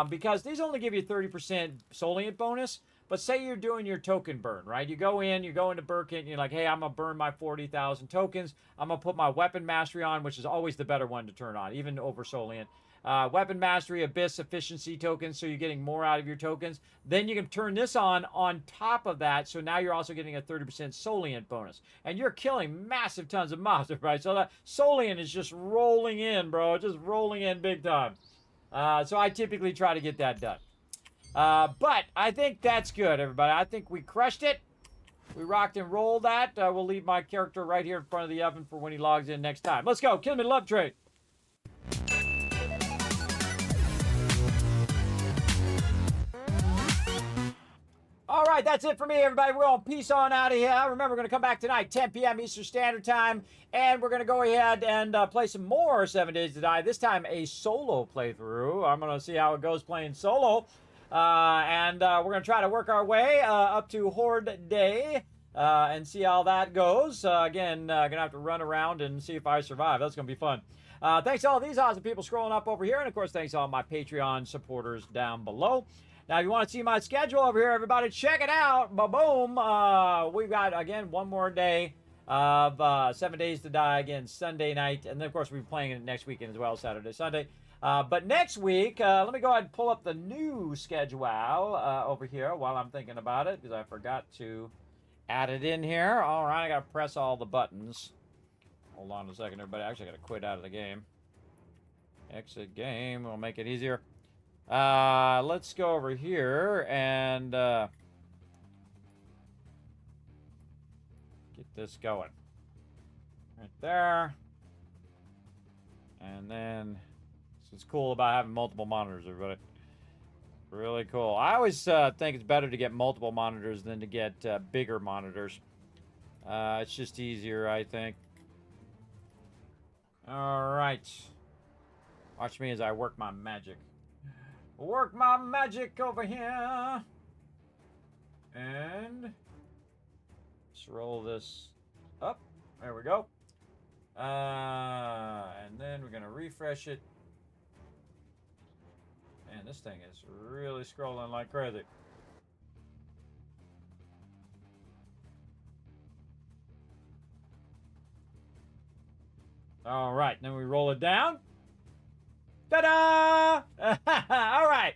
Because these only give you 30% Solient bonus. But say you're doing your token burn, right? You go into Burkett, and you're like, hey, I'm going to burn my 40,000 tokens. I'm going to put my Weapon Mastery on, which is always the better one to turn on, even over Solient. Weapon Mastery, Abyss, Efficiency tokens, so you're getting more out of your tokens. Then you can turn this on top of that, so now you're also getting a 30% Solient bonus. And you're killing massive tons of mobs, right? So that Solient is just rolling in, bro. Just rolling in big time. So I typically try to get that done. But I think that's good, everybody. I think we crushed it. We rocked and rolled that. We'll leave my character right here in front of the oven for when he logs in next time. Let's go. Kismet Love Trade. All right, that's it for me, everybody. We're going to peace on out of here. Remember, we're going to come back tonight, 10 p.m. Eastern Standard Time, and we're going to go ahead and play some more 7 Days to Die. This time, a solo playthrough. I'm going to see how it goes playing solo. We're going to try to work our way up to Horde Day and see how that goes. Again, going to have to run around and see if I survive. That's going to be fun. Thanks to all these awesome people scrolling up over here. And, of course, thanks to all my Patreon supporters down below. Now, if you want to see my schedule over here, everybody, check it out. Ba-boom. We've got, again, one more day of 7 Days to Die, again, Sunday night. And then, of course, we'll be playing it next weekend as well, Saturday, Sunday. But next week, let me go ahead and pull up the new schedule over here while I'm thinking about it, because I forgot to add it in here. All right, I got to press all the buttons. Hold on a second, everybody. Actually, I got to quit out of the game. Exit game. We'll make it easier. Let's go over here and get this going. Right there. And then... It's cool about having multiple monitors, everybody. Really cool. I always think it's better to get multiple monitors than to get bigger monitors. It's just easier, I think. All right. Watch me as I work my magic. Work my magic over here. And let's roll this up. There we go. And then we're gonna refresh it. Man, this thing is really scrolling like crazy. All right, then we roll it down. Ta-da! All right.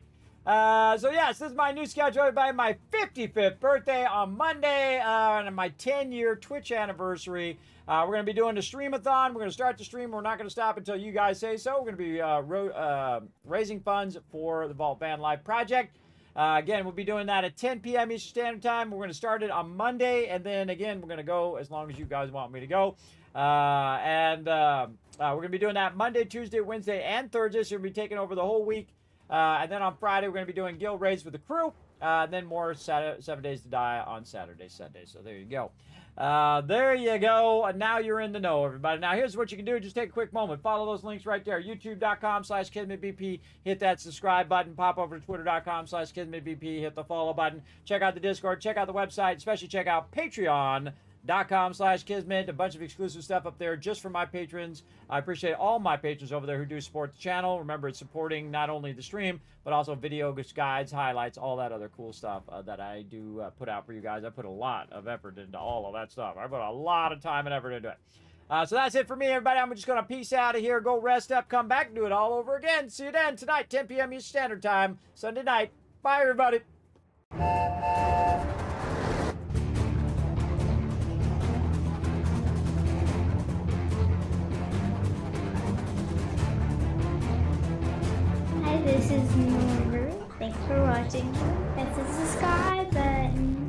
So yes, this is my new schedule. Everybody, my 55th birthday on Monday, and my 10-year Twitch anniversary. We're going to be doing the streamathon. We're going to start the stream. We're not going to stop until you guys say so. We're going to be raising funds for the Vault Van Life project. Again, we'll be doing that at 10 p.m. Eastern Standard Time. We're going to start it on Monday, and then again, we're going to go as long as you guys want me to go. We're going to be doing that Monday, Tuesday, Wednesday, and Thursday. So we'll be taking over the whole week. And then on Friday, we're going to be doing guild raids with the crew. And then more 7 Days to Die on Saturday, Sunday. So there you go. There you go. And now you're in the know, everybody. Now, here's what you can do. Just take a quick moment. Follow those links right there. YouTube.com/KismetBP. Hit that subscribe button. Pop over to Twitter.com/KismetBP. Hit the follow button. Check out the Discord. Check out the website. Especially check out Patreon.com/Kismet. A bunch of exclusive stuff up there just for my patrons. I appreciate all my patrons over there who do support the channel. Remember, it's supporting not only the stream, but also video guides, highlights, all that other cool stuff that I do put out for you guys. I put a lot of effort into all of that stuff. I put a lot of time and effort into it. So that's it for me, everybody. I'm just going to peace out of here, go rest up, come back, and do it all over again. See you then tonight, 10 p.m. Eastern Standard Time, Sunday night. Bye, everybody. Hi, this is Norver. Thanks for watching. Hit the subscribe button.